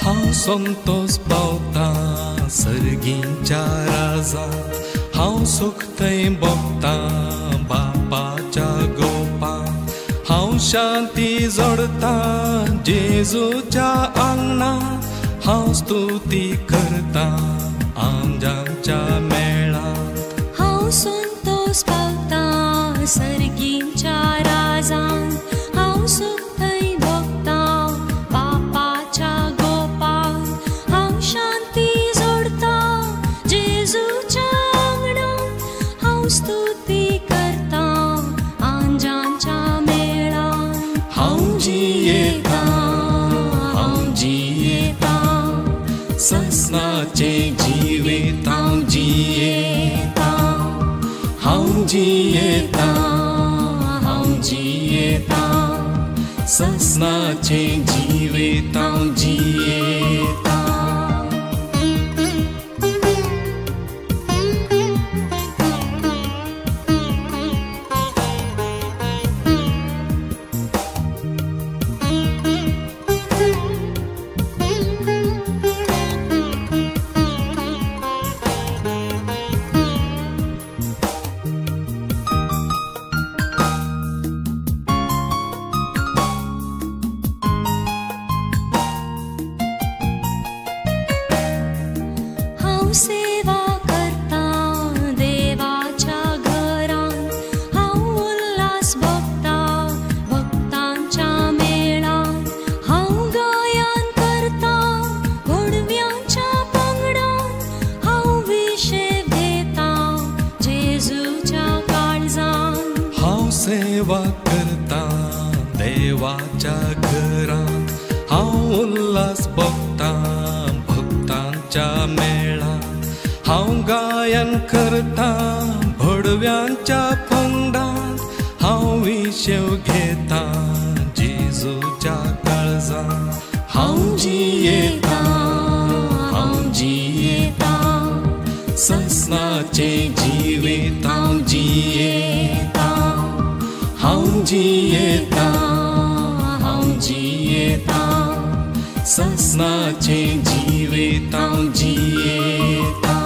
हांव संतोष पावता सर्गींच्या राजा हांव सुख थंय भोगता बापाच्या गोपा हांव शांती जोडता जेजूच्या आंगणात हांव स्तुती करता आंजांच्या मेळात हांव संतोष पावता सर्गींच्या राजान हांव सुख थंय भोगता बापाच्या गोपान हांव शांती जोडता जेजूच्या आंगणात हांव स्तुती करता आंजांच्या मेळान हांव जियेता ससनाचे जिवेत हांव जियेता हांव जियेता ससनाचे जिवेत हांव जियेता हांव सेवा करता देवाच्या घरान हांव उल्हास भोगता भक्तांच्या मेळान हांव गायन करता घोडव्यांच्या पंगडान हांव विशेव घेता जेजूच्या काळजान हांव सेवा करता देवाच्या घरात हांव उल्हास भोगता भक्तांच्या मेळात हांव गायन करता भडव्यांच्या पंगडात हांव विशेव घेता जेजूच्या काळजात हांव जियेता ससनाचे जिवेत हांव जियेता हांव जियेता ससनाचे जिवेत हांव जियेता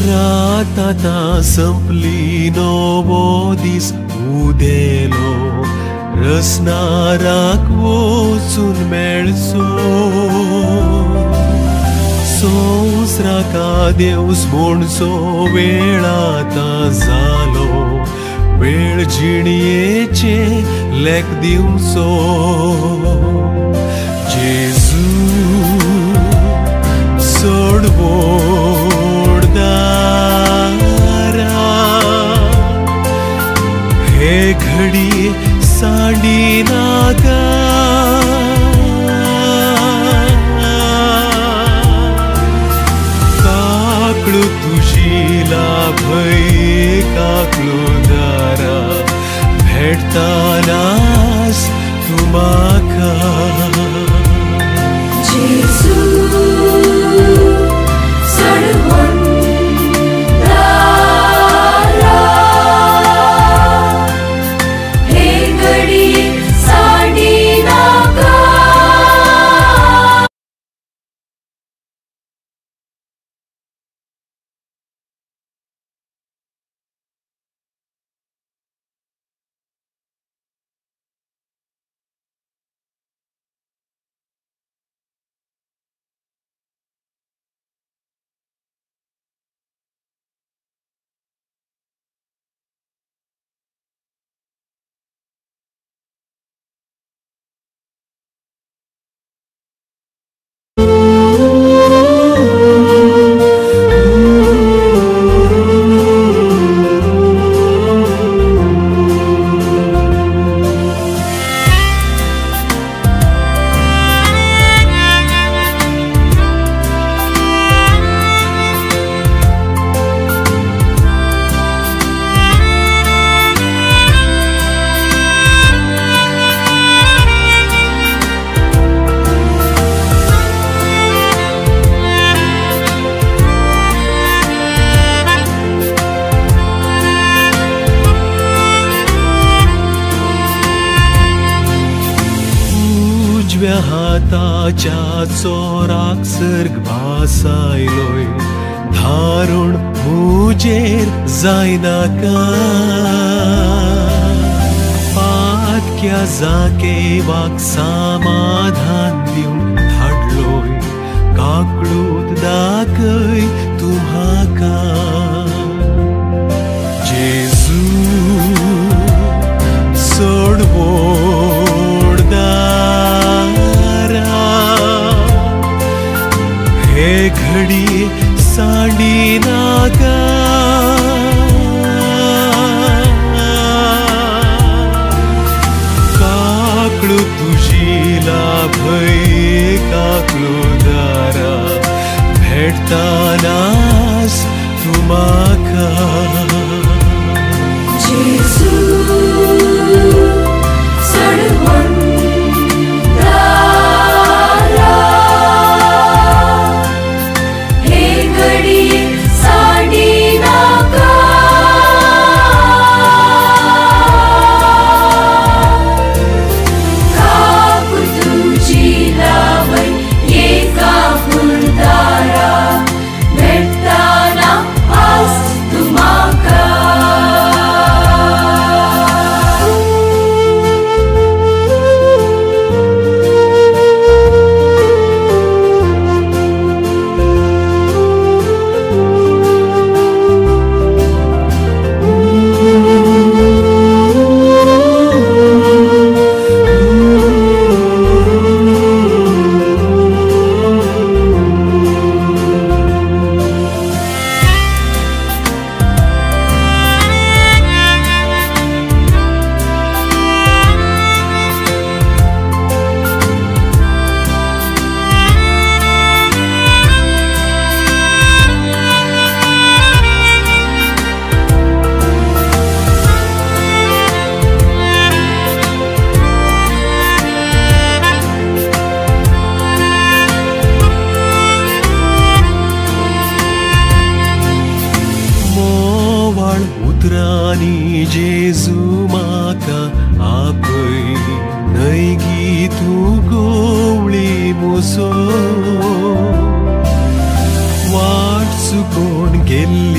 रात आतां संपली नवो दीस उदेलो रसनाराक वचून मेळचो संवसाराका देवस म्हणचो वेळ आतां जालो वेळ जिणयेचे लेख दिवचो जेजू सोडवो हे घडी सांडी नाका काकळू तुझी लाभय काकळू दारा भेटतानास तू म्हाका ताच्या चोराक सर्ग भासायलोय धारुण मुजेर जायनाका पातक्या जाकेवाक समाधान दिवन धाडलोय काकळूत दाखय तुम्हाका जेजू सोडवोड दारा हे घडी सांडी नाका काकळू तुझी लाभय काकळू दारा भेटतानास तुम्हाका जेजू सोडवोड दारा हे घडी सांडी नाका काकू तुझी लावय एका फुलदारा भेटताना आज तुम्हाका मोवाळ उतरांनी जेजू म्हाका आपय न्हय तूं गोवळी मोसो वाट चुकोवन गेल्ली